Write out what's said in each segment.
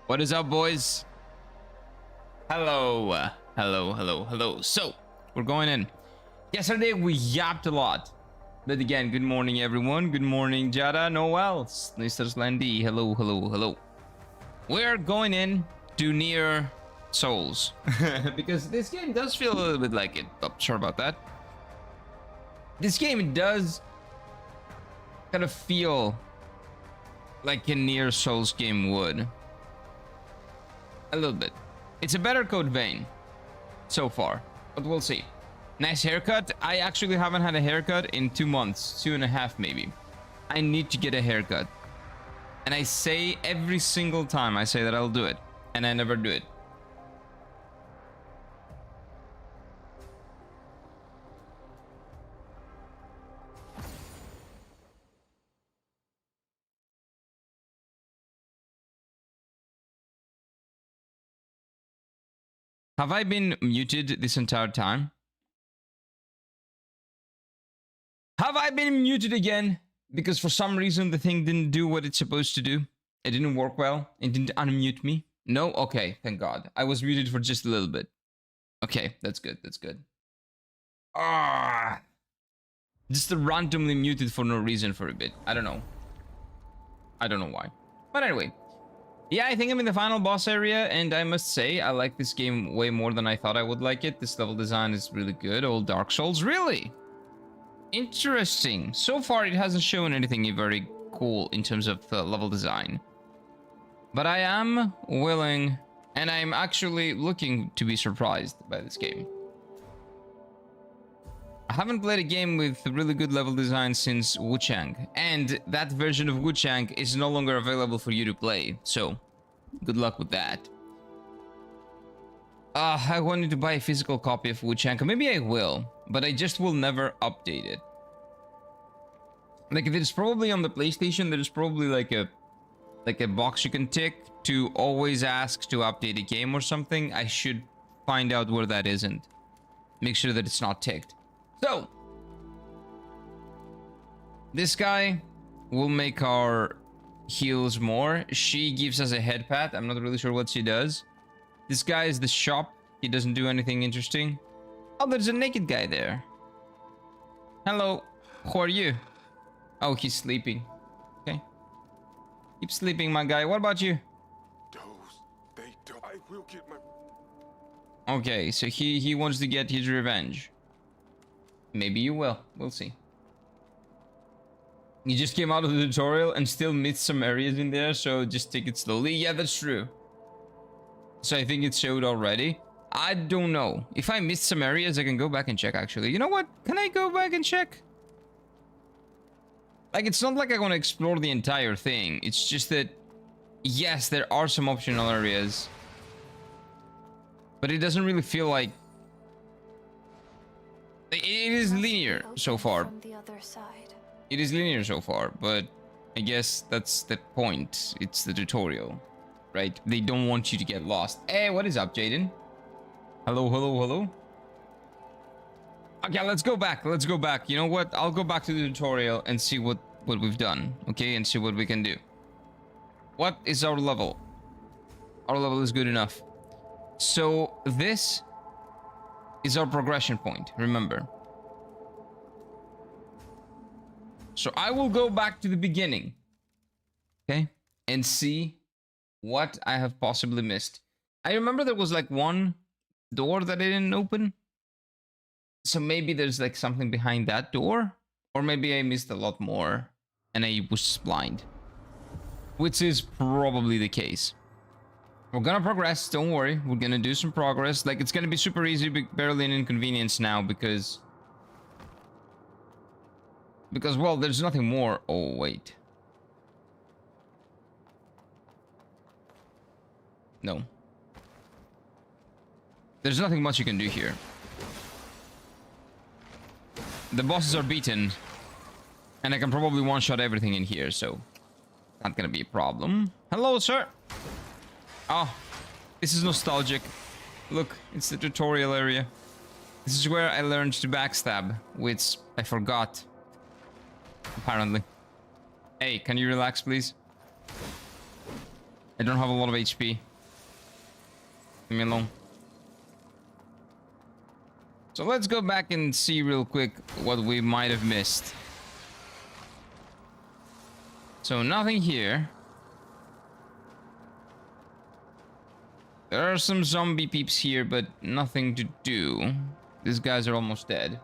What is up, boys? Hello. Hello. So, we're going in. Yesterday, we yapped a lot. But again, good morning, everyone. Good morning, Jada, Noel, Mr. Slendy. Hello. We're going in to Nier Souls. Because this game does feel a little bit like it. Oh, sorry about that. This game does kind of feel like a Nier Souls game would. A little bit. It's a better code vein so far, but we'll see. Nice haircut. I actually haven't had a haircut in 2 months, 2.5 maybe. I need to get a haircut. And I say every single time I say that I'll do it, and I never do it. Have I been muted this entire time? Have I been muted again? Because for some reason the thing didn't do what it's supposed to do. It didn't work well. It didn't unmute me. No? Okay, thank God. I was muted for just a little bit. Okay, that's good. Just randomly muted for no reason for a bit. I don't know why. But anyway. Yeah, I think I'm in the final boss area, and I must say, I like this game way more than I thought I would like it. This level design is really good. Old Dark Souls, really? Interesting. So far, it hasn't shown anything very cool in terms of the level design. But I am willing, and I'm actually looking to be surprised by this game. I haven't played a game with really good level design since Wuchang, and that version of Wuchang is no longer available for you to play, so good luck with that. I wanted to buy a physical copy of Wuchang. Maybe I will, but I just will never update it. Like, if it's probably on the PlayStation, there's probably like a box you can tick to always ask to update a game or something. I should find out where that isn't. Make sure that it's not ticked. So, this guy will make our heals more. She gives us a head pat. I'm not really sure what she does. This guy is the shop. He doesn't do anything interesting. Oh, there's a naked guy there. Hello. Who are you? Oh, he's sleeping. Okay. Keep sleeping, my guy. What about you? I will get my... Okay, so he wants to get his revenge. Maybe you will. We'll see. You just came out of the tutorial and still missed some areas in there, so just take it slowly. Yeah, that's true. So I think it showed already. I don't know. If I missed some areas, I can go back and check, actually. You know what? Can I go back and check? Like, it's not like I want to explore the entire thing. It's just that, yes, there are some optional areas. But it doesn't really feel like... It is linear so far. It is linear so far, but I guess that's the point. It's the tutorial, right? They don't want you to get lost. Hey, what is up, Jaden? Hello. Okay, let's go back. You know what? I'll go back to the tutorial and see what we've done, okay? And see what we can do. What is our level? Our level is good enough. So this is our progression point, remember. So I will go back to the beginning, okay, and see what I have possibly missed. I remember there was like one door that I didn't open. So maybe there's like something behind that door, or maybe I missed a lot more and I was blind, which is probably the case. We're gonna progress, don't worry. We're gonna do some progress. Like, it's gonna be super easy, but barely an inconvenience now because, well, there's nothing more. Oh, wait. No. There's nothing much you can do here. The bosses are beaten, and I can probably one-shot everything in here, so not gonna be a problem. Hello, sir. Oh, this is nostalgic. Look, it's the tutorial area. This is where I learned to backstab, which I forgot. Apparently. Hey, can you relax, please? I don't have a lot of HP. Leave me alone. So let's go back and see real quick what we might have missed. So nothing here. There are some zombie peeps here, but nothing to do. These guys are almost dead.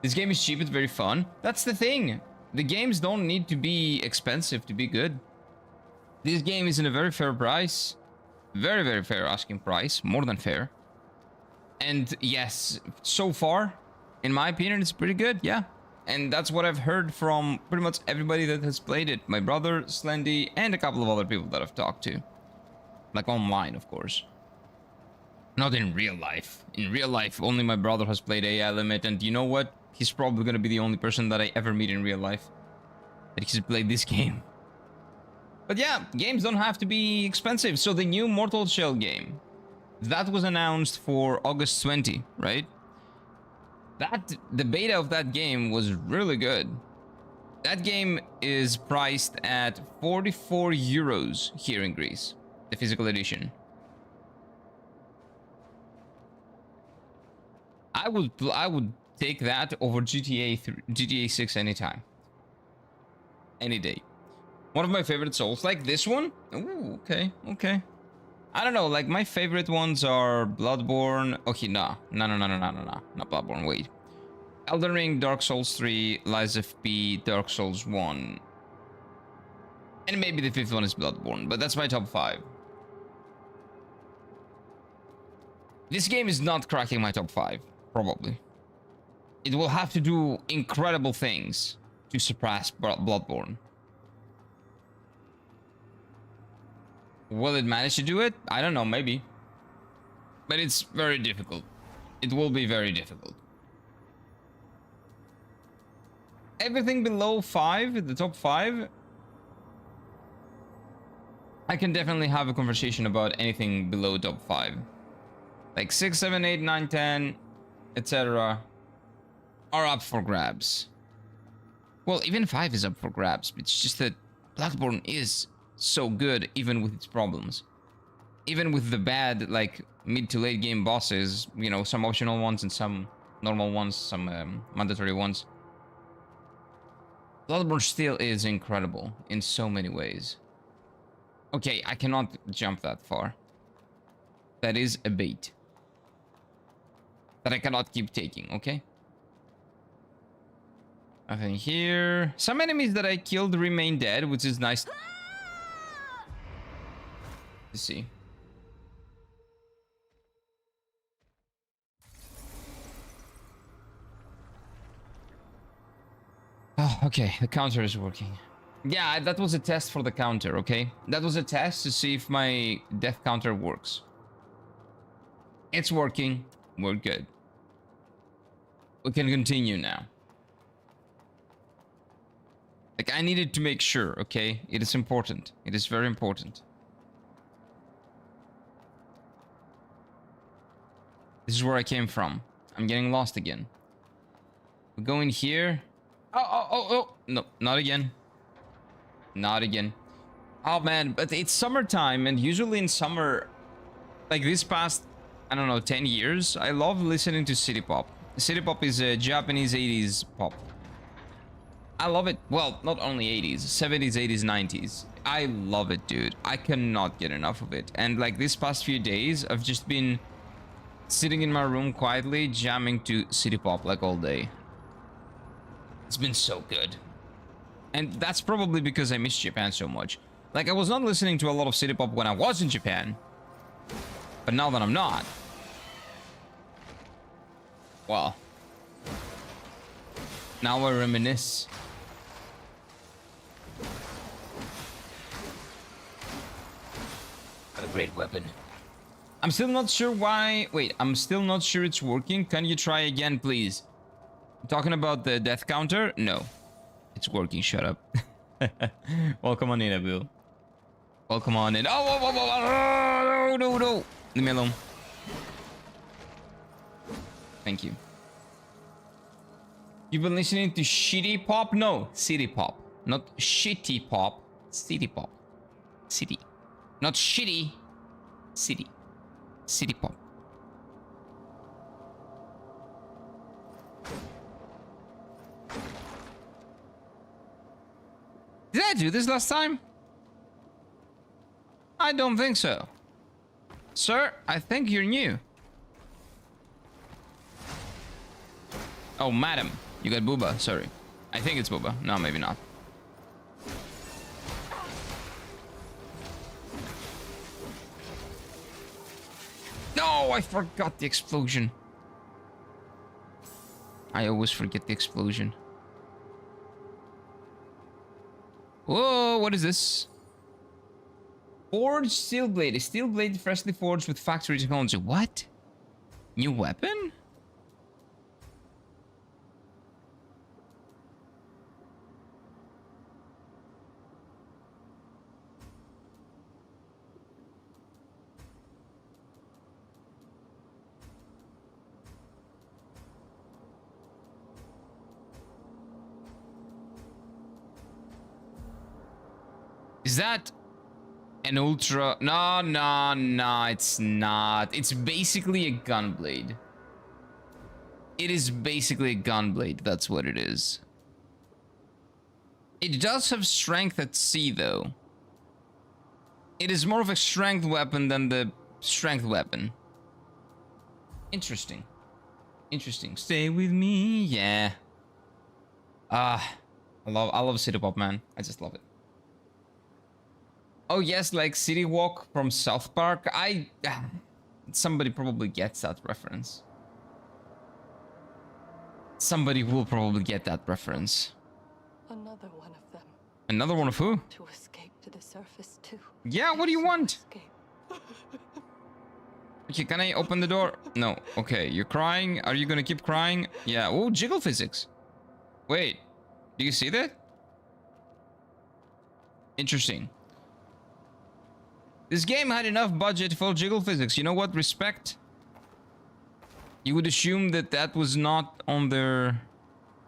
This game is cheap, it's very fun. That's the thing. The games don't need to be expensive to be good. This game is in a very fair price. Very, very fair asking price. More than fair. And yes, so far, in my opinion, it's pretty good, yeah. And that's what I've heard from pretty much everybody that has played it. My brother, Slendy, and a couple of other people that I've talked to. Like online, of course. Not in real life. In real life, only my brother has played AI Limit, and you know what? He's probably gonna be the only person that I ever meet in real life that has played this game. But yeah, games don't have to be expensive. So the new Mortal Shell game, that was announced for August 20, right? The beta of that game was really good. That game is priced at 44 euros here in Greece, the physical edition. I would take that over GTA 6 anytime. Any day. One of my favorite Souls, like this one. Ooh, okay. I don't know, like my favorite ones are Bloodborne. Okay, no, not Bloodborne, wait. Elden Ring, Dark Souls 3, Lies of P, Dark Souls 1. And maybe the fifth one is Bloodborne, but that's my top 5. This game is not cracking my top 5, probably. It will have to do incredible things to surpass Bloodborne. Will it manage to do it? I don't know, maybe. But it's very difficult. It will be very difficult. Everything below 5, the top 5, I can definitely have a conversation about anything below top 5. Like 6, 7, 8, 9, 10, etc. are up for grabs. Well, even 5 is up for grabs. It's just that Bloodborne is so good, even with its problems. Even with the bad, like, mid to late game bosses, you know, some optional ones and some normal ones, some mandatory ones. Bloodborne still is incredible in so many ways. Okay, I cannot jump that far. That is a bait that I cannot keep taking, okay? Nothing here. Some enemies that I killed remain dead, which is nice to see. Oh, okay, the counter is working. Yeah, that was a test for the counter, okay? That was a test to see if my death counter works. It's working. We're good. We can continue now. Like, I needed to make sure, okay? It is important. It is very important. This is where I came from. I'm getting lost again. We go in here. Oh. No, not again. Not again. Oh, man. But it's summertime. And usually in summer, like this past, I don't know, 10 years, I love listening to city pop. City pop is a Japanese 80s pop. I love it. Well, not only 80s, 70s, 80s, 90s. I love it, dude. I cannot get enough of it. And like this past few days, I've just been sitting in my room quietly, jamming to city pop like all day. It's been so good. And that's probably because I miss Japan so much. Like, I was not listening to a lot of city pop when I was in Japan. But now that I'm not, well, now I reminisce. What a great weapon. I'm still not sure why. Wait, I'm still not sure it's working. Can you try again, please? Talking about the death counter? No. It's working. Shut up. Welcome on in, Abil. Welcome on in. Oh, no. Leave me alone. Thank you. You've been listening to shitty pop? No, city pop. Not shitty pop. City pop. City. Not shitty. City. City pop. Did I do this last time? I don't think so. Sir, I think you're new. Oh, madam. You got Booba. Sorry. I think it's Booba. No, maybe not. No, I forgot the explosion. I always forget the explosion. Whoa, what is this? Forged steel blade. A steel blade freshly forged with factory technology. What? New weapon? Is that an ultra? No, no, no, it's not. It's basically a gun blade. It is basically a gun blade. That's what it is. It does have strength at sea, though. It is more of a strength weapon than the strength weapon. Interesting. Interesting. Stay with me, yeah. I love City Pop, man. I just love it. Oh yes, like City Walk from South Park. Somebody probably gets that reference. Somebody will probably get that reference. Another one of them. Another one of who? To escape to the surface too. Yeah, what do you want? Escape. Okay, can I open the door? No. Okay, you're crying. Are you gonna keep crying? Yeah. Oh, jiggle physics. Wait, do you see that? Interesting. This game had enough budget for jiggle physics. You know what? Respect. You would assume that that was not on their,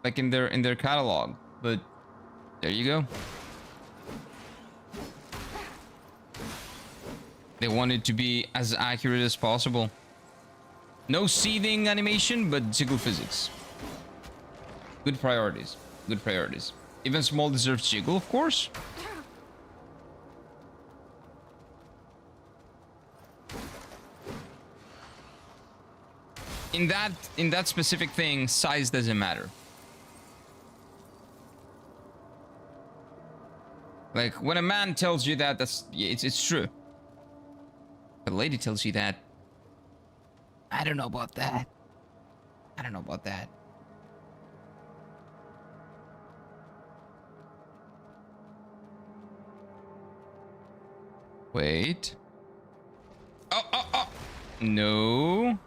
like in their catalog, but there you go. They want it to be as accurate as possible. No seething animation, but jiggle physics. Good priorities. Good priorities. Even small deserves jiggle, of course. In that specific thing, size doesn't matter. Like when a man tells you that, it's true. If a lady tells you that, I don't know about that. I don't know about that. Wait. Oh. No.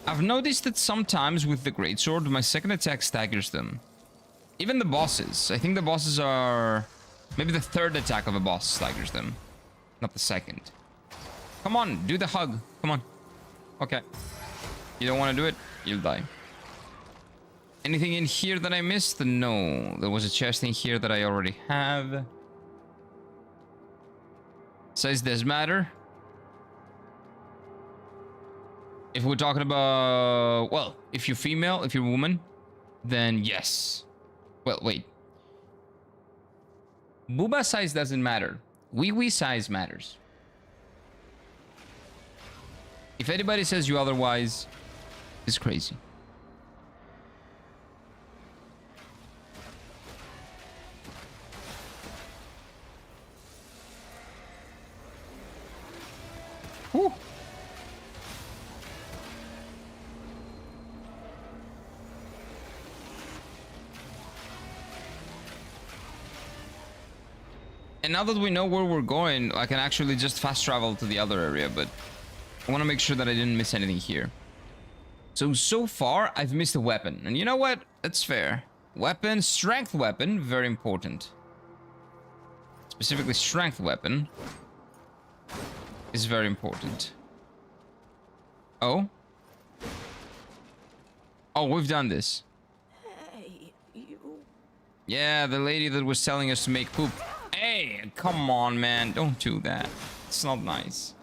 I've noticed that sometimes with the greatsword, my second attack staggers them. Even the bosses. I think the bosses are... Maybe the third attack of a boss staggers them. Not the second. Come on, do the hug. Come on. Okay. You don't want to do it? You'll die. Anything in here that I missed? No. There was a chest in here that I already have. Size does matter. If we're talking about... Well, if you're female, if you're a woman, then yes. Well, wait. Booba size doesn't matter. Wee size matters. If anybody says you otherwise, it's crazy. Whew. And now that we know where we're going, I can actually just fast travel to the other area, but I want to make sure that I didn't miss anything here. So far, I've missed a weapon. And you know what? That's fair. Weapon, strength weapon, very important. Specifically, strength weapon is very important. Oh? Oh, we've done this. Hey, you. Yeah, the lady that was telling us to make poop. Hey, come on, man. Don't do that. It's not nice.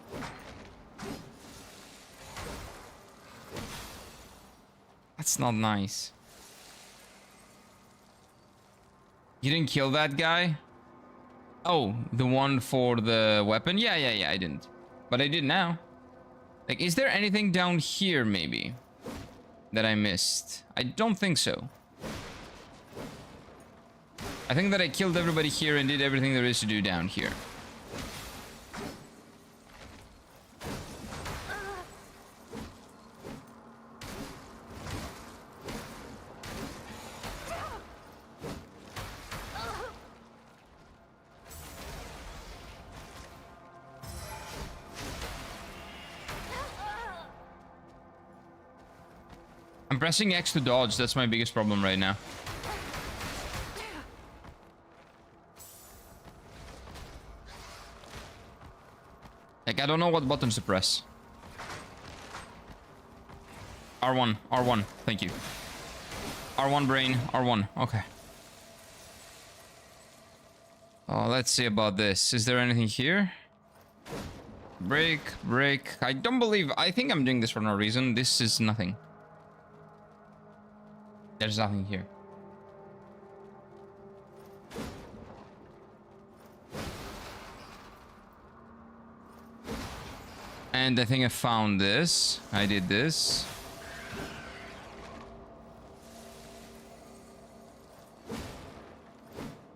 That's not nice. You didn't kill that guy? Oh, the one for the weapon? Yeah, I didn't. But I did now. Like, is there anything down here, maybe, that I missed? I don't think so. I think that I killed everybody here and did everything there is to do down here. I'm pressing X to dodge. That's my biggest problem right now. Like, I don't know what buttons to press. R1, R1, thank you. R1 brain, R1, okay. Oh, let's see about this. Is there anything here? Break, break. I don't believe... I think I'm doing this for no reason. This is nothing. There's nothing here. And I think I found this. I did this.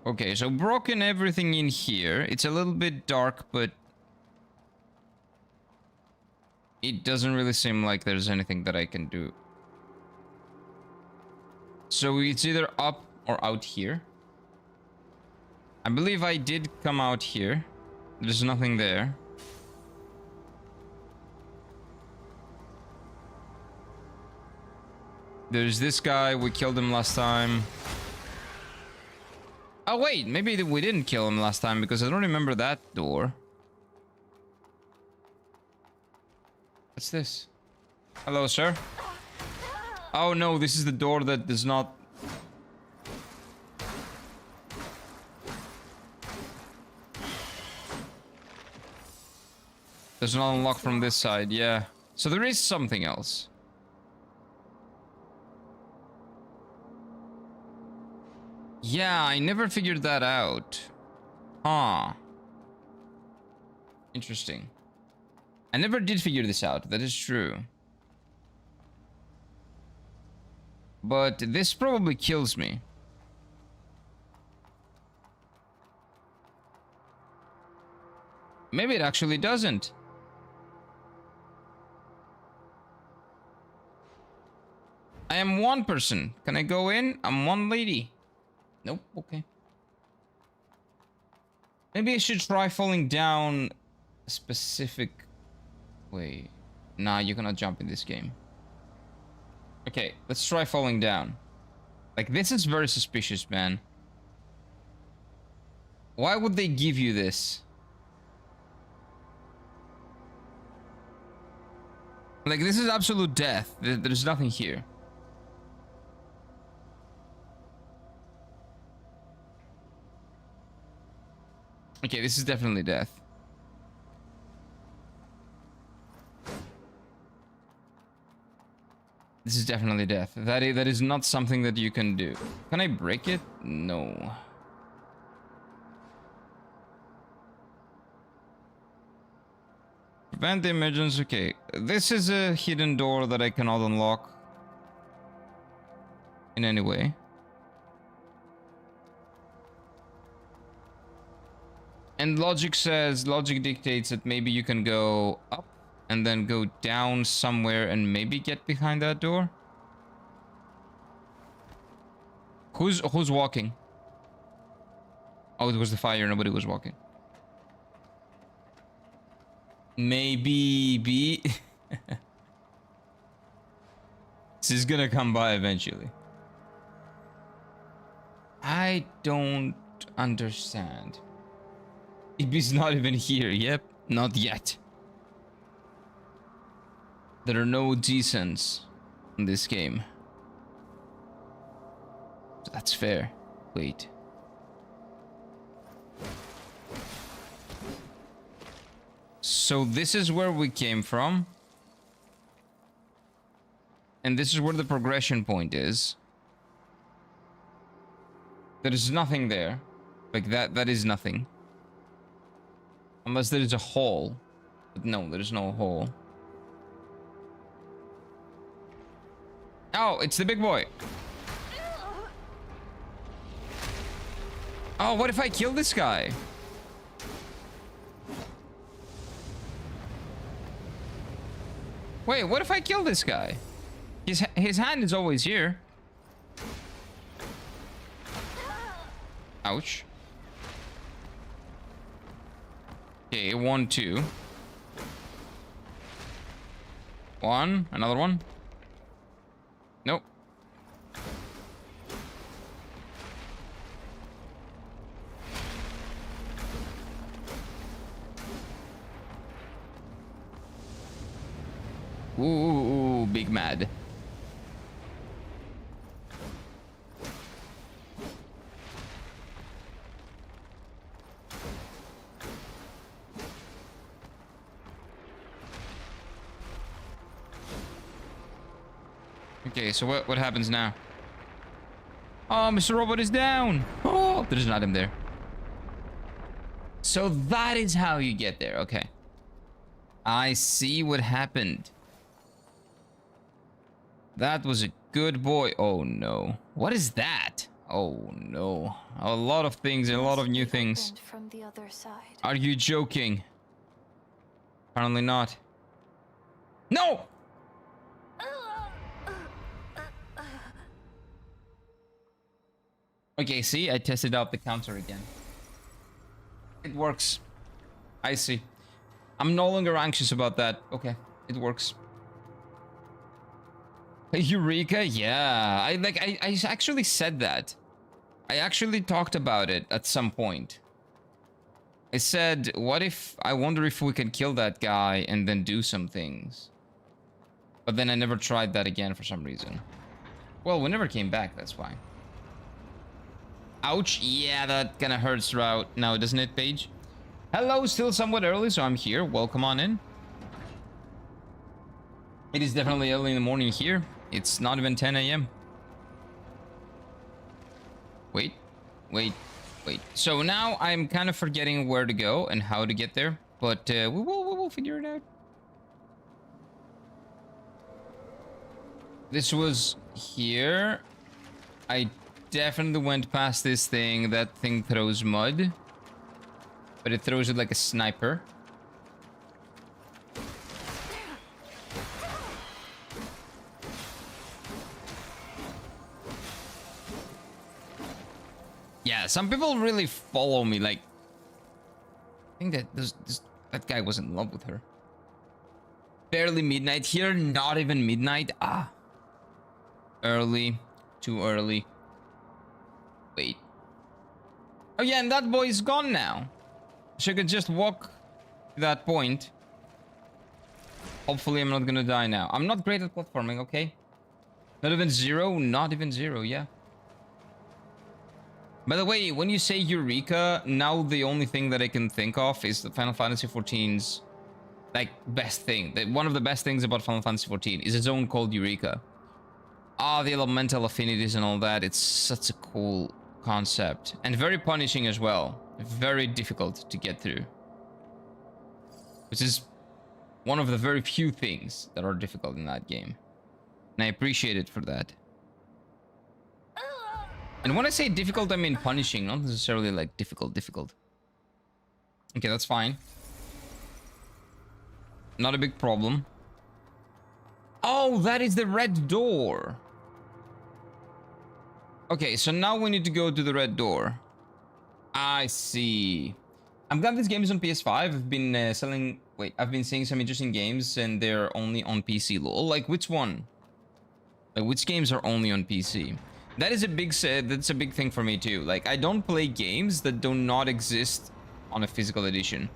Okay, so broken everything in here. It's a little bit dark, but it doesn't really seem like there's anything that I can do. So it's either up or out here. I believe I did come out here. There's nothing there. There's this guy. We killed him last time. Oh, wait. Maybe we didn't kill him last time because I don't remember that door. What's this? Hello, sir. Oh, no. This is the door that does not... Does not unlock from this side. Yeah. So there is something else. Yeah, I never figured that out. Huh. Interesting. I never did figure this out. That is true. But this probably kills me. Maybe it actually doesn't. I am one person. Can I go in? I'm one lady. Nope, okay. Maybe I should try falling down a specific way. Nah, you cannot jump in this game. Okay, let's try falling down. Like, this is very suspicious, man. Why would they give you this? Like, this is absolute death. There's nothing here. Okay, this is definitely death. This is definitely death. That is not something that you can do. Can I break it? No. Prevent the emergence. Okay, this is a hidden door that I cannot unlock in any way. And logic dictates that maybe you can go up and then go down somewhere and maybe get behind that door. Who's walking? Oh, it was the fire. Nobody was walking. Maybe B. This is gonna come by eventually. I don't understand. He's not even here. Yep, not yet. There are no decents in this game. That's fair. Wait. So this is where we came from. And this is where the progression point is. There is nothing there. Like that is nothing. Unless there is a hole. But no, there is no hole. Oh, it's the big boy. Oh, what if I kill this guy? Wait, what if I kill this guy? His hand is always here. Ouch. Okay, 1, 2. 1, another one. Nope. Ooh, big mad. Okay, so what happens now? Oh, Mr. Robot is down. Oh, there's not him there. So that is how you get there. Okay. I see what happened. That was a good boy. Oh no. What is that? Oh no. A lot of things, a lot of new things. From the other side. Are you joking? Apparently not. No! Okay, see, I tested out the counter again. It works. I see. I'm no longer anxious about that. Okay, it works. Eureka, yeah. I actually said that. I actually talked about it at some point. I said, what if, I wonder if we can kill that guy and then do some things. But then I never tried that again for some reason. Well, we never came back, that's why. Ouch, yeah, that kind of hurts right now, doesn't it, Paige? Hello, still somewhat early, so I'm here. Welcome on in. It is definitely early in the morning here. It's not even 10 a.m. Wait. So now I'm kind of forgetting where to go and how to get there, but we will figure it out. This was here. I definitely went past this thing. That thing throws mud, but it throws it like a sniper. Yeah, some people really follow me. Like, I think that that guy was in love with her. Barely midnight here. Not even midnight. Ah, early. Too early. Wait. Oh yeah, and that boy is gone now. So I could just walk to that point. Hopefully I'm not gonna die now. I'm not great at platforming, okay? Not even zero? Not even zero, yeah. By the way, when you say Eureka, now the only thing that I can think of is the Final Fantasy XIV's like best thing. One of the best things about Final Fantasy XIV is its own called Eureka. Ah, the elemental affinities and all that. It's such a cool concept. And very punishing as well. Very difficult to get through. Which is one of the very few things that are difficult in that game. And I appreciate it for that. And when I say difficult, I mean punishing, not necessarily like difficult. Okay, that's fine. Not a big problem. Oh, that is the red door. Okay, so now we need to go to the red door. I see. I'm glad this game is on PS5. I've been I've been seeing some interesting games and they're only on PC. Lol, like which one? Like which games are only on PC? That is that's a big thing for me too. Like I don't play games that do not exist on a physical edition.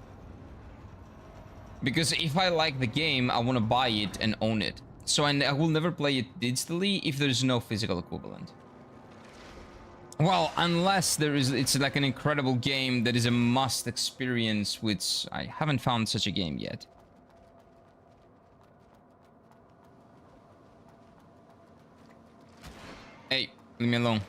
Because if I like the game, I want to buy it and own it. So I will never play it digitally if there's no physical equivalent. Well, unless it's like an incredible game that is a must experience, which I haven't found such a game yet. Hey, leave me alone.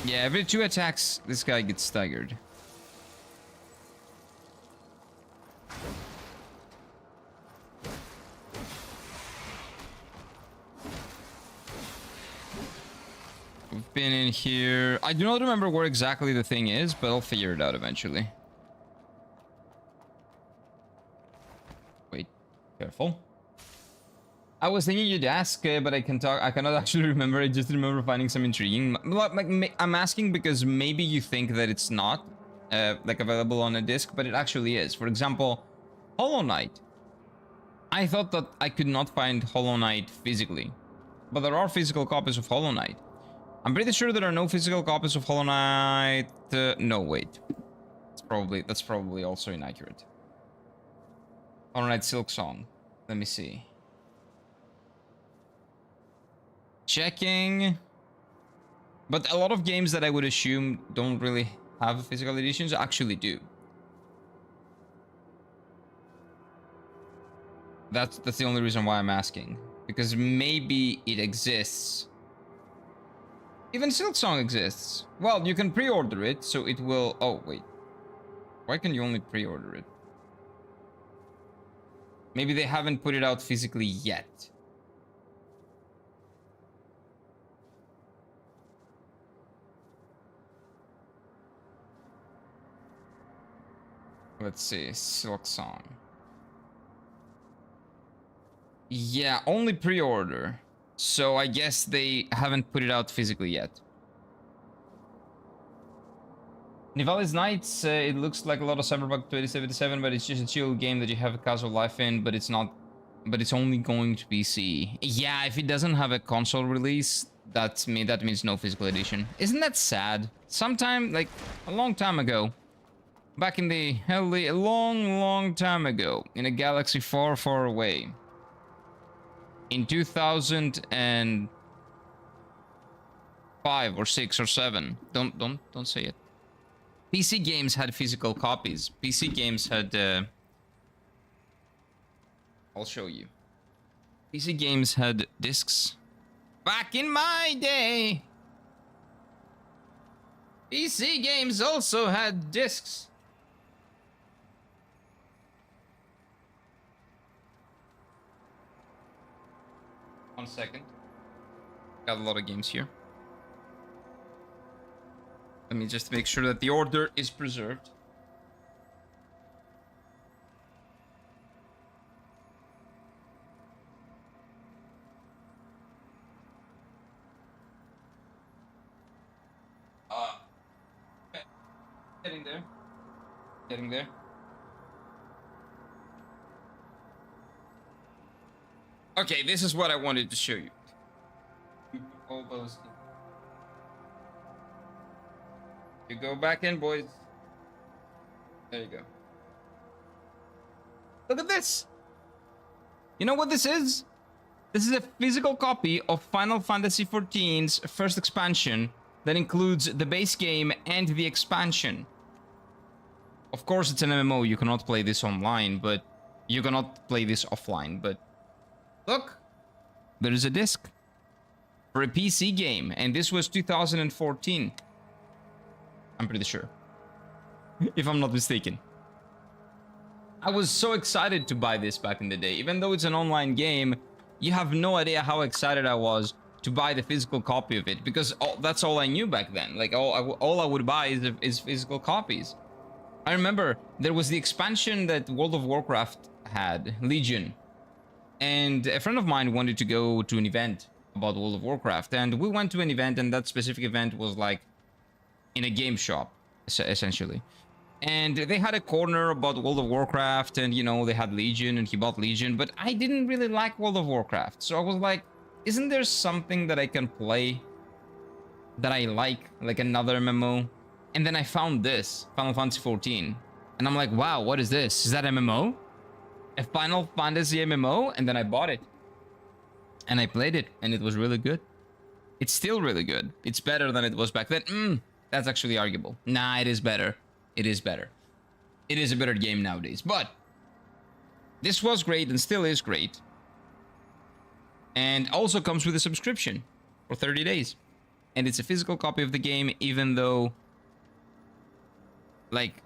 Yeah, every 2 attacks, this guy gets staggered. We've been in here. I do not remember where exactly the thing is, but I'll figure it out eventually. Wait, careful. I was thinking you'd ask, but I cannot actually remember. I just remember finding some intriguing. I'm asking because maybe you think that it's not like available on a disc, but it actually is. For example, Hollow Knight. I thought that I could not find Hollow Knight physically, but there are physical copies of Hollow Knight. I'm pretty sure there are no physical copies of Hollow Knight. No, wait. That's probably also inaccurate. Hollow Knight Silk Song. Let me see. Checking. But a lot of games that I would assume don't really have physical editions actually do. That's the only reason why I'm asking. Because maybe it exists. Even Silk Song exists. Well, you can pre-order it, so it will... Oh, wait. Why can you only pre-order it? Maybe they haven't put it out physically yet. Let's see, Silk Song. Yeah, only pre-order. So I guess they haven't put it out physically yet. Nivali's Nights, it looks like a lot of Cyberpunk 2077, but it's just a chill game that you have a casual life in, but it's not... But it's only going to PC. Yeah, if it doesn't have a console release, that means no physical edition. Isn't that sad? Sometime, like, a long time ago. Back in the hell, a long time ago, in a galaxy far, far away. In 2005 or 6 or 7. Don't say it. PC games had physical copies. PC games had I'll show you. PC games had discs. Back in my day. PC games also had discs. 1 second. Got a lot of games here. Let me just make sure that the order is preserved. Okay. Getting there. Getting there. Okay, this is what I wanted to show you. All those. You go back in, boys. There you go. Look at this. You know what this is? This is a physical copy of Final Fantasy XIV's first expansion that includes the base game and the expansion. Of course, it's an MMO. You cannot play this online, but you cannot play this offline, but look, there is a disc for a PC game, and this was 2014. I'm pretty sure, if I'm not mistaken. I was so excited to buy this back in the day. Even though it's an online game, you have no idea how excited I was to buy the physical copy of it, because that's all I knew back then. Like, all I would buy is physical copies. I remember there was the expansion that World of Warcraft had, Legion. And a friend of mine wanted to go to an event about World of Warcraft. And we went to an event, and that specific event was like in a game shop, essentially. And they had a corner about World of Warcraft, and you know, they had Legion, and he bought Legion, but I didn't really like World of Warcraft. So I was like, isn't there something that I can play that I like another MMO? And then I found this, Final Fantasy 14. And I'm like, wow, what is this? Is that MMO? A Final Fantasy MMO? And then I bought it. And I played it, and it was really good. It's still really good. It's better than it was back then. That's actually arguable. Nah, it is better. It is better. It is a better game nowadays. But this was great and still is great. And also comes with a subscription for 30 days. And it's a physical copy of the game, even though, like,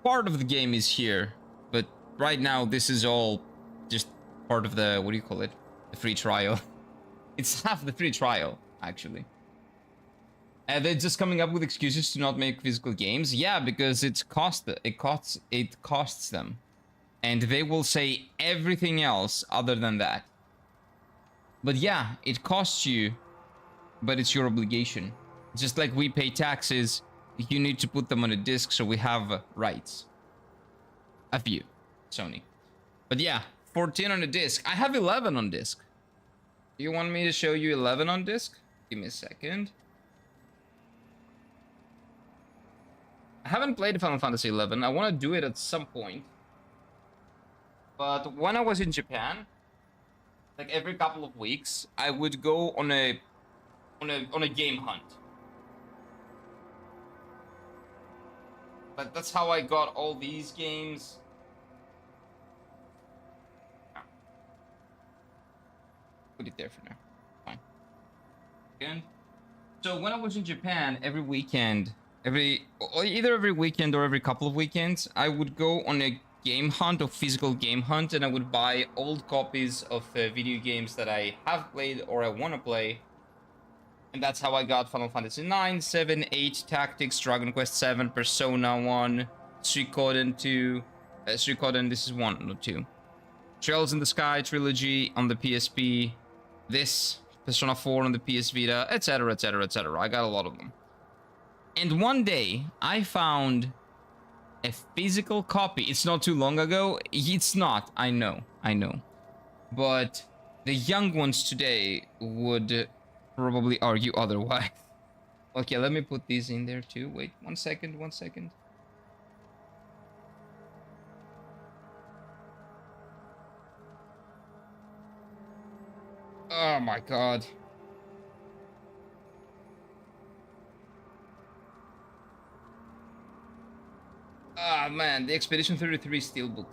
part of the game is here. But right now, this is all just part of the, what do you call it? The free trial. It's half the free trial, actually. They're just coming up with excuses to not make physical games. Yeah, because it costs them. And they will say everything else other than that. But yeah, it costs you, but it's your obligation. Just like we pay taxes, you need to put them on a disc, so we have rights. A few, Sony. But yeah, 14 on a disc. I have 11 on disc. Do you want me to show you 11 on disc? Give me a second. I haven't played Final Fantasy 11. I want to do it at some point. But when I was in Japan, like every couple of weeks, I would go on a game hunt. But that's how I got all these games. Put it there for now. Fine. Again. So when I was in Japan, every weekend, either every weekend or every couple of weekends, I would go on a game hunt, or physical game hunt, and I would buy old copies of video games that I have played or I want to play. And that's how I got Final Fantasy 9, 7, 8, Tactics, Dragon Quest 7, Persona 1, Suikoden 2, Suikoden, this is 1, not 2. Trails in the Sky Trilogy on the PSP, this, Persona 4 on the PS Vita, etc, etc, etc. I got a lot of them. And one day, I found a physical copy. It's not too long ago. It's not, I know. But the young ones today would probably argue otherwise. Okay, let me put these in there too. Wait, one second. Oh my god. Ah man, the Expedition 33 Steelbook.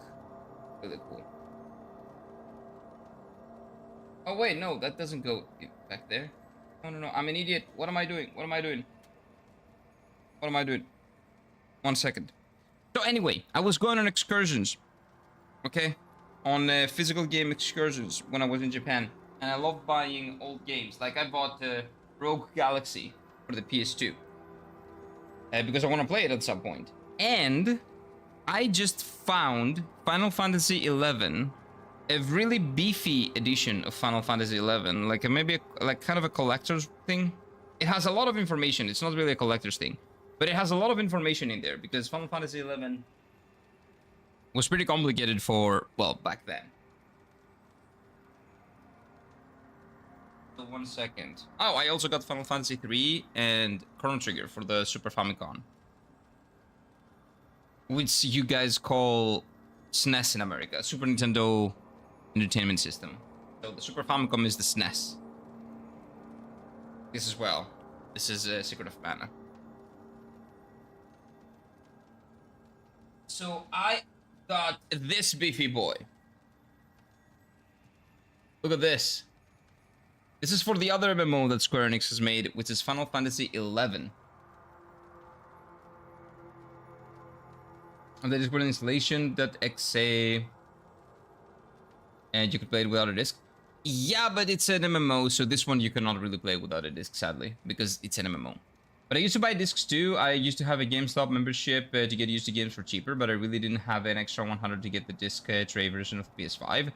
Really cool. Oh wait, no, that doesn't go back there. No, I'm an idiot. What am I doing? One second. So anyway, I was going on excursions. Okay? On physical game excursions when I was in Japan. And I love buying old games. Like I bought Rogue Galaxy for the PS2. Because I want to play it at some point. And I just found Final Fantasy XI, a really beefy edition of Final Fantasy XI, like kind of a collector's thing. It has a lot of information. It's not really a collector's thing, but it has a lot of information in there because Final Fantasy XI was pretty complicated for, well, back then. So 1 second. Oh, I also got Final Fantasy 3 and Chrono Trigger for the Super Famicom, which you guys call SNES in America, Super Nintendo Entertainment System. So the Super Famicom is the SNES. This as well. This is Secret of Mana. So I got this beefy boy. Look at this. This is for the other MMO that Square Enix has made, which is Final Fantasy XI. And they just put an installation.exe, and you could play it without a disc. Yeah, but it's an MMO, so this one you cannot really play without a disc, sadly, because it's an MMO. But I used to buy discs too. I used to have a GameStop membership to get used to games for cheaper, but I really didn't have an extra 100 to get the disc tray version of the PS5.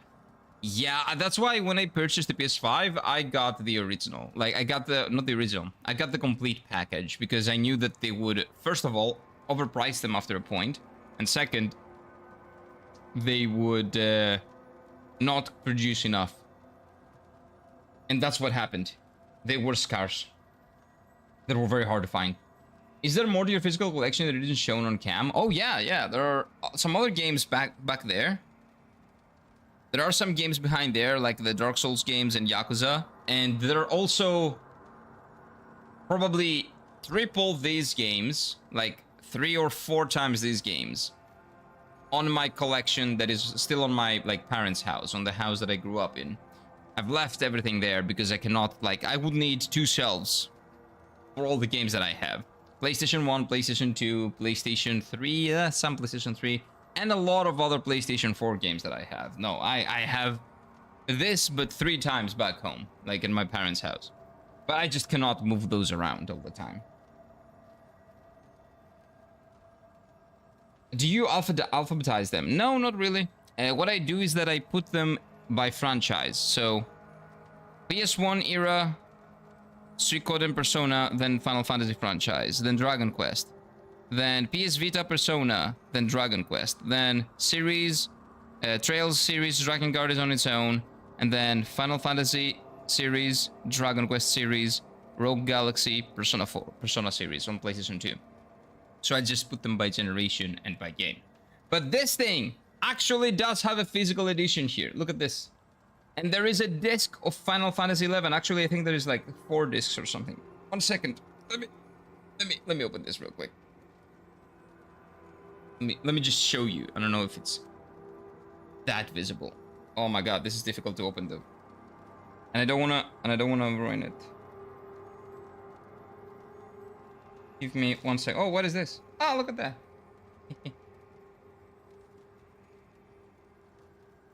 Yeah, that's why when I purchased the PS5, I got the original. Like, I got the, not the original, I got the complete package, because I knew that they would, first of all, overprice them after a point, and second, they would not produce enough. And that's what happened. They were scarce. They were very hard to find. Is there more to your physical collection that isn't shown on cam? Oh yeah. There are some other games back there. There are some games behind there, like the Dark Souls games and Yakuza. And there are also probably triple these games, like 3 or 4 times these games, on my collection that is still on my parents' house, on the house that I grew up in. I've left everything there because I cannot, I would need 2 shelves for all the games that I have. PlayStation 1, PlayStation 2, PlayStation 3, some PlayStation 3, and a lot of other PlayStation 4 games that I have. No, I have this, but 3 times back home, in my parents' house. But I just cannot move those around all the time. Do you alphabetize them? No, not really. What I do is that I put them by franchise. So, PS1 era, Suikoden Persona, then Final Fantasy franchise, then Dragon Quest, then PS Vita Persona, then Dragon Quest, then series, Trails series, Dragon Guard is on its own, and then Final Fantasy series, Dragon Quest series, Rogue Galaxy, Persona 4, Persona series on PlayStation 2. So I just put them by generation and by game. But this thing actually does have a physical edition here. Look at this. And there is a disc of Final Fantasy 11. Actually, I think there is 4 discs or something. 1 second. Let me open this real quick. Let me just show you. I don't know if it's that visible. Oh my god, this is difficult to open though. And I don't wanna ruin it. Give me 1 sec. Oh, what is this? Oh, look at that.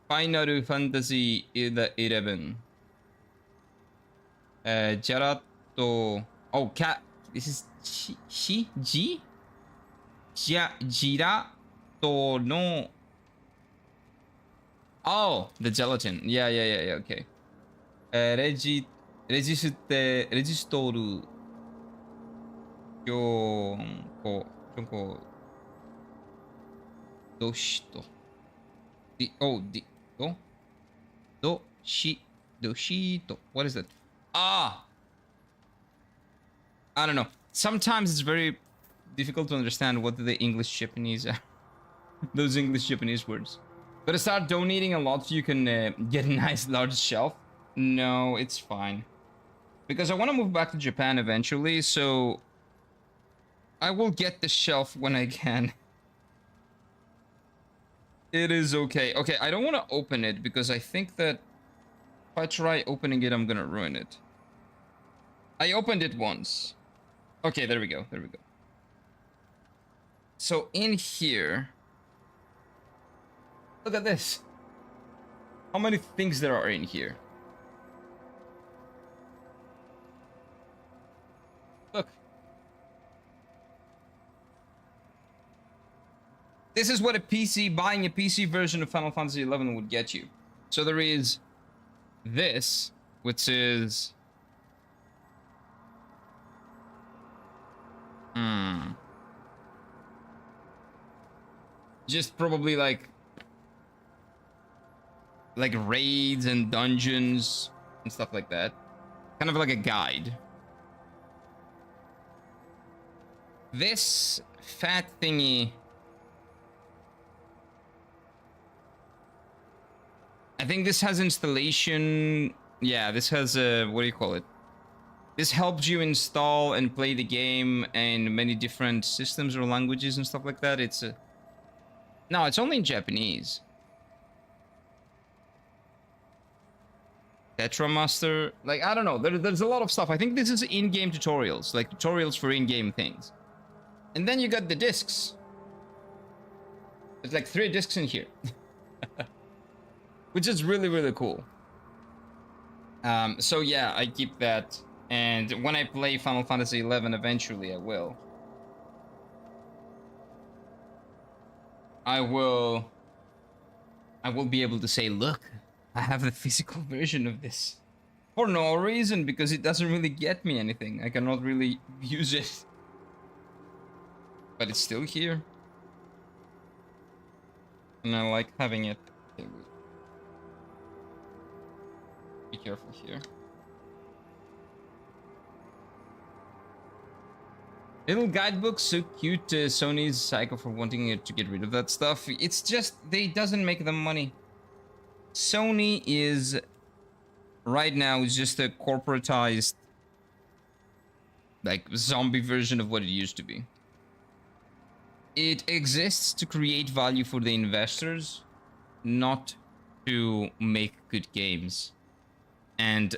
Final Fantasy 11. Gelato. Oh, cat. This is Girato no. Oh, the gelatin. Yeah. Okay. Registoru. Kyoko. Doshito. Doshito. What is that? Ah! I don't know. Sometimes it's very difficult to understand what the English Japanese are. Those English Japanese words. But I start donating a lot so you can get a nice large shelf. No, it's fine. Because I want to move back to Japan eventually, so I will get the shelf when I can. It is okay. Okay, I don't want to open it because I think that if I try opening it, I'm gonna ruin it. I opened it once. Okay, there we go. So in here, look at this. How many things there are in here? Look. This is what buying a PC version of Final Fantasy XI would get you. So there is this, which is... just probably like raids and dungeons and stuff like that. Kind of like a guide. This fat thingy, I think this has installation. Yeah, this has a, what do you call it? This helps you install and play the game in many different systems or languages and stuff like that. It's a... No, it's only in Japanese. Tetramaster, I don't know. There's a lot of stuff. I think this is in-game tutorials, tutorials for in-game things. And then you got the discs. There's 3 discs in here. Which is really, really cool. So yeah, I keep that. And when I play Final Fantasy XI, eventually I will. I will be able to say, look, I have the physical version of this. For no reason, because it doesn't really get me anything. I cannot really use it. but it's still here. And I like having it. Okay, wait. Be careful here. Little guidebook, so cute. Sony's psycho for wanting it to get rid of that stuff. It's just, they doesn't make them money. Sony is, right now, is just a corporatized, like, zombie version of what it used to be. It exists to create value for the investors, not to make good games. And,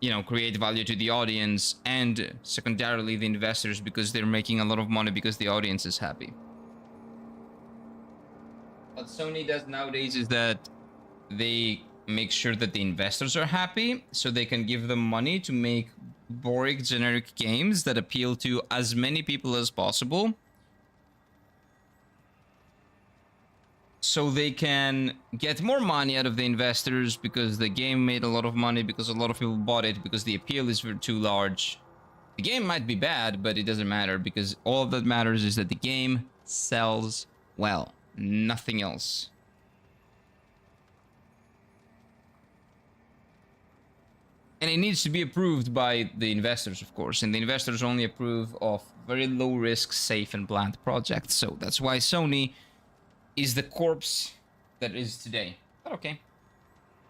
you know, create value to the audience and secondarily the investors because they're making a lot of money because the audience is happy. What Sony does nowadays is that they make sure that the investors are happy so they can give them money to make boring generic games that appeal to as many people as possible. So they can get more money out of the investors because the game made a lot of money, because a lot of people bought it, because the appeal is too large. The game might be bad, but it doesn't matter because all that matters is that the game sells well. Nothing else. And it needs to be approved by the investors, of course. And the investors only approve of very low risk, safe and bland projects. So that's why Sony is the corpse that is today. But okay.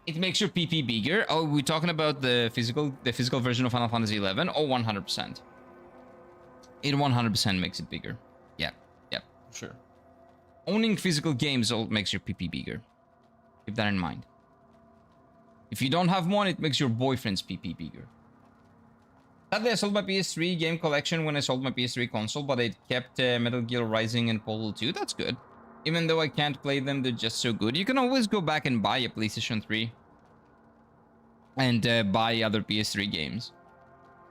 It makes your PP bigger. Oh, we're talking about the physical version of Final Fantasy 11. Oh, 100%. It 100% makes it bigger. Yeah, for sure. Owning physical games all makes your PP bigger. Keep that in mind. If you don't have one, it makes your boyfriend's PP bigger. Sadly, I sold my PS3 game collection when I sold my PS3 console, but it kept Metal Gear Rising and Portal 2. That's good. Even though I can't play them, they're just so good. You can always go back and buy a PlayStation 3. And buy other PS3 games.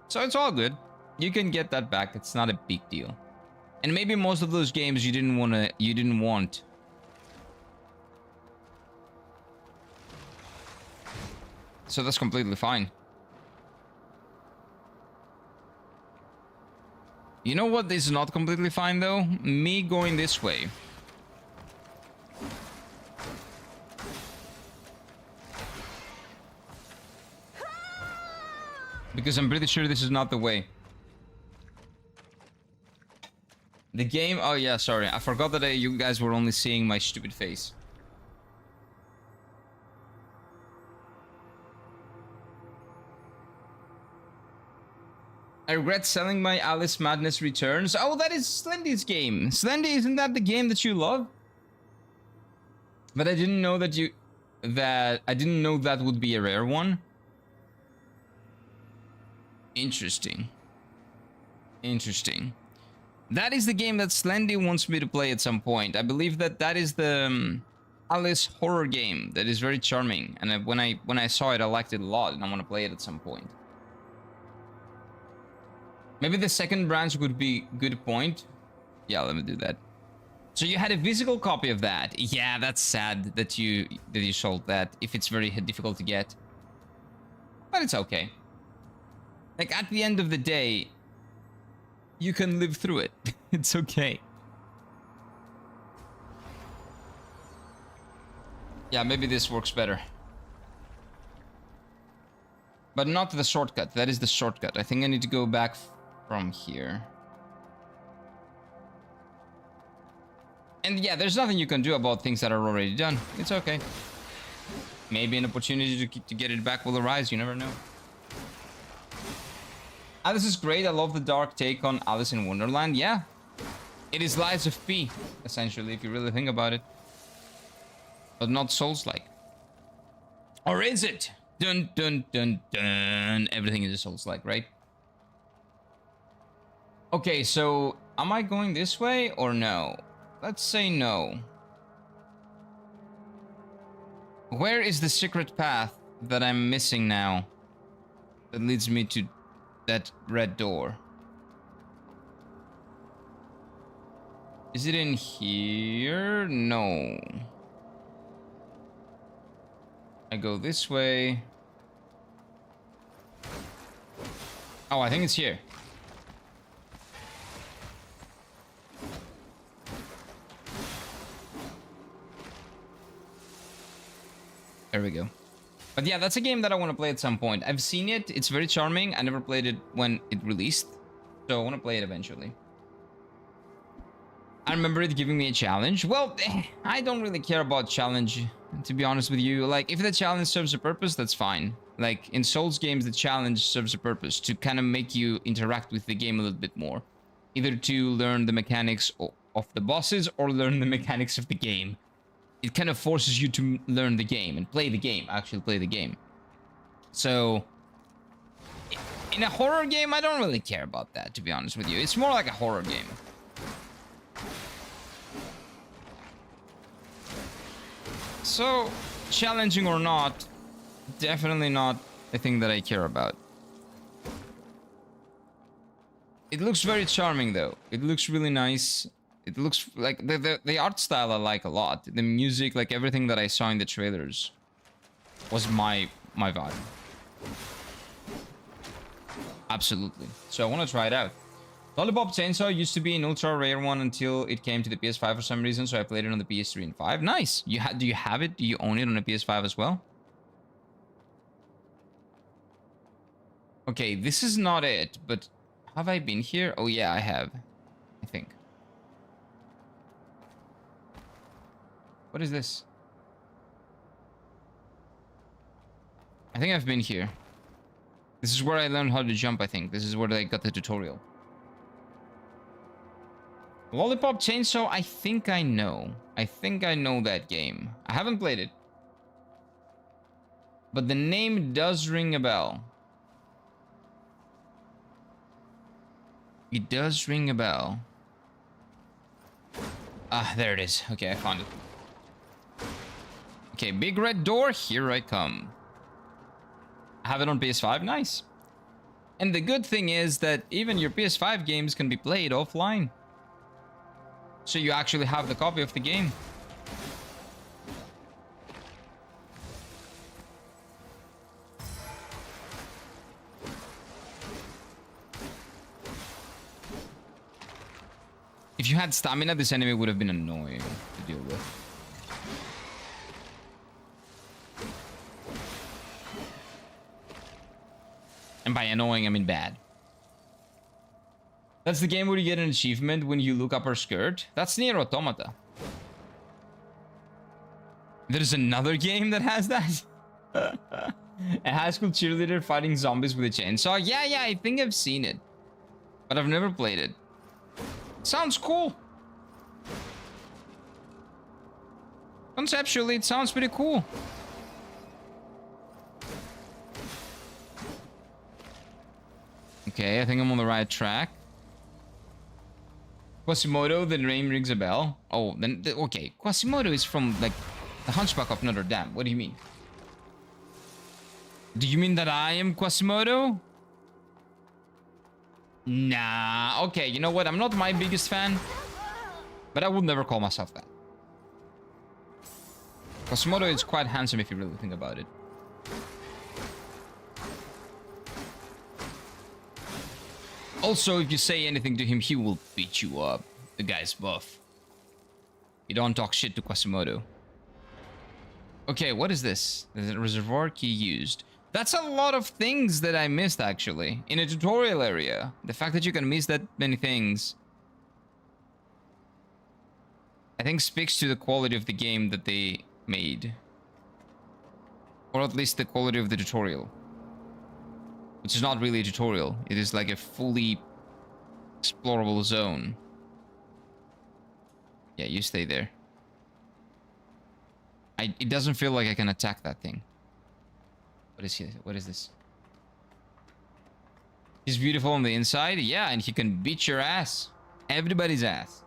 So it's all good. You can get that back. It's not a big deal. And maybe most of those games you didn't want. So that's completely fine. You know what is not completely fine though? Me going this way. Because I'm pretty sure this is not the way. The game... Oh yeah, sorry. I forgot that you guys were only seeing my stupid face. I regret selling my Alice Madness Returns. Oh, that is Slendy's game. Slendy, isn't that the game that you love? But I didn't know that I didn't know that would be a rare one. Interesting. Interesting. That is the game that Slendy wants me to play at some point. I believe that is the Alice horror game that is very charming. And when I saw it, I liked it a lot, and I want to play it at some point. Maybe the second branch would be good point. Yeah, let me do that. So you had a physical copy of that. Yeah, that's sad that you sold that. If it's very difficult to get, but it's okay. Like, at the end of the day, you can live through it. It's okay. Yeah, maybe this works better. But not the shortcut. That is the shortcut. I think I need to go back from here. And yeah, there's nothing you can do about things that are already done. It's okay. Maybe an opportunity to get it back will arise. You never know. Alice is great. I love the dark take on Alice in Wonderland. Yeah. It is Lies of P, essentially, if you really think about it. But not Souls-like. Or is it? Dun dun dun dun. Everything is a Souls-like, right? Okay, so am I going this way or no? Let's say no. Where is the secret path that I'm missing now? That leads me to that red door. Is it in here? No. I go this way. Oh, I think it's here. There we go. But yeah, that's a game that I want to play at some point. I've seen it. It's very charming. I never played it when it released. So I want to play it eventually. I remember it giving me a challenge. Well, I don't really care about challenge, to be honest with you. Like, if the challenge serves a purpose, that's fine. Like, in Souls games, the challenge serves a purpose to kind of make you interact with the game a little bit more. Either to learn the mechanics of the bosses or learn the mechanics of the game. It kind of forces you to learn the game and play the game, actually play the game. So, in a horror game, I don't really care about that, to be honest with you. It's more like a horror game. So, challenging or not, definitely not a thing that I care about. It looks very charming though. It looks really nice. It looks like the art style I like a lot. The music, like everything that I saw in the trailers was my vibe. Absolutely. So I want to try it out. Lollipop Chainsaw used to be an ultra rare one until it came to the PS5 for some reason, so I played it on the PS3 and 5. Nice. Do you have it? Do you own it on the PS5 as well? Okay, this is not it, but have I been here? Oh yeah, I have. I think. What is this? I think I've been here. This is where I learned how to jump, I think. This is where I got the tutorial. Lollipop Chainsaw, I think I know. I think I know that game. I haven't played it. But the name does ring a bell. It does ring a bell. Ah, there it is. Okay, I found it. Okay, big red door, here I come. I have it on PS5, nice. And the good thing is that even your PS5 games can be played offline. So you actually have the copy of the game. If you had stamina, this enemy would have been annoying to deal with. And by annoying, I mean bad. That's the game where you get an achievement when you look up her skirt. That's Nier Automata. There's another game that has that? A high school cheerleader fighting zombies with a chainsaw. Yeah, I think I've seen it. But I've never played it. Sounds cool. Conceptually, it sounds pretty cool. Okay, I think I'm on the right track. Quasimodo, the name rings a bell. Oh, then, okay. Quasimodo is from, like, the Hunchback of Notre Dame. What do you mean? Do you mean that I am Quasimodo? Nah, okay, you know what? I'm not my biggest fan. But I would never call myself that. Quasimodo is quite handsome if you really think about it. Also, if you say anything to him, he will beat you up. The guy's buff. You don't talk shit to Quasimodo. Okay, what is this? There's a reservoir key used. That's a lot of things that I missed, actually. In a tutorial area. The fact that you can miss that many things, I think speaks to the quality of the game that they made. Or at least the quality of the tutorial. Which is not really a tutorial. It is like a fully explorable zone. Yeah, you stay there. It doesn't feel like I can attack that thing. What is he? What is this? He's beautiful on the inside. Yeah, and he can beat your ass. Everybody's ass.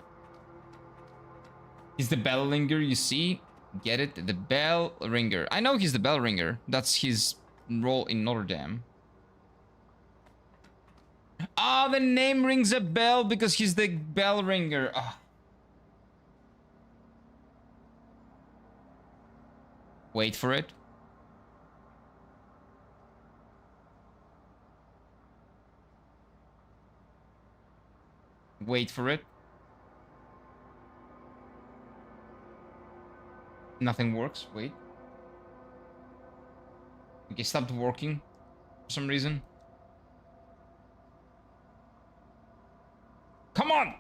He's the bell ringer, you see? Get it? The bell ringer. I know he's the bell ringer. That's his role in Notre Dame. Ah, the name rings a bell because he's the bell ringer. Oh. Wait for it. Wait for it. Nothing works. Wait. Okay, stopped working for some reason. Come on!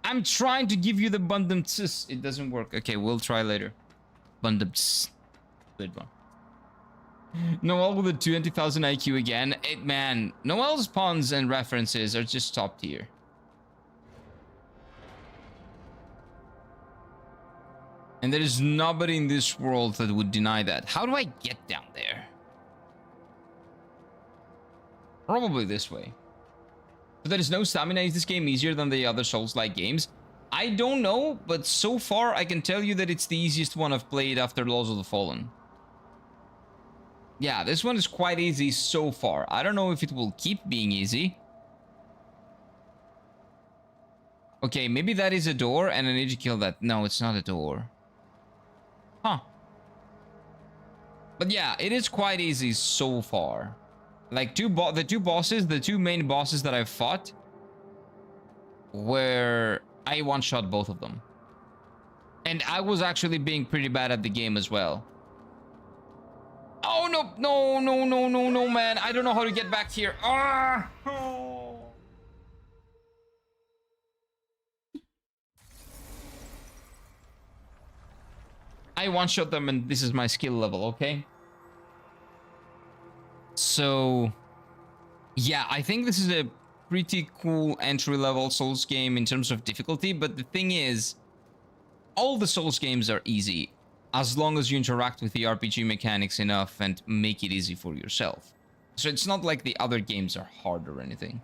I'm trying to give you the bundum tss. It doesn't work. Okay, we'll try later. Bundum tss. Good one. Noel with a 20,000 IQ again. Man, Noel's puns and references are just top tier. And there is nobody in this world that would deny that. How do I get down there? Probably this way. So there is no stamina. Is this game easier than the other Souls-like games? I don't know, but so far I can tell you that it's the easiest one I've played after Laws of the Fallen. Yeah, this one is quite easy so far. I don't know if it will keep being easy. Okay, maybe that is a door and I need to kill that. No, it's not a door. Huh. But yeah, it is quite easy so far. Like the two main bosses that I've fought, where I one-shot both of them. And I was actually being pretty bad at the game as well. Oh no, no, no, no, no, no, man. I don't know how to get back here. Ah! Oh. I one-shot them and this is my skill level, okay? So, yeah, I think this is a pretty cool entry-level Souls game in terms of difficulty, but the thing is, all the Souls games are easy, as long as you interact with the RPG mechanics enough and make it easy for yourself. So it's not like the other games are hard or anything.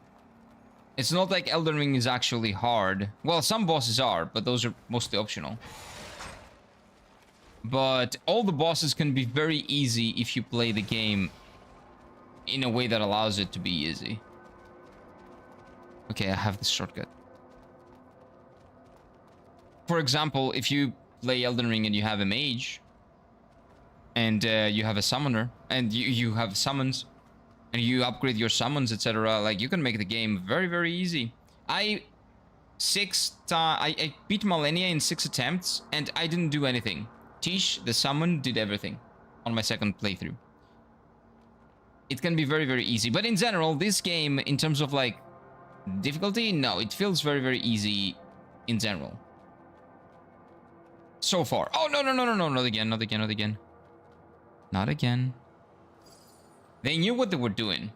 It's not like Elden Ring is actually hard. Well, some bosses are, but those are mostly optional. But all the bosses can be very easy if you play the game in a way that allows it to be easy. Okay, I have this shortcut. For example, if you play Elden Ring and you have a mage, and you have a summoner, and you have summons, and you upgrade your summons, etc., like you can make the game very, very easy. I beat Millennia in 6 attempts, and I didn't do anything. Tish, the summon, did everything on my second playthrough. It can be very, very easy. But in general, this game, in terms of like difficulty, no, it feels very, very easy in general. So far. Oh, no, no, no, no, no, not again, not again, not again. Not again. They knew what they were doing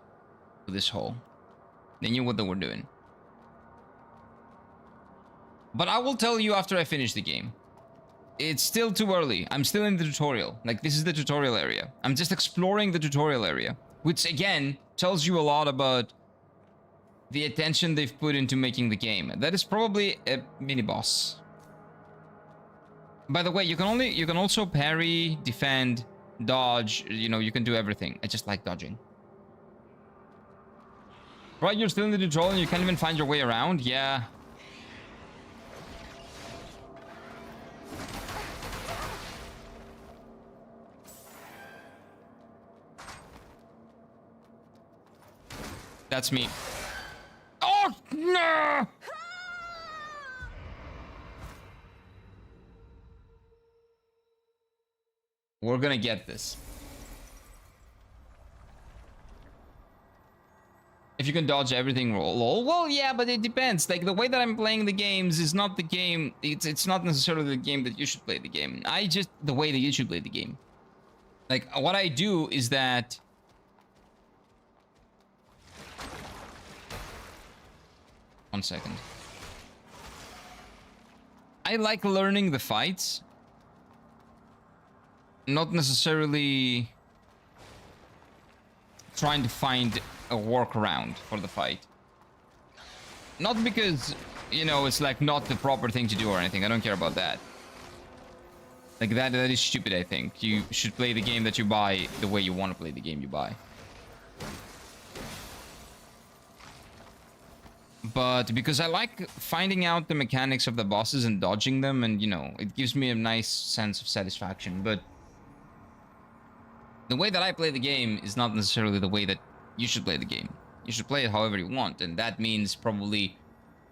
with this hole. They knew what they were doing. But I will tell you after I finish the game. It's still too early. I'm still in the tutorial. Like, this is the tutorial area. I'm just exploring the tutorial area. Which, again, tells you a lot about the attention they've put into making the game. That is probably a mini-boss. By the way, you can also parry, defend, dodge. You know, you can do everything. I just like dodging. Right, you're still in the tutorial and you can't even find your way around? Yeah. That's me. Oh, no! We're gonna get this. If you can dodge everything, lol. Well, yeah, but it depends. Like, the way that I'm playing the games is not the game. It's not necessarily the game that you should play the game. The way that you should play the game. Like, what I do is that... One second. I like learning the fights. Not necessarily trying to find a workaround for the fight. Not because, you know, it's like not the proper thing to do or anything. I don't care about that. Like that is stupid, I think. You should play the game that you buy the way you want to play the game you buy. But because I like finding out the mechanics of the bosses and dodging them, and, you know, it gives me a nice sense of satisfaction. But the way that I play the game is not necessarily the way that you should play the game. You should play it however you want, and that means probably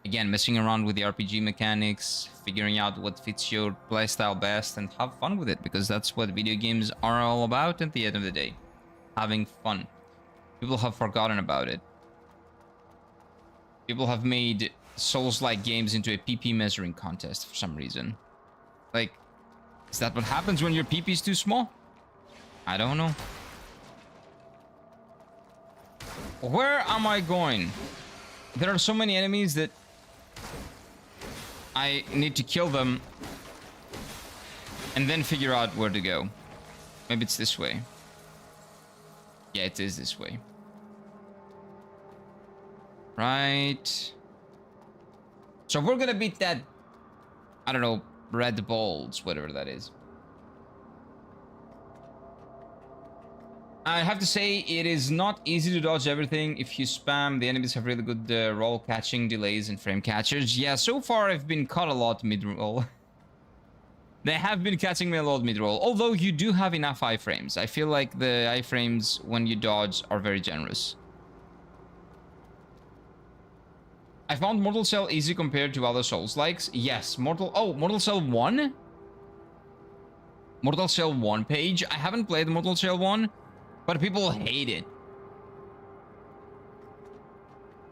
Again, messing around with the RPG mechanics, figuring out what fits your playstyle best, and have fun with it, because that's what video games are all about at the end of the day. Having fun. People have forgotten about it. People have made Souls-like games into a PP measuring contest for some reason. Like, is that what happens when your PP is too small? I don't know. Where am I going? There are so many enemies that I need to kill them and then figure out where to go. Maybe it's this way. Yeah, it is this way. Right. So we're gonna beat that, I don't know, red balls, whatever that is. I have to say, it is not easy to dodge everything if you spam. The enemies have really good roll catching, delays, and frame catchers. Yeah, so far I've been caught a lot mid-roll. They have been catching me a lot mid-roll, although you do have enough iframes. I feel like the iframes when you dodge are very generous. I found Mortal Shell easy compared to other Souls-likes. Yes, Mortal Shell 1? Mortal Shell 1 page. I haven't played Mortal Shell 1. But people hate it.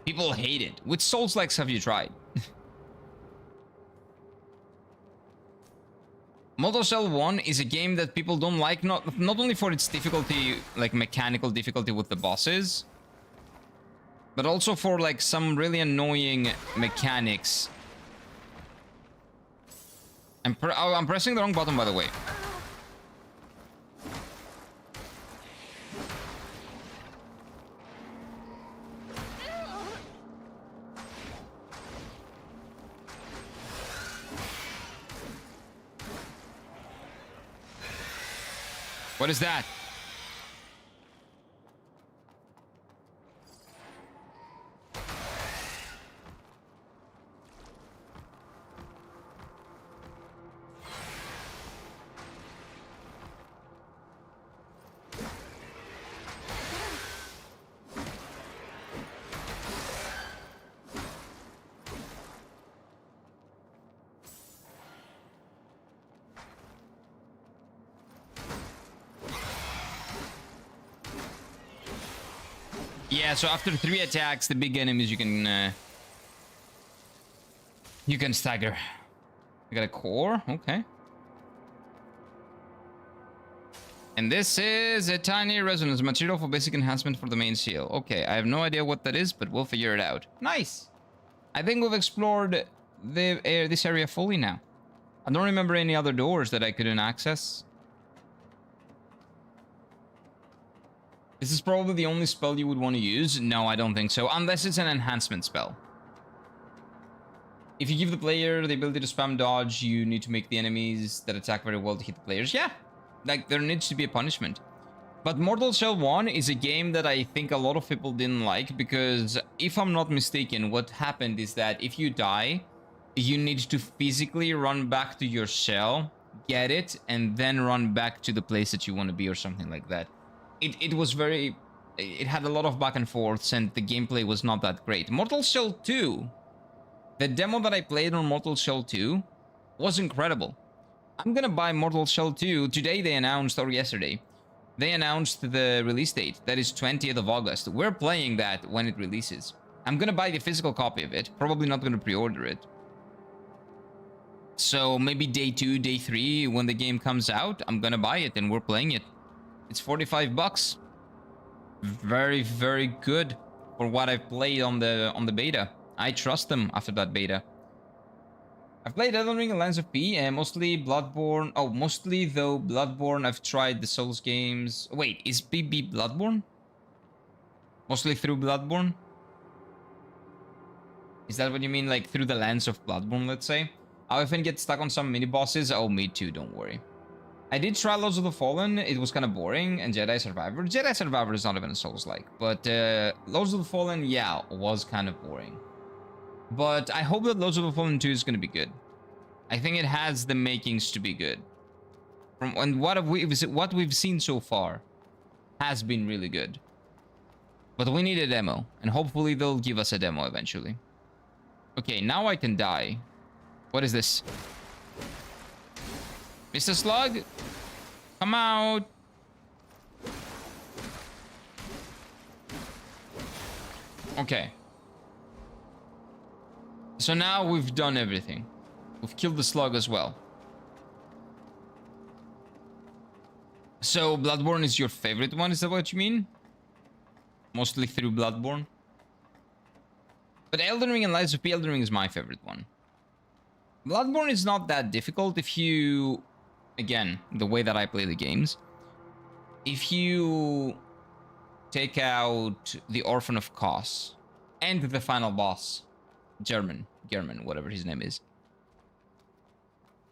People hate it. Which Souls-likes have you tried? Mortal Shell 1 is a game that people don't like, not only for its difficulty, like mechanical difficulty with the bosses, but also for like some really annoying mechanics. I'm pressing the wrong button, by the way. What is that? Yeah, so after 3 attacks, the big enemies you can stagger. I got a core, okay. And this is a tiny resonance material for basic enhancement for the main seal. Okay, I have no idea what that is, but we'll figure it out. Nice. I think we've explored this area fully now. I don't remember any other doors that I couldn't access. This is probably the only spell you would want to use. No, I don't think so. Unless it's an enhancement spell. If you give the player the ability to spam dodge, you need to make the enemies that attack very well to hit the players. Yeah, like there needs to be a punishment. But Mortal Shell 1 is a game that I think a lot of people didn't like, because if I'm not mistaken, what happened is that if you die, you need to physically run back to your shell, get it, and then run back to the place that you want to be or something like that. It had a lot of back and forths, and the gameplay was not that great. Mortal Shell 2, the demo that I played on Mortal Shell 2 was incredible. I'm gonna buy Mortal Shell 2. Today they announced, or yesterday, they announced the release date. That is 20th of August. We're playing that when it releases. I'm gonna buy the physical copy of it. Probably not gonna pre-order it. So maybe day 2, day 3, when the game comes out, I'm gonna buy it and we're playing it. It's 45 bucks. Very, very good for what I've played on the beta. I trust them after that beta. I've played Elden Ring and Lands of P, and mostly Bloodborne. Oh, mostly though Bloodborne. I've tried the Souls games. Wait, is BB Bloodborne? Mostly through Bloodborne? Is that what you mean, like through the lens of Bloodborne, let's say? I often get stuck on some mini bosses. Oh, me too, don't worry. I did try Lords of the Fallen. It was kind of boring. And Jedi Survivor. Jedi Survivor is not even a Souls-like. But Lords of the Fallen, yeah, was kind of boring. But I hope that Lords of the Fallen 2 is going to be good. I think it has the makings to be good. And what we've seen so far has been really good. But we need a demo. And hopefully they'll give us a demo eventually. Okay, now I can die. What is this? Mr. Slug? Come out. Okay. So now we've done everything. We've killed the slug as well. So Bloodborne is your favorite one, is that what you mean? Mostly through Bloodborne? But Elden Ring and Lies of P, Elden Ring is my favorite one. Bloodborne is not that difficult if you... Again, the way that I play the games. If you take out the Orphan of Kos and the final boss, German, whatever his name is.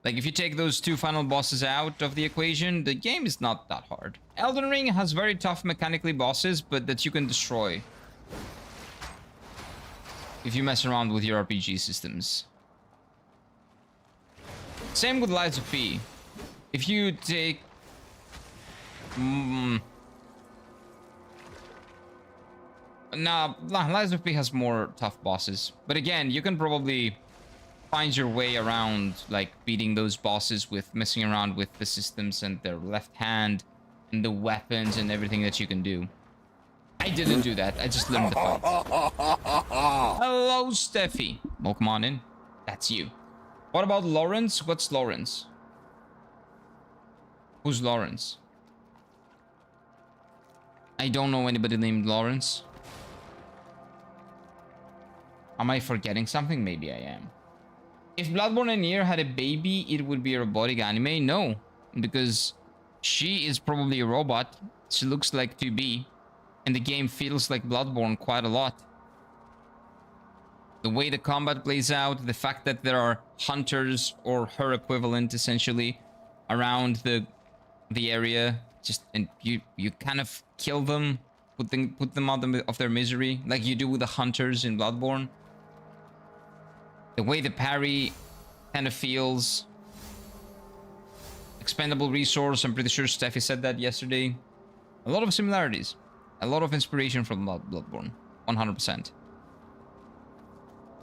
Like, if you take those two final bosses out of the equation, the game is not that hard. Elden Ring has very tough mechanically bosses, but that you can destroy if you mess around with your RPG systems. Same with Lies of P. If you take... Nah, Lies of P has more tough bosses. But again, you can probably find your way around, like, beating those bosses with messing around with the systems and their left hand and the weapons and everything that you can do. I didn't do that. I just learned the fight. Hello, Steffi. Welcome on in. That's you. What about Lawrence? What's Lawrence? Who's Lawrence? I don't know anybody named Lawrence. Am I forgetting something? Maybe I am. If Bloodborne and Nier had a baby, it would be a robotic anime? No, because she is probably a robot. She looks like 2B, and the game feels like Bloodborne quite a lot. The way the combat plays out, the fact that there are hunters or her equivalent essentially around the area, just and you kind of kill them, put them out of their misery, like you do with the hunters in Bloodborne. The way the parry kind of feels. Expendable resource, I'm pretty sure Steffi said that yesterday. A lot of similarities. A lot of inspiration from Bloodborne. 100%.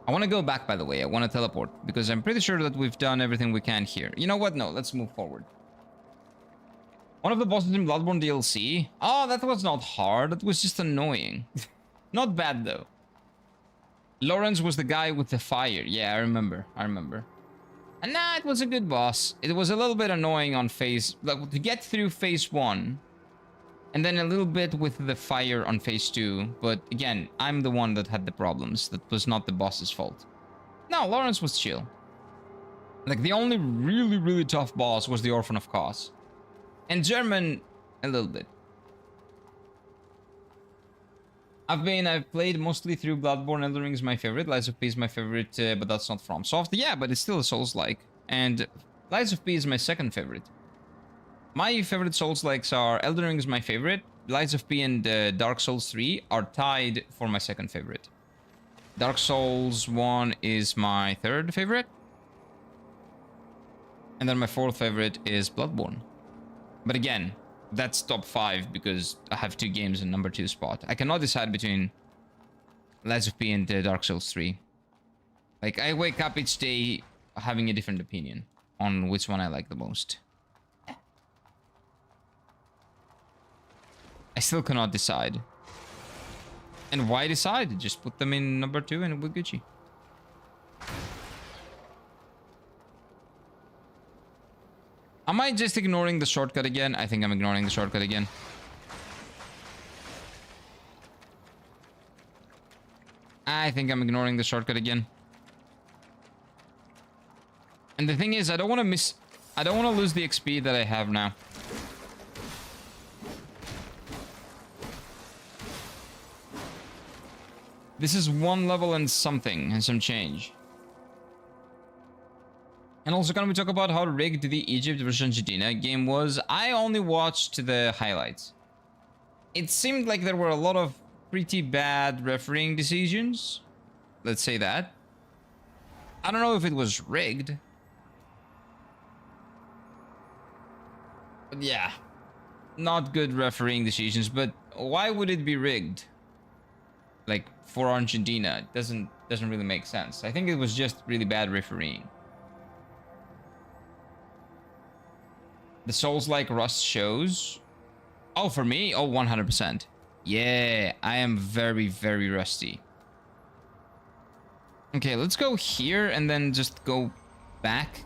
I want to go back, by the way. I want to teleport, because I'm pretty sure that we've done everything we can here. You know what? No, let's move forward. One of the bosses in Bloodborne DLC. Oh, that was not hard. That was just annoying. Not bad, though. Lawrence was the guy with the fire. Yeah, I remember. And nah, it was a good boss. It was a little bit annoying on phase... Like, to get through phase 1. And then a little bit with the fire on phase 2. But again, I'm the one that had the problems. That was not the boss's fault. No, Lawrence was chill. Like, the only really, really tough boss was the Orphan of Kos. And German, a little bit. I've played mostly through Bloodborne. Elden Ring is my favorite. Lies of P is my favorite, but that's not from Soft. Yeah, but it's still a Souls-like. And Lies of P is my second favorite. My favorite Souls-likes are Elden Ring is my favorite. Lies of P and Dark Souls 3 are tied for my second favorite. Dark Souls 1 is my third favorite. And then my fourth favorite is Bloodborne. But again, that's top 5 because I have 2 games in number 2 spot. I cannot decide between Lies of P and Dark Souls 3. Like, I wake up each day having a different opinion on which one I like the most. I still cannot decide. And why decide? Just put them in number 2 and we're Gucci. Am I just ignoring the shortcut again? I think I'm ignoring the shortcut again. I think I'm ignoring the shortcut again. And the thing is, I don't want to lose the XP that I have now. This is 1 level and something, and some change. And also, can we talk about how rigged the Egypt versus Argentina game was? I only watched the highlights. It seemed like there were a lot of pretty bad refereeing decisions. Let's say that. I don't know if it was rigged. But yeah, not good refereeing decisions. But why would it be rigged? Like, for Argentina, it doesn't really make sense. I think it was just really bad refereeing. The Souls-like rust shows. Oh, for me? Oh, 100%. Yeah, I am very, very rusty. Okay, let's go here and then just go back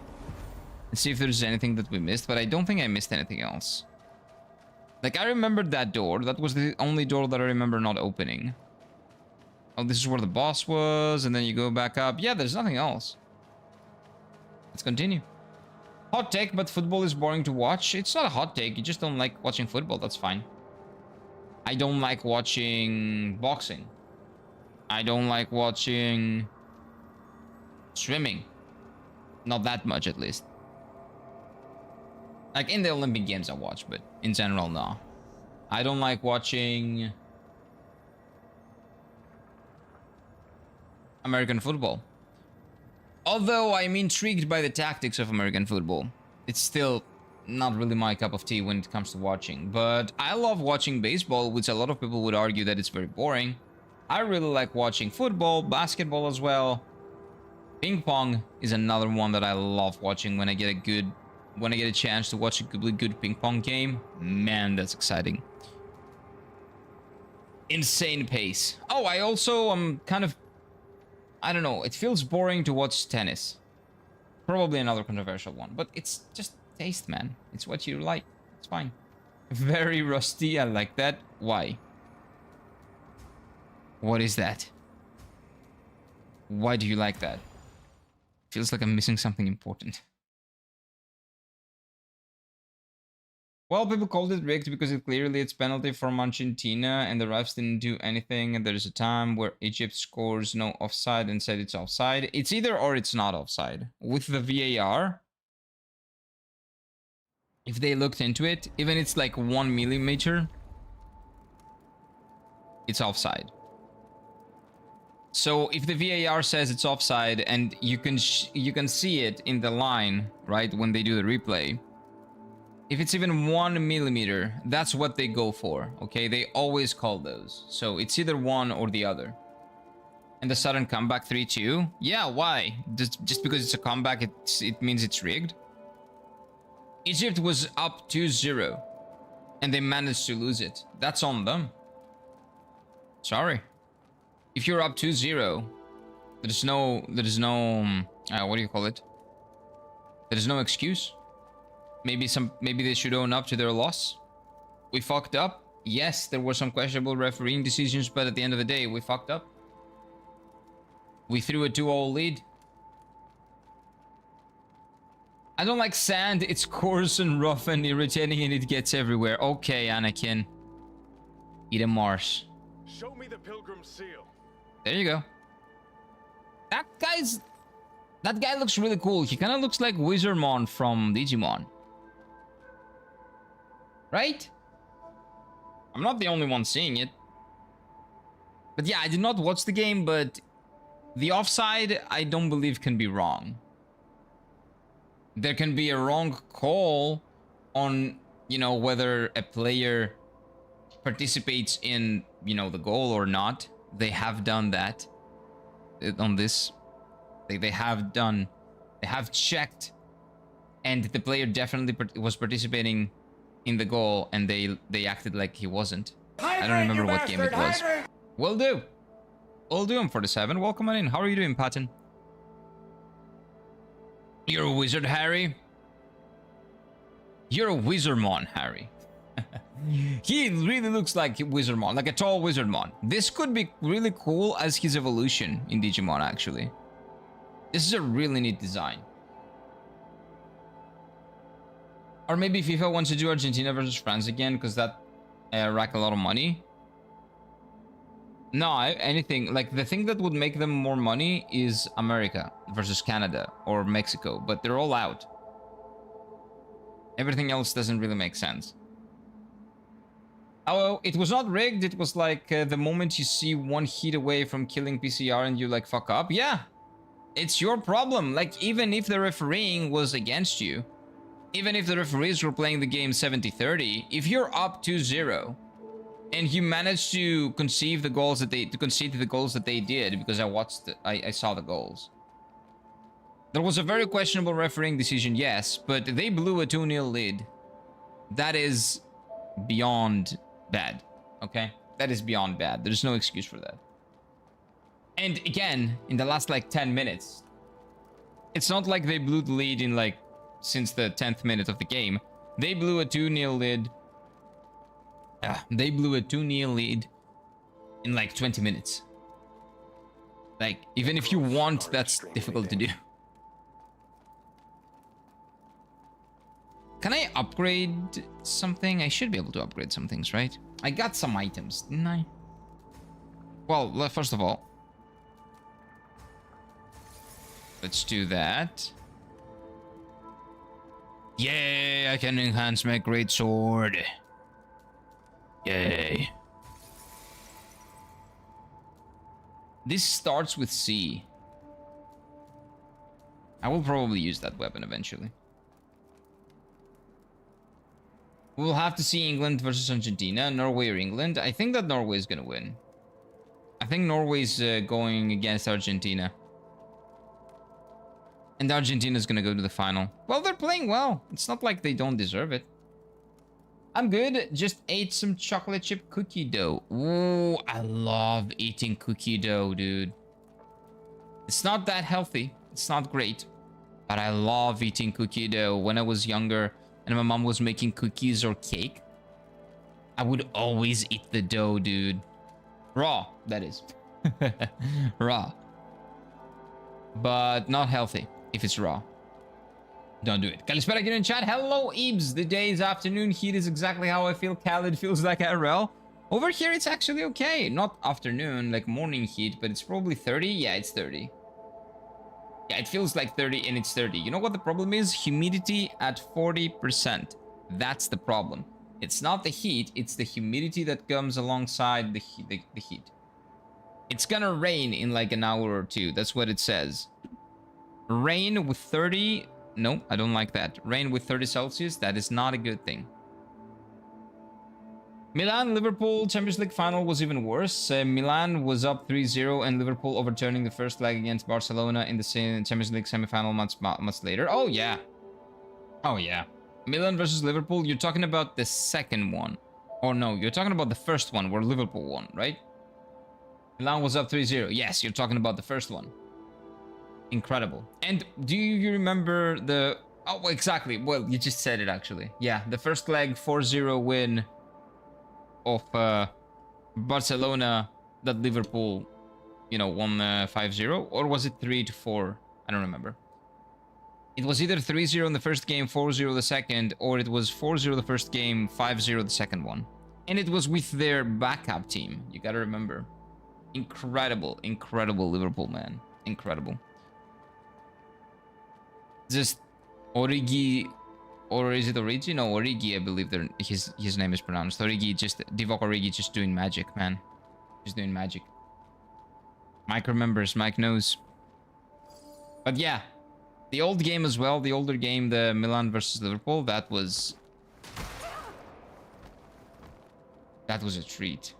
and see if there's anything that we missed. But I don't think I missed anything else. Like, I remembered that door. That was the only door that I remember not opening. Oh, this is where the boss was. And then you go back up. Yeah, there's nothing else. Let's continue. Hot take, but football is boring to watch. It's not a hot take. You just don't like watching football. That's fine. I don't like watching boxing. I don't like watching swimming. Not that much, at least. Like, in the Olympic Games I watch, but in general, no. I don't like watching American football. Although I'm intrigued by the tactics of American football. It's still not really my cup of tea when it comes to watching. But I love watching baseball, which a lot of people would argue that it's very boring. I really like watching football, basketball as well. Ping pong is another one that I love watching when I get a chance to watch a really good ping pong game. Man, that's exciting. Insane pace. Oh, I also am kind of, I don't know, it feels boring to watch tennis. Probably another controversial one, but it's just taste, man. It's what you like. It's fine. Very rusty, I like that. Why? What is that? Why do you like that? Feels like I'm missing something important. Well, people called it rigged because it clearly it's penalty for Argentina and the refs didn't do anything, and there's a time where Egypt scores no offside and said it's offside. It's either or it's not offside. With the VAR, if they looked into it, even it's like 1 millimeter, it's offside. So if the VAR says it's offside and you can see it in the line, right, when they do the replay, if it's even 1 millimeter, that's what they go for, okay? They always call those. So it's either one or the other. And the sudden comeback 3-2? Yeah, why? Just because it's a comeback, it means it's rigged? Egypt was up 2-0 and they managed to lose it. That's on them. Sorry. If you're up 2-0, there's no, what do you call it? There's no excuse. Maybe they should own up to their loss. We fucked up. Yes, there were some questionable refereeing decisions, but at the end of the day, we fucked up. We threw a 2-0 lead. I don't like sand. It's coarse and rough and irritating and it gets everywhere. Okay, Anakin. Eat a Mars. Show me the pilgrim seal. There you go. That guy looks really cool. He kind of looks like Wizardmon from Digimon. Right? I'm not the only one seeing it. But yeah, I did not watch the game, but the offside, I don't believe can be wrong. There can be a wrong call on, you know, whether a player participates in, you know, the goal or not. They have done that on this. They have checked, and the player definitely was participating in the goal, and they acted like he wasn't. I don't remember what game it was. Will do. Will do him for the 7. Welcome on in. How are you doing, Patton? You're a wizard, Harry. You're a Wizardmon, Harry. He really looks like Wizardmon, like a tall Wizardmon. This could be really cool as his evolution in Digimon, actually. This is a really neat design. Or maybe FIFA wants to do Argentina versus France again, because that rack a lot of money. No, anything. Like, the thing that would make them more money is America versus Canada or Mexico, but they're all out. Everything else doesn't really make sense. Oh, it was not rigged. It was like the moment you see one hit away from killing PCR and you like fuck up. Yeah, it's your problem. Like, even if the refereeing was against you, even if the referees were playing the game 70-30, if you're up 2-0 And you managed to conceive the goals that they did because I saw the goals. There was a very questionable refereeing decision, yes, but they blew a 2-0 lead. That is beyond bad, okay? That is beyond bad. There's no excuse for that. And again, in the last like 10 minutes, it's not like they blew the lead in like since the 10th minute of the game. They blew a 2-0 lead. They blew a 2-0 lead in like 20 minutes. Like, even if you want, that's difficult to do. Can I upgrade something? I should be able to upgrade some things, right? I got some items, didn't I? Well, first of all, let's do that. Yay, I can enhance my great sword. Yay. This starts with C. I will probably use that weapon eventually. We'll have to see England versus Argentina, Norway or England. I think that Norway is gonna win. I think Norway's going against Argentina. And Argentina's gonna go to the final. Well, they're playing well. It's not like they don't deserve it. I'm good. Just ate some chocolate chip cookie dough. Ooh, I love eating cookie dough, dude. It's not that healthy. It's not great. But I love eating cookie dough. When I was younger and my mom was making cookies or cake, I would always eat the dough, dude. Raw, that is. Raw. But not healthy if it's raw. Don't do it. Kalispera again in chat. Hello, Ebs. The day's afternoon heat is exactly how I feel. Khaled feels like IRL. Over here, it's actually okay. Not afternoon, like morning heat, but it's probably 30. Yeah, it's 30. Yeah, it feels like 30 and it's 30. You know what the problem is? Humidity at 40%. That's the problem. It's not the heat, it's the humidity that comes alongside the heat. It's gonna rain in like an hour or two. That's what it says. Rain with 30... No, I don't like that. Rain with 30 Celsius, that is not a good thing. Milan-Liverpool Champions League final was even worse. Milan was up 3-0 and Liverpool overturning the first leg against Barcelona in the Champions League semi-final months later. Oh, yeah. Oh, yeah. Milan versus Liverpool, you're talking about the second one. Or no, you're talking about the first one where Liverpool won, right? Milan was up 3-0. Yes, you're talking about the first one. Incredible. And do you remember the... Oh, exactly. Well, you just said it, actually. Yeah, the first leg 4-0 win of Barcelona that Liverpool, you know, won 5-0. Or was it 3-4? I don't remember. It was either 3-0 in the first game, 4-0 the second, or it was 4-0 the first game, 5-0 the second one. And it was with their backup team. You gotta remember. Incredible, incredible Liverpool, man. Incredible. Just Origi, or is it Origi? No, Origi, I believe his name is pronounced. Origi, just Divock Origi, just doing magic, man. Just doing magic. Mike remembers, Mike knows. But yeah, the old game as well, the older game, the Milan versus Liverpool, that was a treat.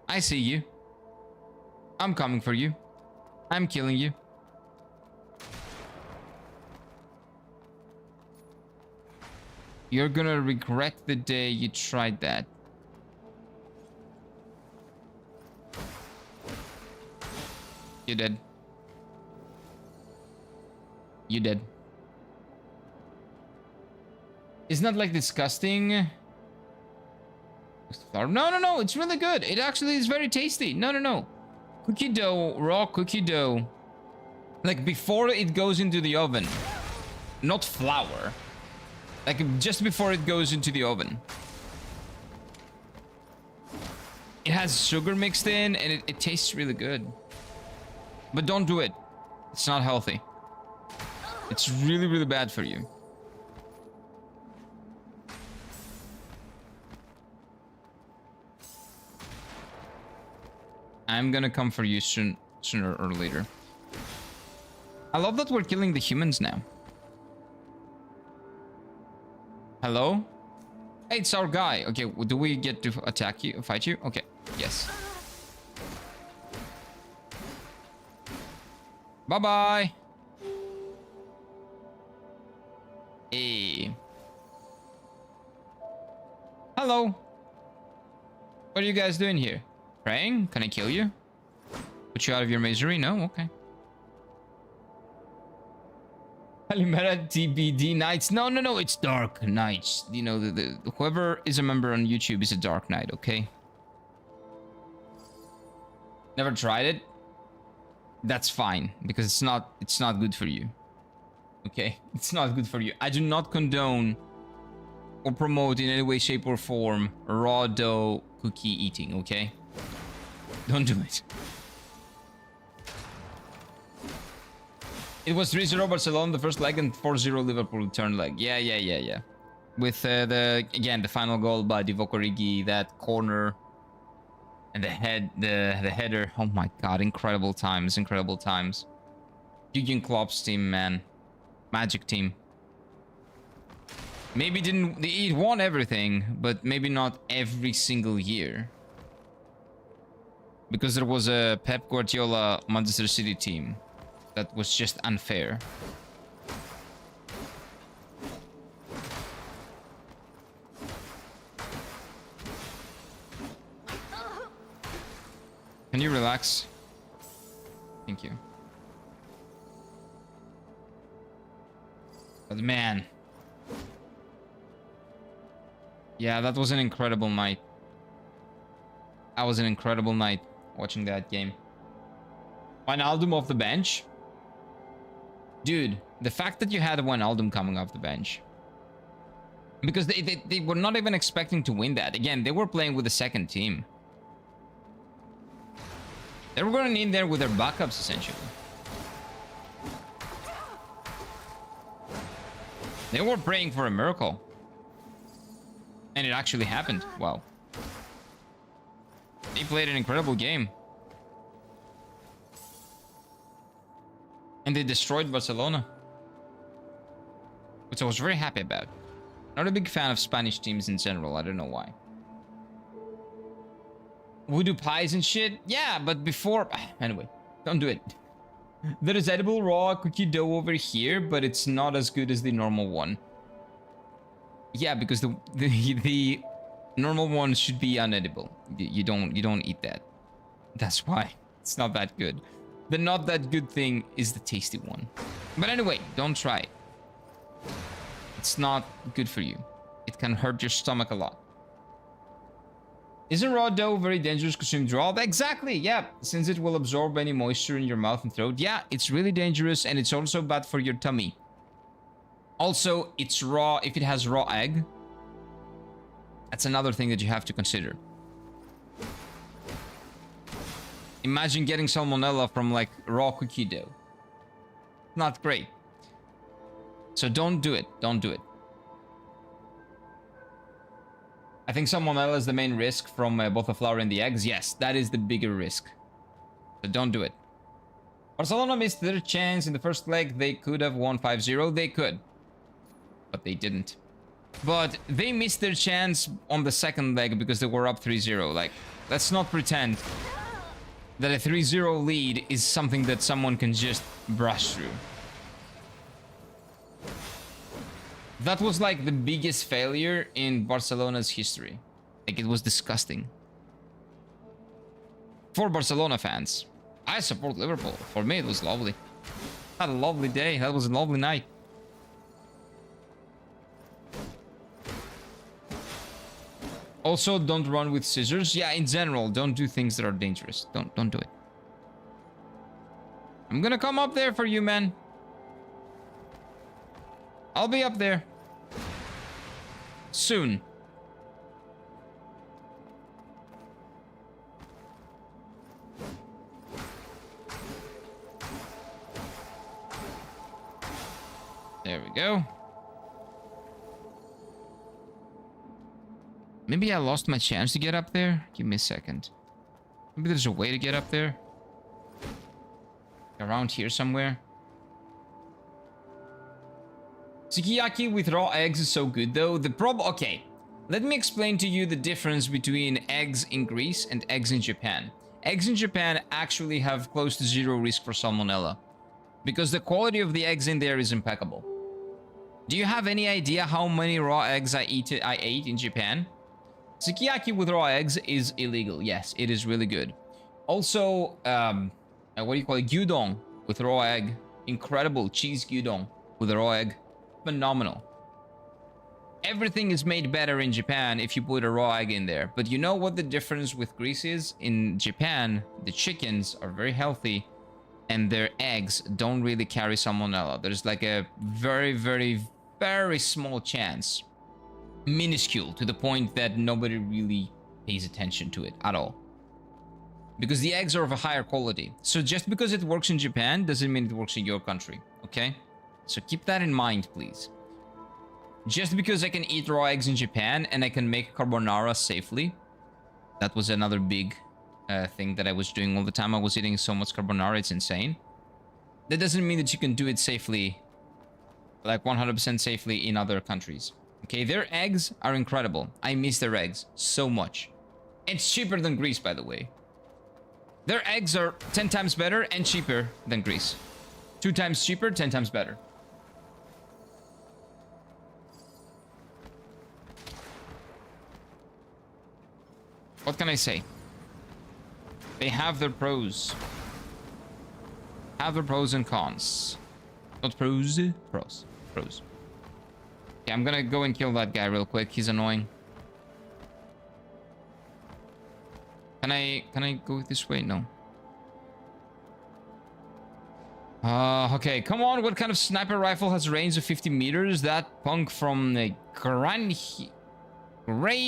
I see you. I'm coming for you. I'm killing you. You're gonna regret the day you tried that. You did. You did. Isn't that like disgusting? No, no, no. It's really good. It actually is very tasty. No, no, no. Cookie dough, raw cookie dough. Like before it goes into the oven. Not flour. Like just before it goes into the oven. It has sugar mixed in and it tastes really good. But don't do it. It's not healthy. It's really, really bad for you. I'm gonna come for you sooner or later. I love that we're killing the humans now. Hello? Hey, it's our guy. Okay, do we get to attack you, fight you? Okay, yes. Bye-bye. Hey. Hello. What are you guys doing here? Praying? Can I kill you? Put you out of your misery? No? Okay. Halimera TBD Nights. No, no, no. It's Dark Nights. You know, whoever is a member on YouTube is a Dark Knight, okay? Never tried it? That's fine, because it's not good for you. Okay? It's not good for you. I do not condone or promote in any way, shape, or form raw dough cookie eating, okay? Don't do it. It was 3-0 Barcelona the first leg and 4-0 Liverpool turn leg. Yeah. With the final goal by Divock Origi, that corner and the header. Oh my god, incredible times. Jürgen Klopp's team, man. Magic team. Maybe it won everything, but maybe not every single year. Because there was a Pep Guardiola Manchester City team. That was just unfair. Can you relax? Thank you. But man. Yeah, that was an incredible night. That was an incredible night watching that game. Wijnaldum off the bench? Dude, the fact that you had Wijnaldum coming off the bench. Because they were not even expecting to win that. Again, they were playing with the second team. They were going in there with their backups, essentially. They were praying for a miracle. And it actually happened. Wow. They played an incredible game. And they destroyed Barcelona. Which I was very happy about. Not a big fan of Spanish teams in general. I don't know why. We do pies and shit? Yeah, but before... Anyway, don't do it. There is edible raw cookie dough over here, but it's not as good as the normal one. Yeah, because the normal one should be unedible. You don't eat that. That's why. It's not that good. The not that good thing is the tasty one. But anyway, don't try it. It's not good for you. It can hurt your stomach a lot. Isn't raw dough very dangerous consumed raw? Exactly, yeah. Since it will absorb any moisture in your mouth and throat. Yeah, it's really dangerous and it's also bad for your tummy. Also, it's raw if it has raw egg. That's another thing that you have to consider. Imagine getting salmonella from like raw cookie dough. Not great. So don't do it. Don't do it. I think salmonella is the main risk from both the flour and the eggs. Yes, that is the bigger risk. So don't do it. Barcelona missed their chance in the first leg. They could have won 5-0. They could. But they didn't. But they missed their chance on the second leg because they were up 3-0. Like, let's not pretend that a 3-0 lead is something that someone can just brush through. That was like the biggest failure in Barcelona's history. Like, it was disgusting. For Barcelona fans. I support Liverpool. For me, it was lovely. Had a lovely day. That was a lovely night. Also, don't run with scissors. Yeah, in general, don't do things that are dangerous. Don't do it. I'm gonna come up there for you, man. I'll be up there. Soon. There we go. Maybe I lost my chance to get up there. Give me a second. Maybe there's a way to get up there. Around here somewhere. Sukiyaki with raw eggs is so good though. The problem... Okay. Let me explain to you the difference between eggs in Greece and eggs in Japan. Eggs in Japan actually have close to zero risk for salmonella because the quality of the eggs in there is impeccable. Do you have any idea how many raw eggs I ate in Japan? Sukiyaki with raw eggs is illegal. Yes, it is really good. Also, what do you call it? Gyudon with raw egg. Incredible cheese gyudon with raw egg. Phenomenal. Everything is made better in Japan if you put a raw egg in there. But you know what the difference with Greece is? In Japan, the chickens are very healthy and their eggs don't really carry salmonella. There's like a very, very, very small chance. Minuscule, to the point that nobody really pays attention to it at all. Because the eggs are of a higher quality. So just because it works in Japan doesn't mean it works in your country, okay? So keep that in mind, please. Just because I can eat raw eggs in Japan and I can make carbonara safely, that was another big thing that I was doing all the time. I was eating so much carbonara, it's insane. That doesn't mean that you can do it safely, like 100% safely in other countries. Okay, their eggs are incredible. I miss their eggs so much. It's cheaper than Greece, by the way. Their eggs are 10 times better and cheaper than Greece. 2 times cheaper, 10 times better. What can I say? They have their pros. Have their pros and cons. Not pros, pros. Pros. Okay, I'm gonna go and kill that guy real quick. He's annoying. Can I go this way? No. Okay, come on. What kind of sniper rifle has a range of 50 meters? That punk from the Grey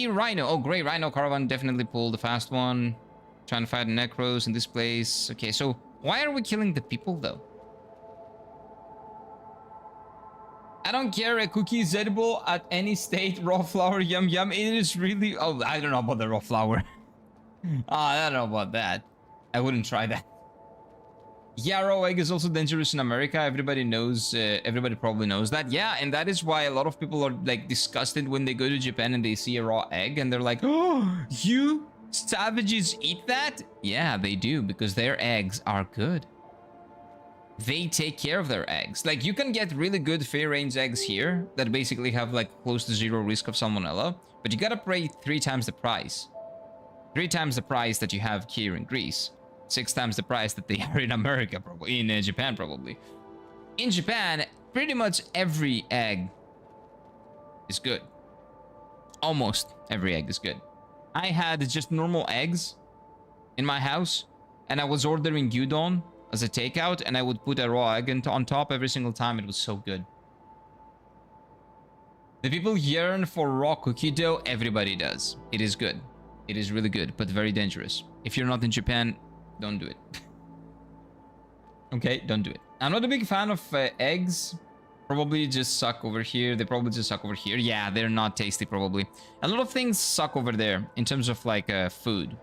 Rhino. Oh, Grey Rhino Caravan definitely pulled the fast one. Trying to fight necros in this place. Okay, so why are we killing the people though? I don't care. A cookie is edible at any state. Raw flour, yum yum. It is really... Oh, I don't know about the raw flour. I don't know about that. I wouldn't try that. Yeah, raw egg is also dangerous in America. Everybody knows, everybody probably knows that. Yeah, and that is why a lot of people are like disgusted when they go to Japan and they see a raw egg and they're like, oh, you savages eat that? Yeah, they do, because their eggs are good. They take care of their eggs. Like, you can get really good free-range eggs here that basically have like close to zero risk of salmonella, but you gotta pay 3 times the price. 3 times the price that you have here in Greece. 6 times the price that they are in America, probably. In Japan, probably. In Japan, pretty much every egg is good. Almost every egg is good. I had just normal eggs in my house, and I was ordering gyudon as a takeout, and I would put a raw egg on top every single time. It was so good. The people yearn for raw cookie dough. Everybody does. It is good. It is really good, but very dangerous. If you're not in Japan, don't do it. Okay, don't do it. I'm not a big fan of eggs. Probably just suck over here. They probably just suck over here. Yeah, they're not tasty, probably. A lot of things suck over there in terms of like food.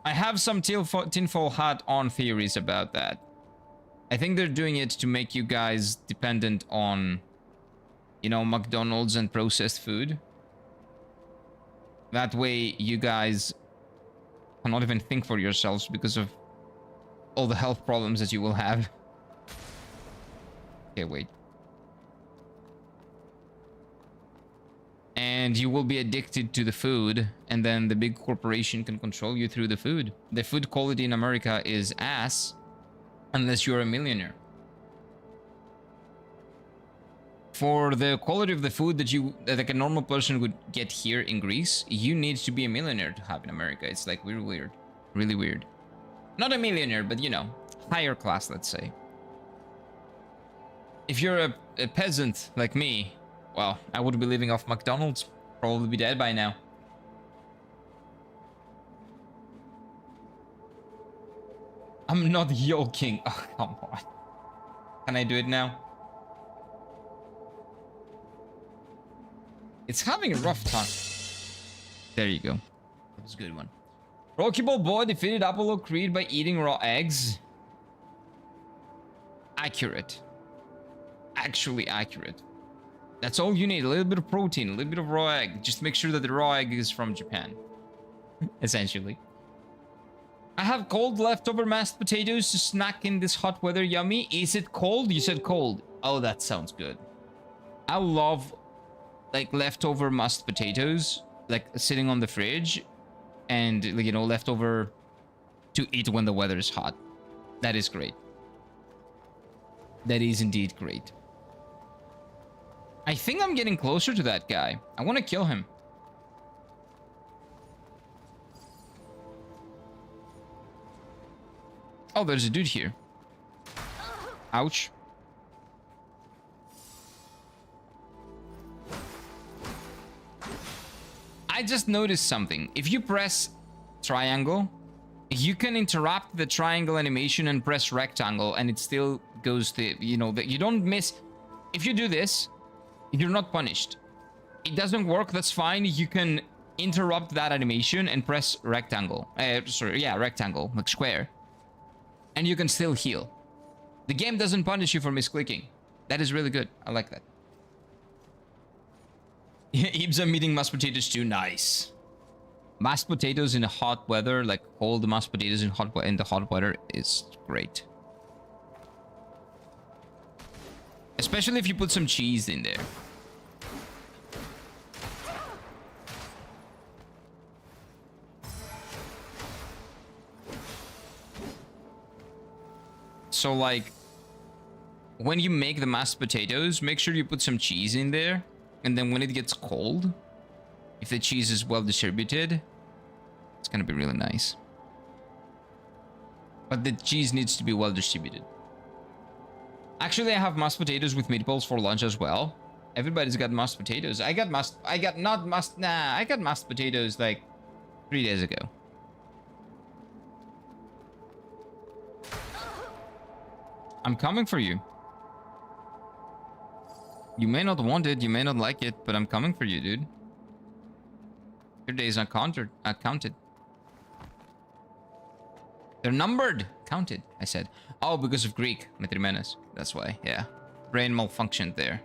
I have some tinfoil hat on theories about that. I think they're doing it to make you guys dependent on, you know, McDonald's and processed food. That way you guys cannot even think for yourselves because of all the health problems that you will have. Okay, wait. And you will be addicted to the food, and then the big corporation can control you through the food. The food quality in America is ass, unless you're a millionaire. For the quality of the food that like a normal person would get here in Greece, you need to be a millionaire to have in America. It's like really weird. Really weird. Not a millionaire, but you know, higher class, let's say. If you're a peasant like me, well, I would be living off McDonald's. Probably be dead by now. I'm not yoking. Oh, come on. Can I do it now? It's having a rough time. There you go. That was a good one. Rockyball Boy defeated Apollo Creed by eating raw eggs. Accurate. Actually accurate. That's all you need. A little bit of protein, a little bit of raw egg. Just make sure that the raw egg is from Japan. Essentially. I have cold leftover mashed potatoes to snack in this hot weather. Yummy. Is it cold? You said cold. Oh, that sounds good. I love like leftover mashed potatoes, like sitting on the fridge and, you know, leftover to eat when the weather is hot. That is great. That is indeed great. I think I'm getting closer to that guy. I want to kill him. Oh, there's a dude here. Ouch. I just noticed something. If you press triangle, you can interrupt the triangle animation and press rectangle and it still goes to, you know, that you don't miss. If you do this, you're not punished. It doesn't work, that's fine. You can interrupt that animation and press rectangle. Rectangle, like square. And you can still heal. The game doesn't punish you for misclicking. That is really good. I like that. Ibs, I'm eating mashed potatoes too. Nice. Mashed potatoes in the hot weather, like cold mashed potatoes in the hot weather, is great. Especially if you put some cheese in there. So like, when you make the mashed potatoes, make sure you put some cheese in there. And then when it gets cold, if the cheese is well distributed, it's gonna be really nice. But the cheese needs to be well distributed. Actually, I have mashed potatoes with meatballs for lunch as well. Everybody's got mashed potatoes. I got mashed potatoes like 3 days ago. I'm coming for you. You may not want it, you may not like it, but I'm coming for you, dude. Your days are counted. They're numbered. Counted, I said. Oh, because of Greek, Metrimenes. That's why, yeah. Brain malfunctioned there.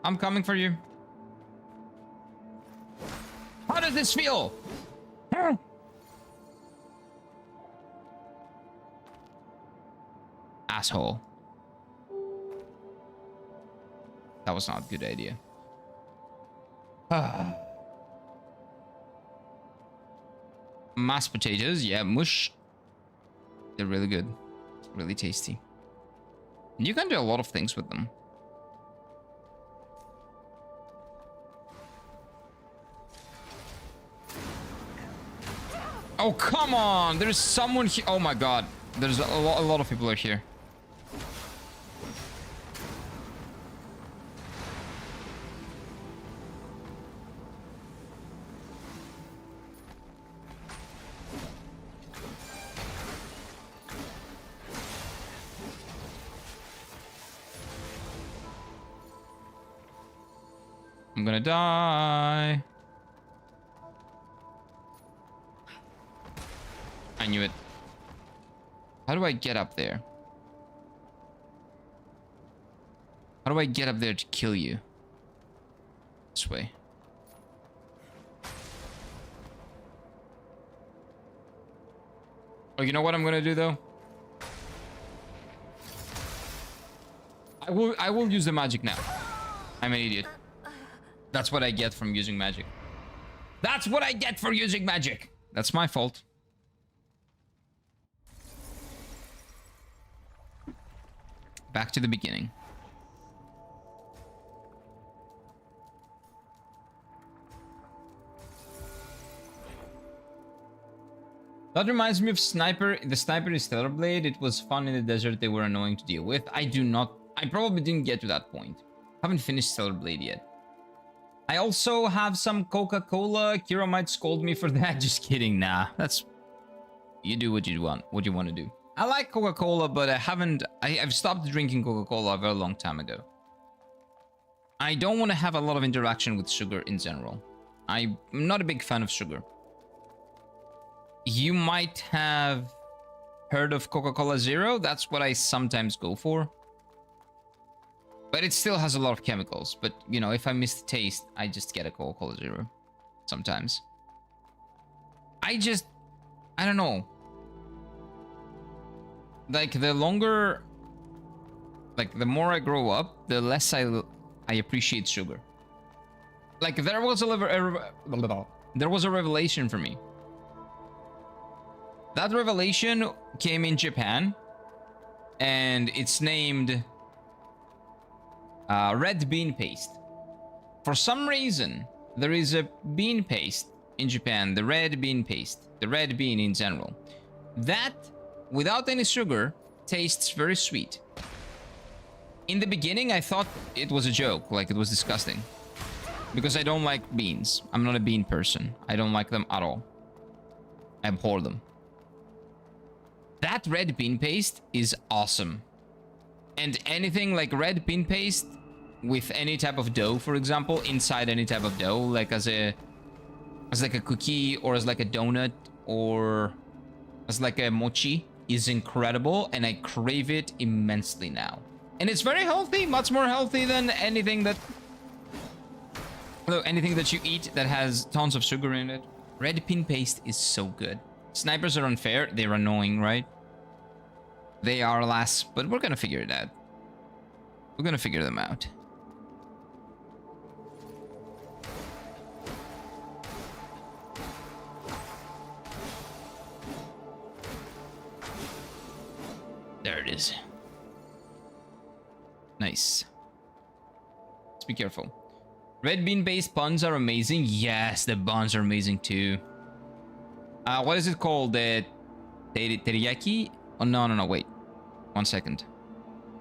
I'm coming for you. How does this feel? Asshole. That was not a good idea. Mashed potatoes, yeah, mush. They're really good. Really tasty. And you can do a lot of things with them. Oh, come on! There's someone here. Oh my god. There's a lot of people are here. I'm gonna die. I knew it. How do I get up there? How do I get up there to kill you? This way. Oh, you know what I'm gonna do though? I will use the magic now. I'm an idiot. That's what I get from using magic. That's what I get for using magic. That's my fault. Back to the beginning. That reminds me of Sniper. The Sniper is Stellar Blade. It was fun in the desert. They were annoying to deal with. I probably didn't get to that point. Haven't finished Stellar Blade yet. I also have some Coca-Cola. Kira might scold me for that. Just kidding. Nah, that's... You do what you want to do. I like Coca-Cola, but I've stopped drinking Coca-Cola a very long time ago. I don't want to have a lot of interaction with sugar in general. I'm not a big fan of sugar. You might have heard of Coca-Cola Zero. That's what I sometimes go for. But it still has a lot of chemicals. But, you know, if I miss the taste, I just get a Coca-Cola Zero sometimes. I don't know. Like, the longer... Like, the more I grow up, the less I appreciate sugar. Like, there was a revelation for me. That revelation came in Japan. And it's named... red bean paste. For some reason, there is a bean paste in Japan, the red bean paste, the red bean in general. That, without any sugar, tastes very sweet. In the beginning, I thought it was a joke, like it was disgusting. Because I don't like beans. I'm not a bean person. I don't like them at all. I abhor them. That red bean paste is awesome. And anything like red bean paste with any type of dough, for example, inside any type of dough, like as like a cookie or as like a donut or as like a mochi, is incredible, and I crave it immensely now. And it's very healthy, much more healthy than anything that you eat that has tons of sugar in it. Red bean paste is so good. Snipers are unfair, they're annoying, right? They are, alas, but we're gonna figure it out. We're gonna figure them out. There it is. Nice. Let's be careful. Red bean based buns are amazing. Yes, the buns are amazing too. What is it called? The teriyaki? Oh, no, wait. 1 second.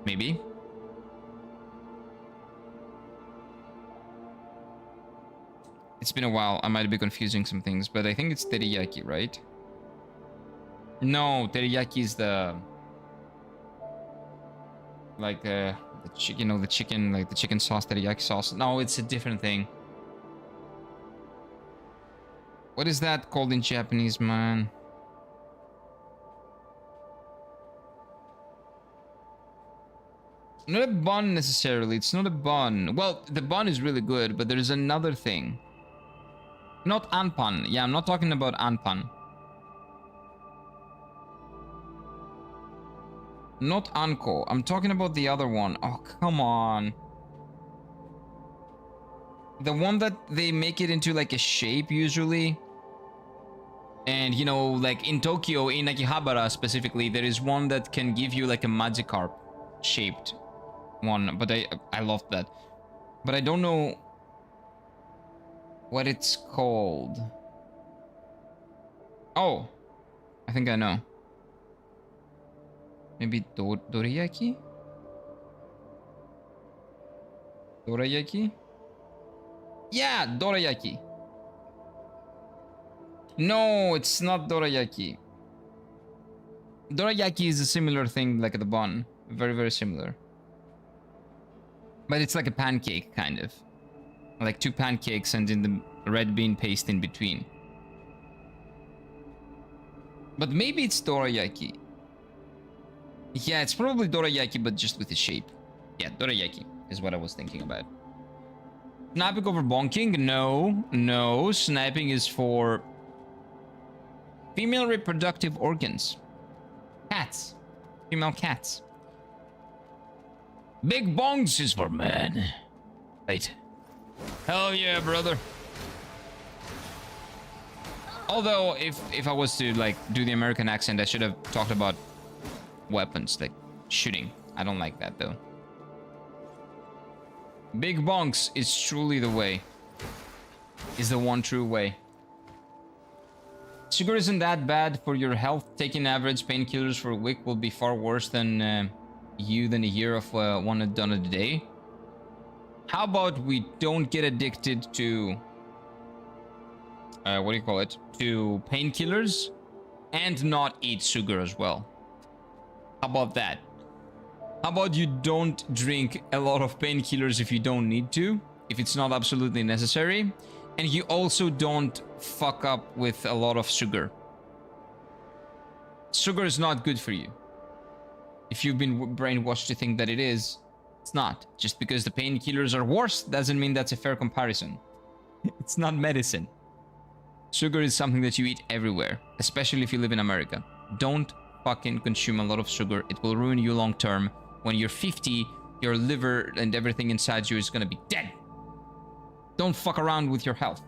Maybe. It's been a while. I might be confusing some things, but I think it's teriyaki, right? No, teriyaki is the... Like, the chicken, you know, the chicken, like the chicken sauce, teriyaki sauce. No, it's a different thing. What is that called in Japanese, man? Not a bun necessarily. It's not a bun. Well, the bun is really good, but there's another thing. Not anpan. Yeah, I'm not talking about anpan. Not anko. I'm talking about the other one. Oh, come on. The one that they make it into like a shape usually. And, you know, like in Tokyo, in Akihabara specifically, there is one that can give you like a Magikarp shaped one. But I love that. But I don't know what it's called. Oh, I think I know. Maybe dorayaki? Dorayaki? Yeah, dorayaki. No, it's not dorayaki. Dorayaki is a similar thing like the bun. Very, very similar. But it's like a pancake, kind of. Like 2 pancakes and in the red bean paste in between. But maybe it's dorayaki. Yeah, it's probably dorayaki, but just with the shape. Yeah, dorayaki is what I was thinking about. Sniping over bonking? No, no. Sniping is for female reproductive organs. Cats. Female cats. Big bongs is for men. Right. Hell yeah, brother. Although, if I was to, like, do the American accent, I should have talked about weapons, like shooting. I don't like that, though. Big bonks is truly the way. Is the one true way. Sugar isn't that bad for your health. Taking average painkillers for a week will be far worse than a year of one done a day. How about we don't get addicted to... what do you call it? To painkillers and not eat sugar as well. How about that? How about you don't drink a lot of painkillers if you don't need to, if it's not absolutely necessary, and you also don't fuck up with a lot of sugar. Sugar is not good for you. If you've been brainwashed to think that it is, It's not. Just because the painkillers are worse doesn't mean that's a fair comparison. It's not medicine. Sugar is something that you eat everywhere, especially if you live in America. Don't fucking consume a lot of sugar. It will ruin you long term. When you're 50, your liver and everything inside you is gonna be dead. Don't fuck around with your health.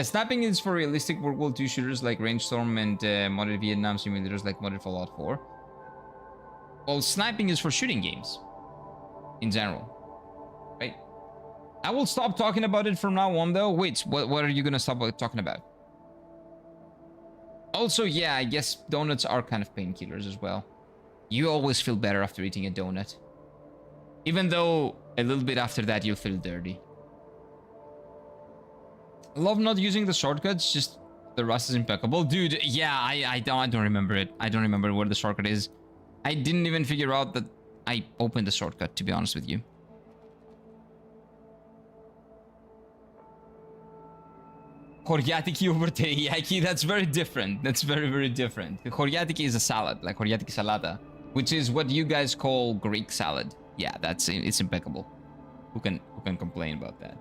Sniping is for realistic World War II shooters like Rainstorm and modded Vietnam simulators like modded Fallout 4. Well, sniping is for shooting games. In general. Right? I will stop talking about it from now on though. Wait, what are you gonna stop talking about? Also, yeah, I guess donuts are kind of painkillers as well. You always feel better after eating a donut. Even though a little bit after that you'll feel dirty. I love not using the shortcuts, just the rust is impeccable. Dude, yeah, I don't remember it. I don't remember where the shortcut is. I didn't even figure out that I opened the shortcut, to be honest with you. Koryatiki over teriyaki, that's very different. That's very, very different. Koryatiki is a salad, like koryatiki salata, which is what you guys call Greek salad. Yeah, it's impeccable. Who can complain about that?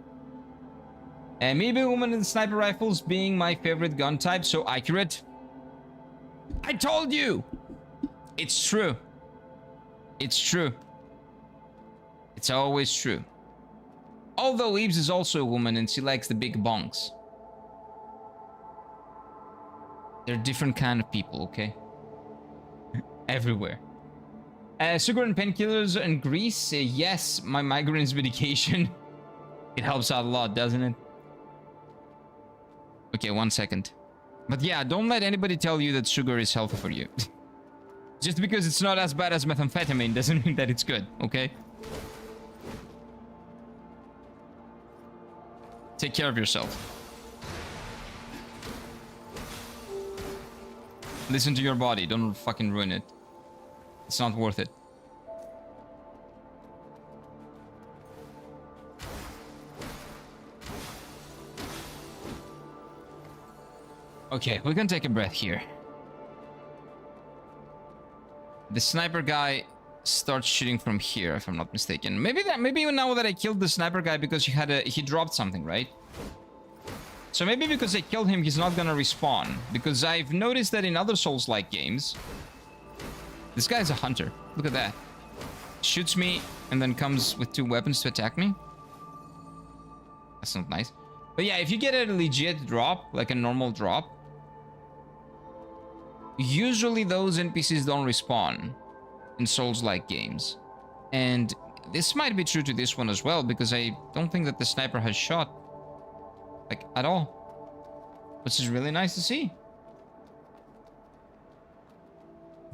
And maybe woman in sniper rifles being my favorite gun type, so accurate. I told you! It's true. It's true. It's always true. Although Eves is also a woman and she likes the big bonks. They're different kind of people, okay? Everywhere. Sugar and painkillers and grease. Yes, my migraine's medication. It helps out a lot, doesn't it? Okay, 1 second. But yeah, don't let anybody tell you that sugar is healthy for you. Just because it's not as bad as methamphetamine doesn't mean that it's good, okay? Take care of yourself. Listen to your body, don't fucking ruin it. It's not worth it. Okay, we can take a breath here. The sniper guy starts shooting from here, if I'm not mistaken. Maybe now that I killed the sniper guy because he dropped something, right? So maybe because I killed him, he's not gonna respawn. Because I've noticed that in other Souls-like games, this guy's a hunter. Look at that. Shoots me and then comes with 2 weapons to attack me. That's not nice. But yeah, if you get a legit drop, like a normal drop, usually those NPCs don't respawn in Souls-like games. And this might be true to this one as well, because I don't think that the sniper has shot, like, at all. Which is really nice to see.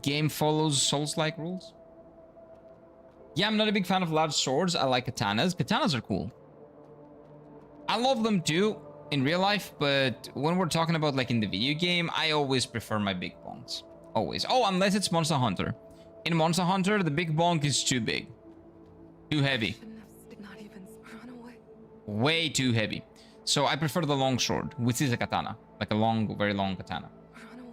Game follows Souls-like rules. Yeah, I'm not a big fan of large swords. I like katanas. Katanas are cool. I love them too in real life, but when we're talking about like in the video game, I always prefer my big bonks. Always. Oh, unless it's Monster Hunter. In Monster Hunter, the big bonk is too big. Too heavy. Not even run away. Way too heavy. So I prefer the long sword, which is a katana. Like a long, very long katana.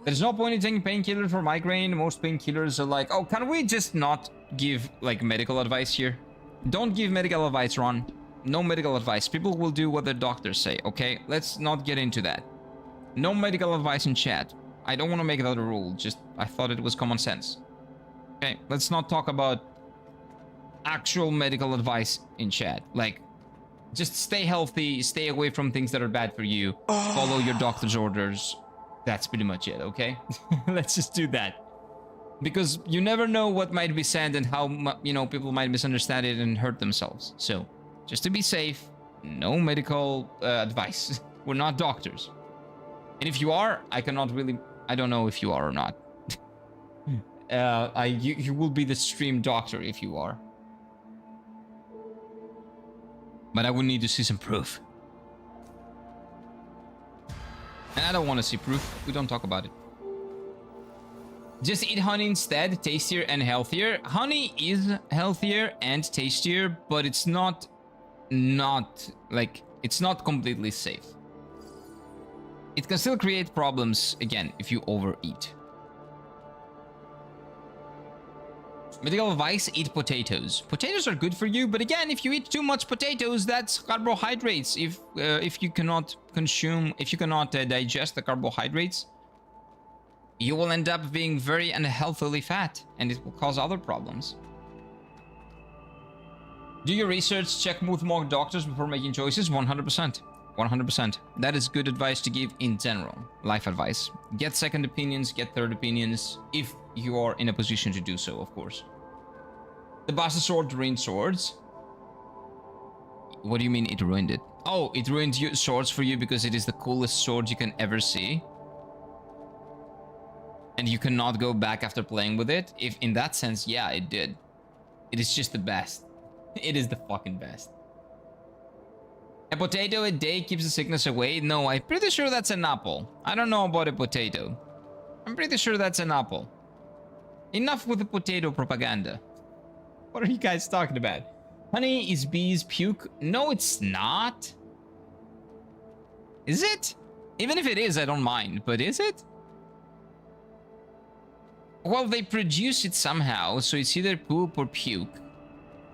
There's no point in taking painkillers for migraine. Most painkillers are like, oh, can we just not give like medical advice here? Don't give medical advice, Ron. No medical advice. People will do what their doctors say, okay? Let's not get into that. No medical advice in chat. I don't want to make that a rule. Just, I thought it was common sense. Okay, let's not talk about actual medical advice in chat. Like, just stay healthy, stay away from things that are bad for you. Follow your doctor's orders. That's pretty much it, okay? Let's just do that. Because you never know what might be said and how, you know, people might misunderstand it and hurt themselves. So, just to be safe, no medical advice. We're not doctors. And if you are, I don't know if you are or not. You will be the stream doctor if you are. But I would need to see some proof. And I don't want to see proof. We don't talk about it. Just eat honey instead. Tastier and healthier. Honey is healthier and tastier, but it's not completely safe. It can still create problems, again, if you overeat. Medical advice, eat potatoes. Potatoes are good for you, but again, if you eat too much potatoes, that's carbohydrates. If you cannot digest the carbohydrates, you will end up being very unhealthily fat, and it will cause other problems. Do your research, check with mock doctors before making choices. 100%. 100%. That is good advice to give in general. Life advice. Get second opinions, get third opinions, if you are in a position to do so, of course. The Bastard Sword ruined swords. What do you mean it ruined it? Oh, it ruined swords for you because it is the coolest sword you can ever see. And you cannot go back after playing with it. If in that sense, yeah, it did. It is just the best. It is the fucking best. A potato a day keeps the sickness away? No, I'm pretty sure that's an apple. I don't know about a potato. I'm pretty sure that's an apple. Enough with the potato propaganda. What are you guys talking about? Honey is bees puke? No, it's not. Is it? Even if it is, I don't mind. But is it? Well, they produce it somehow, so it's either poop or puke.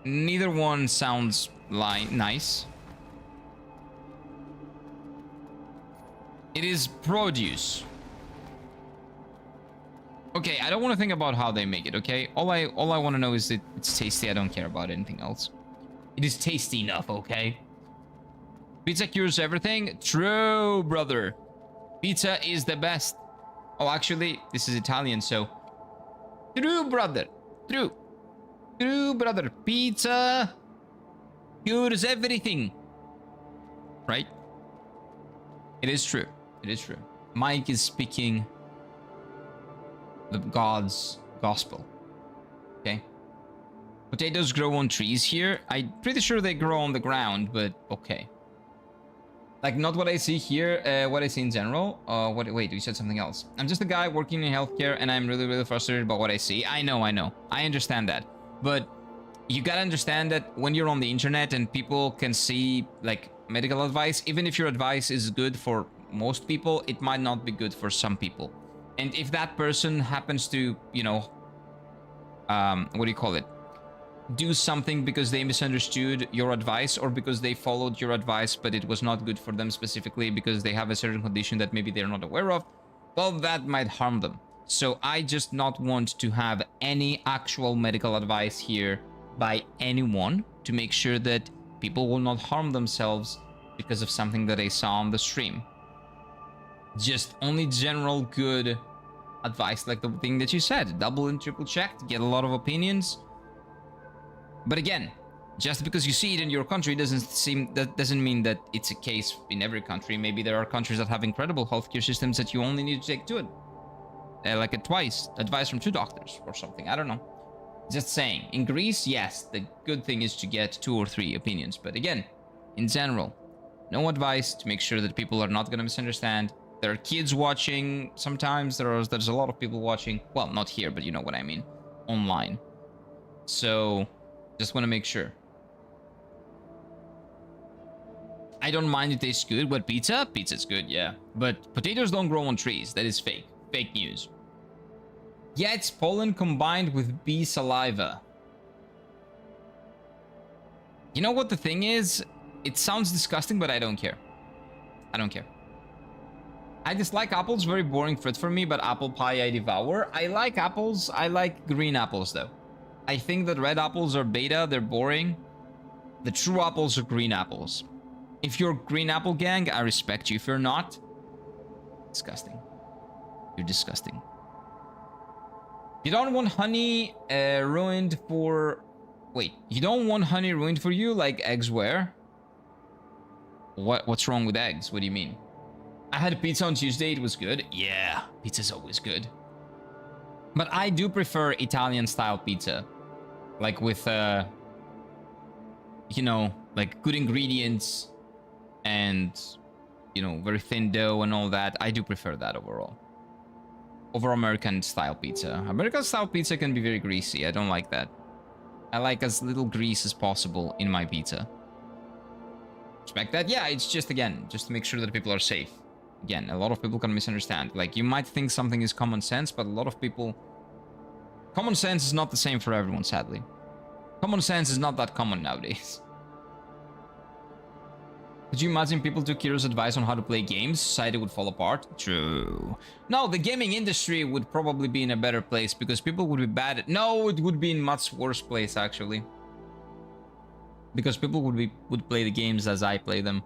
Neither one sounds like nice. It is produce. Okay, I don't want to think about how they make it, okay? All I want to know is that it's tasty. I don't care about anything else. It is tasty enough, okay? Pizza cures everything? True, brother. Pizza is the best. Oh, actually, this is Italian, so... True, brother. True. True, brother. Pizza cures everything. Right? It is true. It is true. Mike is speaking the God's gospel. Okay. Potatoes grow on trees here. I'm pretty sure they grow on the ground, but okay. Like, not what I see here, what I see in general. Wait, you said something else. I'm just a guy working in healthcare, and I'm really, really frustrated about what I see. I know. I understand that. But you gotta understand that when you're on the internet and people can see, like, medical advice, even if your advice is good for most people, it might not be good for some people. And if that person happens to, you know, what do you call it? Do something because they misunderstood your advice or because they followed your advice, but it was not good for them specifically because they have a certain condition that maybe they're not aware of, well, that might harm them. So I just not want to have any actual medical advice here by anyone to make sure that people will not harm themselves because of something that they saw on the stream. Just only general good advice, like the thing that you said. Double and triple checked, get a lot of opinions. But again, just because you see it in your country doesn't mean that it's a case in every country. Maybe there are countries that have incredible healthcare systems that you only need to take to it. Like advice from 2 doctors or something. I don't know. Just saying. In Greece, yes, the good thing is to get 2 or 3 opinions. But again, in general, no advice to make sure that people are not going to misunderstand. There are kids watching sometimes. There's a lot of people watching. Well, not here, but you know what I mean. Online. So, just want to make sure. I don't mind it tastes good. What, pizza? Pizza's good, yeah. But potatoes don't grow on trees. That is fake. Fake news. Yeah, it's pollen combined with bee saliva. You know what the thing is? It sounds disgusting, but I don't care. I don't care. I dislike apples. Very boring fruit for me, but apple pie I devour. I like apples. I like green apples, though. I think that red apples are beta. They're boring. The true apples are green apples. If you're green apple gang, I respect you. If you're not, disgusting. You're disgusting. You don't want honey ruined for... Wait, you don't want honey ruined for you like eggs were? What's wrong with eggs? What do you mean? I had pizza on Tuesday. It was good. Yeah, pizza's always good. But I do prefer Italian-style pizza. Like with, you know, like good ingredients and, you know, very thin dough and all that. I do prefer that overall. Over American-style pizza. American-style pizza can be very greasy. I don't like that. I like as little grease as possible in my pizza. Respect that? Yeah, it's just, again, just to make sure that people are safe. Again, a lot of people can misunderstand. Like, you might think something is common sense, but a lot of people Common sense is not the same for everyone, sadly. Common sense is not that common nowadays. Could you imagine people took Kiro's advice on how to play games? Society would fall apart. True. No, the gaming industry would probably be in a better place because people would be bad at... No, it would be in much worse place, actually. Because people would play the games as I play them.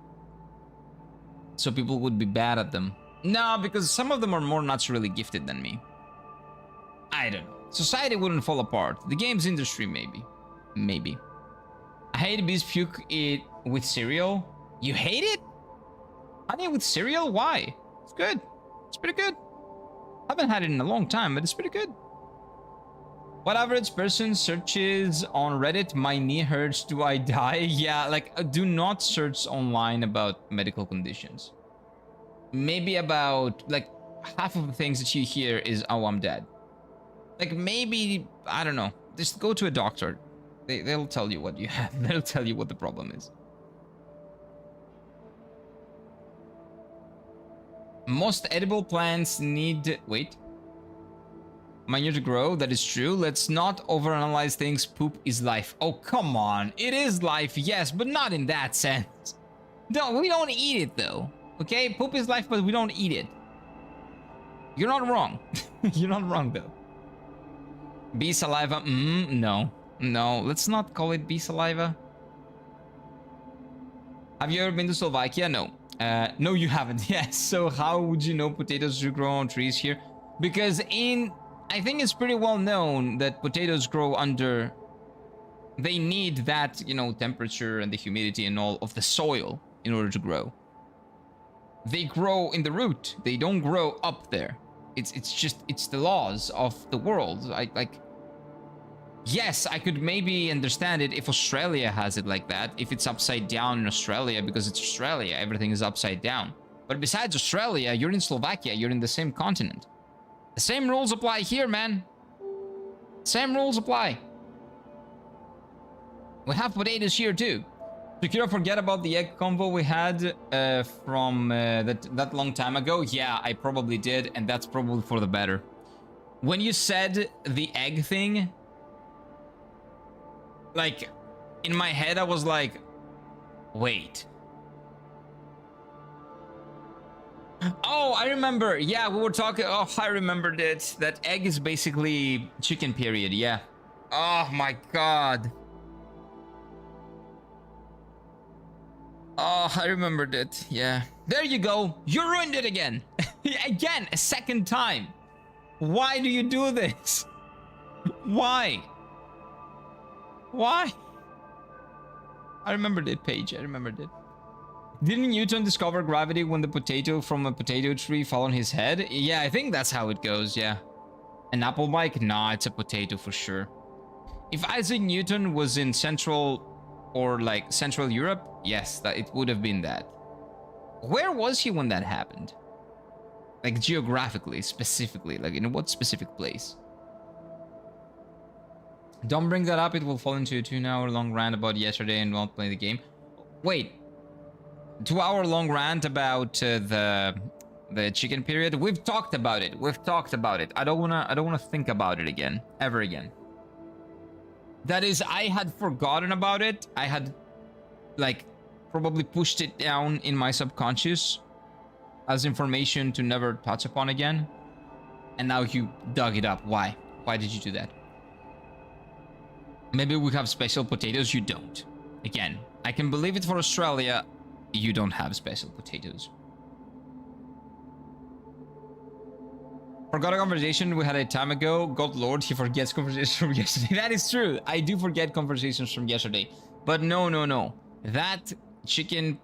So people would be bad at them. No, because some of them are more naturally gifted than me. I don't know. Society wouldn't fall apart. The games industry, maybe. Maybe. I hate bees puke it with cereal. You hate it? Honey with cereal? Why? It's good. It's pretty good. Haven't had it in a long time, but it's pretty good. What average person searches on Reddit? My knee hurts. Do I die? Yeah, like, do not search online about medical conditions. Maybe about, like, half of the things that you hear is, oh, I'm dead. Like, maybe, I don't know. Just go to a doctor. They'll tell you what you have. They'll tell you what the problem is. Most edible plants need... Wait. Minor to grow, that is true. Let's not overanalyze things. Poop is life. Oh, come on. It is life, yes, but not in that sense. No, we don't eat it, though. Okay? Poop is life, but we don't eat it. You're not wrong. You're not wrong, though. Bee saliva? No. No, let's not call it bee saliva. Have you ever been to Slovakia? No. No, you haven't. Yes. So how would you know potatoes do grow on trees here? Because I think it's pretty well known that potatoes grow under... They need that, you know, temperature and the humidity and all of the soil in order to grow. They grow in the root. They don't grow up there. It's the laws of the world. Yes, I could maybe understand it if Australia has it like that. If it's upside down in Australia, because it's Australia, everything is upside down. But besides Australia, you're in Slovakia, you're in the same continent. The same rules apply here, man. Same rules apply. We have potatoes here too. Sekiro, forget about the egg convo we had from that long time ago. Yeah, I probably did, and that's probably for the better. When you said the egg thing... Like, in my head, I was like, wait. Oh, I remember. Yeah, we were talking. Oh, I remembered it. That egg is basically chicken period. Yeah. Oh, my God. Oh, I remembered it. Yeah. There you go. You ruined it again. Again, a second time. Why do you do this? Why? Why? I remembered it, Paige. I remembered it. Didn't Newton discover gravity when the potato from a potato tree fell on his head? Yeah, I think that's how it goes, yeah. An apple bike? Nah, it's a potato for sure. If Isaac Newton was in Central or like Central Europe, yes, that it would have been that. Where was he when that happened? Like geographically, specifically, like in what specific place? Don't bring that up, it will fall into a 2-hour-long rant about yesterday and won't play the game. Wait, 2-hour-long rant about the chicken period? We've talked about it. We've talked about it. I don't wanna think about it again, ever again. That is, I had forgotten about it. I had, like, probably pushed it down in my subconscious as information to never touch upon again. And now you dug it up. Why? Why did you do that? Maybe we have special potatoes. You don't. Again, I can believe it for Australia. You don't have special potatoes. Forgot a conversation we had a time ago. God Lord, he forgets conversations from yesterday. That is true. I do forget conversations from yesterday. But no. That chicken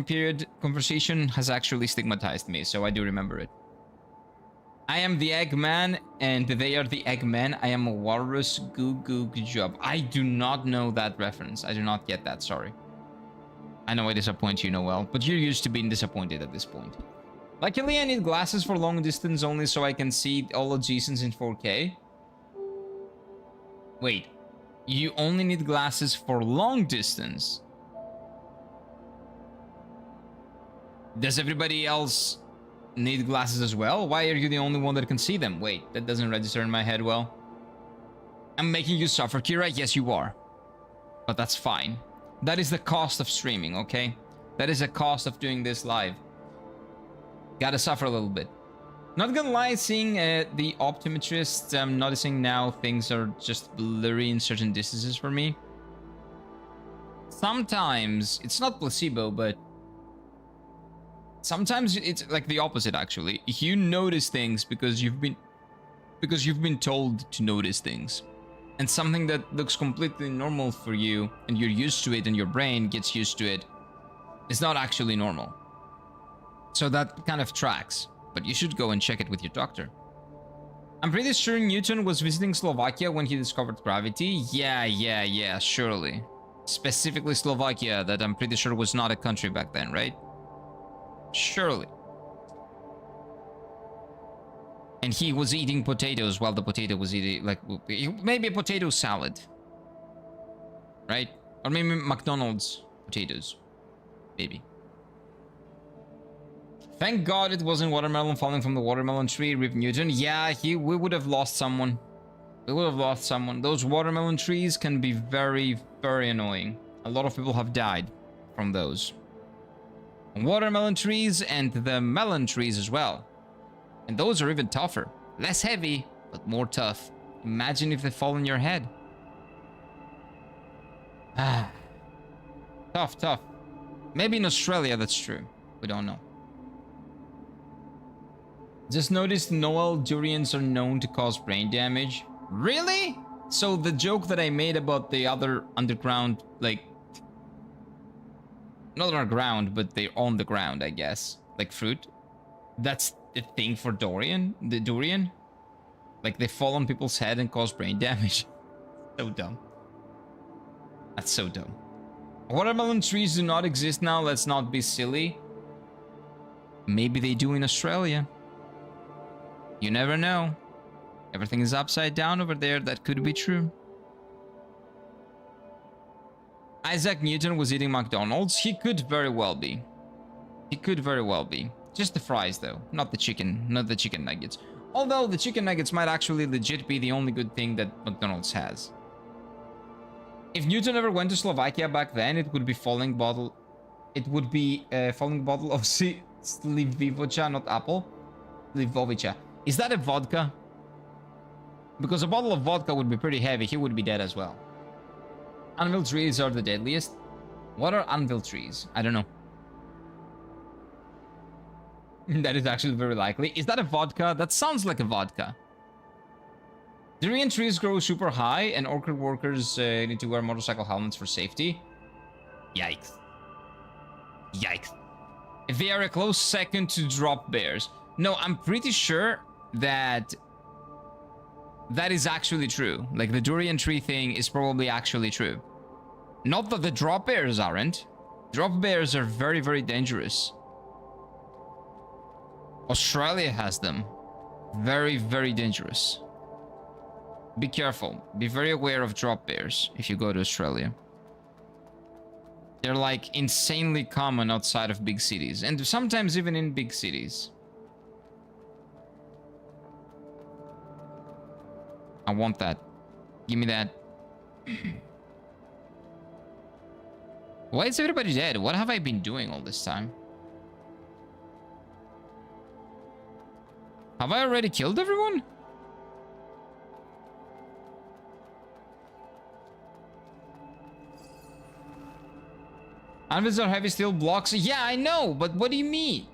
period conversation has actually stigmatized me, so I do remember it. I am the Eggman, and they are the Eggmen. I am a walrus. Good job. I do not know that reference. I do not get that, sorry. I know I disappoint you, Noel, but you're used to being disappointed at this point. Luckily, I need glasses for long distance only so I can see all adjacents in 4K. Wait, you only need glasses for long distance? Does everybody else need glasses as well? Why are you the only one that can see them? Wait, that doesn't register in my head well. I'm making you suffer, Kira. Yes, you are. But that's fine. That is the cost of streaming, okay? That is the cost of doing this live. Gotta suffer a little bit. Not gonna lie, seeing the optometrist, I'm noticing now things are just blurry in certain distances for me. Sometimes, it's not placebo, but sometimes it's like the opposite, actually. You notice things because you've been told to notice things. And something that looks completely normal for you, and you're used to it, and your brain gets used to it, is not actually normal. So that kind of tracks. But you should go and check it with your doctor. I'm pretty sure Newton was visiting Slovakia when he discovered gravity. Yeah, surely. Specifically Slovakia, that I'm pretty sure was not a country back then, right? Surely. And he was eating potatoes while the potato was eating, like, maybe a potato salad. Right? Or maybe McDonald's potatoes. Maybe. Thank God it wasn't watermelon falling from the watermelon tree, Rip Newton. Yeah, we would have lost someone. We would have lost someone. Those watermelon trees can be very, very annoying. A lot of people have died from those. Watermelon trees and the melon trees as well. And those are even tougher. Less heavy, but more tough. Imagine if they fall on your head. Ah. Tough. Maybe in Australia that's true. We don't know. Just noticed Noel durians are known to cause brain damage. Really? So the joke that I made about the other underground, like, not underground, but they're on the ground, I guess, like fruit. That's the thing for the durian. Like they fall on people's head and cause brain damage. So dumb. That's so dumb. Watermelon trees do not exist now. Let's not be silly. Maybe they do in Australia. You never know. Everything is upside down over there. That could be true. Isaac Newton was eating McDonald's. He could very well be. He could very well be. Just the fries though, not the chicken nuggets. Although the chicken nuggets might actually legit be the only good thing that McDonald's has. If Newton ever went to Slovakia back then, it would be falling bottle. It would be a falling bottle of Slivovica, not apple. Slivovica. Is that a vodka? Because a bottle of vodka would be pretty heavy. He would be dead as well. Anvil trees are the deadliest. What are anvil trees? I don't know. That is actually very likely. Is that a vodka? That sounds like a vodka. Durian trees grow super high, and orchard workers need to wear motorcycle helmets for safety. Yikes. Yikes. They are a close second to drop bears. No, I'm pretty sure that is actually true. Like the durian tree thing is probably actually true. Not that the drop bears aren't. Drop bears are very, very dangerous. Australia has them. Very, very dangerous. Be careful. Be very aware of drop bears if you go to Australia. They're like insanely common outside of big cities, and sometimes even in big cities. I want that. Give me that. Why is everybody dead? What have I been doing all this time? Have I already killed everyone? Anvils are heavy steel blocks. Yeah, I know, but what do you mean?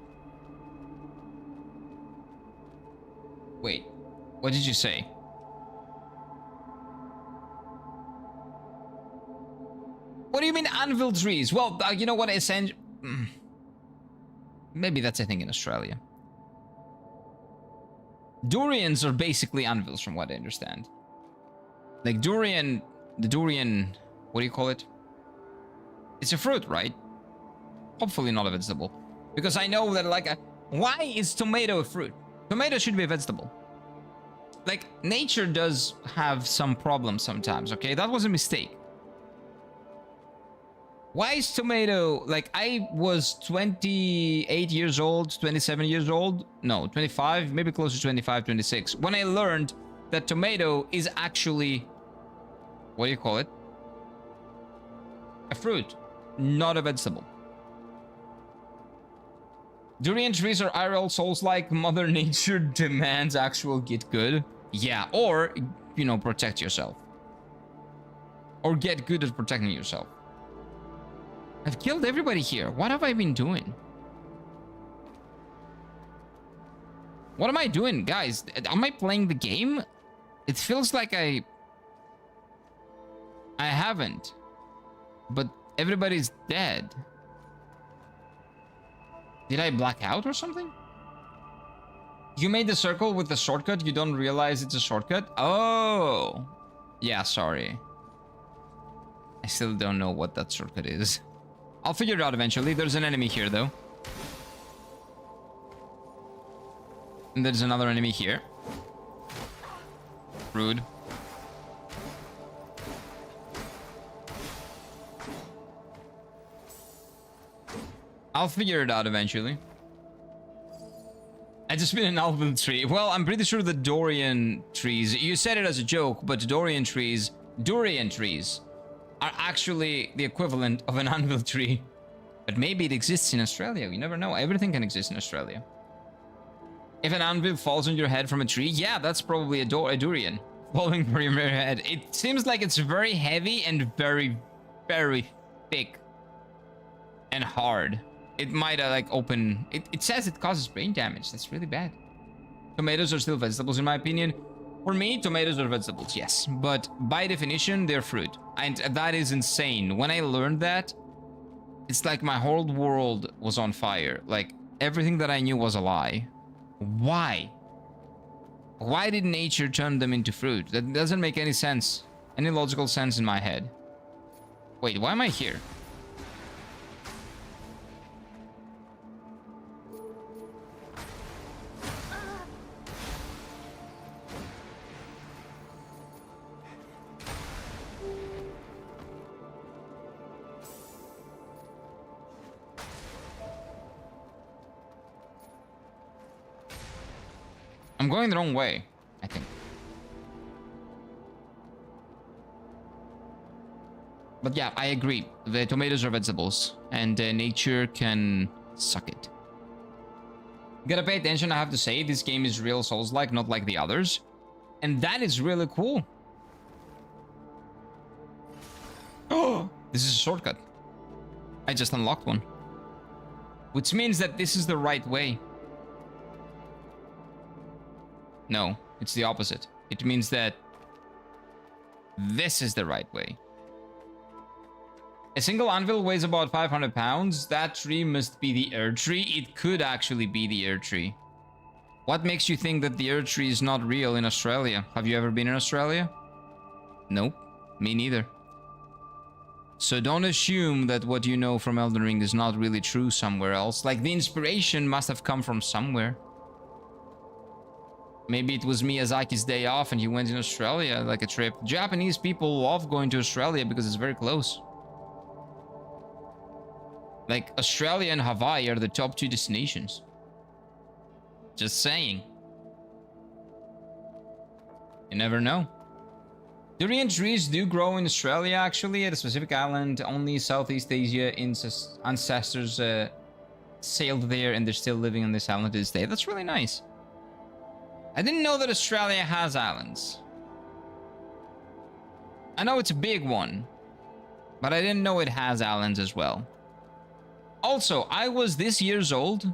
Wait, what did you say? What do you mean anvil trees? Well, you know what, maybe that's a thing in Australia. Durians are basically anvils from what I understand. Like the durian, what do you call it? It's a fruit, right? Hopefully not a vegetable. Because I know that why is tomato a fruit? Tomato should be a vegetable. Like, nature does have some problems sometimes, okay? That was a mistake. Why is tomato, like, I was 28 years old, 27 years old, no, 25, maybe close to 25, 26, when I learned that tomato is actually What do you call it? A fruit, not a vegetable. Durian trees are IRL Souls-like. Mother Nature demands actual get good. Yeah, or, you know, protect yourself. Or get good at protecting yourself. I've killed everybody here. What have I been doing? What am I doing, guys? Am I playing the game? It feels like I haven't. But everybody's dead. Did I black out or something? You made the circle with the shortcut. You don't realize it's a shortcut? Oh. Yeah, sorry. I still don't know what that shortcut is. I'll figure it out eventually. There's an enemy here, though. And there's another enemy here. Rude. I'll figure it out eventually. I just been an almond tree. Well, I'm pretty sure the durian trees, you said it as a joke, but durian trees are actually the equivalent of an anvil tree. But maybe it exists in Australia. You never know. Everything can exist in Australia. If an anvil falls on your head from a tree, yeah, that's probably a durian falling from your head. It seems like it's very heavy and very, very thick and hard. It might like open... It says it causes brain damage. That's really bad. Tomatoes are still vegetables, in my opinion. For me, tomatoes are vegetables, yes. But by definition, they're fruit. And that is insane. When I learned that, it's like my whole world was on fire. Like, everything that I knew was a lie. Why? Why did nature turn them into fruit? That doesn't make any sense. Any logical sense in my head. Wait, why am I here? I'm going the wrong way, I think. But yeah, I agree. The tomatoes are vegetables, and nature can suck it. Gotta pay attention, I have to say. This game is real Souls-like, not like the others. And that is really cool. Oh, this is a shortcut. I just unlocked one. Which means that this is the right way. No, it's the opposite. It means that this is the right way. A single anvil weighs about 500 pounds. That tree must be the Earth tree. It could actually be the Earth tree. What makes you think that the Earth tree is not real in Australia? Have you ever been in Australia? Nope, me neither. So don't assume that what you know from Elden Ring is not really true somewhere else. Like, the inspiration must have come from somewhere. Maybe it was Miyazaki's day off and he went in Australia, like a trip. Japanese people love going to Australia because it's very close. Like, Australia and Hawaii are the top 2 destinations. Just saying. You never know. Durian trees do grow in Australia, actually, at a specific island. Only Southeast Asia ancestors sailed there, and they're still living on this island to this day. That's really nice. I didn't know that Australia has islands. I know it's a big one, but I didn't know it has islands as well. Also, I was this years old.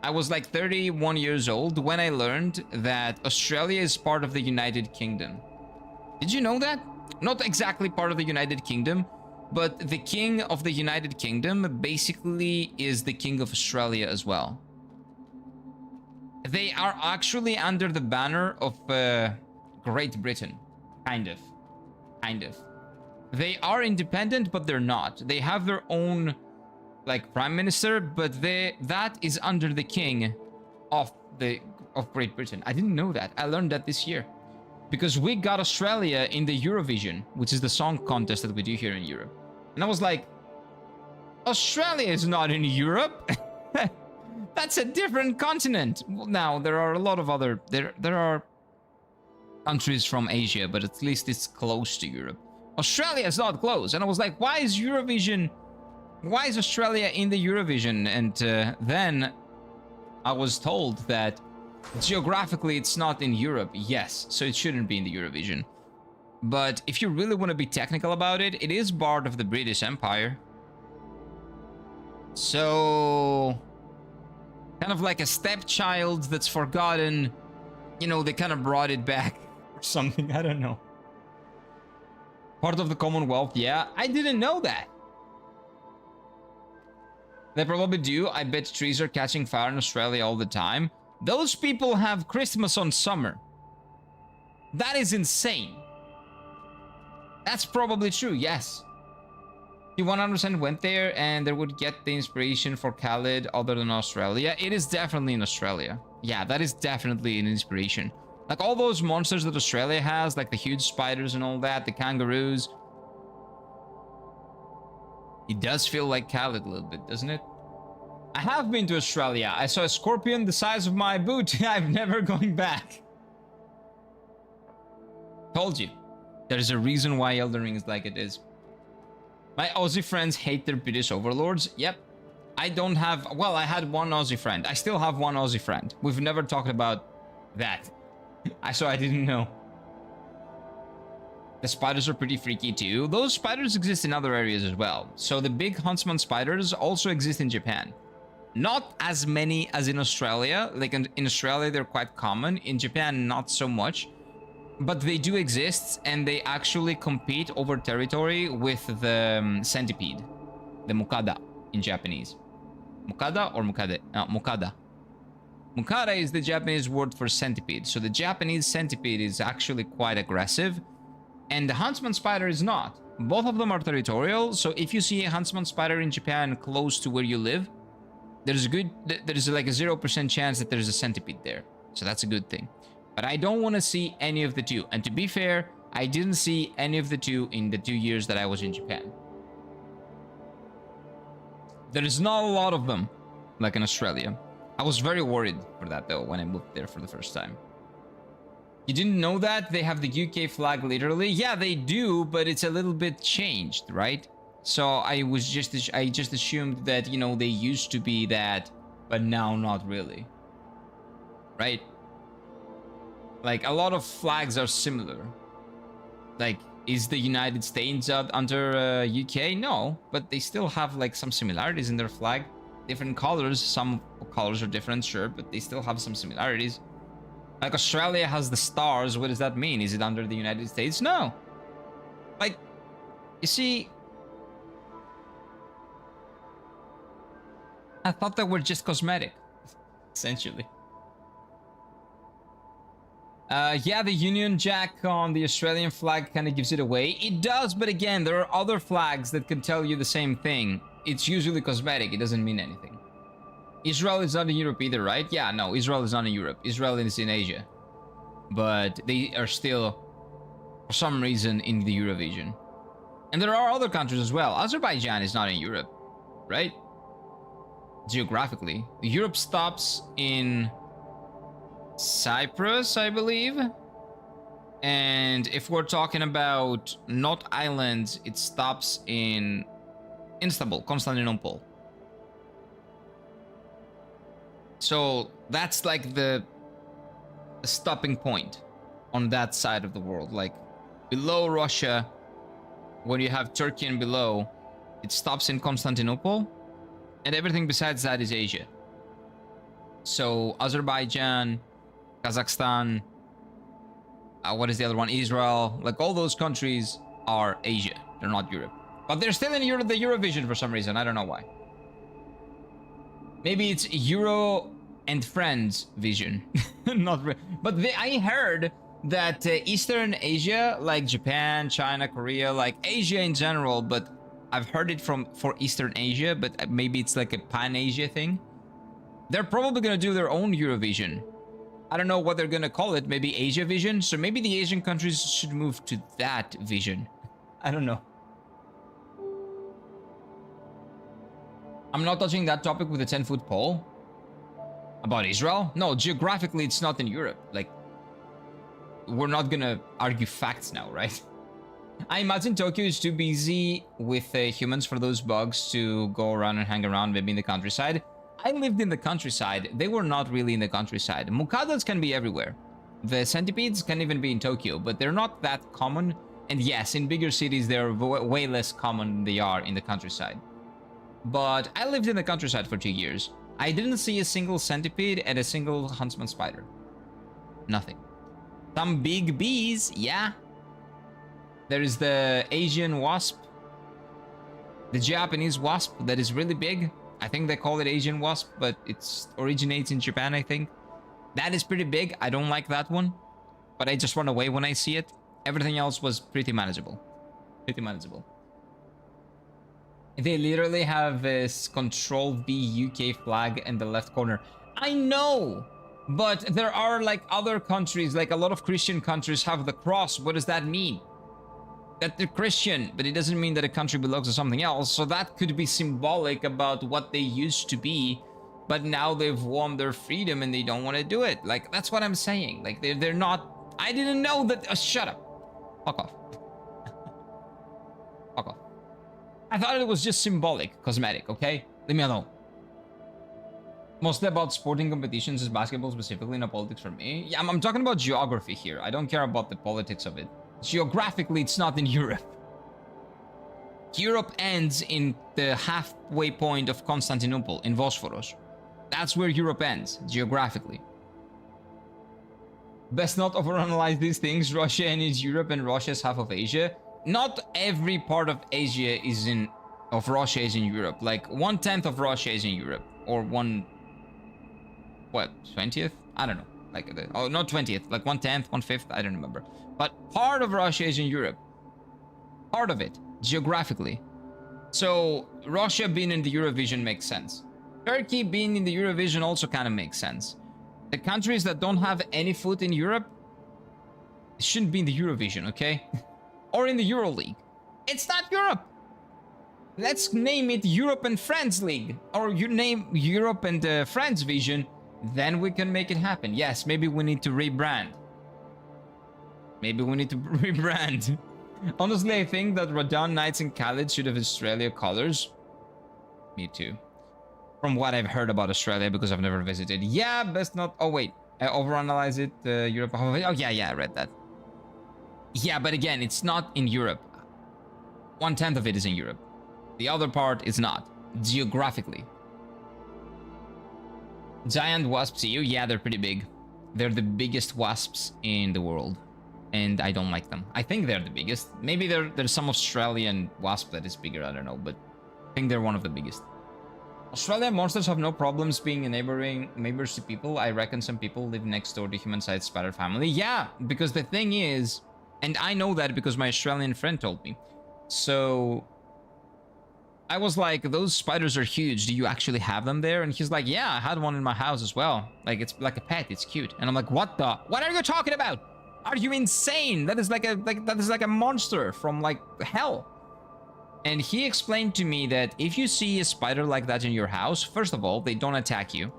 I was like 31 years old when I learned that Australia is part of the United Kingdom. Did you know that? Not exactly part of the United Kingdom, but the king of the United Kingdom basically is the king of Australia as well. They are actually under the banner of Great Britain. Kind of. They are independent, but they're not. They have their own, like, prime minister, but that is under the king of Great Britain. I didn't know that. I learned that this year. Because we got Australia in the Eurovision, which is the song contest that we do here in Europe. And I was like, Australia is not in Europe. That's a different continent. Now, there are a lot of other... There are countries from Asia, but at least it's close to Europe. Australia is not close, and I was like, why is Australia in the Eurovision? And then I was told that geographically it's not in Europe. Yes, so it shouldn't be in the Eurovision. But if you really want to be technical about it, it is part of the British Empire. So, kind of like a stepchild that's forgotten. You know, they kind of brought it back or something. I don't know. Part of the Commonwealth, yeah. I didn't know that. They probably do. I bet trees are catching fire in Australia all the time. Those people have Christmas on summer. That is insane. That's probably true, yes. He 100% went there and they would get the inspiration for Khaled other than Australia. It is definitely in Australia. Yeah, that is definitely an inspiration. Like all those monsters that Australia has, like the huge spiders and all that, the kangaroos. It does feel like Khaled a little bit, doesn't it? I have been to Australia. I saw a scorpion the size of my boot. I'm never going back. Told you. There's a reason why Elden Ring is like it is. My Aussie friends hate their British overlords. Yep. I don't have... Well, I had one Aussie friend. I still have one Aussie friend. We've never talked about that. So I didn't know. The spiders are pretty freaky too. Those spiders exist in other areas as well. So the big huntsman spiders also exist in Japan. Not as many as in Australia. Like in Australia, they're quite common. In Japan, not so much. But they do exist, and they actually compete over territory with the centipede. The mukada in Japanese. Mukada or mukade? No, mukada. Mukada is the Japanese word for centipede. So the Japanese centipede is actually quite aggressive. And the huntsman spider is not. Both of them are territorial. So if you see a huntsman spider in Japan close to where you live, there's like a 0% chance that there's a centipede there. So that's a good thing. But I don't want to see any of the two. And to be fair, I didn't see any of the two in the 2 years that I was in Japan. There is not a lot of them, like in Australia. I was very worried for that, though, when I moved there for the first time. You didn't know that? They have the UK flag, literally? Yeah, they do, but it's a little bit changed, right? So I just assumed that, you know, they used to be that, but now not really. Right? Like, a lot of flags are similar. Like, is the United States under UK? No, but they still have, like, some similarities in their flag. Different colors. Some colors are different, sure, but they still have some similarities. Like, Australia has the stars. What does that mean? Is it under the United States? No. Like, you see... I thought that were just cosmetic, essentially. Yeah, the Union Jack on the Australian flag kind of gives it away. It does, but again, there are other flags that can tell you the same thing. It's usually cosmetic. It doesn't mean anything. Israel is not in Europe either, right? Yeah, no, Israel is not in Europe. Israel is in Asia. But they are still, for some reason, in the Eurovision. And there are other countries as well. Azerbaijan is not in Europe, right? Geographically. Europe stops in Cyprus, I believe. And if we're talking about not islands, it stops in Istanbul, Constantinople. So that's like the stopping point on that side of the world. Like below Russia, when you have Turkey and below, it stops in Constantinople. And everything besides that is Asia. So Azerbaijan, Kazakhstan, what is the other one? Israel. Like all those countries are Asia. They're not Europe. But they're still in the Eurovision for some reason. I don't know why. Maybe it's Euro and Friends vision. But I heard that Eastern Asia, like Japan, China, Korea, like Asia in general, but I've heard it for Eastern Asia, but maybe it's like a Pan-Asia thing. They're probably going to do their own Eurovision. I don't know what they're going to call it. Maybe Asia Vision. So maybe the Asian countries should move to that vision. I don't know. I'm not touching that topic with a 10-foot pole. About Israel? No, geographically, it's not in Europe. Like, we're not gonna argue facts now, right? I imagine Tokyo is too busy with humans for those bugs to go around and hang around, maybe in the countryside. I lived in the countryside. They were not really in the countryside. Mukadas can be everywhere. The centipedes can even be in Tokyo, but they're not that common. And yes, in bigger cities, they're way less common than they are in the countryside. But I lived in the countryside for 2 years. I didn't see a single centipede and a single huntsman spider. Nothing. Some big bees, yeah. There is the Asian wasp. The Japanese wasp that is really big. I think they call it Asian wasp, but it originates in Japan, I think. That is pretty big. I don't like that one. But I just run away when I see it. Everything else was pretty manageable. Pretty manageable. They literally have this Control-V UK flag in the left corner. I know! But there are like other countries, like a lot of Christian countries have the cross. What does that mean? That they're Christian, but it doesn't mean that a country belongs to something else. So that could be symbolic about what they used to be, but now they've won their freedom and they don't want to do it. Like, that's what I'm saying. Like, they're not... I didn't know that... shut up. Fuck off. Fuck off. I thought it was just symbolic, cosmetic, okay? Leave me alone. Mostly about sporting competitions is basketball specifically, not politics for me. Yeah, I'm talking about geography here. I don't care about the politics of it. Geographically, it's not in Europe. Europe ends in the halfway point of Constantinople, in Bosphorus. That's where Europe ends, geographically. Best not overanalyze these things. Russia is Europe and Russia is half of Asia. Not every part of Asia is of Russia is in Europe. Like 1/10 of Russia is in Europe, or 20th? I don't know. Like, oh, not 20th, like 1/10, 1/5, I don't remember. But part of Russia is in Europe. Part of it, geographically. So Russia being in the Eurovision makes sense. Turkey being in the Eurovision also kind of makes sense. The countries that don't have any foot in Europe shouldn't be in the Eurovision, okay? Or in the Euro League. It's not Europe. Let's name it Europe and Friends League. Or you name Europe and Friends Vision. Then we can make it happen. Yes, maybe we need to rebrand. Maybe we need to rebrand. Honestly, I think that Ramadan Nights in Khalid should have Australia colors. Me too. From what I've heard about Australia, because I've never visited. Yeah, best not... Oh, wait. I overanalyze it. Europe... Oh, yeah, I read that. Yeah, but again, it's not in Europe. 1/10 of it is in Europe. The other part is not. Geographically. Giant wasps EU? Yeah, they're pretty big. They're the biggest wasps in the world. And I don't like them. I think they're the biggest. Maybe there's some Australian wasp that is bigger, I don't know. But I think they're one of the biggest. Australian monsters have no problems being neighbors to people. I reckon some people live next door to human-sized spider family. Yeah, because the thing is... And I know that because my Australian friend told me. So... I was like, those spiders are huge. Do you actually have them there? And he's like, yeah, I had one in my house as well. Like, it's like a pet. It's cute. And I'm like, what are you talking about? Are you insane? That is like a monster from like hell. And he explained to me that if you see a spider like that in your house, first of all, they don't attack you.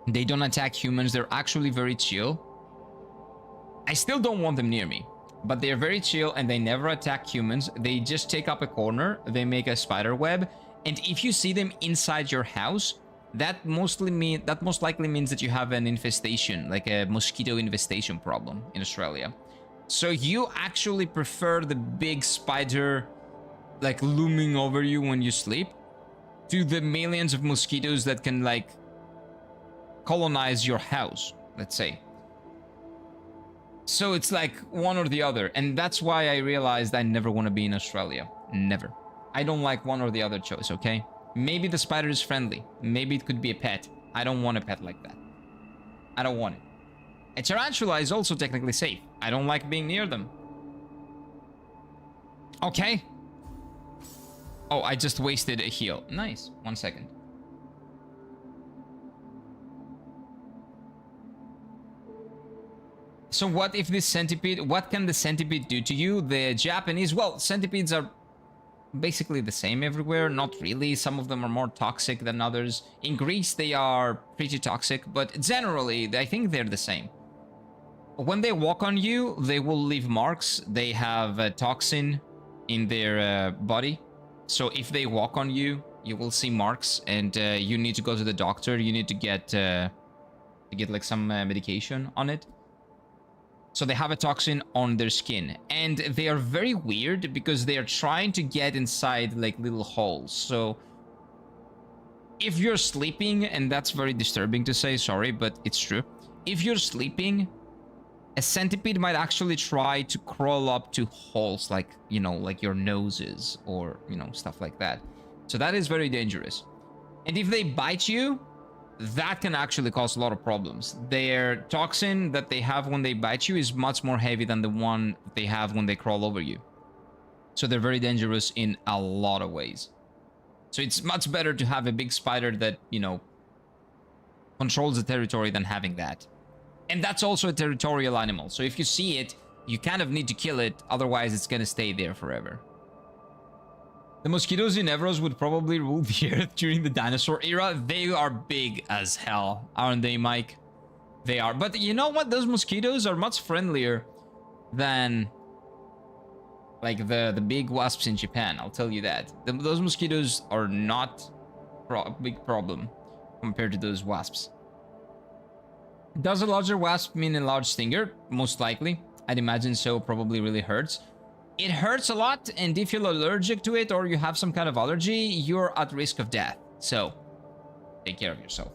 They don't attack humans. They're actually very chill. I still don't want them near me. But they're very chill and they never attack humans. They just take up a corner. They make a spider web. And if you see them inside your house, that most likely means that you have an infestation, like a mosquito infestation problem in Australia. So you actually prefer the big spider like looming over you when you sleep to the millions of mosquitoes that can like colonize your house, let's say. So it's like one or the other. And that's why I realized I never want to be in Australia. Never. I don't like one or the other choice, okay? Maybe the spider is friendly. Maybe it could be a pet. I don't want a pet like that. I don't want it. A tarantula is also technically safe. I don't like being near them. Okay. Oh, I just wasted a heal. Nice. 1 second. So what if this centipede... What can the centipede do to you? The Japanese... Well, centipedes are basically the same everywhere. Not really. Some of them are more toxic than others. In Greece, they are pretty toxic. But generally, I think they're the same. when they walk on you, they will leave marks. They have a toxin in their body. So if they walk on you, you will see marks, and you need to go to the doctor. You need to get like some medication on it. So they have a toxin on their skin, and they are very weird because they are trying to get inside like little holes. So if you're sleeping, and that's very disturbing to say, sorry, but it's true. If you're sleeping, a centipede might actually try to crawl up to holes like, you know, like your noses or, you know, stuff like that. So that is very dangerous. And if they bite you, that can actually cause a lot of problems. Their toxin that they have when they bite you is much more heavy than the one they have when they crawl over you. So they're very dangerous in a lot of ways. So it's much better to have a big spider that, you know, controls the territory than having that. And that's also a territorial animal. So if you see it, you kind of need to kill it. Otherwise, it's going to stay there forever. The mosquitoes in Evros would probably rule the earth during the dinosaur era. They are big as hell, aren't they, Mike? They are. But you know what? Those mosquitoes are much friendlier than like the big wasps in Japan. I'll tell you that. Those mosquitoes are not a big problem compared to those wasps. Does a larger wasp mean a large stinger? Most likely. I'd imagine so. Probably really hurts. It hurts a lot, and if you're allergic to it or you have some kind of allergy, you're at risk of death. So, take care of yourself.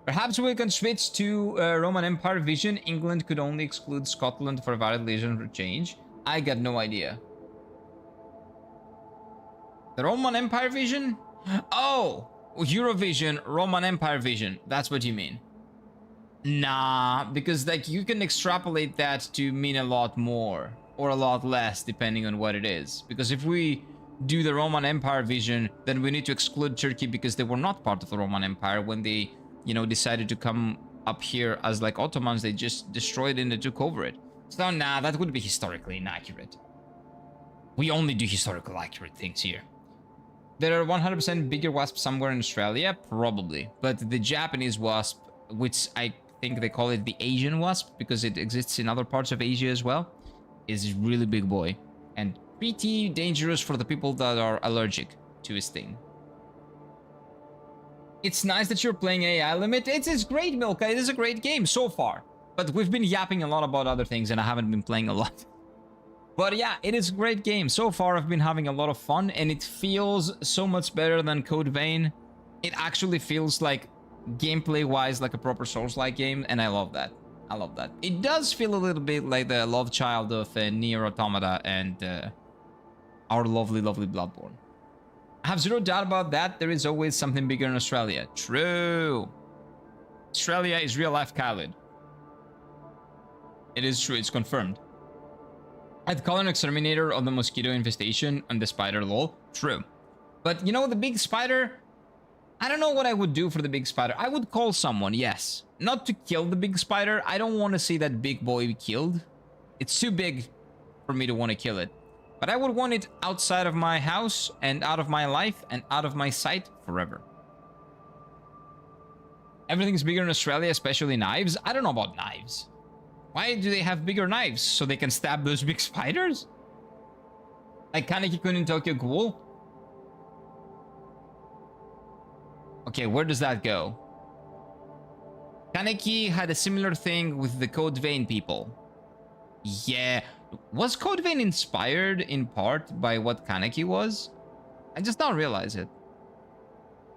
Perhaps we can switch to Roman Empire vision. England could only exclude Scotland for a valid reason for change. I got no idea. The Roman Empire vision? Oh, Eurovision, Roman Empire vision. That's what you mean. Nah, because like you can extrapolate that to mean a lot more or a lot less depending on what it is. Because if we do the Roman Empire vision, then we need to exclude Turkey because they were not part of the Roman Empire when they, you know, decided to come up here as like Ottomans. They just destroyed it and they took over it. So nah, that would be historically inaccurate. We only do historical accurate things here. There are 100% bigger wasps somewhere in Australia? Probably. But the Japanese wasp, which I think they call it the Asian wasp because it exists in other parts of Asia as well, is a really big boy. And pretty dangerous for the people that are allergic to his thing. It's nice that you're playing AI Limit. It's great, Milka. It is a great game so far. But we've been yapping a lot about other things and I haven't been playing a lot. But yeah, it is a great game. So far, I've been having a lot of fun and it feels so much better than Code Vein. It actually feels like gameplay-wise like a proper Souls-like game, and I love that. I love that. It does feel a little bit like the love child of Nier Automata and our lovely, lovely Bloodborne. I have zero doubt about that. There is always something bigger in Australia. True. Australia is real-life Khaled. It is true. It's confirmed. I'd call an exterminator on the mosquito infestation on the spider lol. True. But you know, the big spider... I don't know what I would do for the big spider. I would call someone, yes. Not to kill the big spider. I don't want to see that big boy killed. It's too big for me to want to kill it. But I would want it outside of my house and out of my life and out of my sight forever. Everything's bigger in Australia, especially knives. I don't know about knives. Why do they have bigger knives? So they can stab those big spiders? Like Kaneki-kun in Tokyo Ghoul? Okay, where does that go? Kaneki had a similar thing with the Code Vein people. Yeah. Was Code Vein inspired in part by what Kaneki was? I just don't realize it.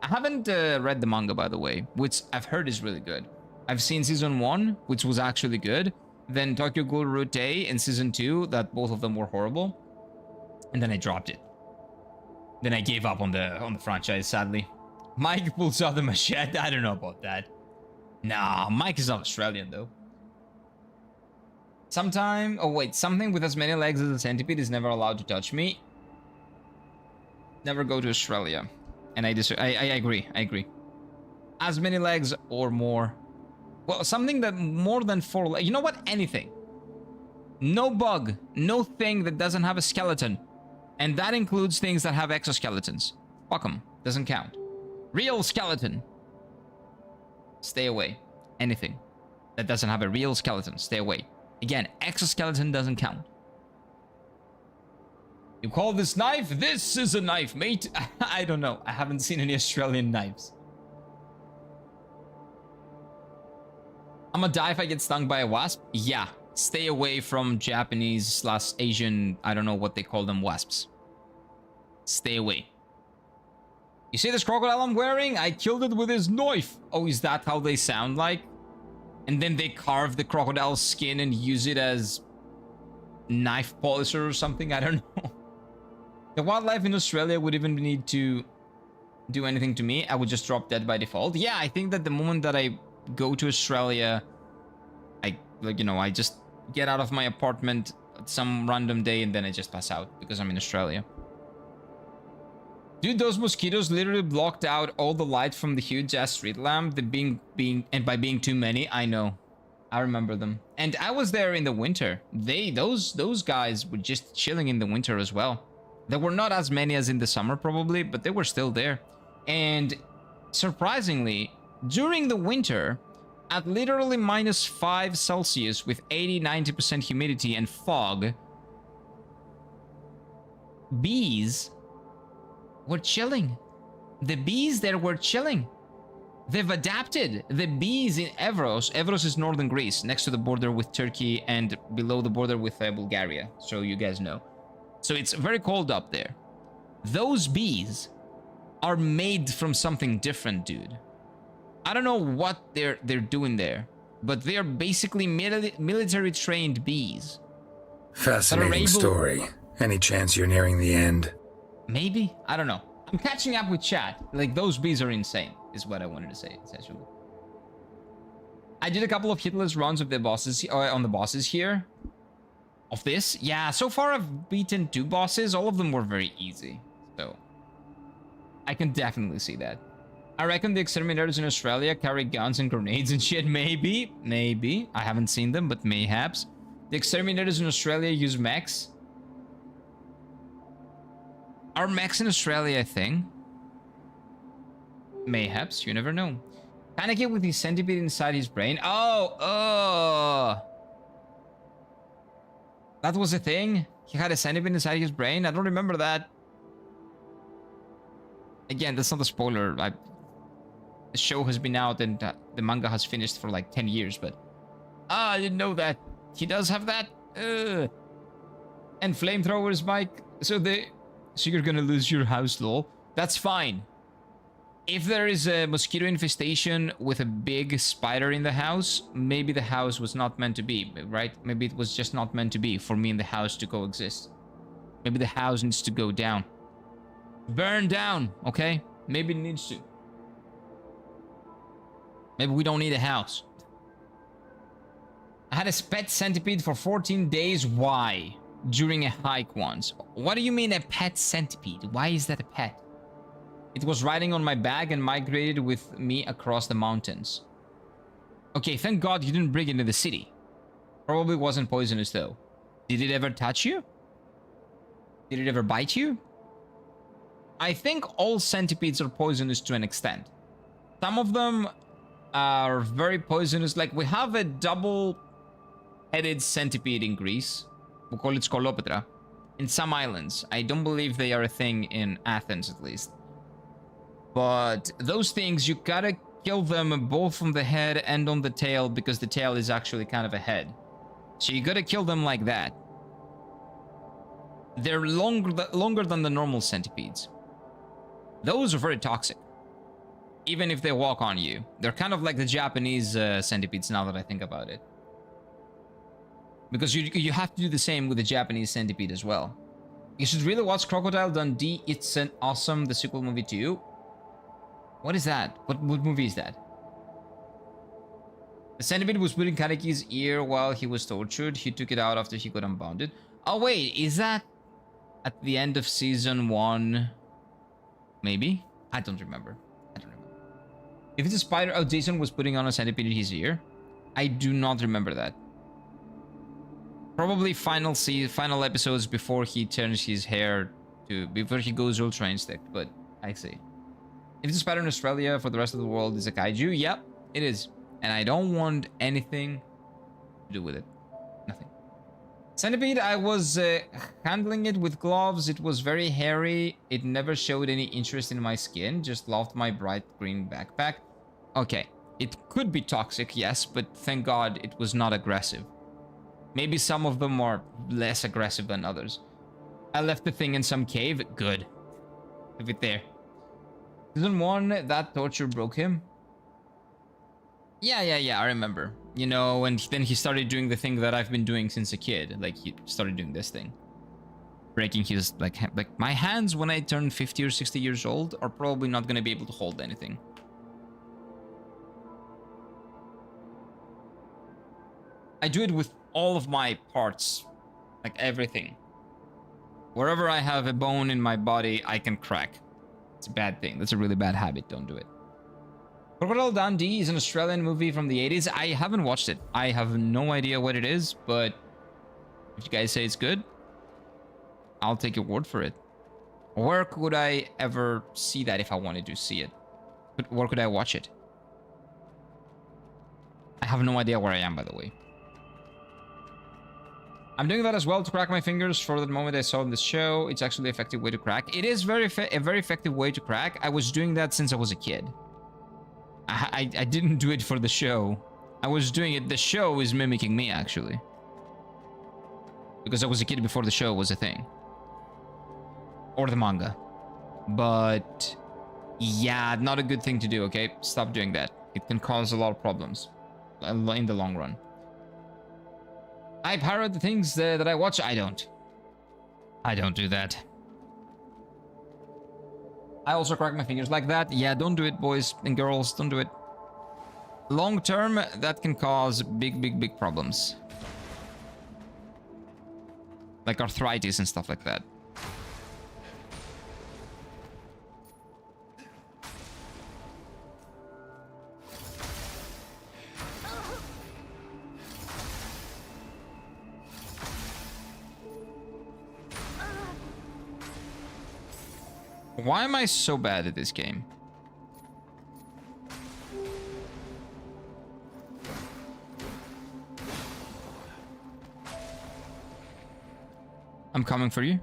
I haven't read the manga, by the way, which I've heard is really good. I've seen season 1, which was actually good. Then Tokyo Ghoul Route and season 2, that both of them were horrible. And then I dropped it. Then I gave up on the franchise, sadly. Mike pulls out the machete. I don't know about that. Nah, Mike is not Australian, though. Oh wait, something with as many legs as a centipede is never allowed to touch me. Never go to Australia. And I agree, I agree. As many legs or more. Well, something that more than 4 legs. You know what? Anything. No bug, no thing that doesn't have a skeleton. And that includes things that have exoskeletons. Fuck them. Doesn't count. Real skeleton. Stay away. Anything that doesn't have a real skeleton. Stay away. Again, exoskeleton doesn't count. You call this knife? This is a knife, mate. I don't know. I haven't seen any Australian knives. I'm gonna die if I get stung by a wasp. Yeah. Stay away from Japanese / Asian, I don't know what they call them, wasps. Stay away. You see this crocodile I'm wearing? I killed it with his knife. Oh, is that how they sound like? And then they carve the crocodile's skin and use it as knife polisher or something? I don't know. The wildlife in Australia would even need to do anything to me. I would just drop dead by default. Yeah, I think that the moment that I go to Australia, I just get out of my apartment at some random day and then I just pass out because I'm in Australia. Dude, those mosquitoes literally blocked out all the light from the huge ass street lamp. And by being too many, I know. I remember them. And I was there in the winter. Those guys were just chilling in the winter as well. There were not as many as in the summer probably, but they were still there. And surprisingly, during the winter, at literally -5 Celsius with 80-90% humidity and fog, bees were chilling. The bees there were chilling. They've adapted. The bees in Evros. Evros is northern Greece, next to the border with Turkey and below the border with Bulgaria, so you guys know. So it's very cold up there. Those bees are made from something different, dude. I don't know what they're doing there, but they're basically military trained bees. Fascinating story. Any chance you're nearing the end? Maybe? I don't know. I'm catching up with chat. Like, those bees are insane, is what I wanted to say, essentially. I did a couple of hitless runs of the bosses on the bosses here. Of this? Yeah, so far I've beaten 2 bosses. All of them were very easy. So, I can definitely see that. I reckon the exterminators in Australia carry guns and grenades and shit. Maybe. Maybe. I haven't seen them, but mayhaps. The exterminators in Australia use mechs. Are mechs in Australia a thing? Mayhaps. You never know. Panicking with his centipede inside his brain. Oh! That was a thing? He had a centipede inside his brain? I don't remember that. Again, that's not a spoiler. The show has been out and the manga has finished for like 10 years, but... I didn't know that. He does have that? And flamethrowers, Mike. So you're gonna lose your house, lol. That's fine. If there is a mosquito infestation with a big spider in the house, maybe the house was not meant to be, right? Maybe it was just not meant to be for me and the house to coexist. Maybe the house needs to go down. Burn down, okay? Maybe it needs to. Maybe we don't need a house. I had a pet centipede for 14 days. Why? During a hike once. What do you mean a pet centipede? Why is that a pet? It was riding on my back and migrated with me across the mountains. Okay, thank God you didn't bring it into the city. Probably wasn't poisonous though. Did it ever touch you? Did it ever bite you? I think all centipedes are poisonous to an extent. Some of them are very poisonous. Like, we have a double-headed centipede in Greece. We call it Skolopetra. In some islands. I don't believe they are a thing in Athens, at least. But those things, you gotta kill them both on the head and on the tail, because the tail is actually kind of a head. So you gotta kill them like that. They're longer than the normal centipedes. Those are very toxic. Even if they walk on you. They're kind of like the Japanese centipedes, now that I think about it. Because you have to do the same with the Japanese centipede as well. You should really watch Crocodile Dundee. It's an awesome, the sequel movie too. What is that? What movie is that? The centipede was put in Kaneki's ear while he was tortured. He took it out after he got unbounded. Oh wait, is that at the end of season 1? Maybe? I don't remember. If it's a spider... Oh, Jason was putting on a centipede in his ear. I do not remember that. Probably final episodes before he turns his hair to... Before he goes ultra instinct, but I see. If it's a spider in Australia, for the rest of the world is a kaiju? Yep, it is. And I don't want anything to do with it. Nothing. Centipede, I was handling it with gloves. It was very hairy. It never showed any interest in my skin. Just loved my bright green backpack. Okay. It could be toxic, yes, but thank God it was not aggressive. Maybe some of them are less aggressive than others. I left the thing in some cave. Good. Leave it there. Season 1, that torture broke him. Yeah, I remember. You know, and then he started doing the thing that I've been doing since a kid. Like, he started doing this thing. Breaking his, like my hands when I turn 50 or 60 years old are probably not going to be able to hold anything. I do it with all of my parts. Like, everything. Wherever I have a bone in my body, I can crack. It's a bad thing. That's a really bad habit. Don't do it. Crocodile Dundee is an Australian movie from the 80s. I haven't watched it. I have no idea what it is, but if you guys say it's good, I'll take your word for it. Where could I ever see that if I wanted to see it? Where could I watch it? I have no idea where I am, by the way. I'm doing that as well to crack my fingers for the moment I saw in this show. It's actually an effective way to crack. It is a very effective way to crack. I was doing that since I was a kid. I didn't do it for the show. I was doing it. The show is mimicking me, actually. Because I was a kid before the show was a thing. Or the manga. But yeah, not a good thing to do, okay? Stop doing that. It can cause a lot of problems in the long run. I pirate the things that I watch. I don't do that. I also crack my fingers like that. Yeah, don't do it, boys and girls. Don't do it. Long term, that can cause big problems. Like arthritis and stuff like that. Why am I so bad at this game? I'm coming for you.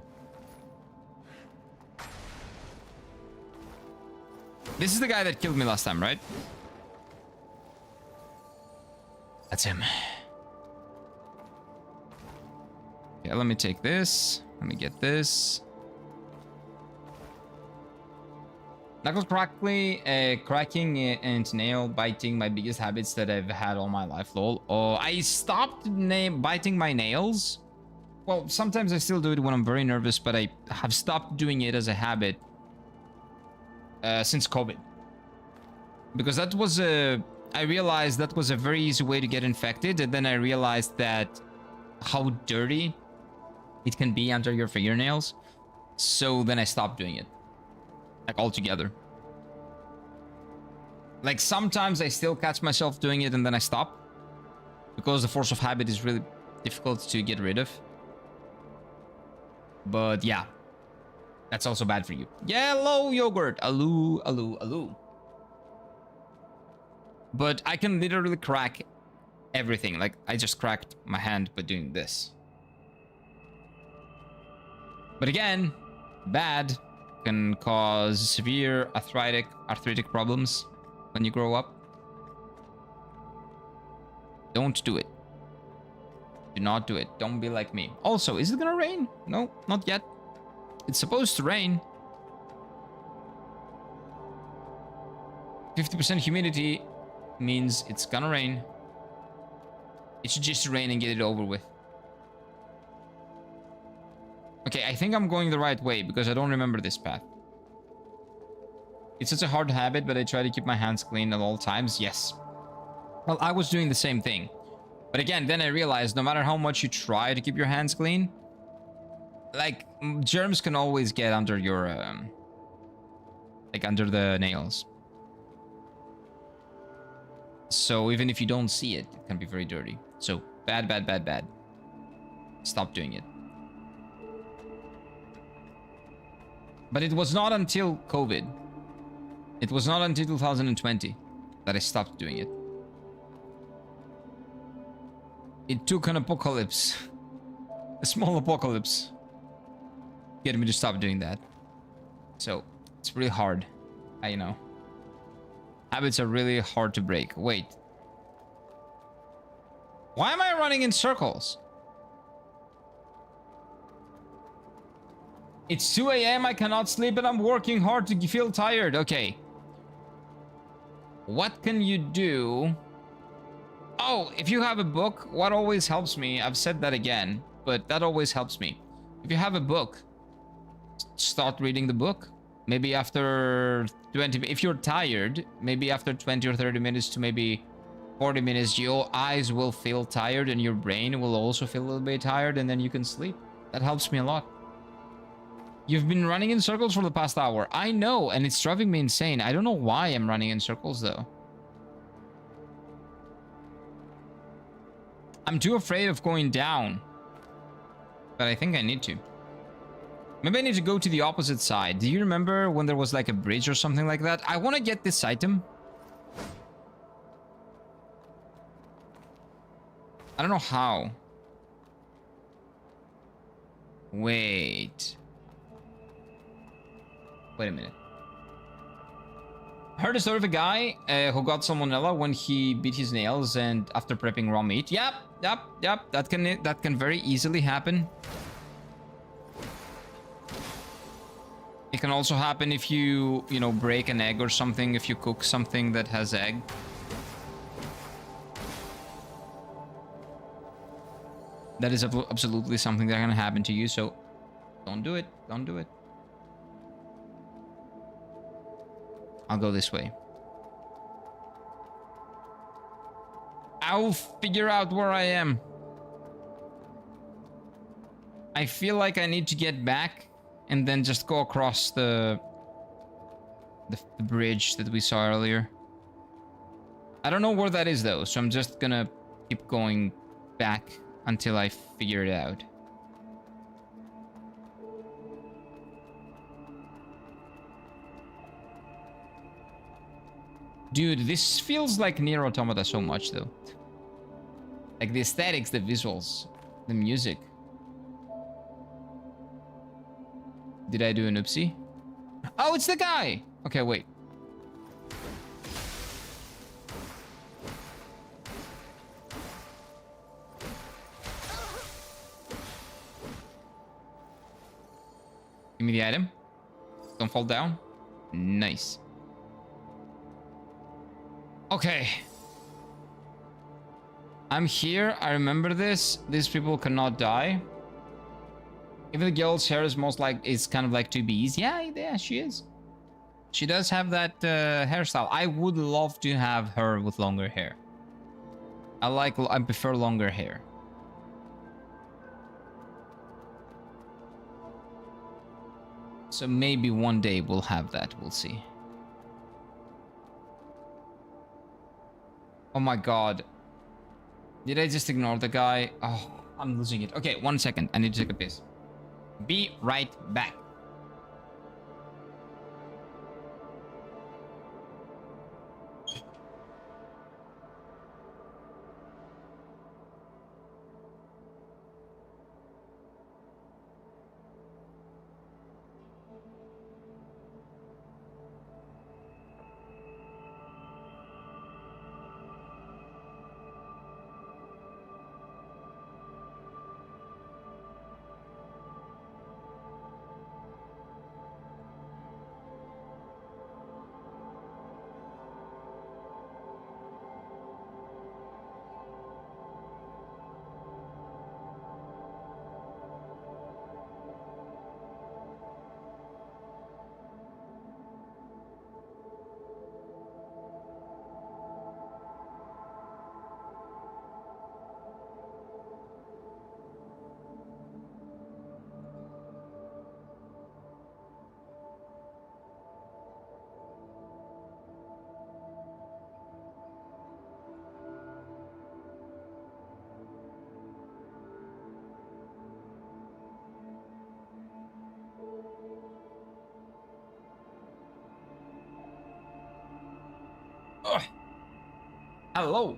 This is the guy that killed me last time, right? That's him. Okay, let me take this. Let me get this. Knuckles cracking and nail biting, my biggest habits that I've had all my life, lol. Oh, I stopped biting my nails. Well, sometimes I still do it when I'm very nervous, but I have stopped doing it as a habit since COVID. Because that was I realized that was a very easy way to get infected, and then I realized that how dirty it can be under your fingernails. So then I stopped doing it. Like altogether. Like sometimes I still catch myself doing it and then I stop. Because the force of habit is really difficult to get rid of. But yeah. That's also bad for you. Yellow yogurt. Aloo, aloo, aloo. But I can literally crack everything. Like I just cracked my hand by doing this. But again, bad. Can cause severe arthritic problems when you grow up. Don't do it. Do not do it. Don't be like me. Also, is it gonna rain? No, not yet. It's supposed to rain. 50% humidity means it's gonna rain. It should just rain and get it over with. Okay, I think I'm going the right way because I don't remember this path. It's such a hard habit, but I try to keep my hands clean at all times. Yes. Well, I was doing the same thing. But again, then I realized no matter how much you try to keep your hands clean, like, germs can always get under your, like, under the nails. So even if you don't see it, it can be very dirty. So, bad. Stop doing it. But it was not until COVID. It was not until 2020 that I stopped doing it. It took an apocalypse. A small apocalypse. Get me to stop doing that. So, it's really hard. I know. Habits are really hard to break. Wait. Why am I running in circles? It's 2 a.m. I cannot sleep and I'm working hard to feel tired. Okay. What can you do? Oh, if you have a book, what always helps me, I've said that again, but that always helps me. If you have a book, start reading the book. Maybe after 20, if you're tired, maybe after 20 or 30 minutes to maybe 40 minutes, your eyes will feel tired and your brain will also feel a little bit tired and then you can sleep. That helps me a lot. You've been running in circles for the past hour. I know, and it's driving me insane. I don't know why I'm running in circles though. I'm too afraid of going down. But I think I need to. Maybe I need to go to the opposite side. Do you remember when there was like a bridge or something like that? I want to get this item. I don't know how. Wait. Wait a minute. I heard a story of a guy who got salmonella when he beat his nails and after prepping raw meat. Yep. That can very easily happen. It can also happen if you break an egg or something, if you cook something that has egg. That is absolutely something that can happen to you, so don't do it. Don't do it. I'll go this way. I'll figure out where I am. I feel like I need to get back and then just go across the bridge that we saw earlier. I don't know where that is though, so I'm just gonna keep going back until I figure it out. Dude, this feels like Nier Automata so much though. Like the aesthetics, the visuals, the music. Did I do an oopsie? Oh, it's the guy! Okay, wait. Give me the item. Don't fall down. Nice. Okay. I'm here. I remember this. These people cannot die. Even the girl's hair is kind of like 2B's. Yeah, she is. She does have that hairstyle. I would love to have her with longer hair. I prefer longer hair. So maybe one day we'll have that. We'll see. Oh my god. Did I just ignore the guy? Oh, I'm losing it. Okay, 1 second. I need to take a piss. Be right back. Ugh. Hello.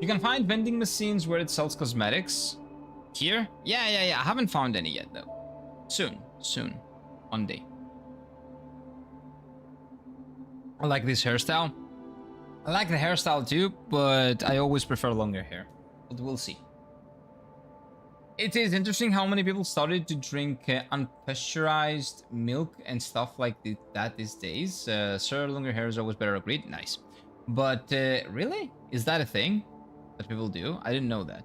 You can find vending machines where it sells cosmetics. Here? Yeah. I haven't found any yet, though. Soon. One day. I like this hairstyle. I like the hairstyle too, but I always prefer longer hair. But we'll see. It is interesting how many people started to drink unpasteurized milk and stuff like that these days. Sir, longer hair is always better. Agreed. Nice. But really? Is that a thing that people do? I didn't know that.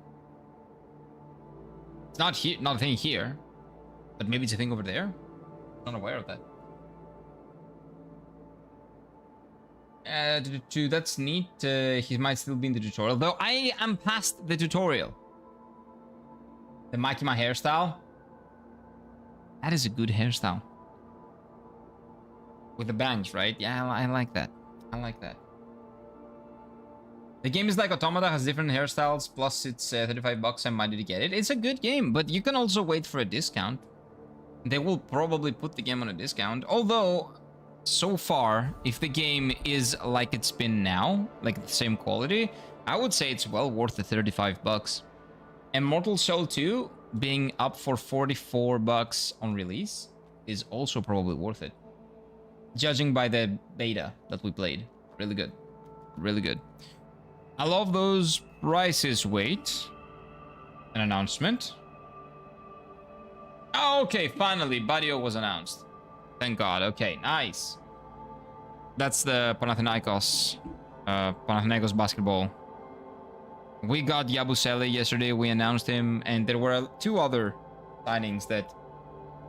It's not here, not a thing here, but maybe it's a thing over there. Not aware of that. That's neat. He might still be in the tutorial, though I am past the tutorial. The Makima hairstyle. That is a good hairstyle. With the bangs, right? Yeah, I like that. I like that. The game is like Automata, has different hairstyles, plus it's 35 bucks. I'm minded to get it. It's a good game, but you can also wait for a discount. They will probably put the game on a discount, although so far, if the game is like it's been now, like the same quality, I would say it's well worth the 35 bucks. And Mortal Soul 2 being up for 44 bucks on release is also probably worth it. Judging by the beta that we played. Really good. Really good. I love those prices. Wait. An announcement. Oh, okay, finally, Barrio was announced. Thank God. Okay, nice. That's the Panathinaikos basketball. We got Yabusele yesterday. We announced him, and there were 2 other signings that,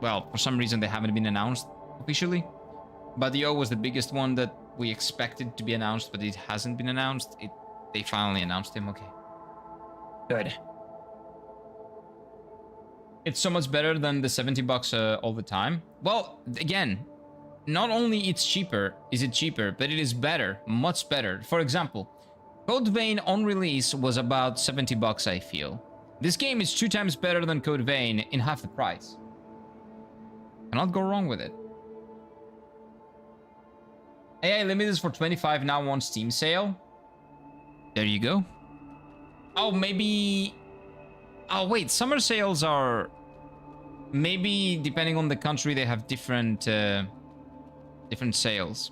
well, for some reason they haven't been announced officially. Barrio was the biggest one that we expected to be announced, but it hasn't been announced. They finally announced him. Okay. Good. It's so much better than the 70 bucks all the time. Well, again, not only is it cheaper, but it is better, much better. For example, Code Vein on release was about 70 bucks, I feel. This game is 2 times better than Code Vein in half the price. Cannot go wrong with it. AI Limit is for 25 now on Steam sale. There you go. Oh, maybe... Oh, wait, summer sales are... Maybe, depending on the country, they have different sales.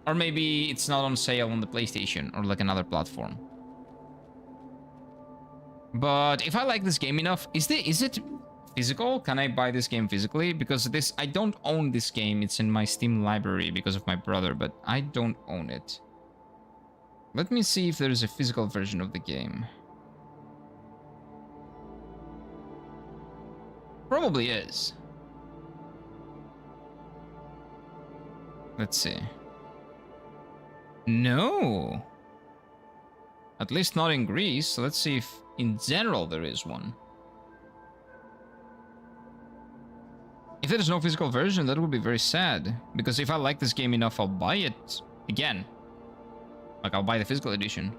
Or maybe it's not on sale on the PlayStation or like another platform. But if I like this game enough, is it physical? Can I buy this game physically? Because I don't own this game. It's in my Steam library because of my brother, but I don't own it. Let me see if there's a physical version of the game. Probably is. Let's see. No. At least not in Greece. So let's see if in general there is one. If there's no physical version, that would be very sad. Because if I like this game enough, I'll buy it again. Like, I'll buy the physical edition.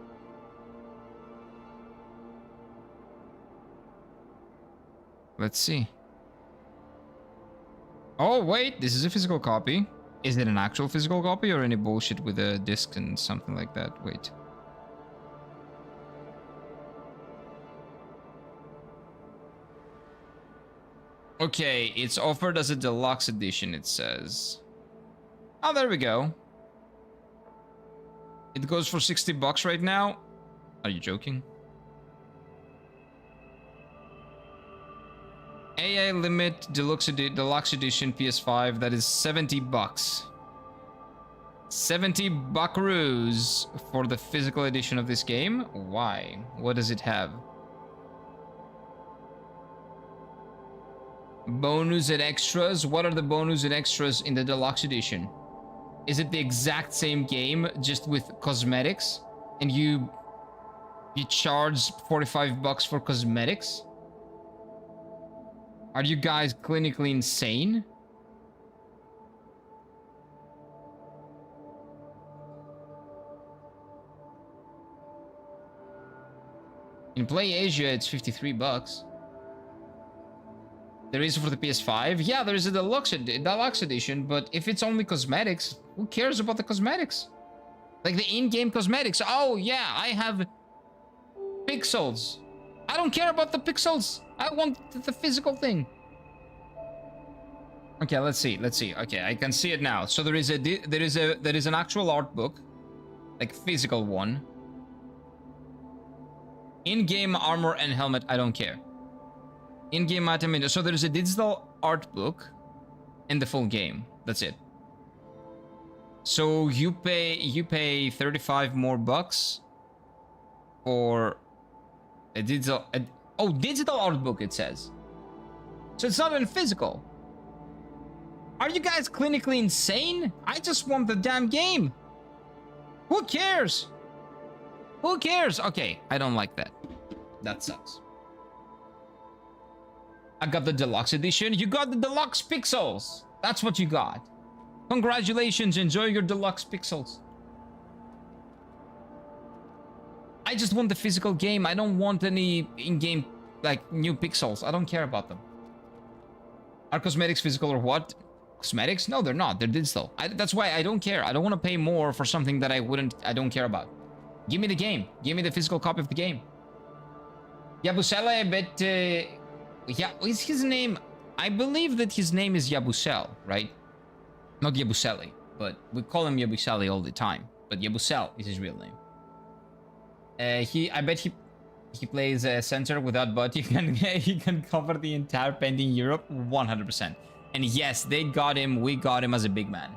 Let's see. Oh, wait, this is a physical copy. Is it an actual physical copy or any bullshit with a disc and something like that? Wait. Okay, it's offered as a deluxe edition, it says. Oh, there we go. It goes for 60 bucks right now. Are you joking? AI Limit Deluxe Edition PS5, that is 70 bucks. 70 buckaroos for the physical edition of this game. Why? What does it have? Bonus and extras. What are the bonus and extras in the deluxe edition? Is it the exact same game, just with cosmetics? And you charge 45 bucks for cosmetics? Are you guys clinically insane? In Play Asia, it's 53 bucks. There is for the PS5. Yeah, there is a deluxe edition, but if it's only cosmetics, who cares about the cosmetics? Like the in-game cosmetics. Oh yeah, I have pixels. I don't care about the pixels. I want the physical thing. Okay, let's see. Okay, I can see it now. So there is an actual art book, like physical one. In-game armor and helmet, I don't care. In-game item, so there is a digital art book in the full game. That's it. So you pay 35 more bucks for a digital digital art book, it says. So it's not even physical. Are you guys clinically insane? I just want the damn game. Who cares? Who cares? Okay, I don't like that. That sucks. I got the deluxe edition. You got the deluxe pixels. That's what you got. Congratulations, enjoy your deluxe pixels. I just want the physical game. I don't want any in-game, like, new pixels. I don't care about them. Are cosmetics physical or what? Cosmetics? No, they're not. They're digital. That's why I don't care. I don't want to pay more for something that I don't care about. Give me the game. Give me the physical copy of the game. Yabusele, I bet... yeah, is his name... I believe that his name is Yabusel, right? Not Yabusele, but we call him Yabusele all the time. But Yabusel is his real name. I bet he plays a center without butt. He can cover the entire pending Europe 100%. And yes, they got him. We got him as a big man.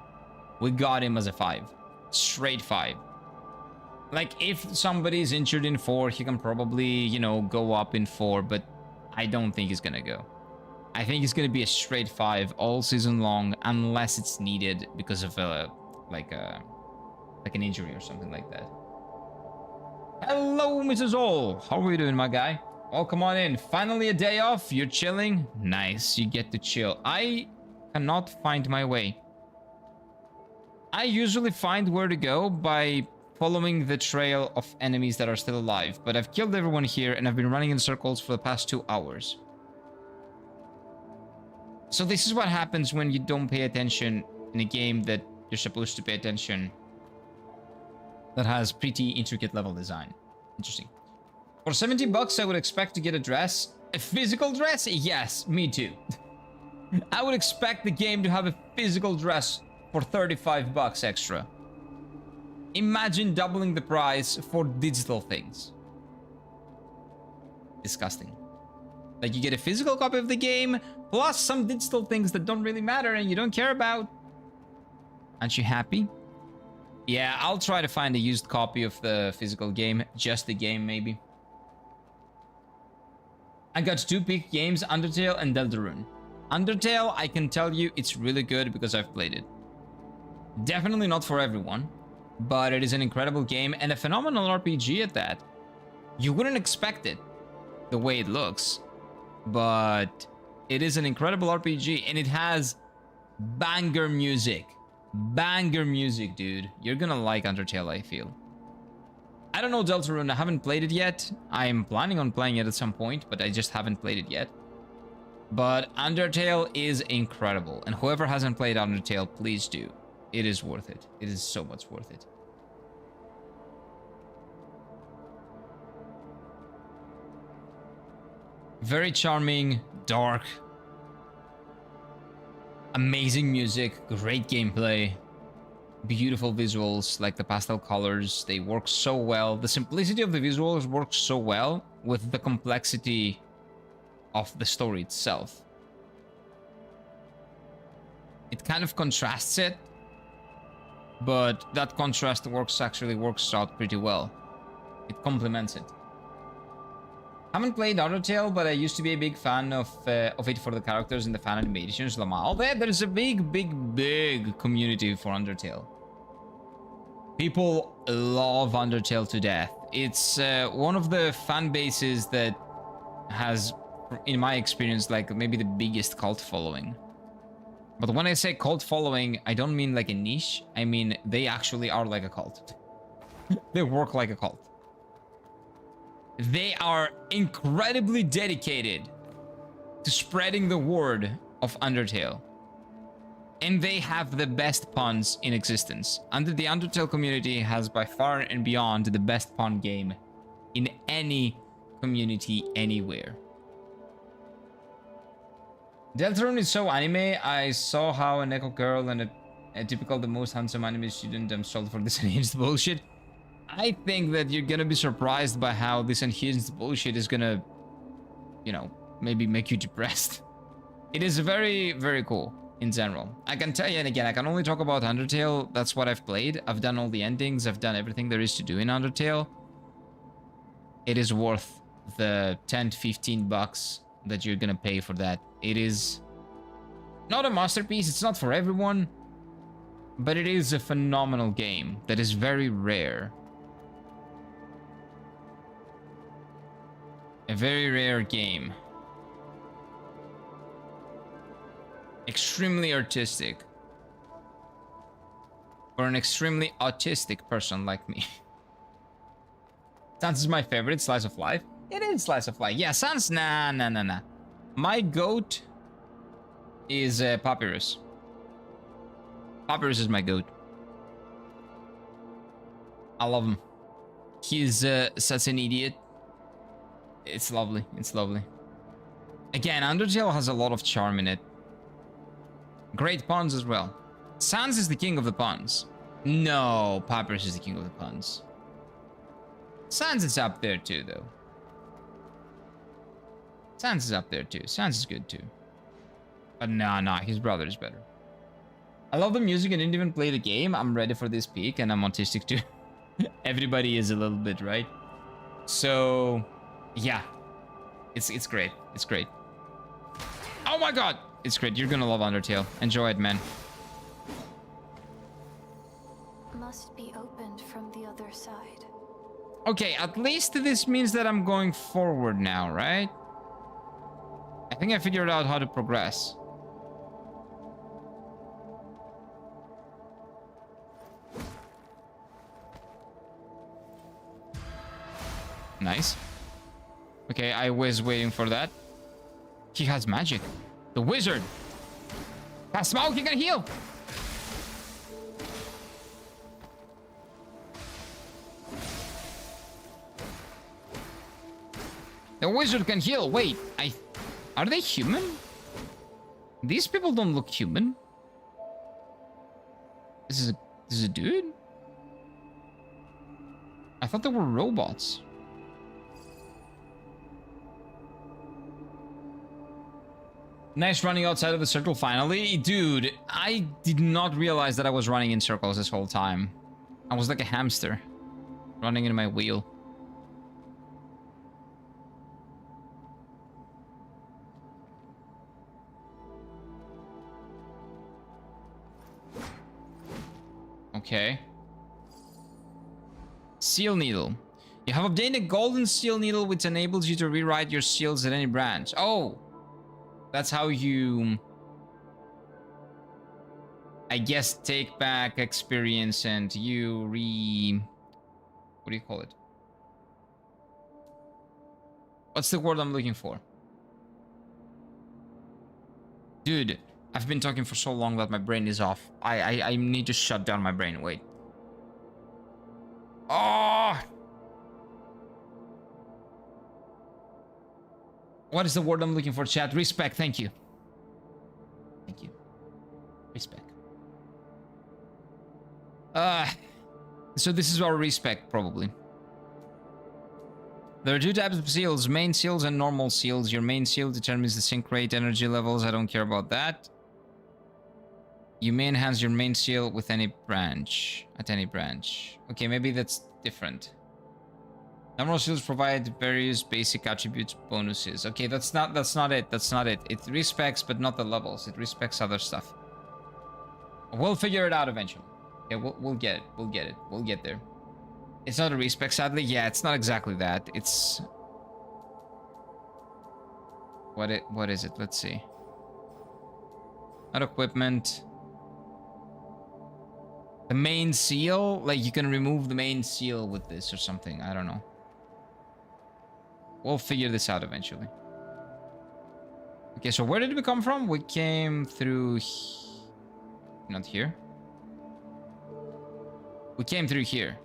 We got him as a 5. Straight 5. Like, if somebody's injured in 4, he can probably, you know, go up in 4. But I don't think he's gonna go. I think it's gonna be a straight 5 all season long, unless it's needed because of like an injury or something like that. Hello, Mrs. Ol. How are you doing, my guy? Oh, come on in. Finally a day off. You're chilling? Nice. You get to chill. I cannot find my way. I usually find where to go by following the trail of enemies that are still alive, but I've killed everyone here and I've been running in circles for the past 2 hours. So this is what happens when you don't pay attention in a game that you're supposed to pay attention, that has pretty intricate level design. Interesting. For 70 bucks, I would expect to get a dress. A physical dress? Yes, me too. I would expect the game to have a physical dress for 35 bucks extra. Imagine doubling the price for digital things. Disgusting. Like, you get a physical copy of the game, plus some digital things that don't really matter and you don't care about. Aren't you happy? Yeah, I'll try to find a used copy of the physical game. Just the game, maybe. I got 2 big games, Undertale and Deltarune. Undertale, I can tell you, it's really good because I've played it. Definitely not for everyone, but it is an incredible game and a phenomenal RPG at that. You wouldn't expect it, the way it looks, but it is an incredible RPG and it has banger music. Banger music, dude. You're gonna like Undertale, I feel. I don't know Deltarune, I haven't played it yet. I'm planning on playing it at some point, but I just haven't played it yet. But Undertale is incredible, and whoever hasn't played Undertale, please do. It is worth it. It is so much worth it. Very charming, dark, amazing music, great gameplay, beautiful visuals, like the pastel colors. They work so well. The simplicity of the visuals works so well with the complexity of the story itself. It kind of contrasts it, but that contrast actually works out pretty well. It complements it. Haven't played Undertale, but I used to be a big fan of it for the characters and the fan animations. There's a big community for Undertale. People love Undertale to death. It's one of the fan bases that has, in my experience, like maybe the biggest cult following. But when I say cult following, I don't mean like a niche. I mean, they actually are like a cult. They work like a cult. They are incredibly dedicated to spreading the word of Undertale. And they have the best puns in existence. The Undertale community has by far and beyond the best pun game in any community anywhere. Deltarune is so anime. I saw how an echo girl and a typical the most handsome anime student sold for this unhinged bullshit. I think that you're gonna be surprised by how this unhinged bullshit is gonna, you know, maybe make you depressed. It is very, very cool in general. I can tell you, and again, I can only talk about Undertale. That's what I've played. I've done all the endings. I've done everything there is to do in Undertale. It is worth the 10 to 15 bucks that you're gonna pay for that. It is not a masterpiece. It's not for everyone, but it is a phenomenal game that is very rare. A very rare game. Extremely artistic. For an extremely autistic person like me. Sans is my favorite slice of life. It is slice of life. Yeah, Sans, nah. My goat is Papyrus. Papyrus is my goat. I love him. He's such an idiot. It's lovely. It's lovely. Again, Undertale has a lot of charm in it. Great puns as well. Sans is the king of the puns. No, Papyrus is the king of the puns. Sans is up there too, though. Sans is up there too. Sans is good too. But nah, his brother is better. I love the music. I didn't even play the game. I'm ready for this peak, and I'm autistic too. Everybody is a little bit, right? So, yeah. It's great. It's great. Oh my god! It's great. You're gonna love Undertale. Enjoy it, man. Must be opened from the other side. Okay, at least this means that I'm going forward now, right? I think I figured out how to progress. Nice. Okay, I was waiting for that. He has magic. The wizard. Cast smoke, he can heal. The wizard can heal. Wait, are they human? These people don't look human. This is a dude? I thought they were robots. Nice running outside of the circle finally. Dude, I did not realize that I was running in circles this whole time. I was like a hamster running in my wheel. Okay. Seal needle. You have obtained a golden seal needle which enables you to rewrite your seals at any branch. Oh! That's how you, I guess, take back experience and you what do you call it? What's the word I'm looking for? Dude, I've been talking for so long that my brain is off. I need to shut down my brain. Wait. Oh! What is the word I'm looking for, chat? Respect, thank you. Thank you. Respect. So this is our respect, probably. There are two types of seals, main seals and normal seals. Your main seal determines the sync rate, energy levels. I don't care about that. You may enhance your main seal with any branch, at any branch. Okay, maybe that's different. Normal seals provide various basic attributes bonuses. Okay, that's not it. That's not it. It respects, but not the levels. It respects other stuff. We'll figure it out eventually. Okay, we'll get it. We'll get it. We'll get there. It's not a respec, sadly. Yeah, it's not exactly that. It's what is it? Let's see. Not equipment. The main seal, like you can remove the main seal with this or something. I don't know. We'll figure this out eventually. Okay, so where did we come from? We came through Not here. We came through here.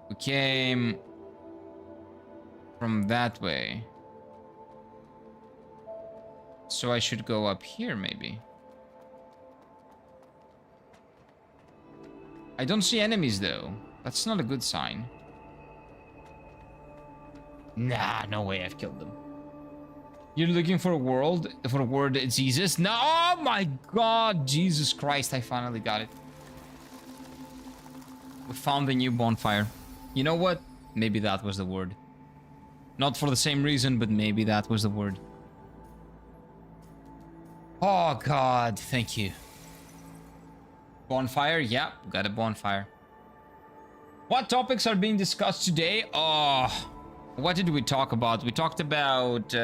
We came from that way. So I should go up here, maybe. I don't see enemies, though. That's not a good sign. Nah, no way I've killed them. You're looking for a world, for a word Jesus? No, oh my god, Jesus Christ, I finally got it. We found the new bonfire. You know what? Maybe that was the word. Not for the same reason, but maybe that was the word. Oh god, thank you. Bonfire? Yeah, got a bonfire. What topics are being discussed today? Oh, what did we talk about? We talked about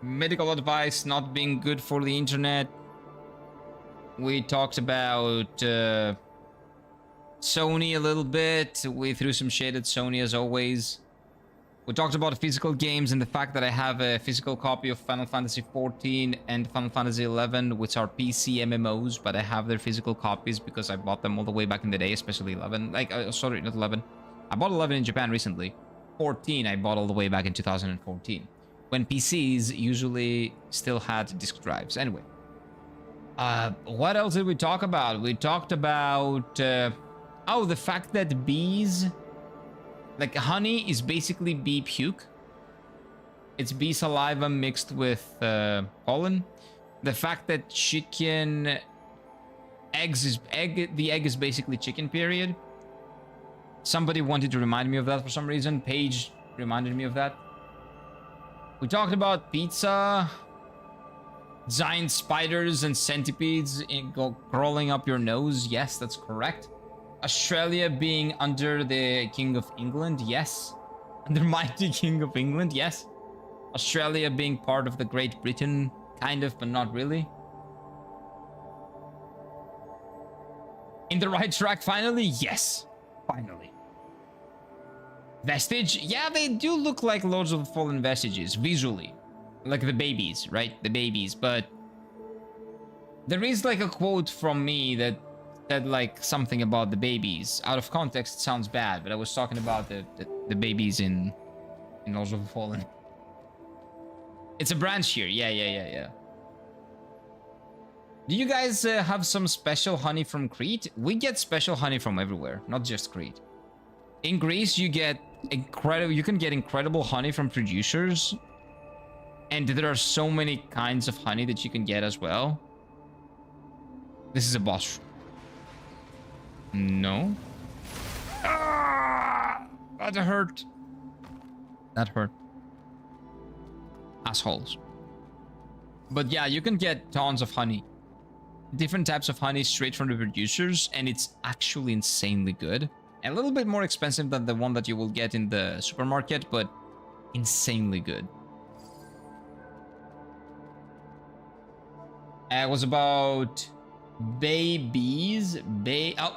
medical advice not being good for the internet. We talked about Sony a little bit. We threw some shade at Sony as always. We talked about physical games and the fact that I have a physical copy of Final Fantasy XIV and Final Fantasy XI, which are PC MMOs, but I have their physical copies because I bought them all the way back in the day, especially 11. Like, sorry, not 11. I bought 11 in Japan recently. 14 I bought all the way back in 2014. When PCs usually still had disk drives. Anyway. What else did we talk about? We talked about... oh, the fact that bees... Like, honey is basically bee puke. It's bee saliva mixed with pollen. The fact that chicken... Eggs is... The egg is basically chicken, period. Somebody wanted to remind me of that for some reason. Paige reminded me of that. We talked about pizza, giant spiders and centipedes crawling up your nose. Yes, that's correct. Australia being under the King of England. Yes. Under mighty King of England. Yes. Australia being part of the Great Britain. Kind of, but not really. In the right track, finally? Yes. Finally. Vestige? Yeah, they do look like Lords of the Fallen vestiges, visually. Like the babies, right? The babies, but... There is like a quote from me that said like something about the babies. Out of context, it sounds bad, but I was talking about the babies in Lords of the Fallen. It's a branch here. Yeah. Do you guys have some special honey from Crete? We get special honey from everywhere, not just Crete. In Greece, you can get incredible honey from producers. And there are so many kinds of honey that you can get as well. This is a boss. No. Ah, that hurt. That hurt. Assholes. But yeah, you can get tons of honey. Different types of honey straight from the producers, and it's actually insanely good. A little bit more expensive than the one that you will get in the supermarket, but insanely good. It was about babies. Oh.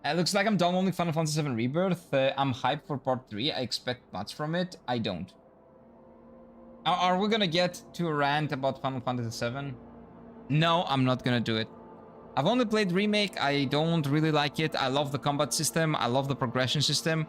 It looks like I'm downloading Final Fantasy VII Rebirth. I'm hyped for part 3. I expect much from it. I don't. Are we gonna get to a rant about Final Fantasy VII? No, I'm not gonna do it. I've only played Remake. I don't really like it. I love the combat system. I love the progression system.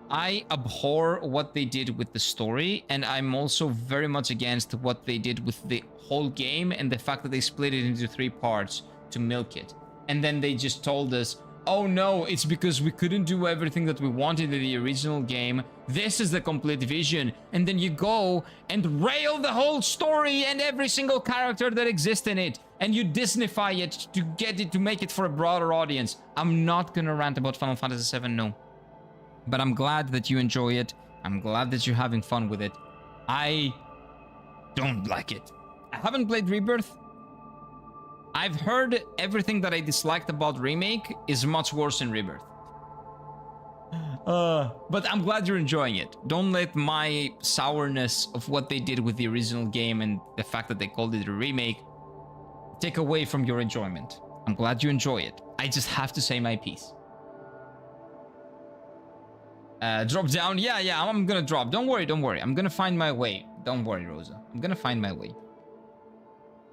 I abhor what they did with the story, and I'm also very much against what they did with the whole game and the fact that they split it into 3 parts to milk it. And then they just told us, oh no, it's because we couldn't do everything that we wanted in the original game. This is the complete vision. And then you go and rail the whole story and every single character that exists in it. And you Disneyfy it to get it, to make it for a broader audience. I'm not gonna rant about Final Fantasy VII, no. But I'm glad that you enjoy it. I'm glad that you're having fun with it. I don't like it. I haven't played Rebirth. I've heard everything that I disliked about Remake is much worse in Rebirth. But I'm glad you're enjoying it. Don't let my sourness of what they did with the original game and the fact that they called it a remake take away from your enjoyment. I'm glad you enjoy it. I just have to say my piece. Drop down. Yeah, I'm gonna drop. Don't worry. I'm gonna find my way. Don't worry, Rosa. I'm gonna find my way.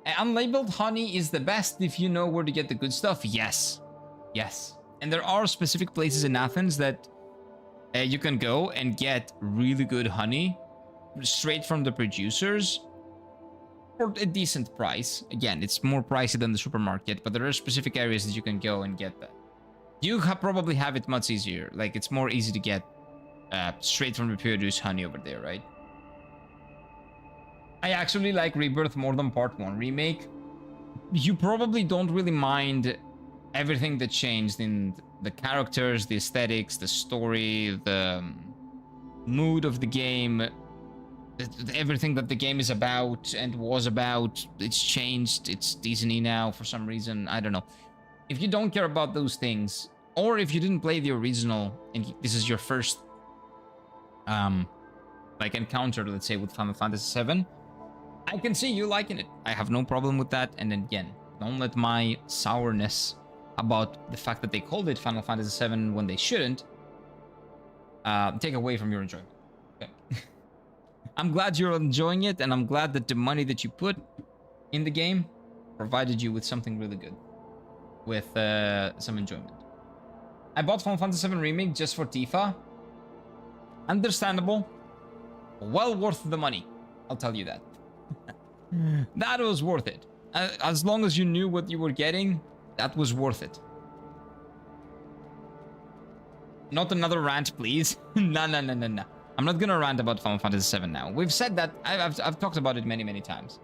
Unlabeled honey is the best if you know where to get the good stuff. Yes. And there are specific places in Athens that you can go and get really good honey straight from the producers for a decent price. Again, it's more pricey than the supermarket, but there are specific areas that you can go and get that. You probably have it much easier. Like, it's more easy to get straight from the produce honey over there, right? I actually like Rebirth more than Part 1 Remake. You probably don't really mind everything that changed in the characters, the aesthetics, the story, the mood of the game, everything that the game is about and was about. It's changed. It's Disney now for some reason. I don't know. If you don't care about those things, or if you didn't play the original and this is your first like encounter, let's say, with Final Fantasy VII, I can see you liking it. I have no problem with that. And then again, don't let my sourness about the fact that they called it Final Fantasy VII when they shouldn't take away from your enjoyment. Okay. I'm glad you're enjoying it, and I'm glad that the money that you put in the game provided you with something really good, with some enjoyment. I bought Final Fantasy VII Remake just for Tifa. Understandable. Well worth the money. I'll tell you that. That was worth it. As long as you knew what you were getting, that was worth it. Not another rant, please. No. I'm not gonna rant about Final Fantasy VII now. We've said that. I've talked about it many times.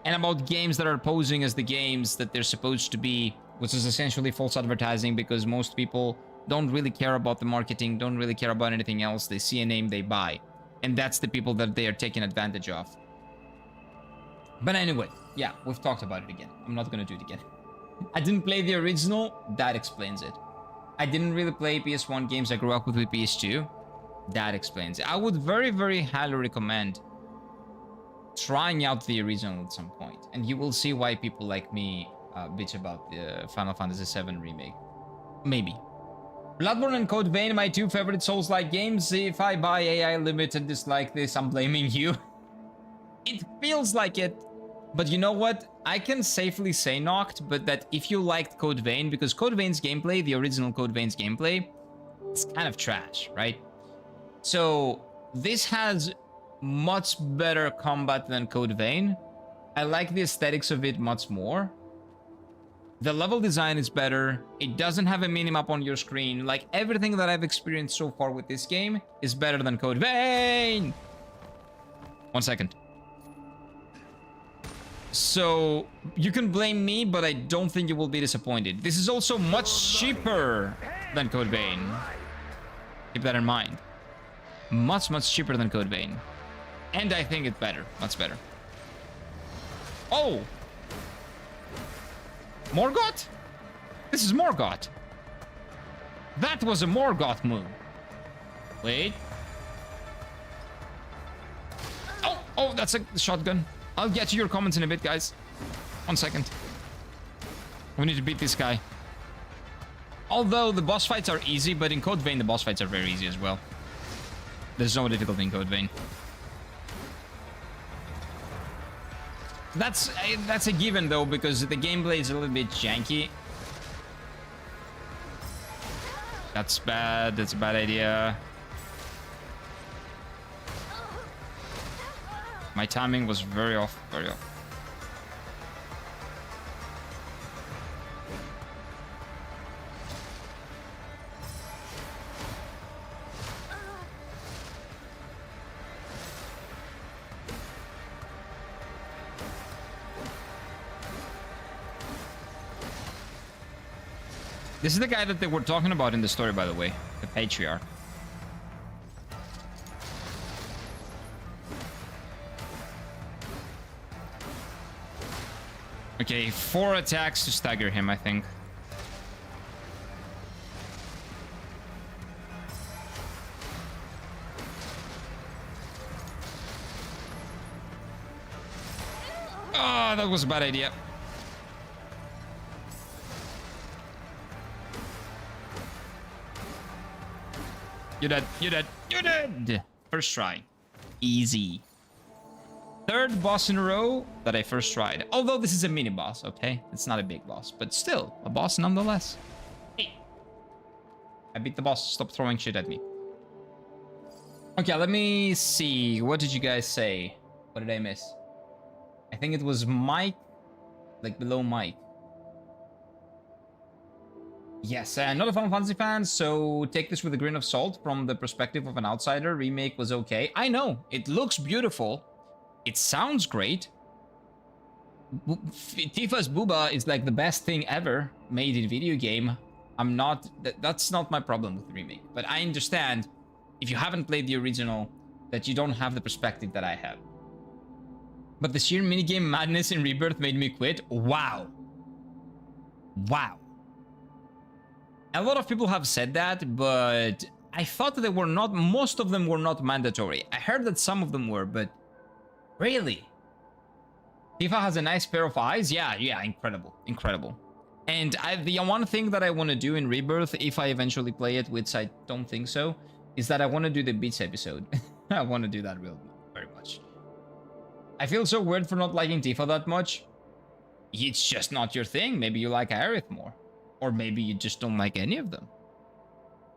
And about games that are posing as the games that they're supposed to be, which is essentially false advertising, because most people don't really care about the marketing, don't really care about anything else. They see a name, they buy. And that's the people that they are taking advantage of. But anyway, yeah, we've talked about it again. I'm not gonna do it again. I didn't play the original. That explains it. I didn't really play PS1 games. I grew up with PS2. That explains it. I would very highly recommend trying out the original at some point, and you will see why people like me bitch about the Final Fantasy VII Remake. Maybe. Bloodborne and Code Vein, my two favorite Souls-like games. If I buy AI Limited dislike this, I'm blaming you. It feels like it. But you know what? I can safely say, Noct, but that if you liked Code Vein, because Code Vein's gameplay, the original Code Vein's gameplay, it's kind of trash, right? So this has much better combat than Code Vein. I like the aesthetics of it much more. The level design is better. It doesn't have a minimap on your screen. Like, everything that I've experienced so far with this game is better than Code Vein. 1 second. So you can blame me, but I don't think you will be disappointed. This is also much cheaper than Code Vein. Keep that in mind. Much cheaper than Code Vein. And I think it's better. Much better. Oh! Morgoth? This is Morgoth. That was a Morgoth move. Wait. Oh, that's a shotgun. I'll get to your comments in a bit, guys. 1 second. We need to beat this guy. Although the boss fights are easy, but in Code Vein the boss fights are very easy as well. There's no difficulty in Code Vein. That's a given though, because the gameplay is a little bit janky. That's bad. That's a bad idea. My timing was very off, very off. This is the guy that they were talking about in the story, by the way. The Patriarch. Okay, 4 attacks to stagger him, I think. Oh, that was a bad idea. You're dead. You're dead. You're dead. First try. Easy. Third boss in a row that I first tried. Although this is a mini boss, okay? It's not a big boss, but still a boss nonetheless. Hey. I beat the boss. Stop throwing shit at me. Okay, let me see. What did you guys say? What did I miss? I think it was Mike. Like below Mike. Yes, not a Final Fantasy fan, so take this with a grain of salt from the perspective of an outsider. Remake was okay. I know, it looks beautiful. It sounds great. Tifa's Booba is like the best thing ever made in video game. I'm not... That's not my problem with the remake. But I understand, if you haven't played the original, that you don't have the perspective that I have. But the sheer minigame madness in Rebirth made me quit. Wow. Wow. A lot of people have said that, but I thought that they were not... Most of them were not mandatory. I heard that some of them were, but... Really? Tifa has a nice pair of eyes? Yeah, incredible. Incredible. And the one thing that I want to do in Rebirth, if I eventually play it, which I don't think so, is that I want to do the Beats episode. I want to do that very much. I feel so weird for not liking Tifa that much. It's just not your thing. Maybe you like Aerith more. Or maybe you just don't like any of them.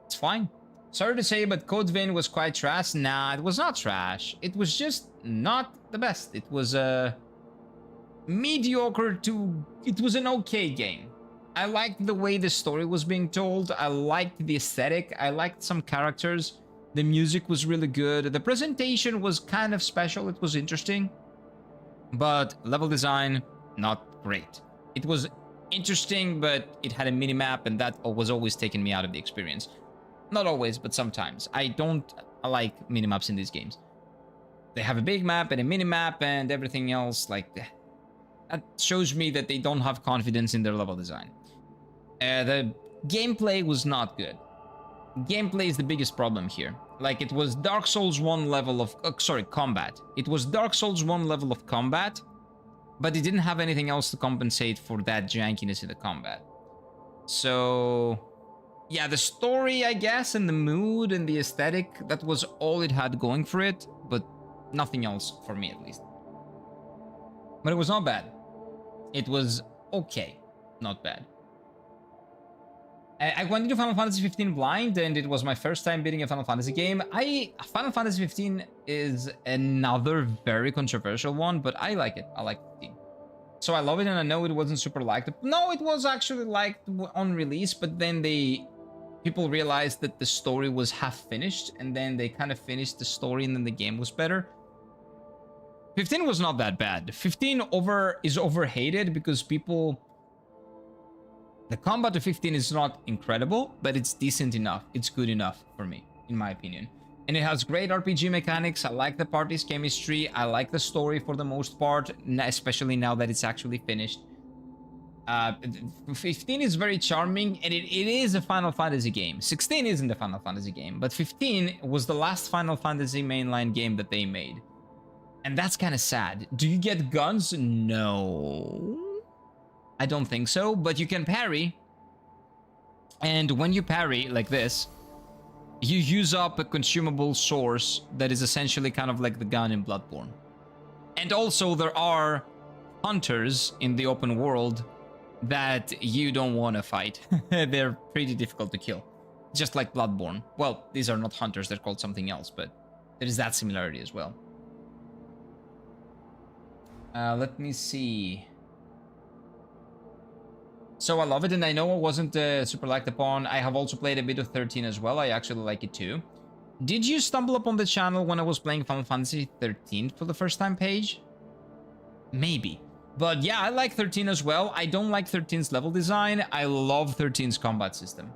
It's fine. Sorry to say, but Code Vein was quite trash. Nah, it was not trash. It was just not the best. It was mediocre to... It was an okay game. I liked the way the story was being told. I liked the aesthetic. I liked some characters. The music was really good. The presentation was kind of special. It was interesting. But level design, not great. It was interesting, but it had a mini-map, and that was always taking me out of the experience. Not always, but sometimes. I like mini-maps in these games. They have a big map and a mini-map and everything else. Like, that shows me that they don't have confidence in their level design. The gameplay was not good. Gameplay is the biggest problem here. Like, it was Dark Souls 1 level of... combat. It was Dark Souls 1 level of combat, but it didn't have anything else to compensate for that jankiness in the combat. So... yeah, the story, I guess, and the mood and the aesthetic, that was all it had going for it, but nothing else for me, at least. But it was not bad. It was okay, not bad. I went into Final Fantasy 15 blind, and it was my first time beating a Final Fantasy game. Final Fantasy 15 is another very controversial one, but I like it. I like 15. So I love it, and I know it wasn't super liked. No, it was actually liked on release, but then people realized that the story was half finished, and then they kind of finished the story, and then the game was better. 15 was not that bad. 15 is overhated because people... The combat to 15 is not incredible, but it's decent enough. It's good enough for me, in my opinion. And it has great RPG mechanics. I like the party's chemistry. I like the story for the most part, especially now that it's actually finished. 15 is very charming, and it is a Final Fantasy game. 16 isn't a Final Fantasy game, but 15 was the last Final Fantasy mainline game that they made. And that's kind of sad. Do you get guns? No. I don't think so, but you can parry. And when you parry like this, you use up a consumable source that is essentially kind of like the gun in Bloodborne. And also there are hunters in the open world that you don't want to fight. They're pretty difficult to kill. Just like Bloodborne. Well, these are not hunters, they're called something else, but there is that similarity as well. Let me see. So I love it, and I know it wasn't super liked upon. I have also played a bit of 13 as well. I actually like it too. Did you stumble upon the channel when I was playing Final Fantasy 13 for the first time, Paige? Maybe. But yeah, I like 13 as well. I don't like 13's level design. I love 13's combat system.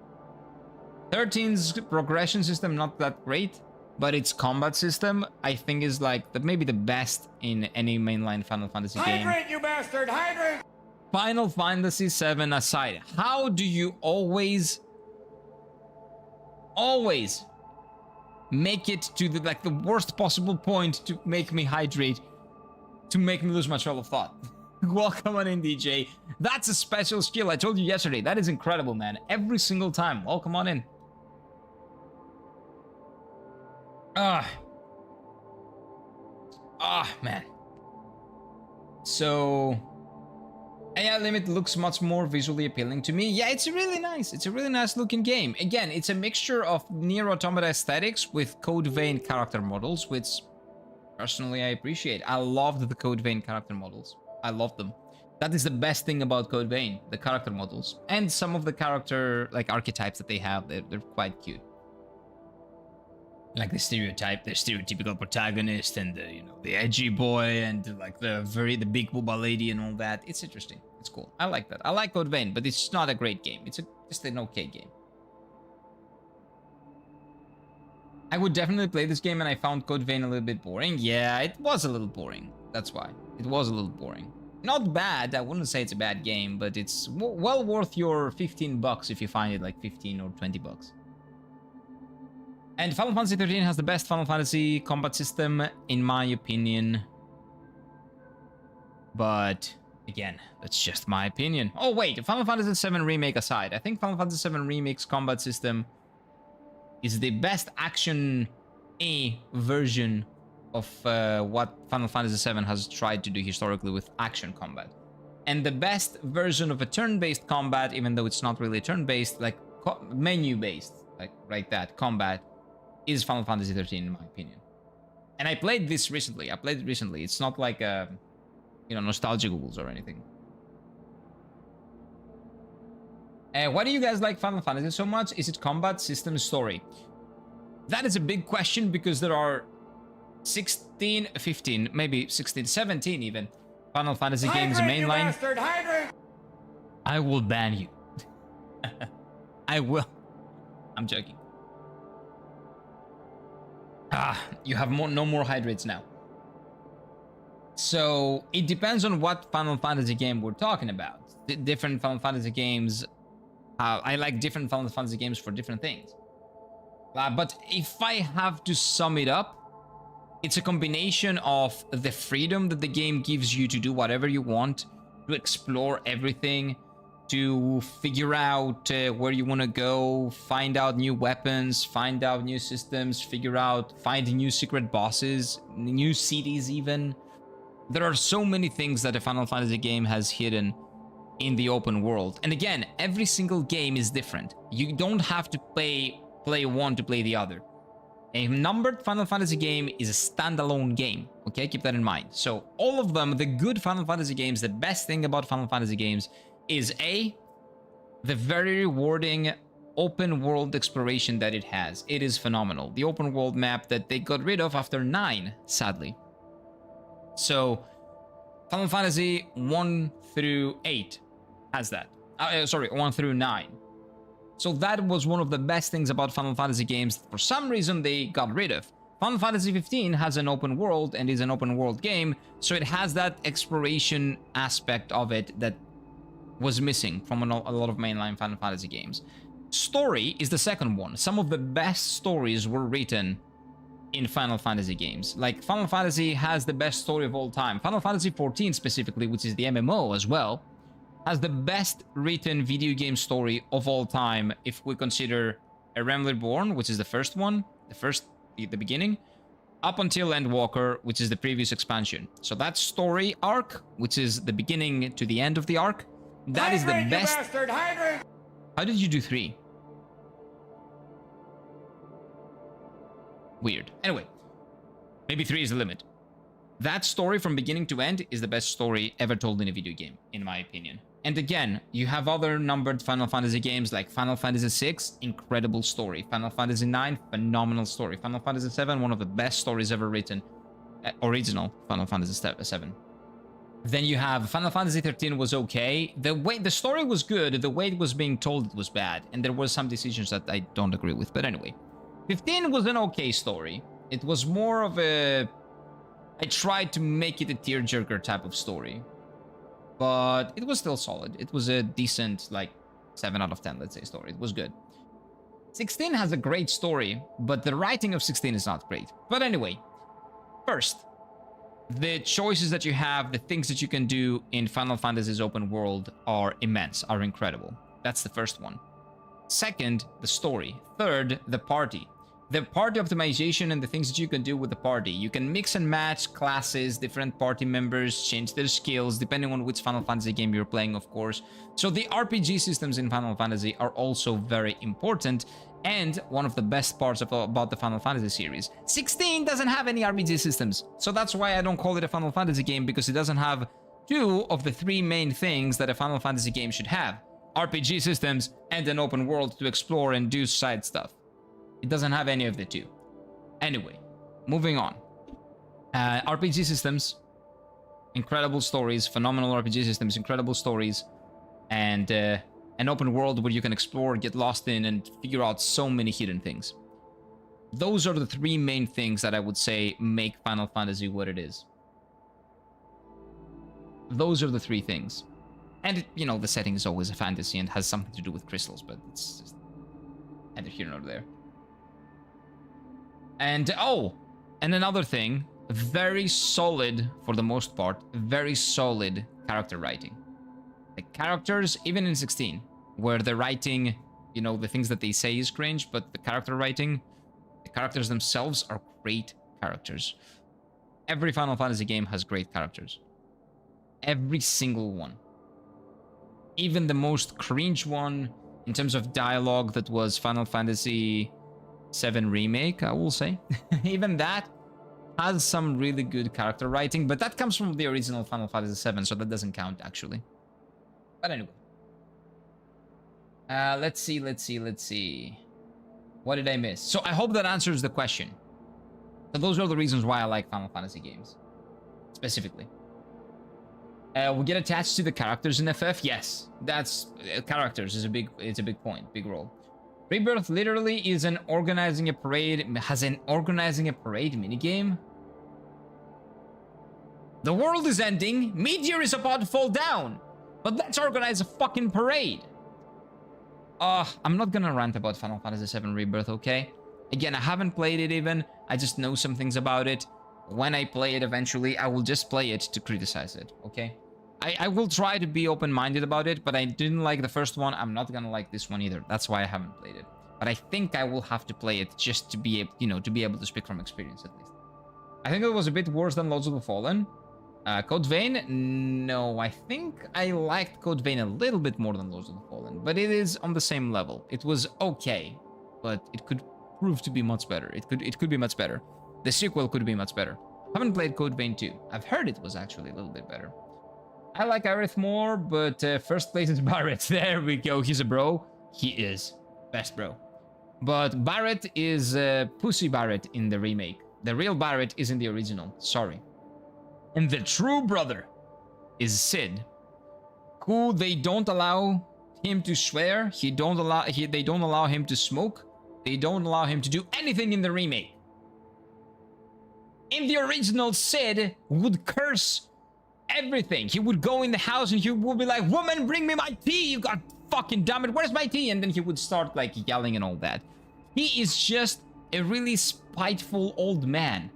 13's progression system, not that great, but its combat system, I think, is like maybe the best in any mainline Final Fantasy game. Hydrate, you bastard! Hydrate! Final Fantasy VII aside, how do you always make it to the worst possible point to make me hydrate, to make me lose my trail of thought? Welcome on in, DJ. That's a special skill. I told you yesterday. That is incredible, man. Every single time. Welcome on in. Man. So AI Limit looks much more visually appealing to me. Yeah, it's really nice. It's a really nice looking game. Again, it's a mixture of Nier Automata aesthetics with Code Vein character models, which personally I appreciate. I loved the Code Vein character models. I love them. That is the best thing about Code Vein, the character models. And some of the character, like, archetypes that they have, they're quite cute. Like the stereotypical protagonist, and the, you know, the edgy boy, and like the big booba lady and all that. It's interesting. It's cool. I like that. I like Code Vein, but it's not a great game. It's just an okay game. I would definitely play this game, and I found Code Vein a little bit boring. Yeah, it was a little boring. That's why. It was a little boring. Not bad. I wouldn't say it's a bad game, but it's well worth your $15 if you find it like 15 or 20 bucks. And Final Fantasy 13 has the best Final Fantasy combat system, in my opinion. But again, that's just my opinion. Oh wait, Final Fantasy 7 Remake aside, I think Final Fantasy 7 Remake's combat system is the best action A version of what Final Fantasy 7 has tried to do historically with action combat. And the best version of a turn-based combat, even though it's not really turn-based, like menu-based, like right, that combat, is Final Fantasy 13 in my opinion. And I played this recently. It's not like you know, nostalgia googles or anything. Why do you guys like Final Fantasy so much? Is it combat, system, story? That is a big question, because there are 16, 15, maybe 16, 17 even Final Fantasy games mainline. I will ban you. I will. I'm joking. You have no more hydrates now. So it depends on what Final Fantasy game we're talking about. Different Final Fantasy games, I like different Final Fantasy games for different things. But if I have to sum it up, it's a combination of the freedom that the game gives you to do whatever you want, to explore everything, to figure out where you want to go, find out new weapons, find out new systems, find new secret bosses, new cities even. There are so many things that a Final Fantasy game has hidden in the open world. And again, every single game is different. You don't have to play one to play the other. A numbered Final Fantasy game is a standalone game, okay? Keep that in mind. So all of them, the good Final Fantasy games, the best thing about Final Fantasy games is A, the very rewarding open world exploration that it has. It is phenomenal. The open world map that they got rid of after 9, sadly. So Final Fantasy 1 through 8 has that. 1 through 9. So that was one of the best things about Final Fantasy games. For some reason, they got rid of. Final Fantasy 15 has an open world and is an open world game, so it has that exploration aspect of it that was missing from a lot of mainline Final Fantasy games. Story is the second one. Some of the best stories were written in Final Fantasy games. Like, Final Fantasy has the best story of all time. Final Fantasy 14 specifically, which is the MMO as well, has the best written video game story of all time if we consider A Realm Reborn, which is the first one, the beginning, up until Endwalker, which is the previous expansion. So that story arc, which is the beginning to the end of the arc, that is the best. How did you do 3? Weird. Anyway, maybe 3 is the limit. That story from beginning to end is the best story ever told in a video game, in my opinion. And again, you have other numbered Final Fantasy games like Final Fantasy VI, incredible story. Final Fantasy IX, phenomenal story. Final Fantasy VII, one of the best stories ever written. Original Final Fantasy VII. Then you have Final Fantasy 13 was okay. The story was good, the way it was being told it was bad. And there were some decisions that I don't agree with. But anyway, 15 was an okay story. It was more of a... I tried to make it a tearjerker type of story. But it was still solid. It was a decent, like, 7 out of 10, let's say, story. It was good. 16 has a great story, but the writing of 16 is not great. But anyway, first, the choices that you have, the things that you can do in Final Fantasy's open world are immense, are incredible. That's the first one. Second, the story. Third, the party. the party optimization and the things that you can do with the party. You can mix and match classes, different party members, change their skills, depending on which Final Fantasy game you're playing, of course. So the RPG systems in Final Fantasy are also very important, and one of the best parts about the Final Fantasy series. 16 doesn't have any RPG systems, so that's why I don't call it a Final Fantasy game, because it doesn't have two of the three main things that a Final Fantasy game should have. RPG systems and an open world to explore and do side stuff. It doesn't have any of the two. Anyway, moving on. RPG systems, incredible stories, phenomenal RPG systems, incredible stories, and an open world where you can explore, get lost in, and figure out so many hidden things. Those are the three main things that I would say make Final Fantasy what it is. Those are the three things. And, you know, the setting is always a fantasy and has something to do with crystals, but it's just neither here nor there. And, oh, and another thing, very solid, for the most part, very solid character writing. The characters, even in 16, where the writing, you know, the things that they say is cringe, but the character writing, the characters themselves are great characters. Every Final Fantasy game has great characters. Every single one. Even the most cringe one, in terms of dialogue, that was Final Fantasy VII Remake, I will say. Even that has some really good character writing, but that comes from the original Final Fantasy VII, so that doesn't count, actually. But anyway. Let's see. What did I miss? So I hope that answers the question. So those are the reasons why I like Final Fantasy games. Specifically. We get attached to the characters in FF. Yes, that's characters is a big point, big role. Rebirth literally is an organizing a parade, has an organizing a parade minigame. The world is ending, meteor is about to fall down, but let's organize a fucking parade. I'm not gonna rant about Final Fantasy VII Rebirth, okay? Again, I haven't played it even, I just know some things about it. When I play it eventually, I will just play it to criticize it, okay? I will try to be open-minded about it, but I didn't like the first one. I'm not gonna like this one either. That's why I haven't played it. But I think I will have to play it just to be able, you know, to be able to speak from experience at least. I think it was a bit worse than Lords of the Fallen. Code Vein? No, I think I liked Code Vein a little bit more than Lords of the Fallen, but it is on the same level. It was okay, but it could prove to be much better. It could be much better. The sequel could be much better. Haven't played Code Vein 2. I've heard it was actually a little bit better. I like Aerith more, but first place is Barret. There we go. He's a bro. He is. Best bro. But Barret is Pussy Barret in the remake. The real Barret is in the original. Sorry. And the true brother is Sid, who they don't allow him to swear. They don't allow him to smoke. They don't allow him to do anything in the remake. In the original, Sid would curse everything. He would go in the house and he would be like, "Woman, bring me my tea, you god fucking damn it, where's my tea?" And then he would start like yelling and all that. He is just a really spiteful old man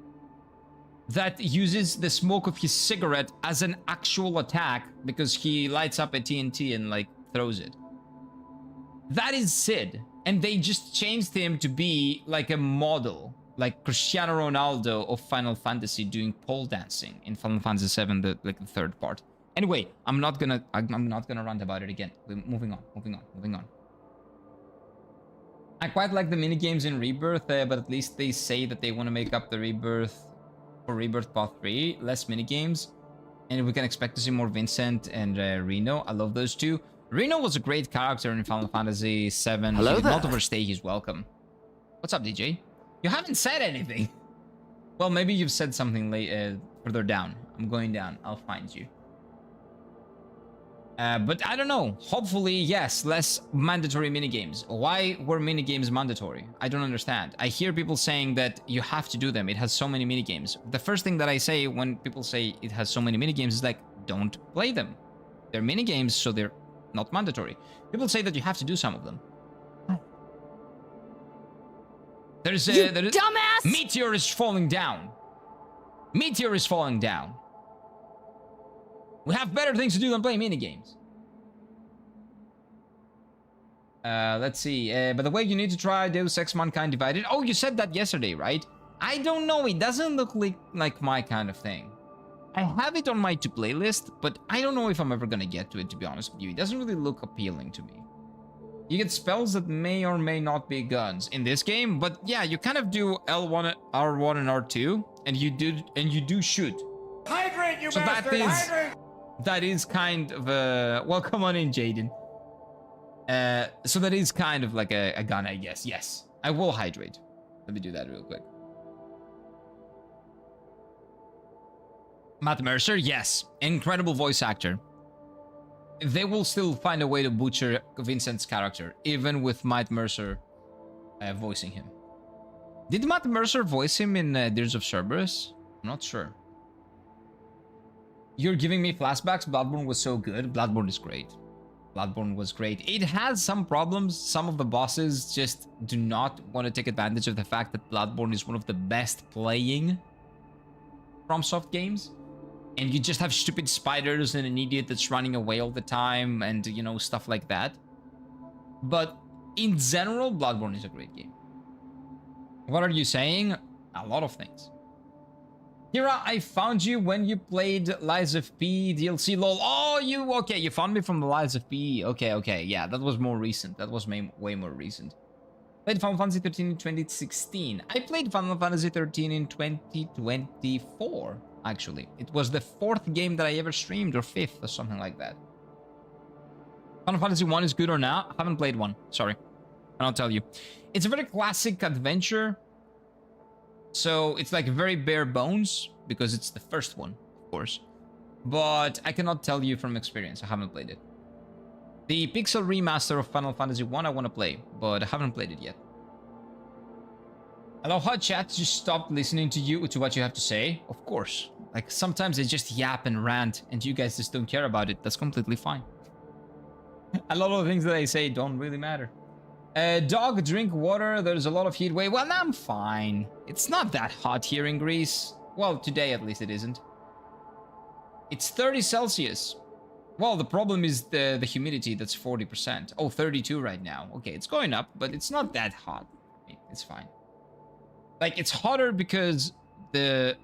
that uses the smoke of his cigarette as an actual attack because he lights up a TNT and like throws it. That is Sid. And they just changed him to be like a model, like Cristiano Ronaldo of Final Fantasy doing pole dancing in Final Fantasy VII, the third part. Anyway, I'm not gonna rant about it again. We're moving on. I quite like the minigames in Rebirth, but at least they say that they want to make up the Rebirth for Rebirth Part 3, less minigames, and we can expect to see more Vincent and Reno. I love those two. Reno was a great character in Final Fantasy VII. Hello he did there. not overstay his welcome. What's up, DJ? You haven't said anything. Well, maybe you've said something further down. I'm going down. I'll find you. But I don't know. Hopefully, yes, less mandatory minigames. Why were minigames mandatory? I don't understand. I hear people saying that you have to do them. It has so many minigames. The first thing that I say when people say it has so many minigames is like, don't play them. They're minigames, so they're not mandatory. People say that you have to do some of them. There's You dumbass! Meteor is falling down. Meteor is falling down. We have better things to do than play minigames. Let's see. By the way, you need to try Deus Ex Mankind Divided. Oh, you said that yesterday, right? I don't know. It doesn't look like my kind of thing. I have it on my to-play list, but I don't know if I'm ever gonna get to it, to be honest with you. It doesn't really look appealing to me. You get spells that may or may not be guns in this game, but yeah, you kind of do L1, R1, and R2, and you do shoot. Hydrate, you So bastard! Hydrate! that is kind of a... Well, come on in, Jaden. So that is kind of like a gun, I guess. Yes, I will hydrate. Let me do that real quick. Matt Mercer, yes. Incredible voice actor. They will still find a way to butcher Vincent's character, even with Matt Mercer voicing him. Did Matt Mercer voice him in Tears of Cerberus? I'm not sure. You're giving me flashbacks. Bloodborne was so good. Bloodborne is great. Bloodborne was great. It has some problems. Some of the bosses just do not want to take advantage of the fact that Bloodborne is one of the best playing FromSoft games. And you just have stupid spiders and an idiot that's running away all the time and, you know, stuff like that. But in general, Bloodborne is a great game. What are you saying? A lot of things. Kira, I found you when you played Lies of P DLC, lol. Oh, okay, you found me from the Lies of P. Okay, yeah, that was more recent. That was way more recent. Played Final Fantasy 13 in 2016. I played Final Fantasy 13 in 2024, actually. It was the 4th game that I ever streamed, or 5th, or something like that. Final Fantasy 1 is good or not? I haven't played 1, sorry. And I'll tell you. It's a very classic adventure. So it's like very bare bones, because it's the first one, of course. But I cannot tell you from experience. I haven't played it. The pixel remaster of Final Fantasy 1 I want to play, but I haven't played it yet. Hello, hot chat. Just stopped listening to what you have to say. Of course. Like, sometimes I just yap and rant, and you guys just don't care about it. That's completely fine. A lot of the things that I say don't really matter. Dog, drink water. There's a lot of heat wave. Well, I'm fine. It's not that hot here in Greece. Well, today at least it isn't. It's 30 Celsius. Well, the problem is the humidity. That's 40%. Oh, 32 right now. Okay, it's going up, but it's not that hot. It's fine. Like, it's hotter because the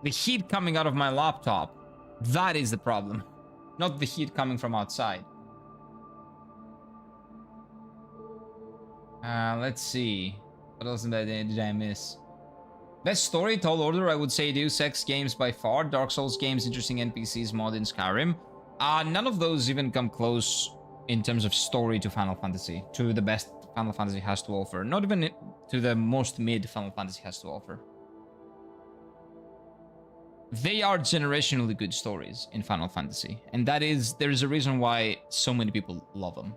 heat coming out of my laptop, that is the problem. Not the heat coming from outside. Let's see. What else did I miss? Best story, tall order, I would say Deus Ex games by far. Dark Souls games, interesting NPCs, mod in Skyrim. None of those even come close in terms of story to Final Fantasy, to the best Final Fantasy has to offer. Not even to the most mid Final Fantasy has to offer. They are generationally good stories in Final Fantasy, and there is a reason why so many people love them.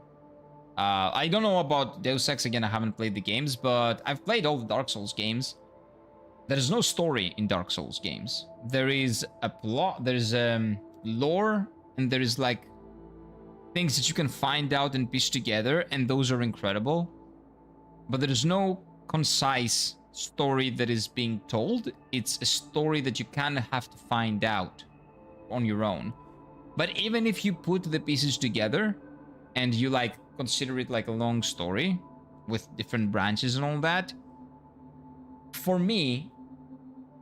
I don't know about Deus Ex, again, I haven't played the games, but I've played all the Dark Souls games. There is no story in Dark Souls games. There is a plot, there is lore, and there is like things that you can find out and piece together, and those are incredible. But there is no concise story that is being told. It's a story that you kind of have to find out on your own. But even if you put the pieces together and you like consider it like a long story with different branches and all that, for me,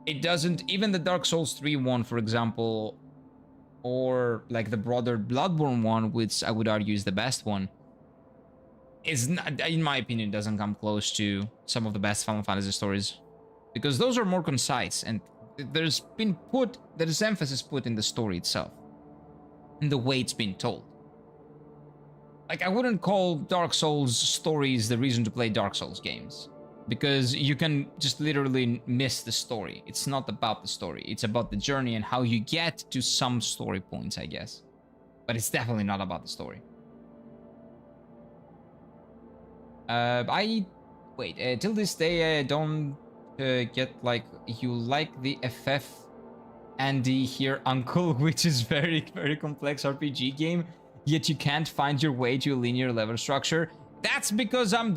it doesn't, even the Dark Souls 3 one, for example, or like the broader Bloodborne one, which I would argue is the best one, is not, in my opinion, doesn't come close to some of the best Final Fantasy stories, because those are more concise and there's emphasis put in the story itself, in the way it's been told. Like, I wouldn't call Dark Souls stories the reason to play Dark Souls games, because you can just literally miss the story. It's not about the story. It's about the journey and how you get to some story points, I guess. But it's definitely not about the story. Till this day, I don't get, like, you like the FF Andy here, uncle, which is very, very complex RPG game, yet you can't find your way to a linear level structure. That's because I'm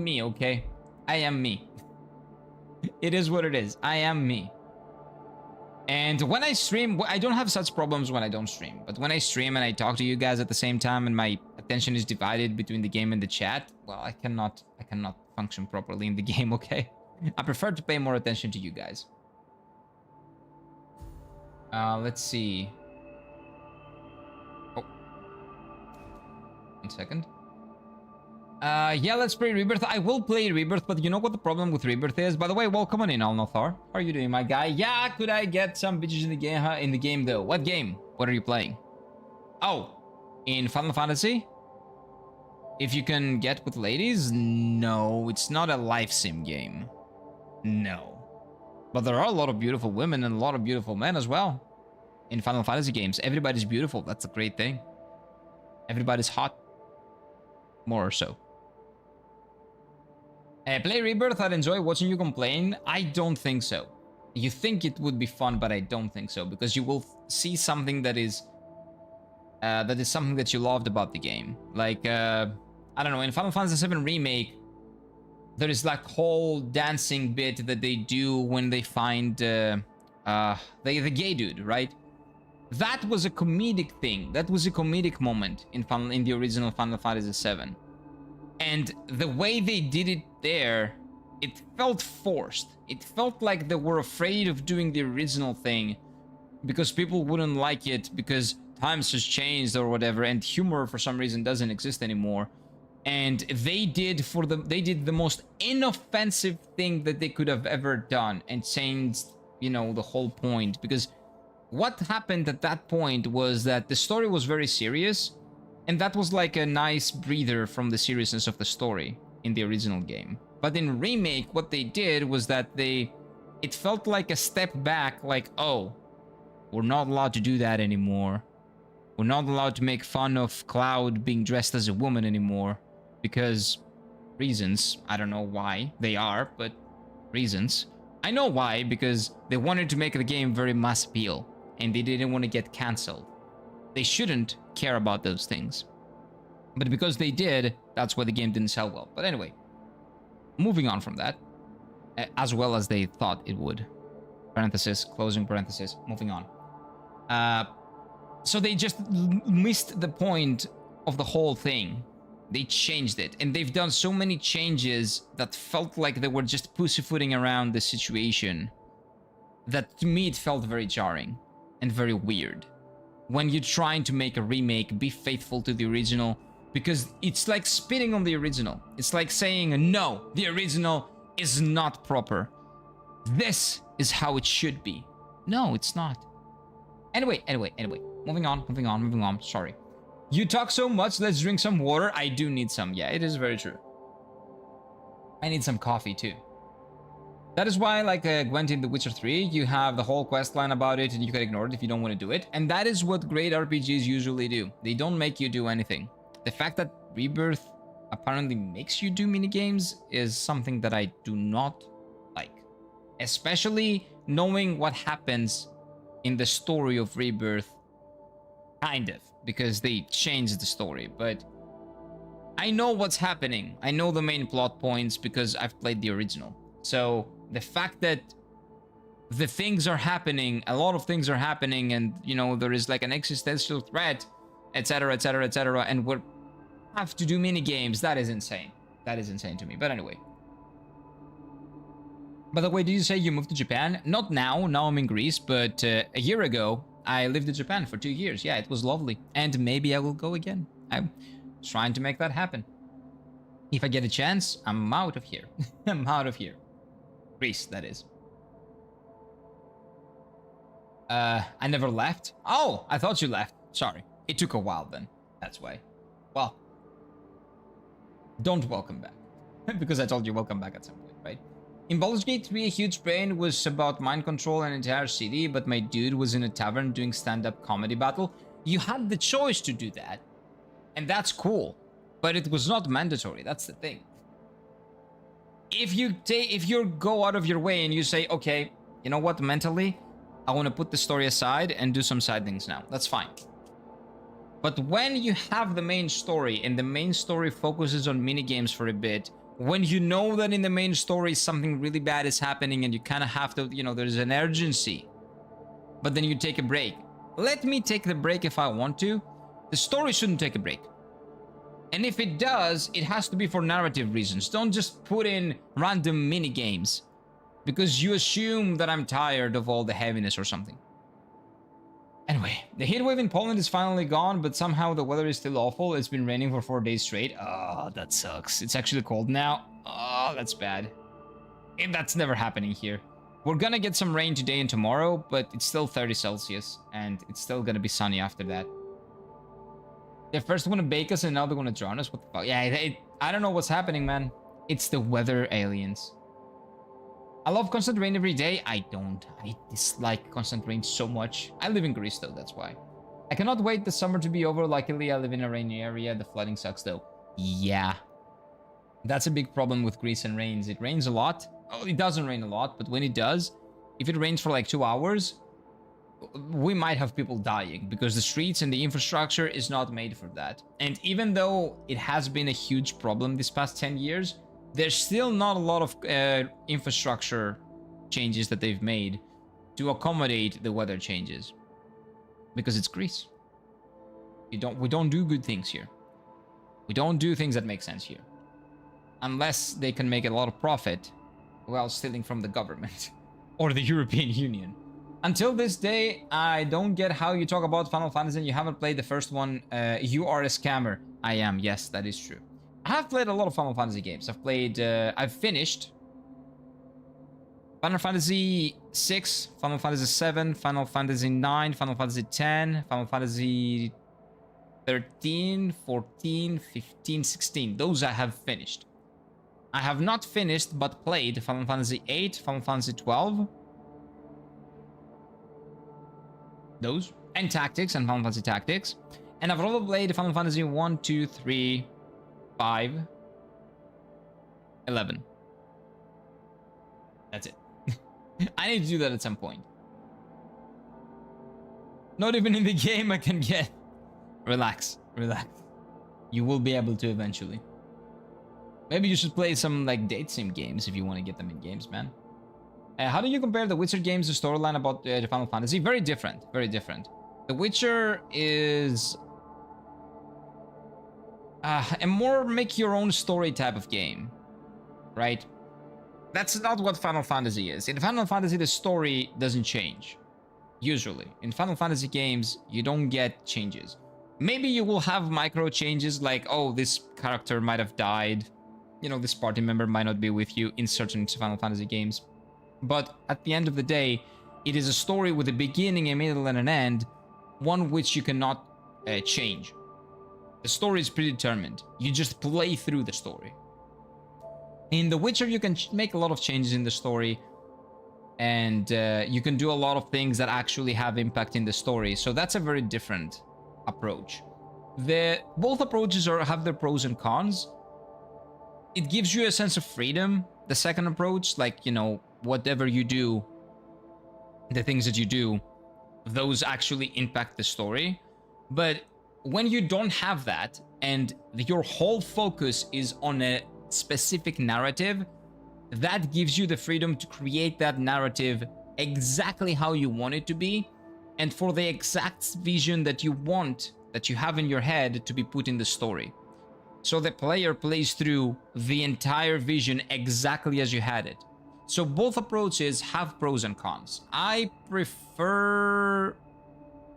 me, okay? I am me. It is what it is. I am me. And when I stream, I don't have such problems when I don't stream. But when I stream and I talk to you guys at the same time and my attention is divided between the game and the chat, well, I cannot function properly in the game, okay? I prefer to pay more attention to you guys. Let's see. Oh. 1 second. Yeah, let's play Rebirth. I will play Rebirth, but you know what the problem with Rebirth is? By the way, welcome on in, Alnothar. How are you doing, my guy? Yeah, could I get some bitches in the game? Huh? In the game, though. What game? What are you playing? Oh, in Final Fantasy? If you can get with ladies? No, it's not a life sim game. No. But there are a lot of beautiful women and a lot of beautiful men as well. In Final Fantasy games, everybody's beautiful. That's a great thing. Everybody's hot. More or so. Play Rebirth, I'd enjoy watching you complain. I don't think so. You think it would be fun, but I don't think so. Because you will see something that is something that you loved about the game. Like, I don't know, in Final Fantasy VII Remake, there is like whole dancing bit that they do when they find the gay dude, right? That was a comedic thing. That was a comedic moment in the original Final Fantasy VII. And the way they did it there, it felt forced. It felt like they were afraid of doing the original thing because people wouldn't like it because times has changed or whatever, and humor for some reason doesn't exist anymore. And they did the most inoffensive thing that they could have ever done and changed, you know, the whole point. Because what happened at that point was that the story was very serious, and that was like a nice breather from the seriousness of the story in the original game. But in Remake, what they did was that it felt like a step back, like, oh, we're not allowed to do that anymore. We're not allowed to make fun of Cloud being dressed as a woman anymore. Because reasons. I don't know why they are, but reasons. I know why, because they wanted to make the game very mass appeal, and they didn't want to get cancelled. They shouldn't care about those things. But because they did, that's why the game didn't sell well. But anyway, moving on from that, as well as they thought it would. Parenthesis, closing parenthesis, moving on. So they just missed the point of the whole thing. They changed it, and they've done so many changes that felt like they were just pussyfooting around the situation that to me it felt very jarring and very weird. When you're trying to make a remake, be faithful to the original, because it's like spitting on the original. It's like saying, no, the original is not proper. This is how it should be. No, it's not. Anyway. Moving on. Sorry. You talk so much, let's drink some water. I do need some. Yeah, it is very true. I need some coffee too. That is why, like Gwent in The Witcher 3, you have the whole quest line about it and you can ignore it if you don't want to do it. And that is what great RPGs usually do. They don't make you do anything. The fact that Rebirth apparently makes you do minigames is something that I do not like. Especially knowing what happens in the story of Rebirth. Kind of. Because they changed the story, but I know what's happening. I know the main plot points because I've played the original. So the fact that the things are happening, a lot of things are happening, and you know there is like an existential threat, etc., and we have to do mini games. That is insane. That is insane to me. But anyway. By the way, did you say you moved to Japan? Not now. Now I'm in Greece, but a year ago. I lived in Japan for 2 years. Yeah, it was lovely. And maybe I will go again. I'm trying to make that happen. If I get a chance, I'm out of here. I'm out of here. Greece, that is. I never left. Oh, I thought you left. Sorry. It took a while then. That's why. Well, don't welcome back. Because I told you welcome back at some point, right? In Baldur's Gate 3, a huge brain was about mind control an entire city, but my dude was in a tavern doing stand-up comedy battle. You had the choice to do that, and that's cool, but it was not mandatory. That's the thing. If you go out of your way and you say, okay, you know what, mentally, I want to put the story aside and do some side things now. That's fine. But when you have the main story and the main story focuses on minigames for a bit, when you know that in the main story something really bad is happening and you kind of have to, you know, there's an urgency, but then you take a break. Let me take the break if I want to. The story shouldn't take a break. And if it does, it has to be for narrative reasons. Don't just put in random mini games because you assume that I'm tired of all the heaviness or something. Anyway, the heatwave in Poland is finally gone, but somehow the weather is still awful. It's been raining for 4 days straight. Oh, that sucks. It's actually cold now. Oh, that's bad. And that's never happening here. We're gonna get some rain today and tomorrow, but it's still 30 Celsius, and it's still gonna be sunny after that. They first want to bake us, and now they want to drown us. What the fuck? Yeah, I don't know what's happening, man. It's the weather aliens. I love constant rain every day. I don't. I dislike constant rain so much. I live in Greece, though. That's why. I cannot wait the summer to be over. Luckily, I live in a rainy area. The flooding sucks, though. Yeah. That's a big problem with Greece and rains. It rains a lot. Oh, it doesn't rain a lot, but when it does, if it rains for like 2 hours, we might have people dying because the streets and the infrastructure is not made for that. And even though it has been a huge problem this past 10 years, there's still not a lot of infrastructure changes that they've made to accommodate the weather changes because it's Greece. We don't do good things here. We don't do things that make sense here unless they can make a lot of profit while stealing from the government or the European Union. Until this day, I don't get how you talk about Final Fantasy and you haven't played the first one. You are a scammer. I am. Yes, that is true. I have played a lot of Final Fantasy games. I've finished Final Fantasy 6, Final Fantasy 7, Final Fantasy 9, Final Fantasy 10, Final Fantasy 13, 14, 15, 16. Those I have finished. I have not finished but played Final Fantasy 8, Final Fantasy 12. Those. And Tactics and Final Fantasy Tactics. And I've also played Final Fantasy 1, 2, 3, 5, 11. That's it. I need to do that at some point. Not even in the game I can get. Relax. Relax. You will be able to eventually. Maybe you should play some like date sim games if you want to get them in games, man. How do you compare the Witcher games to storyline about the Final Fantasy? Very different. Very different. The Witcher is a more make your own story type of game, right? That's not what Final Fantasy is. In Final Fantasy, the story doesn't change. Usually. In Final Fantasy games, you don't get changes. Maybe you will have micro changes like, oh, this character might have died. You know, this party member might not be with you in certain Final Fantasy games. But at the end of the day, it is a story with a beginning, a middle, and an end, one which you cannot change. The story is predetermined. You just play through the story. In The Witcher, you can make a lot of changes in the story, and you can do a lot of things that actually have impact in the story. So that's a very different approach. Both approaches have their pros and cons. It gives you a sense of freedom. The second approach, like, you know, whatever you do, the things that you do, those actually impact the story. But when you don't have that and your whole focus is on a specific narrative, that gives you the freedom to create that narrative exactly how you want it to be and for the exact vision that you want, that you have in your head, to be put in the story. So the player plays through the entire vision exactly as you had it. So both approaches have pros and cons. I prefer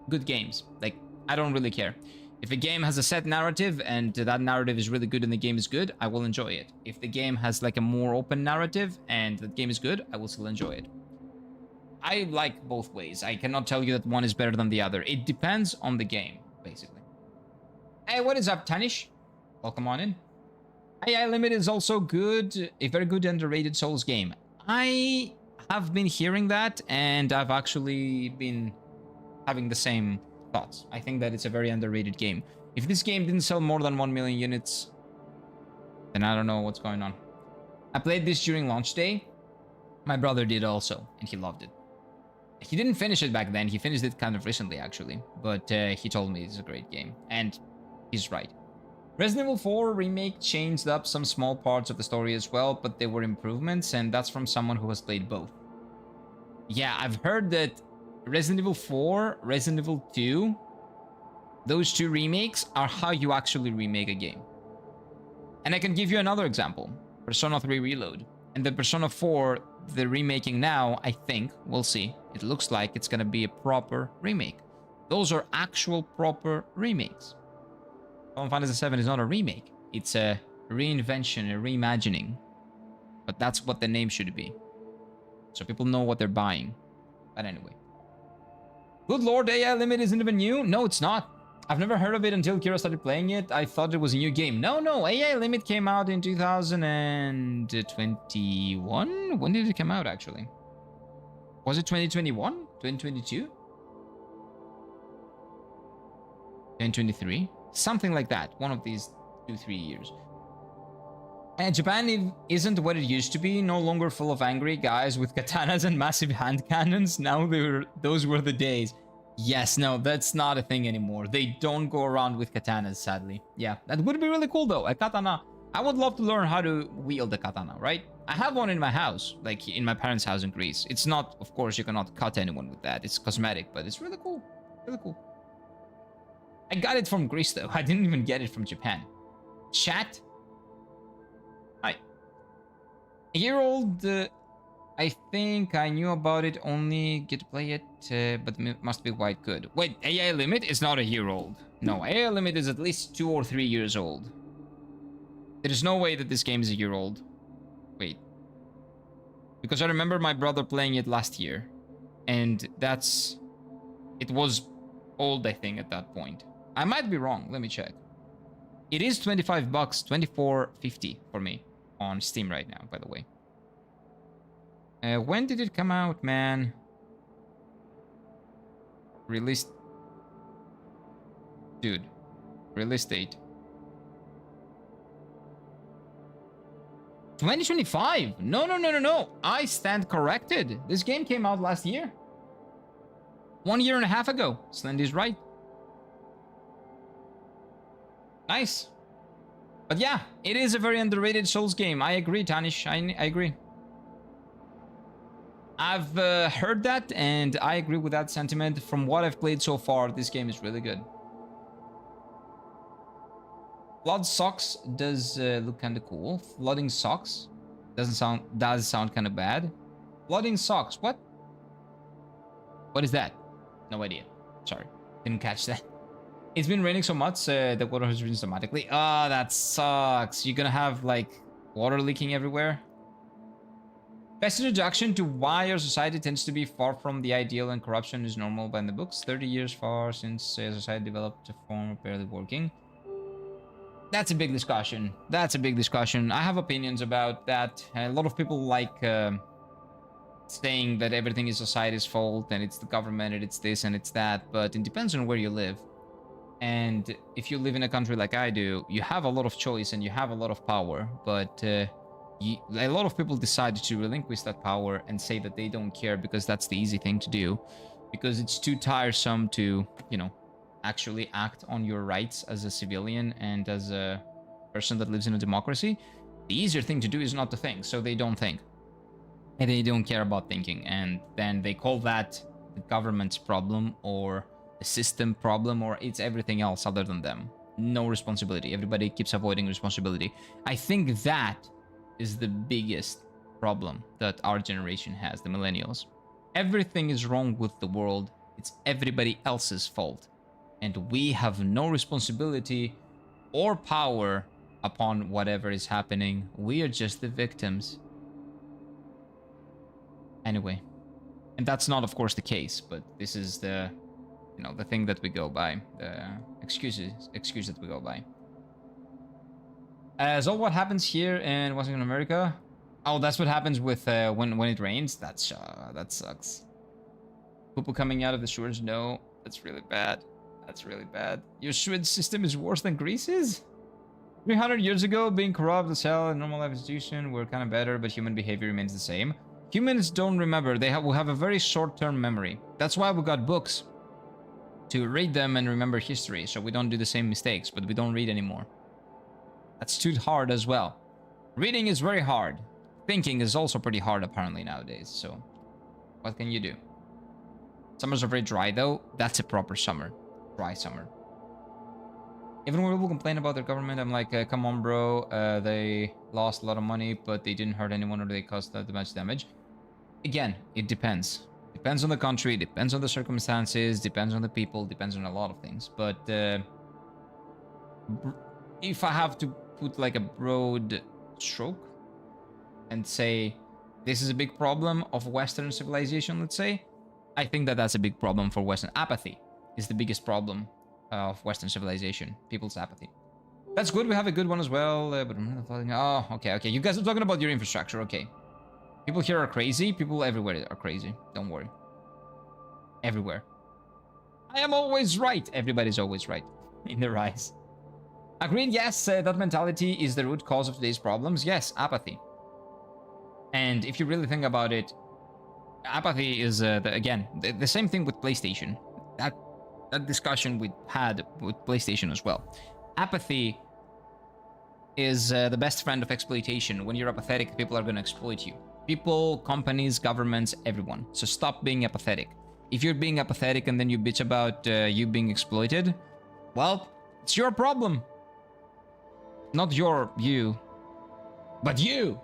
good games. Like, I don't really care. If a game has a set narrative and that narrative is really good and the game is good, I will enjoy it. If the game has like a more open narrative and the game is good, I will still enjoy it. I like both ways. I cannot tell you that one is better than the other. It depends on the game, basically. Hey, what is up, Tanish? Welcome on in. AI Limit is also good, a very good underrated Souls game. I have been hearing that, and I've actually been having the same thoughts. I think that it's a very underrated game. If this game didn't sell more than 1 million units, then I don't know what's going on. I played this during launch day. My brother did also, and he loved it. He didn't finish it back then. He finished it kind of recently, actually. But he told me it's a great game, and he's right. Resident Evil 4 Remake changed up some small parts of the story as well, but they were improvements, and that's from someone who has played both. Yeah, I've heard that Resident Evil 4, Resident Evil 2, those two remakes are how you actually remake a game. And I can give you another example. Persona 3 Reload. And the Persona 4, the remaking now, I think, we'll see. It looks like it's gonna be a proper remake. Those are actual proper remakes. Final Fantasy VII is not a remake. It's a reinvention, a reimagining. But that's what the name should be. So people know what they're buying. But anyway. Good lord, AI Limit isn't even new? No, it's not. I've never heard of it until Kira started playing it. I thought it was a new game. No, AI Limit came out in 2021? When did it come out, actually? Was it 2021? 2022? 2023? Something like that. One of these 2-3 years. And Japan isn't what it used to be. No longer full of angry guys with katanas and massive hand cannons. Now those were the days. Yes, no, that's not a thing anymore. They don't go around with katanas, sadly. Yeah, that would be really cool, though. A katana. I would love to learn how to wield a katana, right? I have one in my house, like in my parents' house in Greece. It's not, of course, you cannot cut anyone with that. It's cosmetic, but it's really cool. Really cool. I got it from Greece, though. I didn't even get it from Japan. Chat? Hi. A year old, I think I knew about it, only get to play it, but it must be quite good. Wait, AI Limit is not a year old. No, AI Limit is at least 2 or 3 years old. There's no way that this game is a year old. Wait. Because I remember my brother playing it last year. And it was old, I think, at that point. I might be wrong, let me check. It is $25, $24.50 for me on Steam right now, by the way. When did it come out, man? Release... Dude. Release date. 2025! No. I stand corrected. This game came out last year. 1 year and a half ago. Slendy's right. Nice. But yeah, it is a very underrated Souls game. I agree, Tanish. I agree. I've heard that, and I agree with that sentiment. From what I've played so far, this game is really good. Flood Socks does look kind of cool. Flooding Socks does sound kind of bad. Flooding Socks, what? What is that? No idea. Sorry, didn't catch that. It's been raining so much, the water has risen dramatically. Ah, that sucks. You're gonna have, like, water leaking everywhere. Best introduction to why our society tends to be far from the ideal and corruption is normal by the books. 30 years far since society developed a form of barely working. That's a big discussion. That's a big discussion. I have opinions about that. A lot of people like saying that everything is society's fault and it's the government and it's this and it's that, but it depends on where you live. And if you live in a country like I do, you have a lot of choice and you have a lot of power, but a lot of people decide to relinquish that power and say that they don't care because that's the easy thing to do, because it's too tiresome to, you know, actually act on your rights as a civilian and as a person that lives in a democracy. The easier thing to do is not to think, so they don't think. And they don't care about thinking, and then they call that the government's problem or the system problem, or it's everything else other than them. No responsibility. Everybody keeps avoiding responsibility. I think that is the biggest problem that our generation has, the millennials. Everything is wrong with the world. It's everybody else's fault. And we have no responsibility or power upon whatever is happening. We are just the victims. Anyway. And that's not, of course, the case, but this is the, you know, the thing that we go by. The excuse that we go by. So what happens here in Western America? Oh, that's what happens with when it rains. That sucks. Poo-poo coming out of the sewers? No, that's really bad. That's really bad. Your sewage system is worse than Greece's? 300 years ago, being corrupt as hell and normal life institution were kind of better, but human behavior remains the same. Humans don't remember. We have a very short-term memory. That's why we got books. To read them and remember history, so we don't do the same mistakes, but we don't read anymore. That's too hard as well. Reading is very hard. Thinking is also pretty hard apparently nowadays, so what can you do? Summers are very dry though. That's a proper summer. Dry summer. Even when people complain about their government, I'm like, come on, bro. They lost a lot of money, but they didn't hurt anyone or they caused that much damage. Again, it depends. Depends on the country, depends on the circumstances, depends on the people, depends on a lot of things. But if I have to put like a broad stroke and say this is a big problem of Western civilization, let's say, I think that that's a big problem for Western. Apathy is the biggest problem of Western civilization. People's apathy. That's good. We have a good one as well. But I'm not talking. Oh, okay. You guys are talking about your infrastructure. Okay. People here are crazy. People everywhere are crazy. Don't worry. Everywhere. I am always right. Everybody's always right in their eyes. Agreed. Yes, that mentality is the root cause of today's problems. Yes, apathy. And if you really think about it, apathy is again the same thing with PlayStation. That discussion we had with PlayStation as well. Apathy is the best friend of exploitation. When you're apathetic, people are going to exploit you. People, companies, governments, everyone. So stop being apathetic. If you're being apathetic and then you bitch about you being exploited, well, it's your problem. Not you, but you.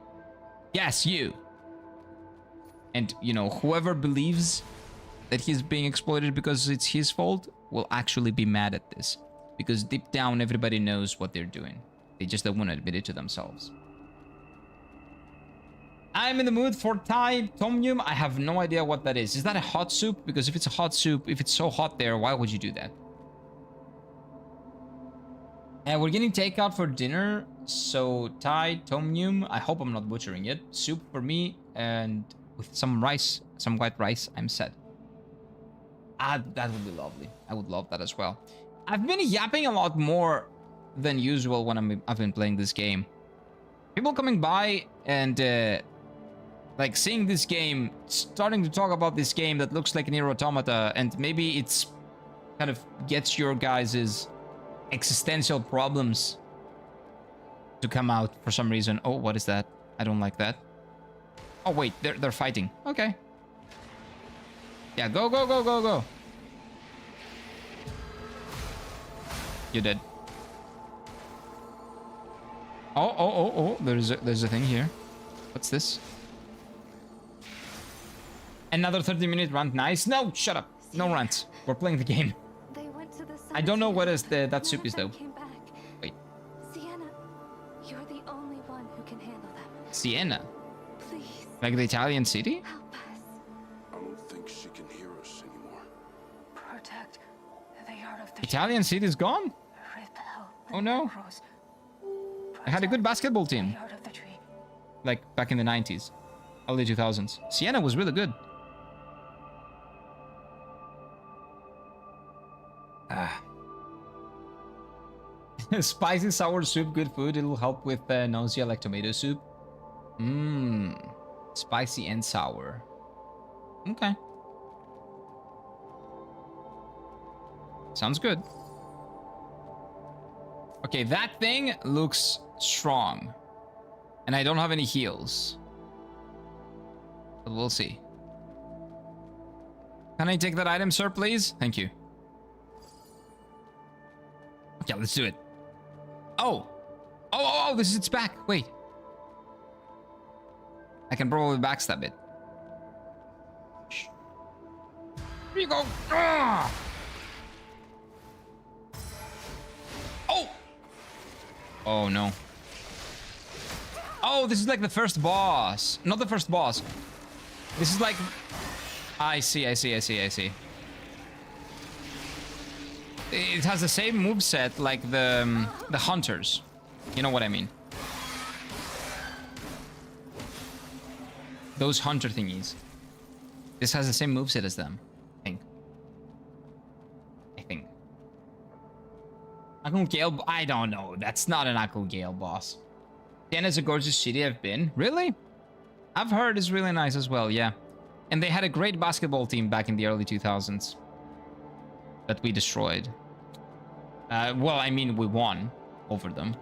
Yes, you. And, you know, whoever believes that he's being exploited because it's his fault will actually be mad at this. Because deep down, everybody knows what they're doing. They just don't want to admit it to themselves. I'm in the mood for Thai Tom Yum. I have no idea what that is. Is that a hot soup? Because if it's a hot soup, if it's so hot there, why would you do that? And we're getting takeout for dinner. So Thai Tom Yum. I hope I'm not butchering it. Soup for me and with some rice, some white rice. I'm set. That would be lovely. I would love that as well. I've been yapping a lot more than usual when I've been playing this game. People coming by and like seeing this game, starting to talk about this game that looks like Nier Automata, and maybe it's kind of gets your guys' existential problems to come out for some reason. Oh, what is that? I don't like that. Oh wait, they're fighting. Okay. Yeah, go. You're dead. Oh, there's a thing here. What's this? Another 30-minute rant. Nice. No, shut up. No rants. We're playing the game. They went to the I don't know what is that None soup of is them though. came back. Wait. Sienna, you're the only one who can handle them. Siena? Please Like the Italian city? help us. I don't think she can hear us anymore. Protect the yard of the Italian city is gone? repel. Oh no. I had a good basketball team. Yard of the tree. Like back in the 90s. Early 2000s. Siena was really good. Spicy sour soup, good food. It'll help with nausea like tomato soup. Spicy and sour. Okay. Sounds good. Okay, that thing looks strong. And I don't have any heals. But we'll see. Can I take that item, sir, please? Thank you. Okay, let's do it. Oh, this is its back. Wait. I can probably backstab it. Shh. Here you go. Ah! Oh! Oh, no. Oh, this is like the first boss. Not the first boss. This is like... I see. It has the same moveset like the hunters. You know what I mean. Those hunter thingies. This has the same moveset as them. I think. Akul Gale... I don't know. That's not an Akul Gale boss. Sienna's a gorgeous city I've been. Really? I've heard it's really nice as well, yeah. And they had a great basketball team back in the early 2000s. That we destroyed. Well, I mean, we won over them.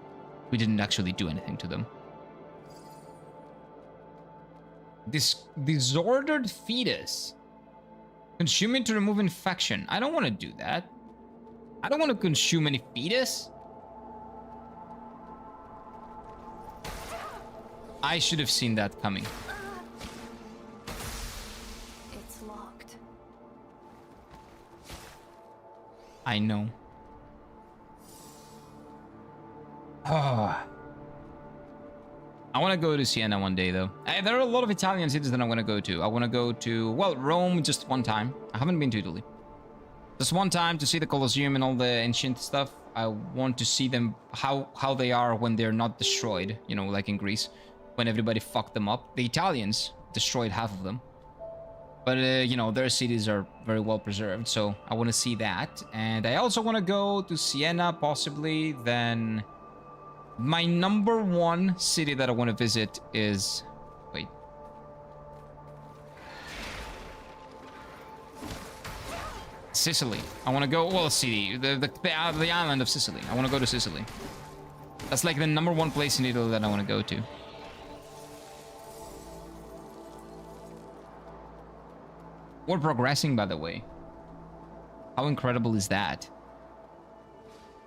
We didn't actually do anything to them. This disordered fetus. Consume it to remove infection. I don't want to do that. I don't want to consume any fetus. I should have seen that coming. It's locked. I know. Oh. I want to go to Siena one day, though. There are a lot of Italian cities that I want to go to. I want to go to, well, Rome just one time. I haven't been to Italy. Just one time to see the Colosseum and all the ancient stuff. I want to see them, how they are when they're not destroyed. You know, like in Greece, when everybody fucked them up. The Italians destroyed half of them. But, you know, their cities are very well preserved, so I want to see that. And I also want to go to Siena, possibly. Then my number one city that I want to visit is... Wait. Sicily. I want to go... Well, city. The island of Sicily. I want to go to Sicily. That's like the number one place in Italy that I want to go to. We're progressing, by the way. How incredible is that?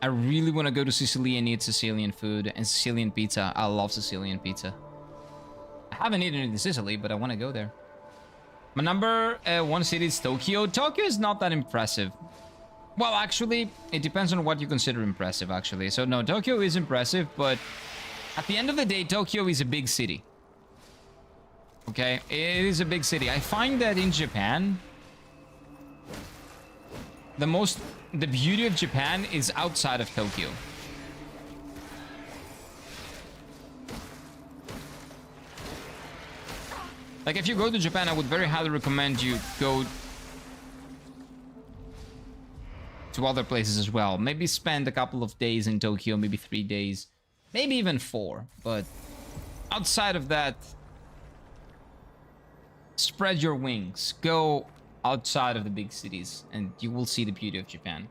I really want to go to Sicily and eat Sicilian food and Sicilian pizza. I love Sicilian pizza. I haven't eaten it in Sicily, but I want to go there. My number one city is Tokyo. Tokyo is not that impressive. Well, actually, it depends on what you consider impressive, actually. So, no, Tokyo is impressive, but at the end of the day, Tokyo is a big city. Okay, it is a big city. I find that in Japan, the beauty of Japan is outside of Tokyo. Like, if you go to Japan, I would very highly recommend you go to other places as well. Maybe spend a couple of days in Tokyo, maybe 3 days, maybe even 4. But outside of that, spread your wings. Go outside of the big cities and you will see the beauty of Japan.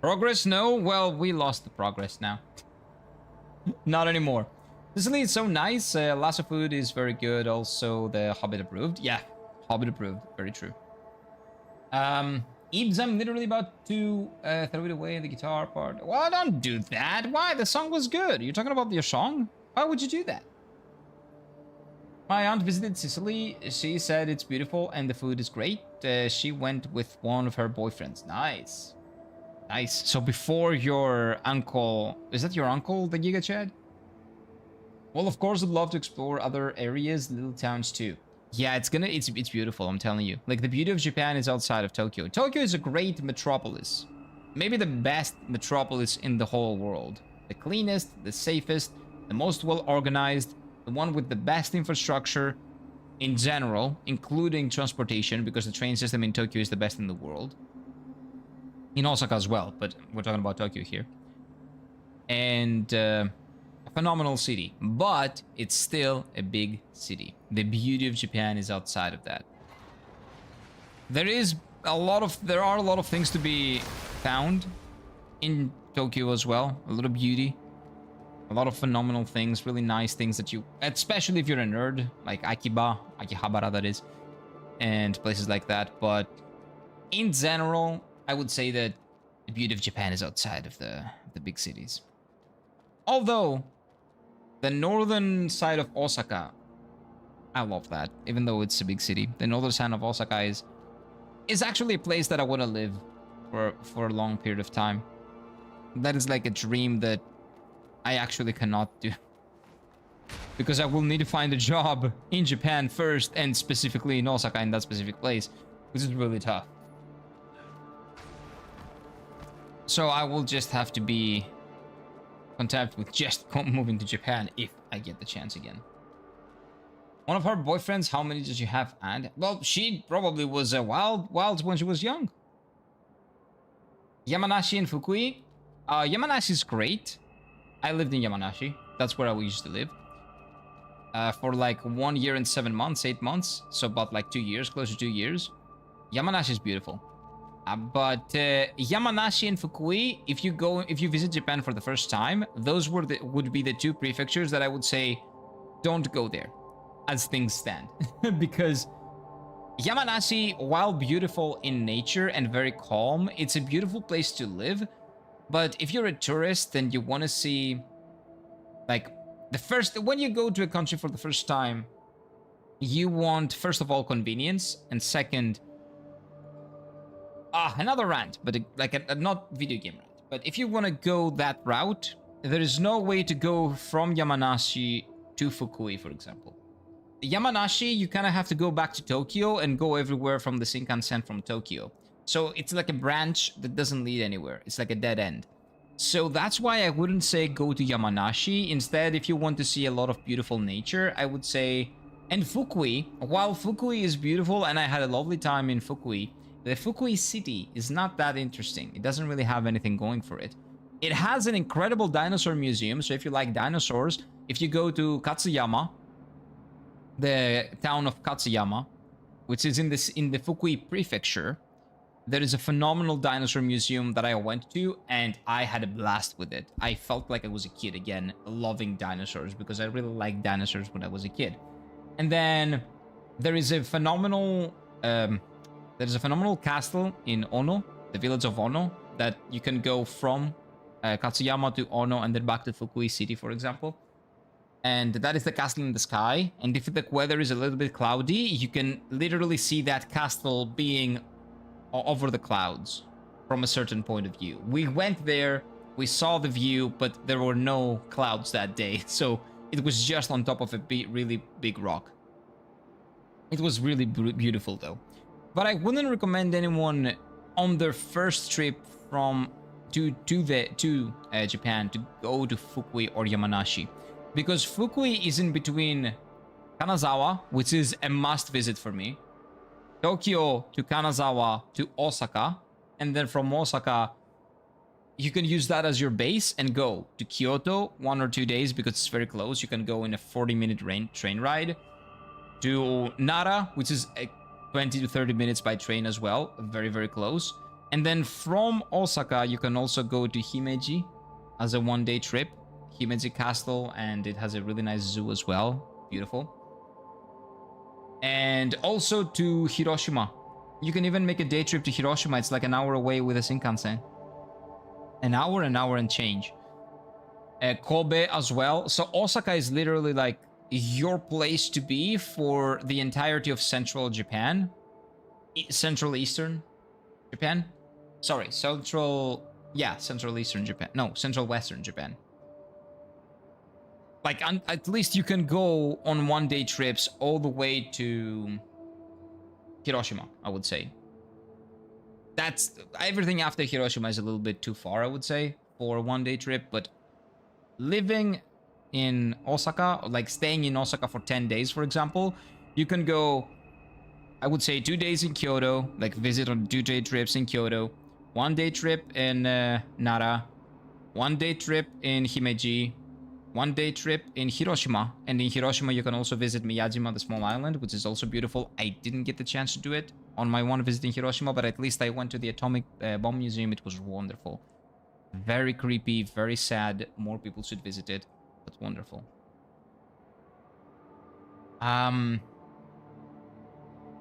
Progress? No? Well, we lost the progress now. Not anymore. Sicily is so nice. Lasso food is very good. Also, the Hobbit approved. Yeah, Hobbit approved. Very true. Ibs, I'm literally about to throw it away, the guitar part. Well, don't do that. Why? The song was good. You're talking about your song? Why would you do that? My aunt visited Sicily. She said it's beautiful and the food is great. She went with one of her boyfriends. Nice. Nice. So before your uncle... Is that your uncle, the Giga Chad? Well, of course, I'd love to explore other areas, little towns too. Yeah, it's beautiful, I'm telling you. Like, the beauty of Japan is outside of Tokyo. Tokyo is a great metropolis. Maybe the best metropolis in the whole world. The cleanest, the safest, the most well-organized, the one with the best infrastructure in general, including transportation, because the train system in Tokyo is the best in the world. In Osaka as well, but we're talking about Tokyo here. And a phenomenal city, but it's still a big city. The beauty of Japan is outside of that. There are a lot of things to be found in Tokyo as well. A lot of beauty. A lot of phenomenal things, really nice things that you... Especially if you're a nerd, like Akihabara that is, and places like that. But in general, I would say that the beauty of Japan is outside of the big cities. Although, the northern side of Osaka, I love that, even though it's a big city. The northern side of Osaka is actually a place that I want to live for a long period of time. That is like a dream that I actually cannot do. Because I will need to find a job in Japan first, and specifically in Osaka, in that specific place, which is really tough. So I will just have to be content with just moving to Japan if I get the chance again. One of her boyfriends, how many did you have? And well, she probably was a wild when she was young. Yamanashi and Fukui. Yamanashi is great. I lived in Yamanashi. That's where I used to live. For like 1 year and 7 months, 8 months. So about like 2 years, close to 2 years. Yamanashi is beautiful. But Yamanashi and Fukui, if you visit Japan for the first time, those would be the two prefectures that I would say don't go there, as things stand. Because Yamanashi, while beautiful in nature and very calm, it's a beautiful place to live. But if you're a tourist and you want to see, like, when you go to a country for the first time, you want, first of all, convenience, and second, another rant, but not video game rant. But if you want to go that route, there is no way to go from Yamanashi to Fukui, for example. Yamanashi, you kind of have to go back to Tokyo and go everywhere from the Shinkansen from Tokyo. So it's like a branch that doesn't lead anywhere. It's like a dead end. So that's why I wouldn't say go to Yamanashi. Instead, if you want to see a lot of beautiful nature, I would say... And Fukui, while Fukui is beautiful and I had a lovely time in Fukui, the Fukui city is not that interesting. It doesn't really have anything going for it. It has an incredible dinosaur museum, so if you like dinosaurs, if you go to Katsuyama, the town of Katsuyama, which is in the Fukui prefecture, there is a phenomenal dinosaur museum that I went to, and I had a blast with it. I felt like I was a kid again, loving dinosaurs, because I really liked dinosaurs when I was a kid. And then there is a phenomenal castle in Ono, the village of Ono, that you can go from Katsuyama to Ono and then back to Fukui City, for example. And that is the castle in the sky. And if the weather is a little bit cloudy, you can literally see that castle being over the clouds from a certain point of view. We went there, we saw the view, but there were no clouds that day. So it was just on top of a really big rock. It was really beautiful though. But I wouldn't recommend anyone on their first trip to Japan to go to Fukui or Yamanashi. Because Fukui is in between Kanazawa, which is a must visit for me, Tokyo to Kanazawa to Osaka, and then from Osaka, you can use that as your base and go to Kyoto 1 or 2 days because it's very close. You can go in a 40-minute train ride to Nara, which is 20 to 30 minutes by train as well. Very, very close. And then from Osaka, you can also go to Himeji as a 1-day trip. Himeji Castle, and it has a really nice zoo as well. Beautiful. And also to Hiroshima. You can even make a day trip to Hiroshima. It's like an hour away with a Shinkansen. An hour and change. Kobe as well. So Osaka is literally like your place to be for the entirety of Central Japan. Central Eastern Japan. Sorry, Central Eastern Japan. No, Central Western Japan. Like, at least you can go on 1-day trips all the way to Hiroshima, I would say. That's everything after Hiroshima is a little bit too far, I would say, for a 1-day trip. But living in Osaka, like staying in Osaka for 10 days, for example, you can go, I would say, 2 days in Kyoto, like visit on 2-day trips in Kyoto, 1-day trip in Nara, 1-day trip in Himeji, 1-day trip in Hiroshima. And in Hiroshima, you can also visit Miyajima, the small island, which is also beautiful. I didn't get the chance to do it on my one visit in Hiroshima, but at least I went to the Atomic Bomb Museum. It was wonderful. Very creepy, very sad. More people should visit it, but wonderful. And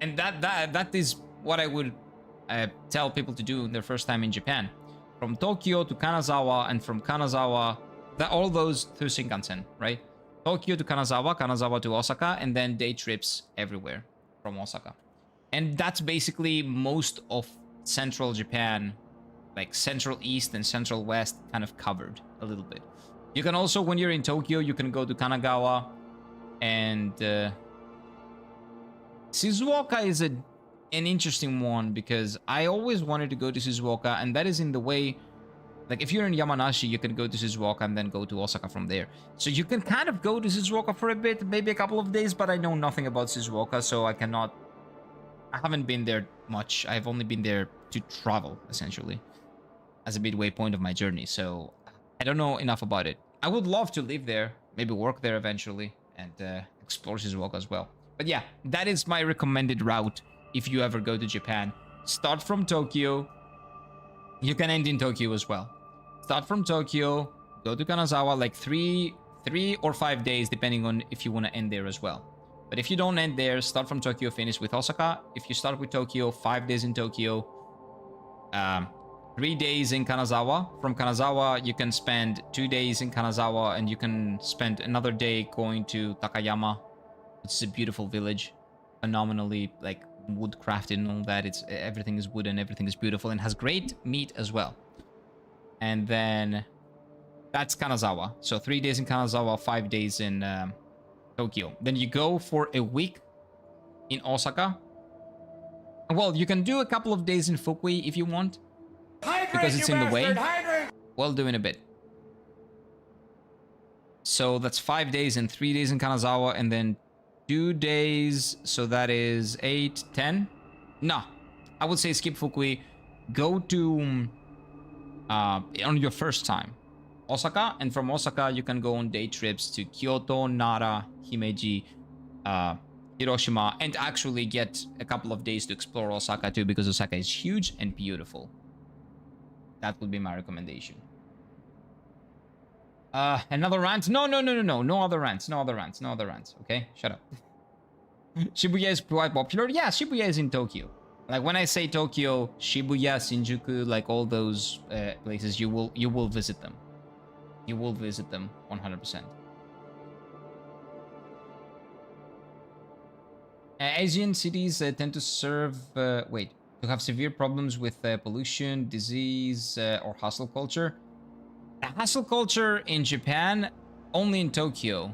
that is what I would tell people to do their first time in Japan. From Tokyo to Kanazawa, and from Kanazawa, all those through Shinkansen, right? Tokyo to Kanazawa, Kanazawa to Osaka, and then day trips everywhere from Osaka. And that's basically most of Central Japan, like Central East and Central West, kind of covered a little bit. You can also, when you're in Tokyo, you can go to Kanagawa, and Shizuoka is an interesting one because I always wanted to go to Shizuoka, and that is in the way. Like, if you're in Yamanashi, you can go to Shizuoka and then go to Osaka from there. So you can kind of go to Shizuoka for a bit, maybe a couple of days, but I know nothing about Shizuoka, so I haven't been there much. I've only been there to travel, essentially, as a midway point of my journey. So I don't know enough about it. I would love to live there, maybe work there eventually, and explore Shizuoka as well. But yeah, that is my recommended route if you ever go to Japan. Start from Tokyo. You can end in Tokyo as well. Start from Tokyo, go to Kanazawa, like 3 or 5 days, depending on if you want to end there as well. But if you don't end there, start from Tokyo, finish with Osaka. If you start with Tokyo, 5 days in Tokyo, 3 days in Kanazawa. From Kanazawa, you can spend 2 days in Kanazawa, and you can spend another day going to Takayama. It's a beautiful village, phenomenally like woodcrafted and all that. It's everything is wooden, everything is beautiful, and has great meat as well. And then that's Kanazawa. So 3 days in Kanazawa, 5 days in Tokyo. Then you go for a week in Osaka. Well, you can do a couple of days in Fukui if you want, because it's in the way. We'll do in a bit. So that's 5 days and 3 days in Kanazawa, and then 2 days. So that is 8, 10. No, I would say skip Fukui. Go to on your first time Osaka, and from Osaka you can go on day trips to Kyoto, Nara, Himeji, Hiroshima, and actually get a couple of days to explore Osaka too, because Osaka is huge and beautiful. That would be my recommendation. Another rant? No other rants, okay? Shut up. Shibuya is quite popular. Yeah, Shibuya is in Tokyo. Like when I say Tokyo, Shibuya, Shinjuku, like all those places, you will visit them. You will visit them 100%. Asian cities tend to to have severe problems with pollution, disease, or hustle culture. The hustle culture in Japan, only in Tokyo.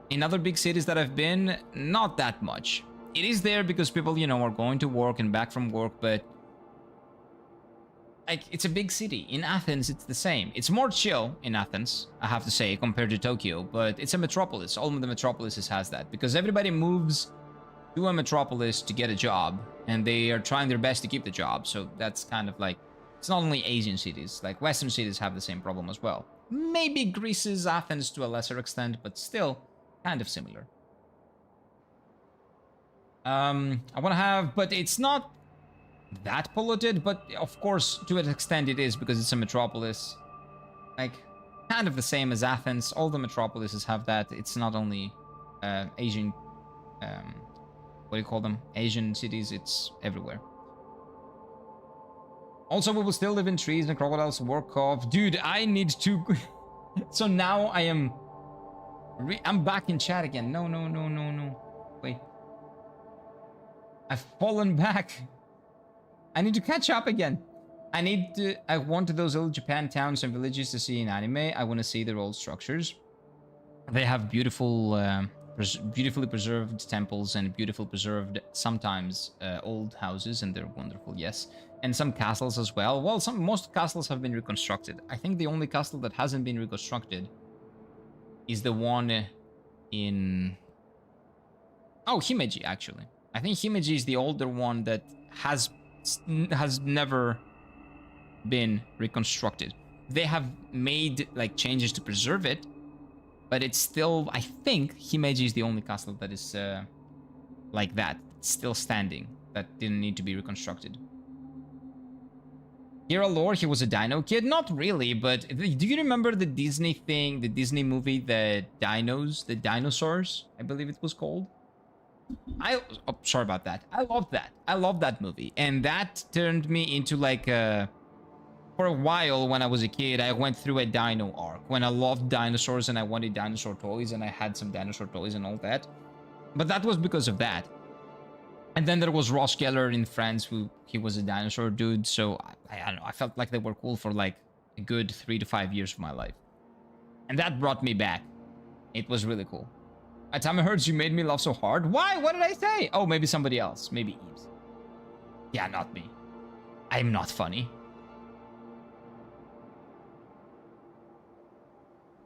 In other big cities that I've been, not that much. It is there because people, are going to work and back from work, but like it's a big city. In Athens, it's the same. It's more chill in Athens, I have to say, compared to Tokyo, but it's a metropolis. All of the metropolises has that because everybody moves to a metropolis to get a job, and they are trying their best to keep the job. So that's kind of like, it's not only Asian cities, like Western cities have the same problem as well. Maybe Greece's Athens to a lesser extent, but still kind of similar. I want to have, but it's not that polluted, but of course to an extent it is because it's a metropolis. Like kind of the same as Athens. All the metropolises have that. It's not only Asian, what do you call them? Asian cities, it's everywhere. Also, we will still live in trees and crocodiles work off. Dude, I need to... So now I am... I'm back in chat again. No. Wait. I've fallen back. I need to catch up again. I want those old Japan towns and villages to see in anime. I want to see their old structures. They have beautiful, beautifully preserved temples and beautifully preserved, sometimes, old houses, and they're wonderful, yes. And some castles as well. Well, most castles have been reconstructed. I think the only castle that hasn't been reconstructed is the one in... Oh, Himeji, actually. I think Himeji is the older one that has never been reconstructed. They have made like changes to preserve it, but it's still, I think Himeji is the only castle that is like that, still standing, that didn't need to be reconstructed. Hero lore, he was a dino kid? Not really, but do you remember the Disney thing, the Disney movie, the dinosaurs, I believe it was called? Sorry about that. I loved that movie. And that turned me into like for a while when I was a kid, I went through a dino arc when I loved dinosaurs and I wanted dinosaur toys and I had some dinosaur toys and all that. But that was because of that. And then there was Ross Geller in Friends, he was a dinosaur dude. So I don't know, I felt like they were cool for like a good 3 to 5 years of my life. And that brought me back. It was really cool. At time I heard you made me laugh so hard. Why? What did I say? Oh, maybe somebody else. Maybe Eves. Yeah, not me. I'm not funny.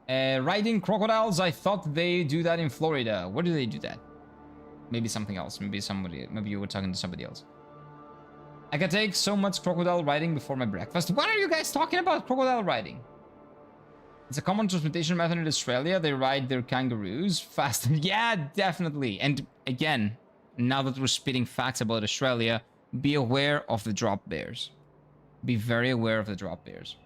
Riding crocodiles, I thought they do that in Florida. Where do they do that? Maybe something else. Maybe you were talking to somebody else. I can take so much crocodile riding before my breakfast. What are you guys talking about crocodile riding? It's a common transportation method in Australia. They ride their kangaroos fast. Yeah, definitely. And again, now that we're spitting facts about Australia, be aware of the drop bears. Be very aware of the drop bears.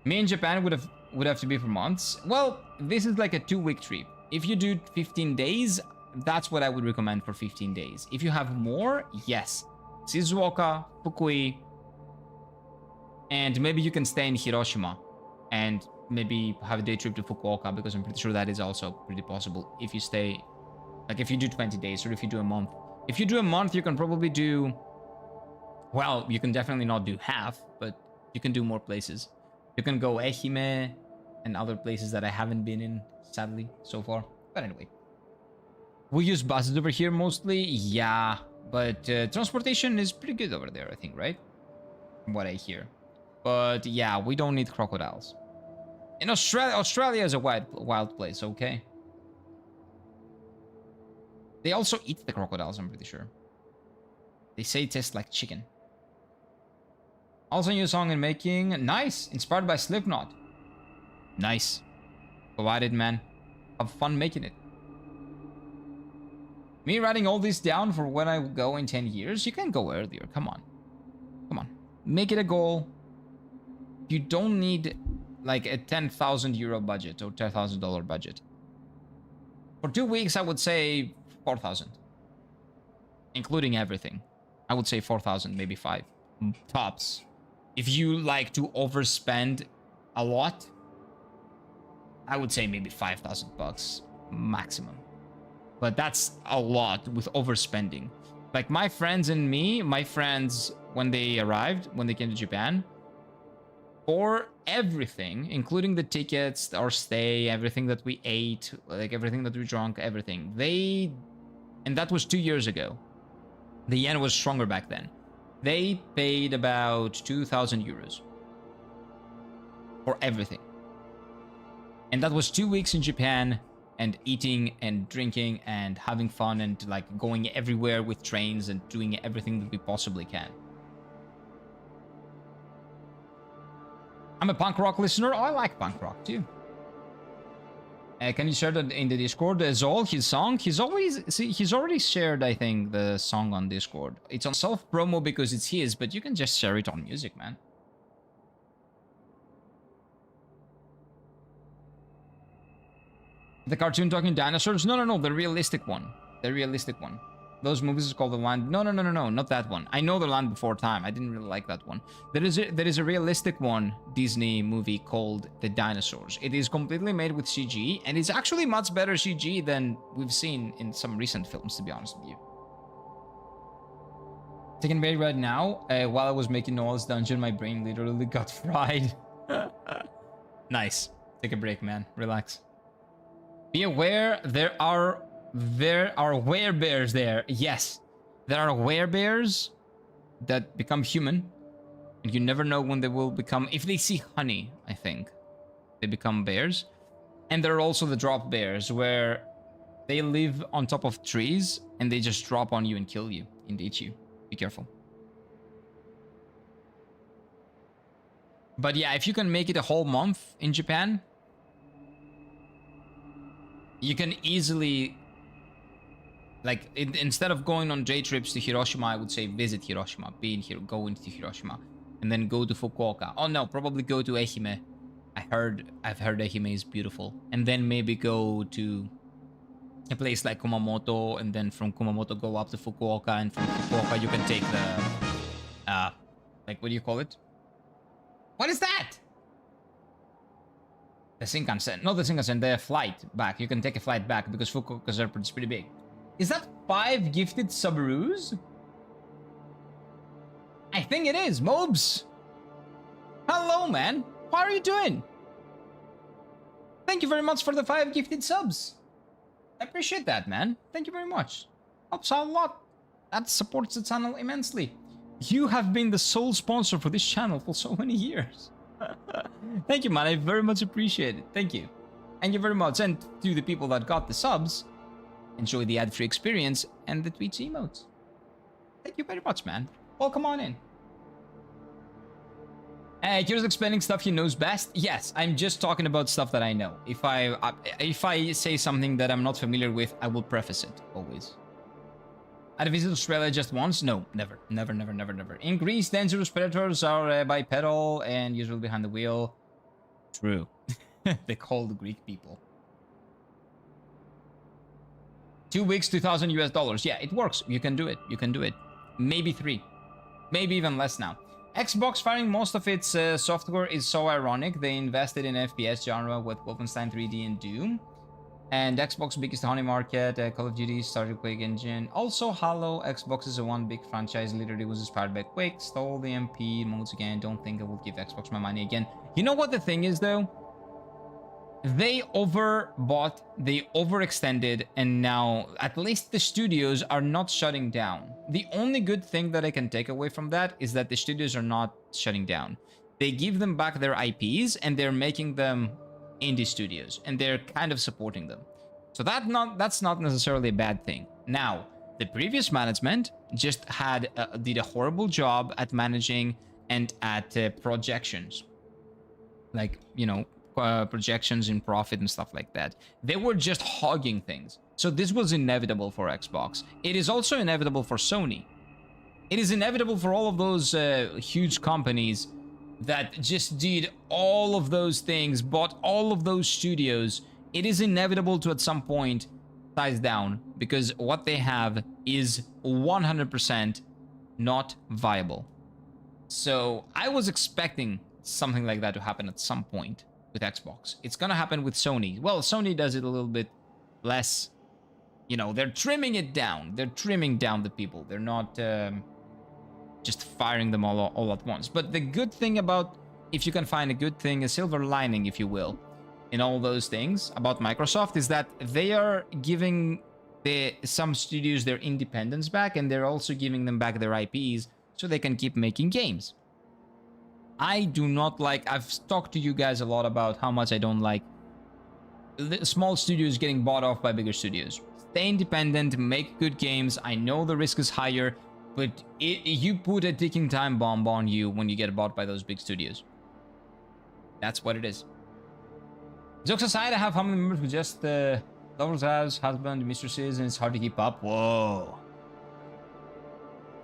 Me in Japan would have to be for months. Well, this is like a 2-week trip. If you do 15 days, that's what I would recommend for 15 days. If you have more, yes. Shizuoka, Fukui, And maybe you can stay in Hiroshima and maybe have a day trip to Fukuoka, because I'm pretty sure that is also pretty possible if you stay, like if you do 20 days or if you do a month. If you do a month, you can probably do, well, you can definitely not do half, but you can do more places. You can go Ehime and other places that I haven't been in, sadly, so far. But anyway. We use buses over here mostly, yeah, but transportation is pretty good over there, I think, right? From what I hear. But yeah, we don't need crocodiles. In Australia is a wild place, okay? They also eat the crocodiles, I'm pretty sure. They say it tastes like chicken. Also new song in making. Nice. Inspired by Slipknot. Nice. Go at it, man. Have fun making it. Me writing all this down for when I go in 10 years? You can go earlier. Come on. Come on. Make it a goal. You don't need like a 10,000 euro budget or $10,000 budget. For 2 weeks, I would say 4,000. Including everything. I would say 4,000, maybe 5. Tops. If you like to overspend a lot, I would say maybe 5,000 bucks maximum. But that's a lot with overspending. Like my friends and me, my friends, when they arrived, when they came to Japan, for everything, including the tickets, our stay, everything that we ate, like everything that we drank, everything, and that was 2 years ago. The yen was stronger back then. They paid about 2,000 euros for everything. And that was 2 weeks in Japan, and eating and drinking and having fun and like going everywhere with trains and doing everything that we possibly can. I'm a punk rock listener. Oh, I like punk rock too. Can you share that in the Discord? Zol, his song, he's already shared, I think, the song on Discord. It's on self-promo because it's his, but you can just share it on music, man. The cartoon talking dinosaurs? No, the realistic one. The realistic one. Those movies is called The Land. No, not that one. I know The Land Before Time. I didn't really like that one. There is a realistic one, Disney movie called The Dinosaurs. It is completely made with CG, and it's actually much better CG than we've seen in some recent films, to be honest with you. Taking a break right now. While I was making Noah's Dungeon, my brain literally got fried. Nice. Take a break, man. Relax. Be aware, there are werebears there. Yes, there are werebears that become human, and you never know when they will become. If they see honey, I think they become bears. And there are also the drop bears, where they live on top of trees and they just drop on you and kill you and eat you. Be careful. But yeah, if you can make it a whole month in Japan, you can easily, like, instead of going on day trips to Hiroshima, I would say visit Hiroshima, go into Hiroshima, and then go to Fukuoka. Oh no, probably go to Ehime. I've heard Ehime is beautiful. And then maybe go to a place like Kumamoto, and then from Kumamoto go up to Fukuoka, and from Fukuoka you can take the, like, what do you call it? What is that? The Shinkansen, not the Shinkansen, the flight back. You can take a flight back because Fukuoka's airport is pretty big. Is that 5 gifted Subarus? I think it is, Mobs. Hello, man. How are you doing? Thank you very much for the 5 gifted subs. I appreciate that, man. Thank you very much. Helps out a lot. That supports the channel immensely. You have been the sole sponsor for this channel for so many years. Thank you, man. I very much appreciate it. Thank you. Thank you very much. And to the people that got the subs, enjoy the ad-free experience and the Twitch emotes. Thank you very much, man. Welcome on in. Here's explaining stuff he knows best. Yes, I'm just talking about stuff that I know. If I say something that I'm not familiar with, I will preface it, always. I'd visit Australia just once? No, never. Never. In Greece, dangerous predators are bipedal and usually behind the wheel. True. They call the Greek people. 2 weeks, $2,000 US. Yeah, it works. You can do it. Maybe 3. Maybe even less now. Xbox firing most of its software is so ironic. They invested in FPS genre with Wolfenstein 3D and Doom. And Xbox biggest honey market, Call of Duty started Quake engine. Also Halo, Xbox is a one big franchise, literally was inspired by Quake, stole the MP modes again. Don't think I will give Xbox my money again. You know what the thing is though? They overbought, they overextended, and now at least the studios are not shutting down. The only good thing that I can take away from that is that the studios are not shutting down. They give them back their IPs and they're making them indie studios, and they're kind of supporting them. So that's not necessarily a bad thing. Now, the previous management just did a horrible job at managing and at projections. Like, you know, projections in profit and stuff like that. They were just hogging things. So this was inevitable for Xbox. It is also inevitable for Sony. It is inevitable for all of those huge companies that just did all of those things, bought all of those studios. It is inevitable to at some point size down because what they have is 100% not viable. So I was expecting something like that to happen at some point with Xbox. It's gonna happen with Sony. Well, Sony does it a little bit less. You know, they're trimming it down. They're trimming down the people. They're not just firing them all at once. But the good thing about, if you can find a good thing, a silver lining, if you will, in all those things about Microsoft is that they are giving some studios their independence back, and they're also giving them back their IPs so they can keep making games. I do not like, I've talked to you guys a lot about how much I don't like the small studios getting bought off by bigger studios. Stay independent, make good games. I know the risk is higher, but you put a ticking time bomb on you when you get bought by those big studios. That's what it is. Jokes aside, I have family members who just lovers house, husband, mistresses, and it's hard to keep up. Whoa.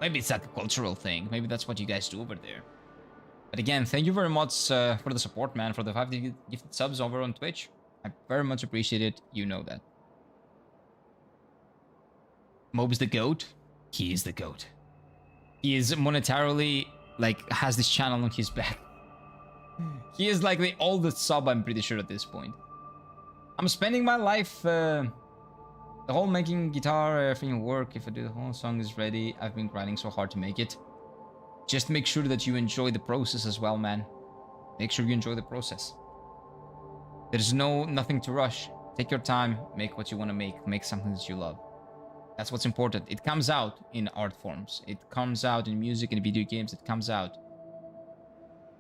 Maybe it's like a cultural thing. Maybe that's what you guys do over there. But again, thank you very much for the support, man, for the 5 gifted subs over on Twitch. I very much appreciate it. You know that. Mobe's the GOAT. He is the GOAT. He is monetarily, like, has this channel on his back. He is like the oldest sub, I'm pretty sure, at this point. I'm spending my life, the whole making guitar, everything work. If I do the whole song is ready, I've been grinding so hard to make it. Just make sure that you enjoy the process as well, man. Make sure you enjoy the process. There's nothing to rush. Take your time, make what you want to make something that you love. That's what's important. It comes out in art forms. It comes out in music and video games. It comes out.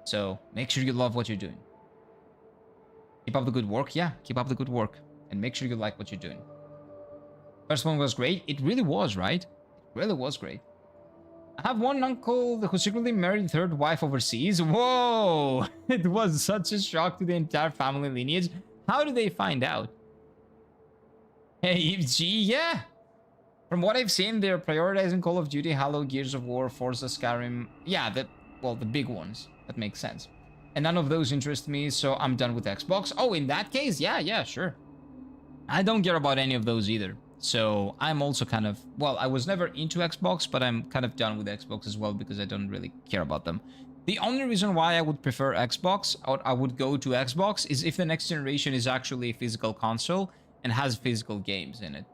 So make sure you love what you're doing. Keep up the good work. Yeah, keep up the good work. And make sure you like what you're doing. First one was great. It really was, right? It really was great. I have one uncle who secretly married a third wife overseas. Whoa! It was such a shock to the entire family lineage. How did they find out? Hey, G, yeah. From what I've seen, they're prioritizing Call of Duty, Halo, Gears of War, Forza, Skyrim. Yeah, the big ones. That makes sense. And none of those interest me, so I'm done with Xbox. Oh, in that case, yeah, sure. I don't care about any of those either. So I'm also kind of, well, I was never into Xbox, but I'm kind of done with Xbox as well because I don't really care about them. The only reason why I would prefer Xbox, or I would go to Xbox, is if the next generation is actually a physical console and has physical games in it.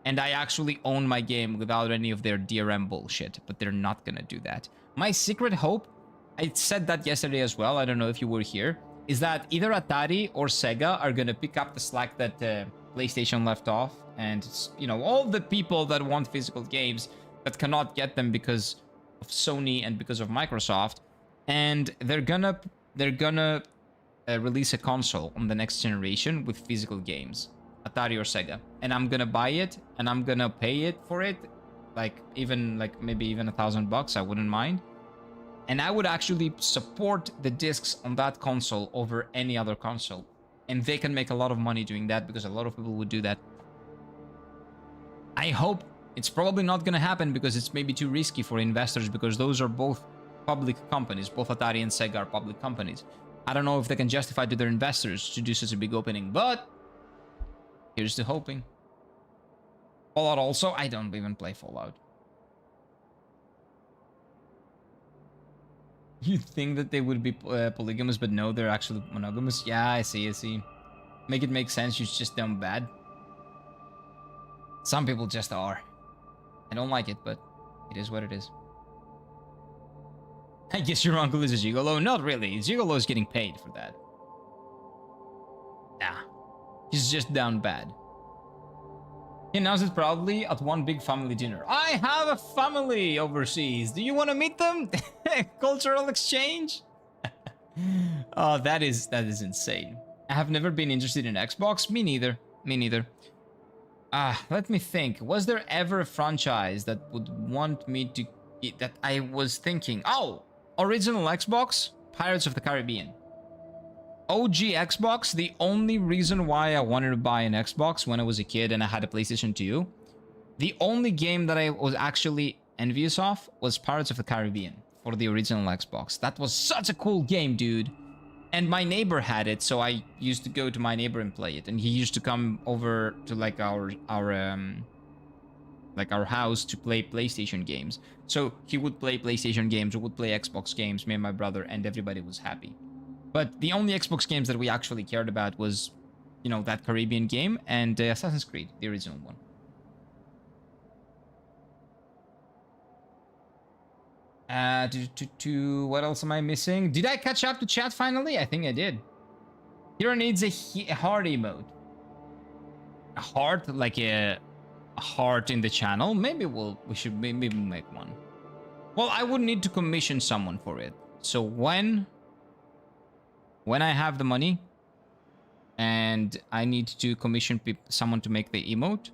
And I actually own my game without any of their DRM bullshit, but they're not gonna do that. My secret hope, I said that yesterday as well, I don't know if you were here, is that either Atari or Sega are gonna pick up the slack that PlayStation left off, and, you know, all the people that want physical games that cannot get them because of Sony and because of Microsoft, and they're gonna release a console on the next generation with physical games, Atari or Sega, and I'm gonna buy it and I'm gonna pay it for it, like maybe even $1,000. I wouldn't mind, and I would actually support the discs on that console over any other console, and they can make a lot of money doing that because a lot of people would do that. I hope. It's probably not gonna happen because it's maybe too risky for investors, because those are both public companies. Both Atari and Sega are public companies. I don't know if they can justify to their investors to do such a big opening, but here's to hoping. Fallout also, I don't even play Fallout. You think that they would be polygamous, but no, they're actually monogamous? Yeah, I see, I see. Make it make sense, you're just dumb bad. Some people just are. I don't like it, but it is what it is. I guess your uncle is a gigolo? Not really. Gigolo is getting paid for that. Nah. He's just down bad. He announced it proudly at one big family dinner. I have a family overseas. Do you want to meet them? Cultural exchange? Oh, that is insane. I have never been interested in Xbox. Me neither. Me neither. Let me think. Was there ever a franchise that would want me to... that I was thinking... Oh! Original Xbox? Pirates of the Caribbean. OG Xbox, the only reason why I wanted to buy an Xbox when I was a kid and I had a PlayStation 2, the only game that I was actually envious of was Pirates of the Caribbean for the original Xbox. That was such a cool game, dude. And my neighbor had it, so I used to go to my neighbor and play it. And he used to come over to like our house to play PlayStation games. So he would play PlayStation games, we would play Xbox games, me and my brother, and everybody was happy. But the only Xbox games that we actually cared about was, you know, that Caribbean game and Assassin's Creed, the original one. What else am I missing? Did I catch up to chat finally? I think I did. Hero needs a heart emote. A heart? Like a heart in the channel? Maybe we should maybe make one. Well, I would need to commission someone for it. So when I have the money and I need to commission someone to make the emote,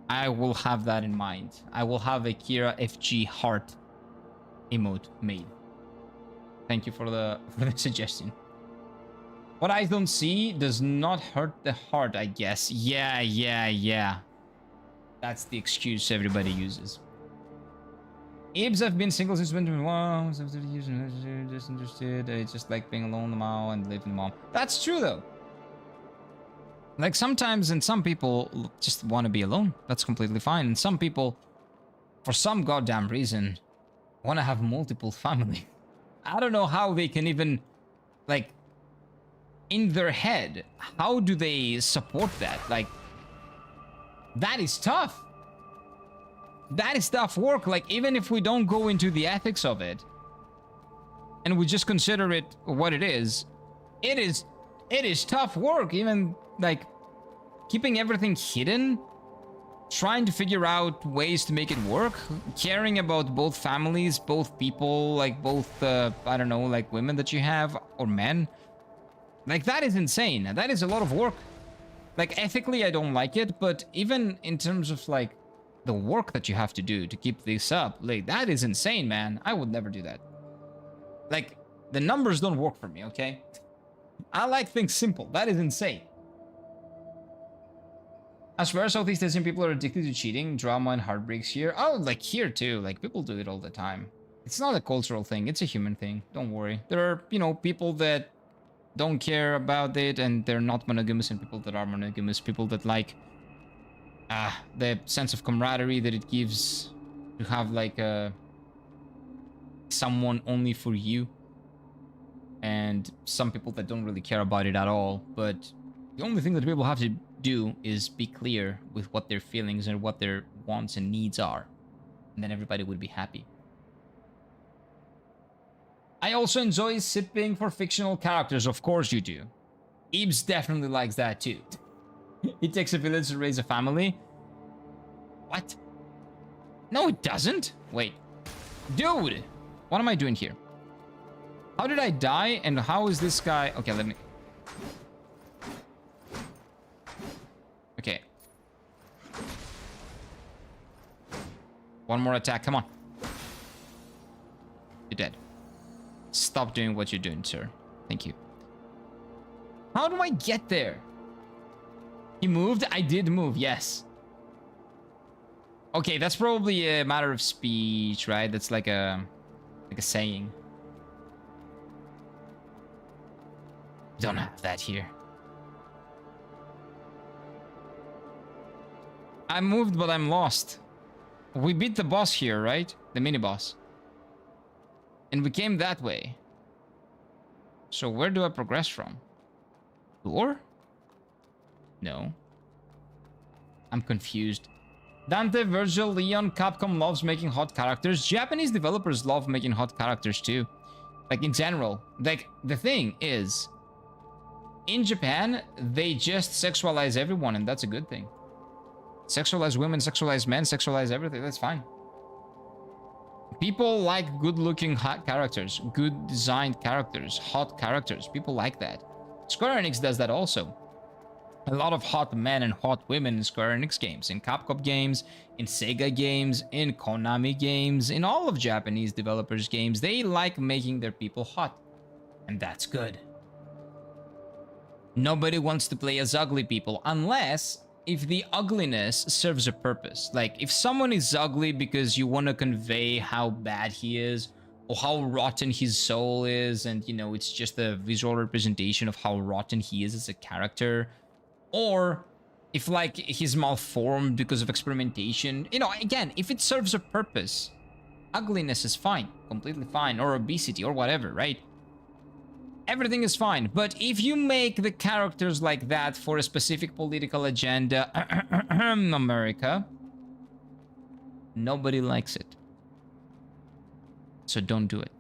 I will have that in mind. I will have a Kira FG heart emote made. Thank you for the suggestion. What I don't see does not hurt the heart, I guess. Yeah. That's the excuse everybody uses. Ibs have been single since 2021. Disinterested. I just like being alone now and living mom. That's true though. Like sometimes, and some people just want to be alone. That's completely fine. And some people, for some goddamn reason, want to have multiple family. I don't know how they can even, like, in their head, how do they support that? Like, that is tough. That is tough work. Like, even if we don't go into the ethics of it, and we just consider it what it is tough work. Even, like, keeping everything hidden, trying to figure out ways to make it work, caring about both families, both people, like both, I don't know, like women that you have, or men. Like, that is insane. That is a lot of work. Like, ethically, I don't like it, but even in terms of, like, the work that you have to do to keep this up, like, that is insane, man. I would never do that. Like, the numbers don't work for me, okay? I like things simple. That is insane. I swear Southeast Asian people are addicted to cheating, drama, and heartbreaks here. Oh, like here too. Like, people do it all the time. It's not a cultural thing. It's a human thing. Don't worry. There are, you know, people that don't care about it and they're not monogamous, and people that are monogamous. People that like the sense of camaraderie that it gives to have like someone only for you. And some people that don't really care about it at all. But the only thing that people have to do is be clear with what their feelings and what their wants and needs are, and then everybody would be happy. I also enjoy sipping for fictional characters. Of course you do. Ibs definitely likes that too. It takes a village to raise a family. What? No, it doesn't. Wait. Dude! What am I doing here? How did I die, and how is this guy... Okay, let me... Okay. One more attack, come on. You're dead. Stop doing what you're doing, sir. Thank you. How do I get there? He moved? I did move, yes. Okay, that's probably a matter of speech, right? That's like a saying. Don't have that here. I moved, but I'm lost. We beat the boss here, right? The mini boss. And we came that way. So where do I progress from? Door? No. I'm confused. Dante, Virgil, Leon, Capcom loves making hot characters. Japanese developers love making hot characters too. Like in general. Like the thing is, in Japan, they just sexualize everyone, and that's a good thing. Sexualize women, sexualize men, sexualize everything. That's fine. People like good-looking hot characters, good designed characters, hot characters. People like that. Square Enix does that also. A lot of hot men and hot women in Square Enix games, in Capcom games, in Sega games, in Konami games, in all of Japanese developers' games. They like making their people hot. And that's good. Nobody wants to play as ugly people unless if the ugliness serves a purpose. Like if someone is ugly because you want to convey how bad he is or how rotten his soul is, and you know, it's just a visual representation of how rotten he is as a character. Or if like he's malformed because of experimentation, you know, again, if it serves a purpose, ugliness is fine, completely fine, or obesity or whatever, right? Everything is fine. But if you make the characters like that for a specific political agenda, America, nobody likes it. So don't do it.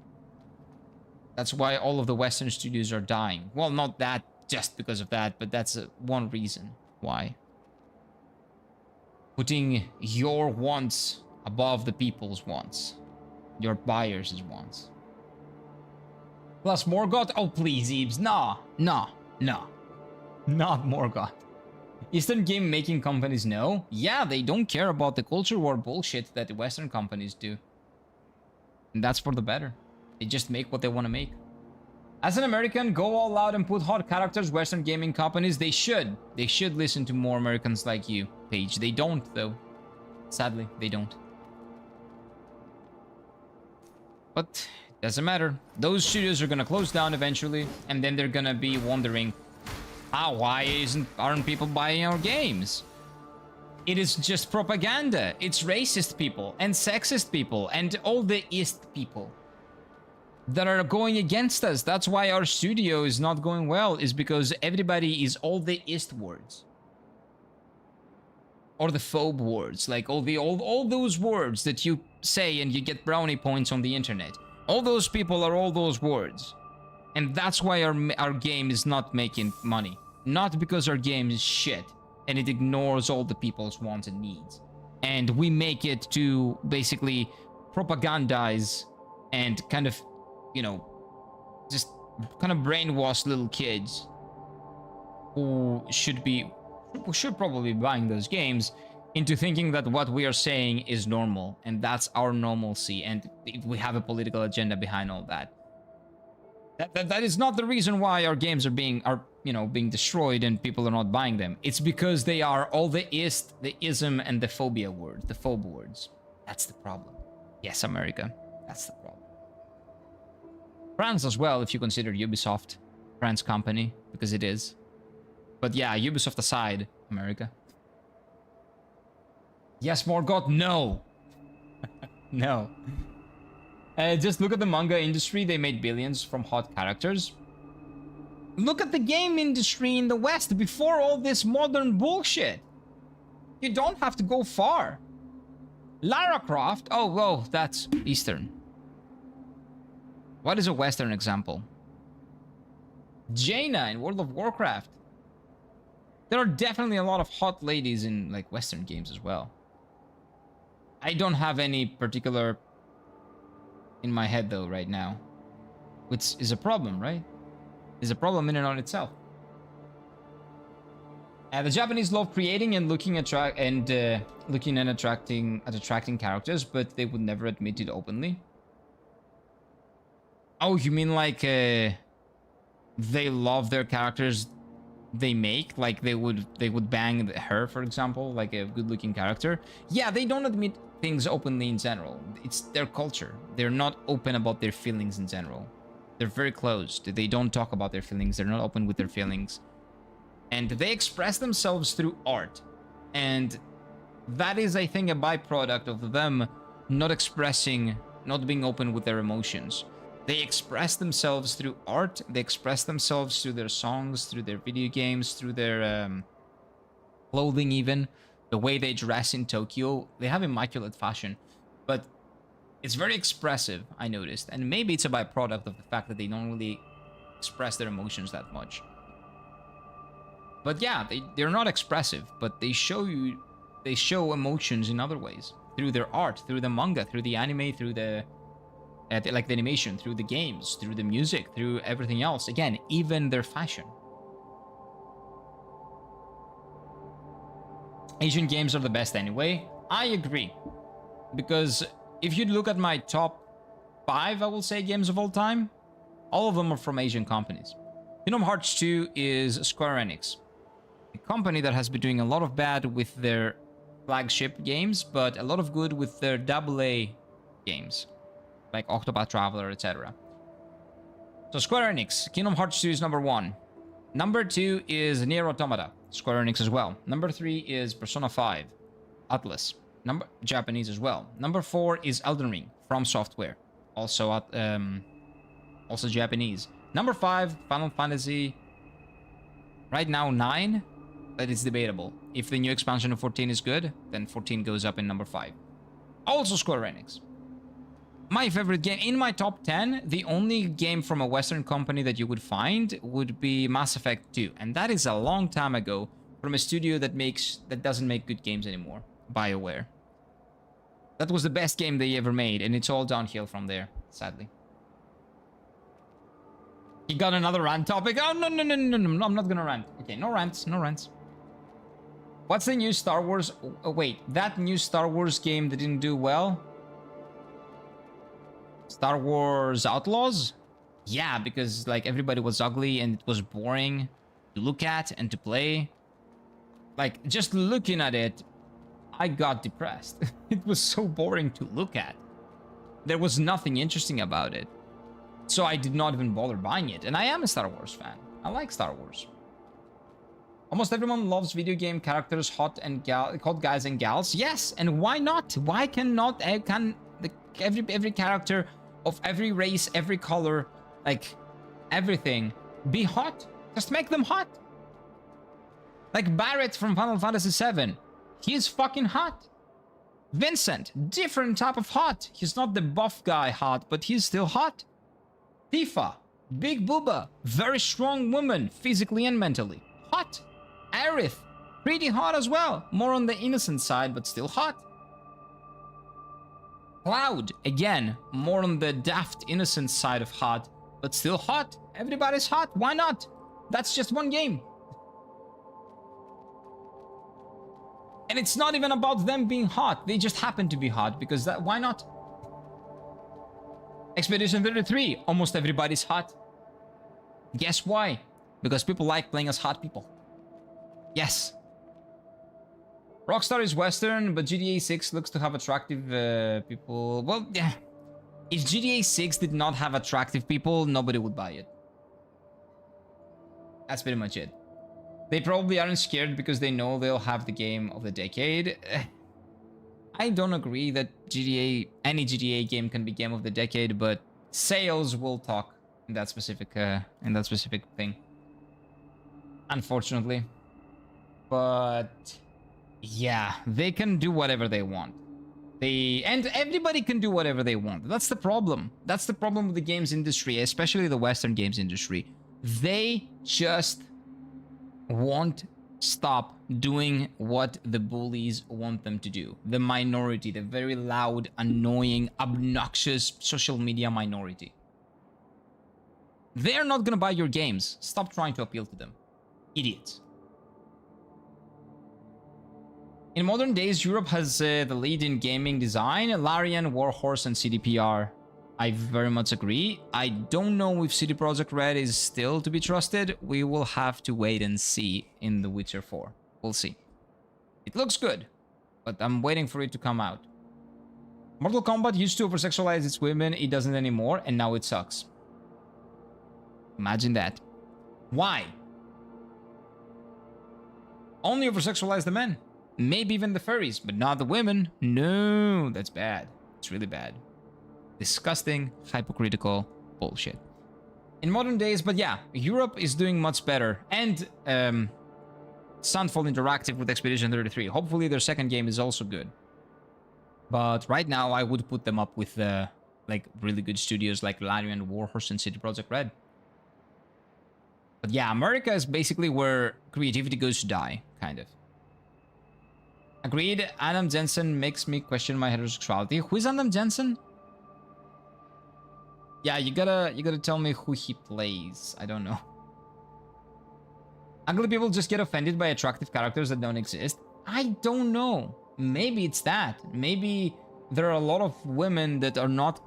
That's why all of the Western studios are dying. Well, not that just because of that, but that's one reason why. Putting your wants above the people's wants. Your buyers' wants. Plus Morgoth? Oh, please, Eves. Nah. Not Morgoth. Eastern game making companies know. Yeah, they don't care about the culture war bullshit that the Western companies do. And that's for the better. They just make what they want to make. As an American, go all out and put hot characters. Western gaming companies, they should. They should listen to more Americans like you, Paige. They don't, though. Sadly, they don't. But doesn't matter. Those studios are gonna close down eventually, and then they're gonna be wondering, why aren't people buying our games? It is just propaganda. It's racist people and sexist people and all the East people that are going against us. That's why our studio is not going well, is because everybody is all the East words. Or the phobe words, like all those words that you say and you get brownie points on the internet. All those people are all those words. And that's why our game is not making money. Not because our game is shit and it ignores all the people's wants and needs. And we make it to basically propagandize and kind of, you know, just kind of brainwash little kids who should probably be buying those games into thinking that what we are saying is normal, and that's our normalcy, and we have a political agenda behind all that. That is not the reason why our games are being destroyed and people are not buying them. It's because they are all the East, the ism, and the phobia words, the phobe words. That's the problem. Yes, America, that's the problem. France as well, if you consider Ubisoft France company, because it is. But yeah, Ubisoft aside, America. Yes, Morgoth? No. No. Just look at the manga industry. They made billions from hot characters. Look at the game industry in the West before all this modern bullshit. You don't have to go far. Lara Croft? Oh, whoa, that's Eastern. What is a Western example? Jaina in World of Warcraft. There are definitely a lot of hot ladies in like Western games as well. I don't have any particular in my head though right now, which is a problem, right? Is a problem in and on itself. The Japanese love creating and looking and attracting characters, but they would never admit it openly. Oh, you mean like they love their characters they make, like they would bang her, for example, like a good-looking character? Yeah, they don't admit things openly in general. It's their culture. They're not open about their feelings in general. They're very closed. They don't talk about their feelings. They're not open with their feelings. And they express themselves through art. And that is, I think, a byproduct of them not being open with their emotions. They express themselves through art. They express themselves through their songs, through their video games, through their clothing even. The way they dress in Tokyo. They have immaculate fashion. But it's very expressive, I noticed. And maybe it's a byproduct of the fact that they don't really express their emotions that much. But yeah, they're not expressive, but they show emotions in other ways. Through their art, through the manga, through the anime, through the like the animation, through the games, through the music, through everything else. Again, even their fashion. Asian games are the best anyway. I agree. Because if you look at my top 5, I will say, games of all time, all of them are from Asian companies. Kingdom Hearts 2 is Square Enix, a company that has been doing a lot of bad with their flagship games, but a lot of good with their AA games, like Octopath Traveler, etc. So Square Enix, Kingdom Hearts 2 is number 1. Number 2 is Nier Automata, Square Enix as well. Number 3 is Persona 5, Atlus, Japanese as well. Number 4 is Elden Ring, From Software, also Japanese. Number 5, Final Fantasy, right now 9, but it's debatable. If the new expansion of 14 is good, then 14 goes up in number 5. Also Square Enix. My favorite game, in my top 10, the only game from a Western company that you would find would be Mass Effect 2. And that is a long time ago from a studio that doesn't make good games anymore, BioWare. That was the best game they ever made, and it's all downhill from there, sadly. You got another rant topic? Oh, no, I'm not gonna rant. Okay, no rants. What's the new Star Wars? Oh, wait, that new Star Wars game that didn't do well? Star Wars Outlaws? Yeah, because like everybody was ugly and it was boring to look at and to play. Like, just looking at it, I got depressed. It was so boring to look at. There was nothing interesting about it. So I did not even bother buying it. And I am a Star Wars fan. I like Star Wars. Almost everyone loves video game characters, hot guys and gals. Yes, and why not? Why cannot every character of every race, every color, like everything, be hot? Just make them hot. Like Barrett from Final Fantasy VII. He is fucking hot. Vincent, different type of hot. He's not the buff guy hot, but he's still hot. Tifa, big booba, very strong woman, physically and mentally. Hot. Aerith, pretty hot as well. More on the innocent side, but still hot. Cloud, again, more on the daft innocent side of hot, but still hot. Everybody's hot. Why not? That's just one game. And it's not even about them being hot. They just happen to be hot because that. Why not? Expedition 33, almost everybody's hot. Guess why? Because people like playing as hot people. Yes. Rockstar is Western, but GTA 6 looks to have attractive people. Well, yeah. If GTA 6 did not have attractive people, nobody would buy it. That's pretty much it. They probably aren't scared because they know they'll have the game of the decade. I don't agree that any GTA game can be game of the decade, but sales will talk in that specific thing. Unfortunately. But yeah, they can do whatever they want. And everybody can do whatever they want. That's the problem. That's the problem with the games industry, especially the Western games industry. They just won't stop doing what the bullies want them to do. The minority, the very loud, annoying, obnoxious social media minority. They're not gonna buy your games. Stop trying to appeal to them. Idiots. In modern days, Europe has the lead in gaming design. Larian, Warhorse, and CDPR. I very much agree. I don't know if CD Projekt Red is still to be trusted. We will have to wait and see in The Witcher 4. We'll see. It looks good, but I'm waiting for it to come out. Mortal Kombat used to over-sexualize its women. It doesn't anymore, and now it sucks. Imagine that. Why? Only over-sexualize the men. Maybe even the furries, but not the women. No, that's bad. It's really bad. Disgusting, hypocritical Bullshit. In modern days, but yeah, Europe is doing much better. And Sunfall Interactive with Expedition 33. Hopefully their second game is also good. But right now, I would put them up with like really good studios like Larian, Warhorse, and City Project Red. But yeah, America is basically where creativity goes to die, kind of. Agreed. Adam Jensen makes me question my heterosexuality. Who is Adam Jensen? Yeah, you gotta tell me who he plays. I don't know. Ugly people just get offended by attractive characters that don't exist. I don't know. Maybe it's that. Maybe there are a lot of women that are not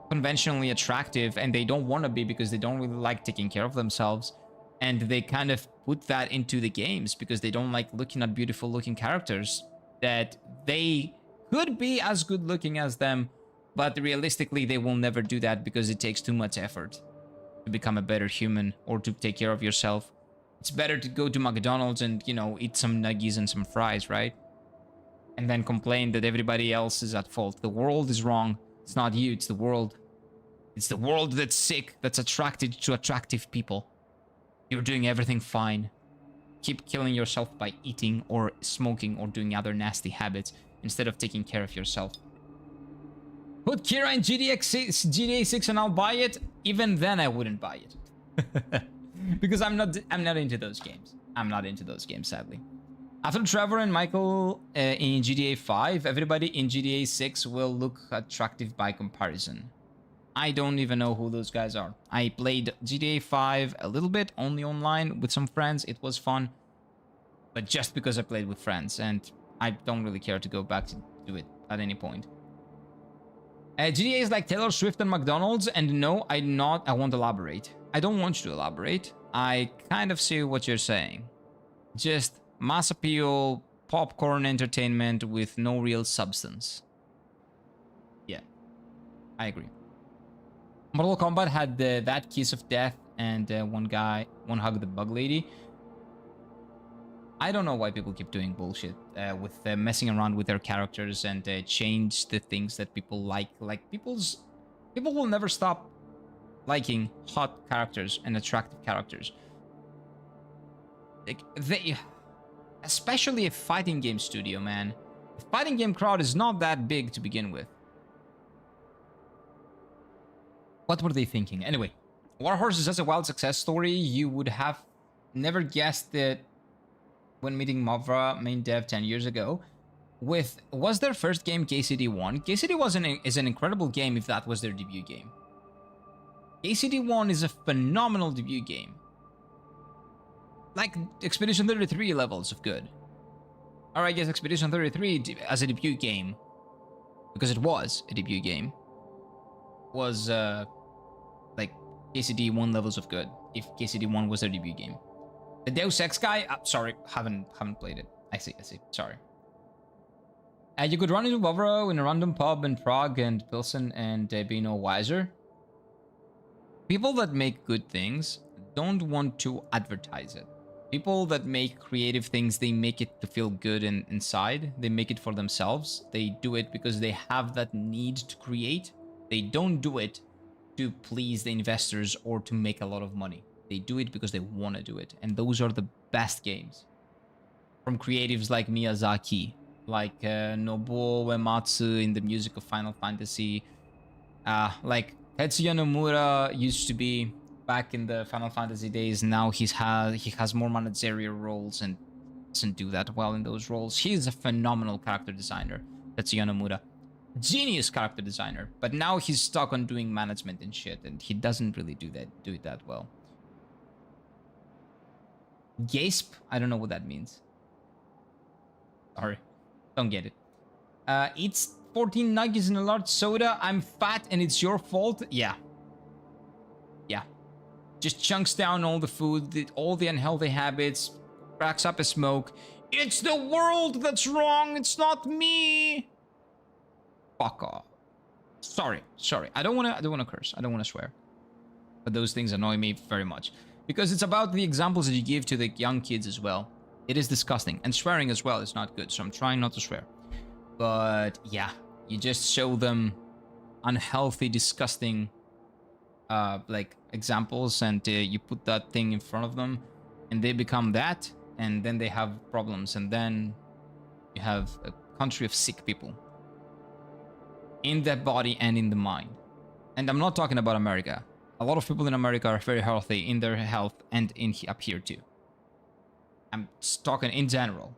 conventionally attractive, and they don't want to be because they don't really like taking care of themselves, and they kind of put that into the games because they don't like looking at beautiful looking characters that they could be as good looking as them, but realistically they will never do that because it takes too much effort to become a better human or to take care of yourself. It's better to go to McDonald's and, you know, eat some nuggies and some fries, right? And then complain that everybody else is at fault. The world is wrong. It's not you, it's the world. It's the world that's sick, that's attracted to attractive people. You're doing everything fine. Keep killing yourself by eating or smoking or doing other nasty habits instead of taking care of yourself. Put Kira in GTA 6 and I'll buy it. Even then I wouldn't buy it. Because I'm not into those games. I'm not into those games, sadly. After Trevor and Michael in GTA 5, everybody in GTA 6 will look attractive by comparison. I don't even know who those guys are. I played GTA 5 a little bit, only online with some friends. It was fun. But just because I played with friends, and I don't really care to go back to do it at any point. GTA is like Taylor Swift and McDonald's, and no, I won't elaborate. I don't want you to elaborate. I kind of see what you're saying. Just mass appeal, popcorn entertainment with no real substance. Yeah, I agree. Mortal Kombat had that kiss of death and one hug the bug lady. I don't know why people keep doing bullshit with messing around with their characters and change the things that people like. Like people will never stop liking hot characters and attractive characters. Like especially a fighting game studio, man. The fighting game crowd is not that big to begin with. What were they thinking? Anyway, Warhorse is such a wild success story. You would have never guessed that when meeting Mavra, main dev 10 years ago. Was their first game KCD1? KCD is an incredible game if that was their debut game. KCD1 is a phenomenal debut game. Like Expedition 33 levels of good. Or I guess Expedition 33 as a debut game, because it was a debut game, was like KCD1 levels of good, if KCD1 was their debut game. The Deus Ex guy, sorry, haven't played it. I see, sorry. You could run into Vavro in a random pub in Prague and Pilsen and be no wiser. People that make good things don't want to advertise it. People that make creative things, they make it to feel good inside. They make it for themselves. They do it because they have that need to create. They don't do it to please the investors or to make a lot of money. They do it because they want to do it. And those are the best games. From creatives like Miyazaki, like Nobuo Uematsu in the music of Final Fantasy, like Tetsuya Nomura used to be back in the Final Fantasy days. Now he has more managerial roles and doesn't do that well in those roles. He's a phenomenal character designer, Tetsuya Nomura. Genius character designer, but now he's stuck on doing management and shit, and he doesn't really do it that well. Gasp? I don't know what that means. Sorry, don't get it. Eats 14 nuggets in a large soda. I'm fat and it's your fault. Yeah. Just chunks down all the food, all the unhealthy habits, cracks up a smoke. It's the world that's wrong. It's not me. Fuck off. Sorry. I don't want to curse. I don't want to swear. But those things annoy me very much. Because it's about the examples that you give to the young kids as well. It is disgusting. And swearing as well is not good. So I'm trying not to swear. But yeah, you just show them unhealthy, disgusting like examples, and you put that thing in front of them and they become that, and then they have problems, and then you have a country of sick people in the body and in the mind. And I'm not talking about America. A lot of people in America are very healthy in their health and in up here too. I'm just talking in general.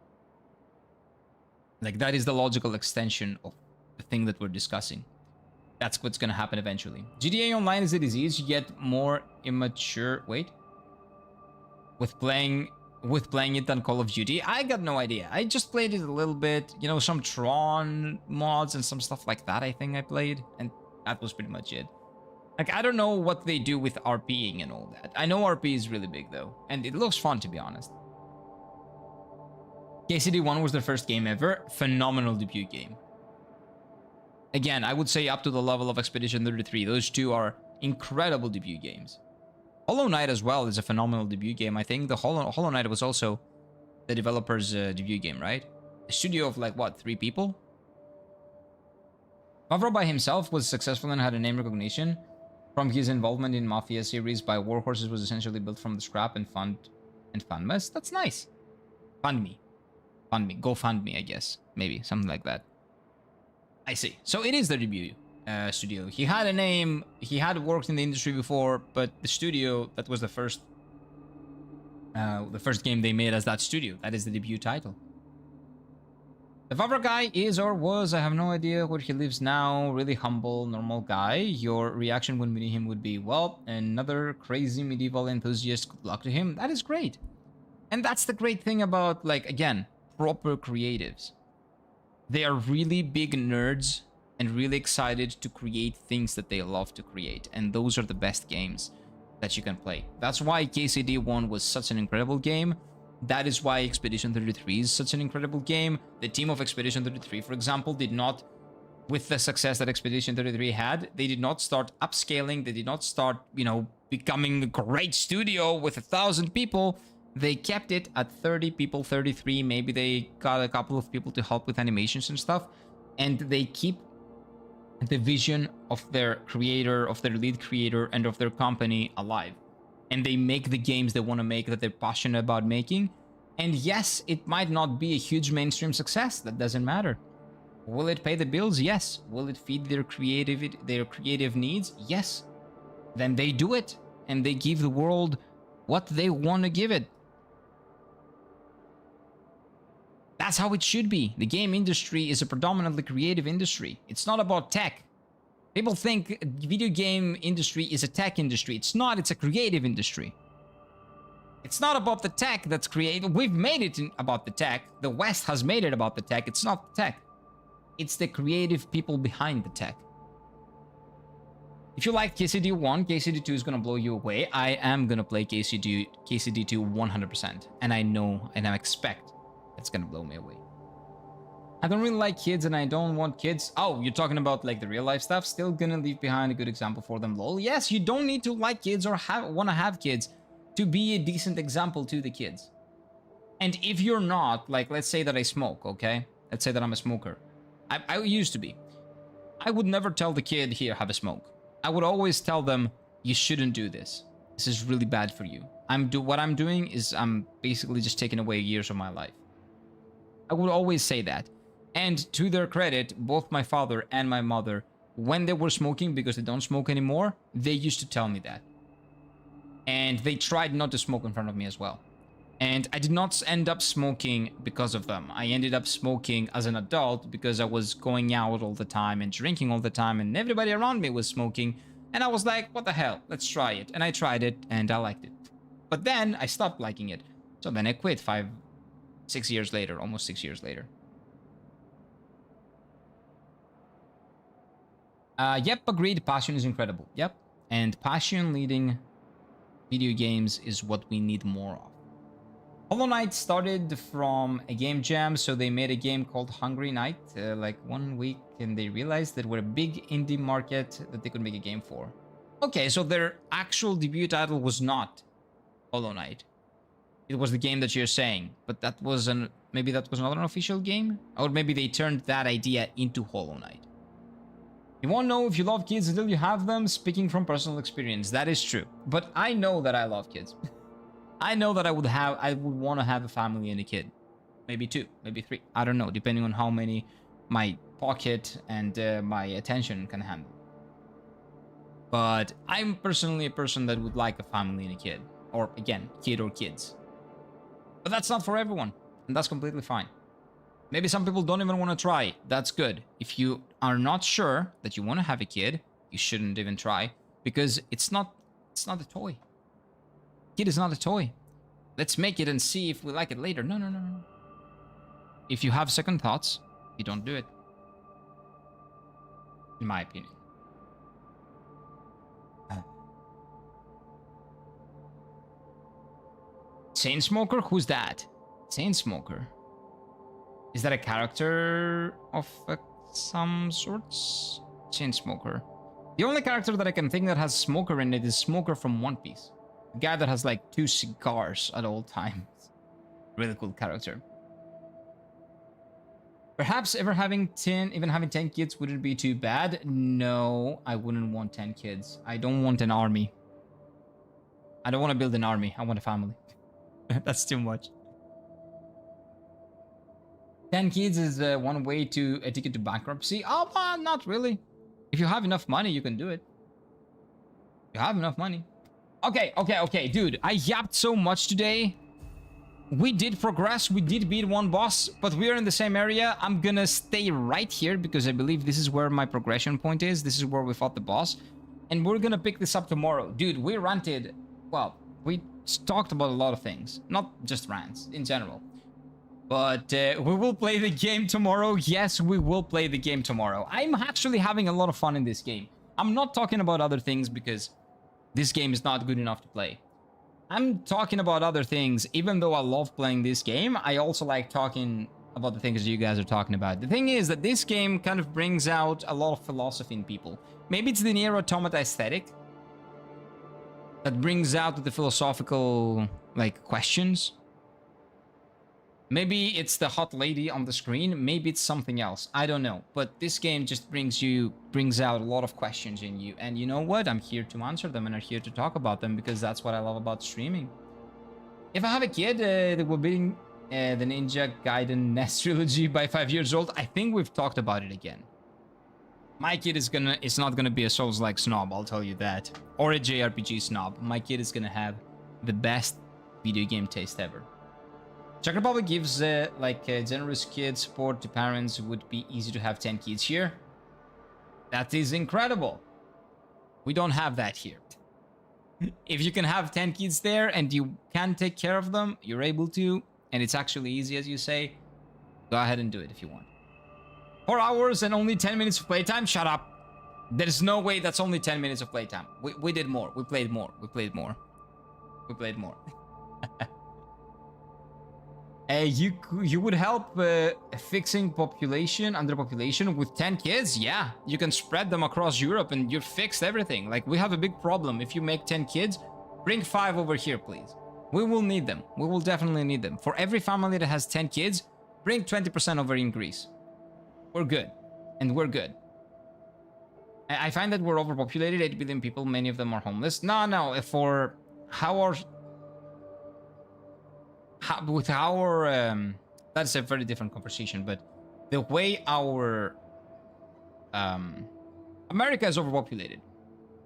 Like, that is the logical extension of the thing that we're discussing. That's what's gonna happen eventually. GTA Online is a disease. You get more immature. Wait. With playing it than Call of Duty. I got no idea. I just played it a little bit. You know, some Tron mods and some stuff like that. I think I played, and that was pretty much it. Like, I don't know what they do with RPing and all that. I know RP is really big though, and it looks fun, to be honest. KCD 1 was their first game ever. Phenomenal debut game. Again, I would say up to the level of Expedition 33. Those two are incredible debut games. Hollow Knight as well is a phenomenal debut game. I think the Hollow Knight was also the developer's debut game, right? A studio of like, what, 3 people? Favreau by himself was successful and had a name recognition from his involvement in Mafia series by Warhorses, was essentially built from the scrap and Funmas. That's nice. Fund me. Go fund me, I guess. Maybe, something like that. I see. So it is the debut studio. He had a name, he had worked in the industry before, but the studio, that was the first game they made as that studio. That is the debut title. The Favre guy is or was, I have no idea where he lives now. Really humble, normal guy. Your reaction when meeting him would be, well, another crazy medieval enthusiast. Good luck to him. That is great. And that's the great thing about, like, again, proper creatives. They are really big nerds and really excited to create things that they love to create. And those are the best games that you can play. That's why KCD 1 was such an incredible game. That is why Expedition 33 is such an incredible game. The team of Expedition 33, for example, did not, with the success that Expedition 33 had, they did not start upscaling. They did not start, you know, becoming a great studio with 1,000 people. They kept it at 30 people, 33. Maybe they got a couple of people to help with animations and stuff. And they keep the vision of their creator, of their lead creator, and of their company alive. And they make the games they want to make, that they're passionate about making. And yes, it might not be a huge mainstream success. That doesn't matter. Will it pay the bills? Yes. Will it feed their creative needs? Yes. Then they do it, and they give the world what they want to give it. That's how it should be. The game industry is a predominantly creative industry. It's not about tech. People think video game industry is a tech industry. It's not. It's a creative industry. It's not about the tech that's creative. We've made it about the tech. The West has made it about the tech. It's not the tech. It's the creative people behind the tech. If you like KCD 1, KCD 2 is going to blow you away. I am going to play KCD 2 100%. And I know and I expect it's going to blow me away. I don't really like kids and I don't want kids. Oh, you're talking about like the real life stuff? Still gonna leave behind a good example for them, lol. Yes, you don't need to like kids or want to have kids to be a decent example to the kids. And if you're not, like, let's say that I smoke, okay? Let's say that I'm a smoker. I used to be. I would never tell the kid, here, have a smoke. I would always tell them, you shouldn't do this. This is really bad for you. What I'm doing is I'm basically just taking away years of my life. I would always say that. And to their credit, both my father and my mother, when they were smoking, because they don't smoke anymore, they used to tell me that. And they tried not to smoke in front of me as well. And I did not end up smoking because of them. I ended up smoking as an adult because I was going out all the time and drinking all the time, and everybody around me was smoking. And I was like, what the hell? Let's try it. And I tried it and I liked it. But then I stopped liking it. So then I quit 6 years later, almost 6 years later. Yep, agreed. Passion is incredible. Yep. And passion leading video games is what we need more of. Hollow Knight started from a game jam, so they made a game called Hungry Knight like 1 week, and they realized that we're a big indie market that they could make a game for. Okay, so their actual debut title was not Hollow Knight. It was the game that you're saying, but that was maybe that was not an official game? Or maybe they turned that idea into Hollow Knight. You won't know if you love kids until you have them, speaking from personal experience. That is true. But I know that I love kids. I know that I would want to have a family and a kid. Maybe 2, maybe 3. I don't know, depending on how many my pocket and my attention can handle. But I'm personally a person that would like a family and a kid. Or again, kid or kids. But that's not for everyone. And that's completely fine. Maybe some people don't even want to try. That's good. If you are not sure that you want to have a kid, you shouldn't even try. Because it's not a toy. Kid is not a toy. Let's make it and see if we like it later. No, no, no, no. If you have second thoughts, you don't do it. In my opinion. Chainsmoker? Who's that? Chainsmoker. Is that a character of some sorts? Chainsmoker. The only character that I can think that has Smoker in it is Smoker from One Piece. The guy that has like 2 cigars at all times. Really cool character. Perhaps even having 10 kids wouldn't be too bad. No, I wouldn't want 10 kids. I don't want an army. I don't want to build an army. I want a family. That's too much. 10 kids is one way to a ticket to bankruptcy. Oh, not really. If you have enough money, you can do it. You have enough money. Okay, dude. I yapped so much today. We did progress. We did beat one boss, but we are in the same area. I'm gonna stay right here because I believe this is where my progression point is. This is where we fought the boss. And we're gonna pick this up tomorrow. Dude, we ranted. Well, we talked about a lot of things. Not just rants, in general. But we will play the game tomorrow. Yes, we will play the game tomorrow. I'm actually having a lot of fun in this game. I'm not talking about other things because this game is not good enough to play. I'm talking about other things. Even though I love playing this game, I also like talking about the things you guys are talking about. The thing is that this game kind of brings out a lot of philosophy in people. Maybe it's the Nier Automata aesthetic that brings out the philosophical, like, questions. Maybe it's the hot lady on the screen. Maybe it's something else. I don't know. But this game just brings out a lot of questions in you. And you know what? I'm here to answer them and I'm here to talk about them because that's what I love about streaming. If I have a kid that will be the Ninja Gaiden NES trilogy by 5 years old, I think we've talked about it again. My kid is not gonna be a Souls-like snob, I'll tell you that. Or a JRPG snob. My kid is gonna have the best video game taste ever. Czech Republic gives generous kid support to parents. Would be easy to have 10 kids here. That is incredible. We don't have that here. If you can have 10 kids there and you can take care of them, you're able to, and it's actually easy as you say, go ahead and do it if you want. 4 hours and only 10 minutes of playtime? Shut up. There's no way that's only 10 minutes of playtime. We did more. We played more. We played more. We played more. You would help fixing underpopulation with 10 kids? Yeah, you can spread them across Europe and you've fixed everything. Like, we have a big problem. If you make 10 kids, bring 5 over here, please. We will need them. We will definitely need them. For every family that has 10 kids, bring 20% over in Greece. We're good. And we're good. I find that we're overpopulated, 8 billion people, many of them are homeless. No, for that's a very different conversation, but the way our America is overpopulated,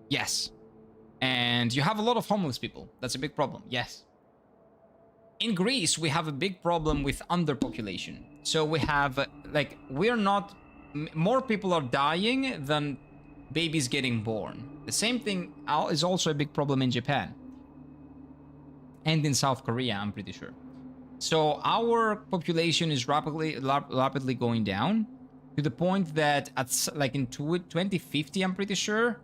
yes, and you have a lot of homeless people. That's a big problem. Yes. In Greece, we have a big problem with underpopulation. So we have more people are dying than babies getting born. The same thing is also a big problem in Japan and in South Korea, I'm pretty sure. So our population is rapidly going down to the point that in 2050, I'm pretty sure,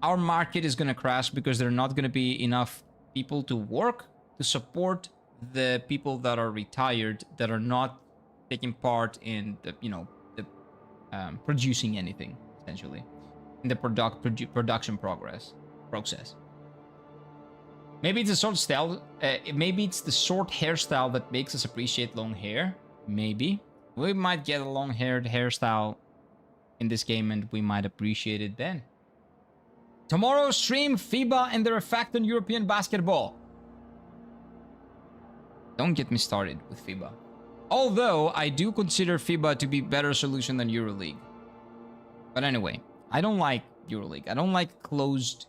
our market is going to crash because there are not going to be enough people to work to support the people that are retired, that are not taking part in the producing anything, essentially, in the production process. Maybe it's a short style. Maybe it's the short hairstyle that makes us appreciate long hair. Maybe we might get a long-haired hairstyle in this game, and we might appreciate it then. Tomorrow stream FIBA and their effect on European basketball. Don't get me started with FIBA. Although I do consider FIBA to be better solution than EuroLeague. But anyway, I don't like EuroLeague. I don't like closed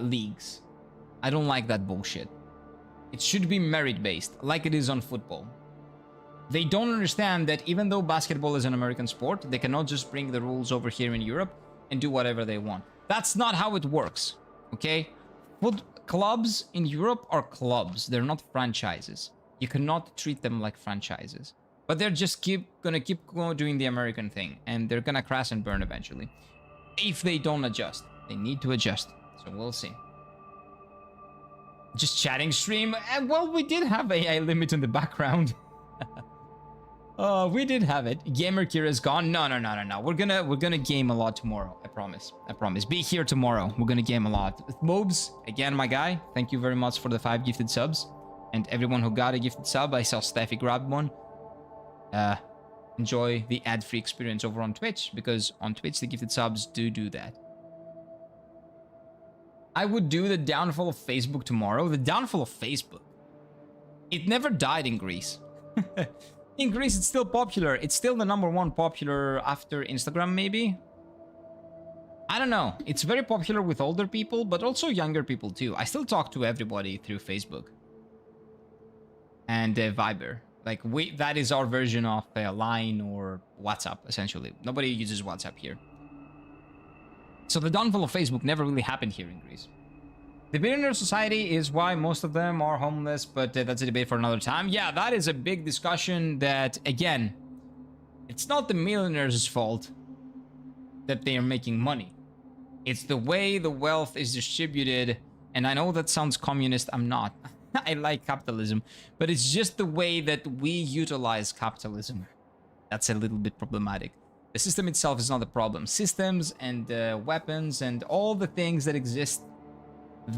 leagues. I don't like that bullshit. It should be merit-based, like it is on football. They don't understand that even though basketball is an American sport, they cannot just bring the rules over here in Europe and do whatever they want. That's not how it works, okay? Clubs in Europe are clubs. They're not franchises. You cannot treat them like franchises. But they're just gonna keep doing the American thing, and they're gonna crash and burn eventually. If they don't adjust. They need to adjust. So we'll see. Just chatting stream. And well, we did have AI limit in the background. We did have it. Gamer Kira is gone. No. We're gonna game a lot tomorrow. I promise. Be here tomorrow. We're gonna game a lot. Mobs, again, my guy. Thank you very much for the 5 gifted subs. And everyone who got a gifted sub, I saw Steffi grab one. Enjoy the ad-free experience over on Twitch, because on Twitch the gifted subs do that. I would do the downfall of Facebook tomorrow. The downfall of Facebook. It never died in Greece. In Greece, it's still popular. It's still the #1 popular after Instagram, maybe? I don't know. It's very popular with older people, but also younger people too. I still talk to everybody through Facebook. And Viber. Like, that is our version of Line or WhatsApp, essentially. Nobody uses WhatsApp here. So the downfall of Facebook never really happened here in Greece. The billionaire society is why most of them are homeless, but that's a debate for another time. Yeah, that is a big discussion that, again, it's not the millionaires' fault that they are making money. It's the way the wealth is distributed, and I know that sounds communist, I'm not. I like capitalism, but it's just the way that we utilize capitalism. That's a little bit problematic. The system itself is not the problem. Systems and weapons and all the things that exist,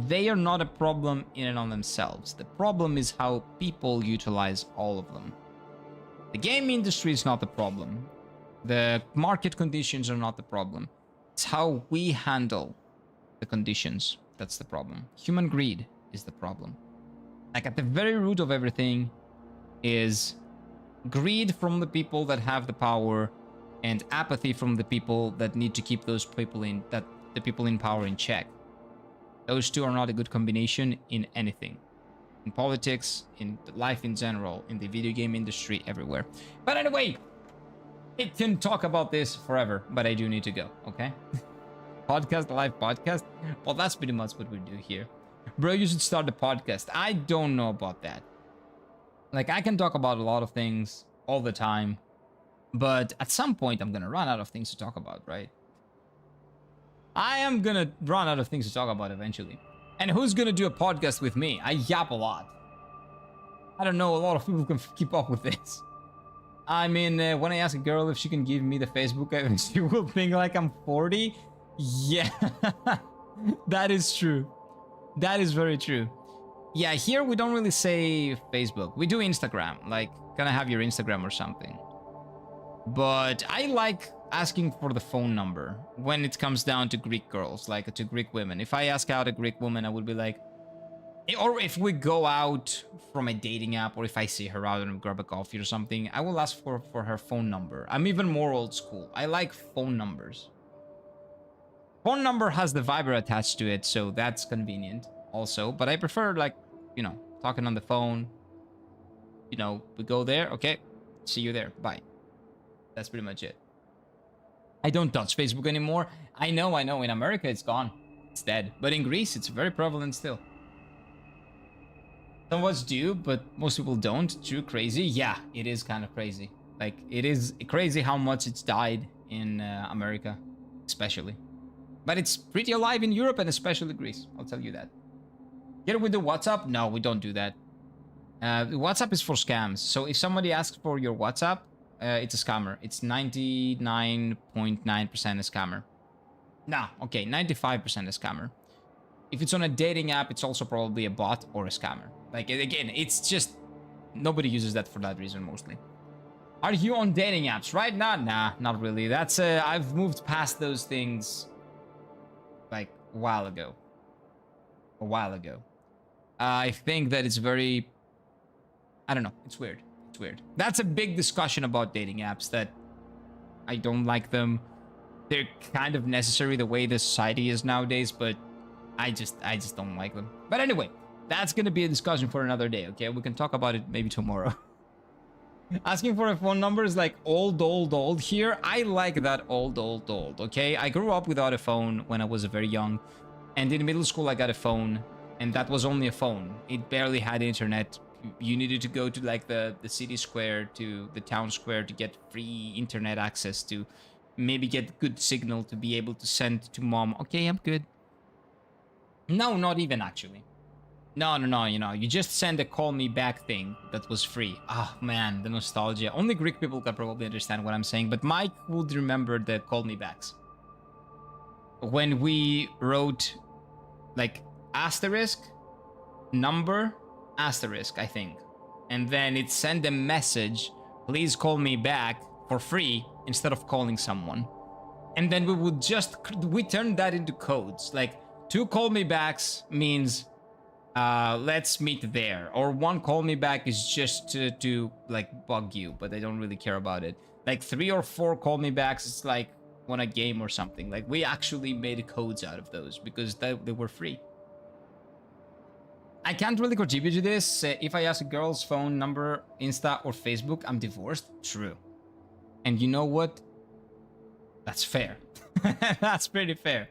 they are not a problem in and on themselves. The problem is how people utilize all of them. The game industry is not the problem. The market conditions are not the problem. It's how we handle the conditions that's the problem. Human greed is the problem. Like, at the very root of everything is greed from the people that have the power and apathy from the people that need to keep those people in, that the people in power in check. Those two are not a good combination in anything. In politics, in life in general, in the video game industry, everywhere. But anyway, I can talk about this forever, but I do need to go, okay? Live podcast? Well, that's pretty much what we do here. Bro, you should start a podcast. I don't know about that. Like, I can talk about a lot of things all the time, but at some point I'm gonna run out of things to talk about, right? I am gonna run out of things to talk about eventually. And who's gonna do a podcast with me? I yap a lot. I don't know, a lot of people can keep up with this. I mean, when I ask a girl if she can give me the Facebook, she will think like I'm 40. Yeah, that is true. That is very true. Yeah, here we don't really say Facebook. We do Instagram. Like, can I have your Instagram or something? But I like asking for the phone number when it comes down to Greek girls, like to Greek women. If I ask out a Greek woman, I would be like, or if we go out from a dating app, or if I see her out and grab a coffee or something, I will ask for her phone number. I'm even more old school. I like phone numbers. Phone number has the Viber attached to it, so that's convenient also. But I prefer, like, you know, talking on the phone. You know, we go there, okay, see you there, bye. That's pretty much it. I don't touch Facebook anymore. I know, in America it's gone. It's dead. But in Greece, it's very prevalent still. Some of us do, but most people don't. True, crazy? Yeah, it is kind of crazy. Like, it is crazy how much it's died in America, especially. But it's pretty alive in Europe and especially Greece. I'll tell you that. Get it with the WhatsApp? No, we don't do that. WhatsApp is for scams. So if somebody asks for your WhatsApp, it's a scammer. It's 99.9% a scammer. Nah, okay, 95% a scammer. If it's on a dating app, it's also probably a bot or a scammer. Like, again, it's just... nobody uses that for that reason, mostly. Are you on dating apps right now? Nah, not really. That's I've moved past those things like a while ago. I think that it's very, I don't know, it's weird. It's weird. That's a big discussion about dating apps, that I don't like them. They're kind of necessary the way the society is nowadays, but I just don't like them. But anyway, that's gonna be a discussion for another day, okay? We can talk about it maybe tomorrow. Asking for a phone number is like old here. I like that old, okay? I grew up without a phone when I was very young. And in middle school, I got a phone. And that was only a phone. It barely had internet. You needed to go to like the city square, to the town square to get free internet access, to maybe get good signal to be able to send to mom. Okay, I'm good. No, not even actually. No, you know, you just send a call me back thing that was free. Ah, man, the nostalgia. Only Greek people can probably understand what I'm saying, but Mike would remember the call me backs. When we wrote like asterisk, number, asterisk, I think. And then it sent a message, please call me back for free instead of calling someone. And then we turned that into codes. Like 2 call me backs means let's meet there, or 1 call me back is just to like bug you, but I don't really care about it. Like 3 or 4 call me backs, it's like on a game or something. Like we actually made codes out of those because they were free. I can't really contribute to this. If I ask a girl's phone number, Insta or Facebook, I'm divorced. True. And you know what? That's fair. That's pretty fair.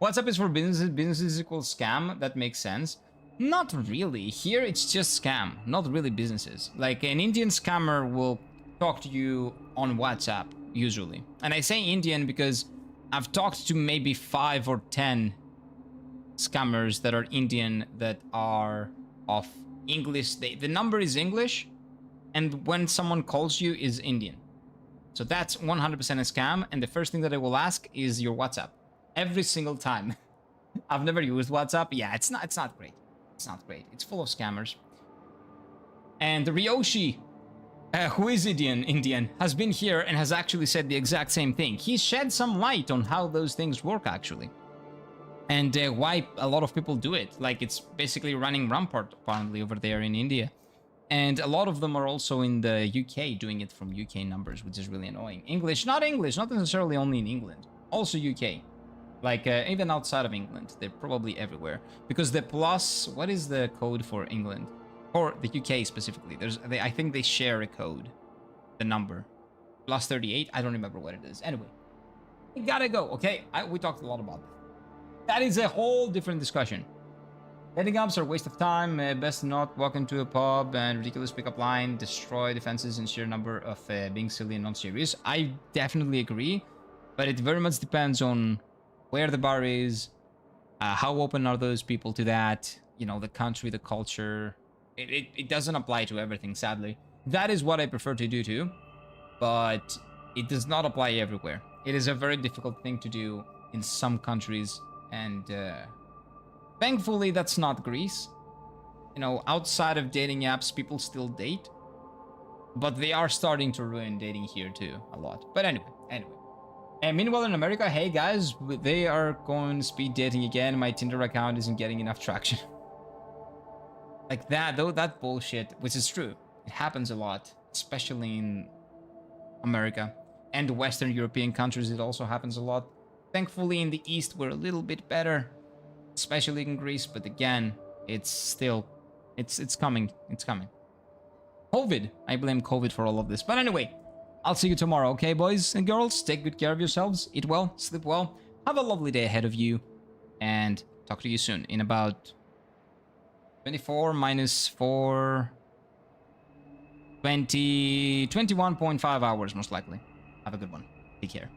WhatsApp is for businesses. Businesses equals scam. That makes sense. Not really. Here it's just scam, not really businesses. Like an Indian scammer will talk to you on WhatsApp, usually. And I say Indian because I've talked to maybe 5 or 10 scammers that are Indian that are of English. The number is English, and when someone calls you is Indian. So that's 100% a scam, and the first thing that I will ask is your WhatsApp. Every single time. I've never used WhatsApp. Yeah, it's not great. It's not great. It's full of scammers. And Ryoshi, who is Indian, has been here and has actually said the exact same thing. He shed some light on how those things work, actually. And why a lot of people do it. Like, it's basically running rampart, apparently, over there in India. And a lot of them are also in the UK doing it from UK numbers, which is really annoying. English, not necessarily only in England. Also UK. Like, even outside of England, they're probably everywhere. Because the plus, what is the code for England? Or the UK specifically. I think they share a code. The number. Plus 38, I don't remember what it is. Anyway, we gotta go, okay? We talked a lot about that. That is a whole different discussion. Dating apps are a waste of time. Best not walk into a pub and ridiculous pickup line, destroy defenses and sheer number of being silly and non-serious. I definitely agree, but it very much depends on where the bar is, how open are those people to that, you know, the country, the culture. It doesn't apply to everything, sadly. That is what I prefer to do too, but it does not apply everywhere. It is a very difficult thing to do in some countries, and thankfully that's not Greece. You know, outside of dating apps, people still date, but they are starting to ruin dating here too, a lot. But anyway. And meanwhile in America, hey guys, they are going speed dating again. My Tinder account isn't getting enough traction. Like that, though, that bullshit, which is true. It happens a lot, especially in America. And Western European countries, it also happens a lot. Thankfully, in the East, we're a little bit better, especially in Greece. But again, it's still, it's coming. It's coming. COVID. I blame COVID for all of this. But anyway, I'll see you tomorrow, okay, boys and girls? Take good care of yourselves. Eat well, sleep well. Have a lovely day ahead of you. And talk to you soon in about 24 minus 4... 21.5 hours, most likely. Have a good one. Take care.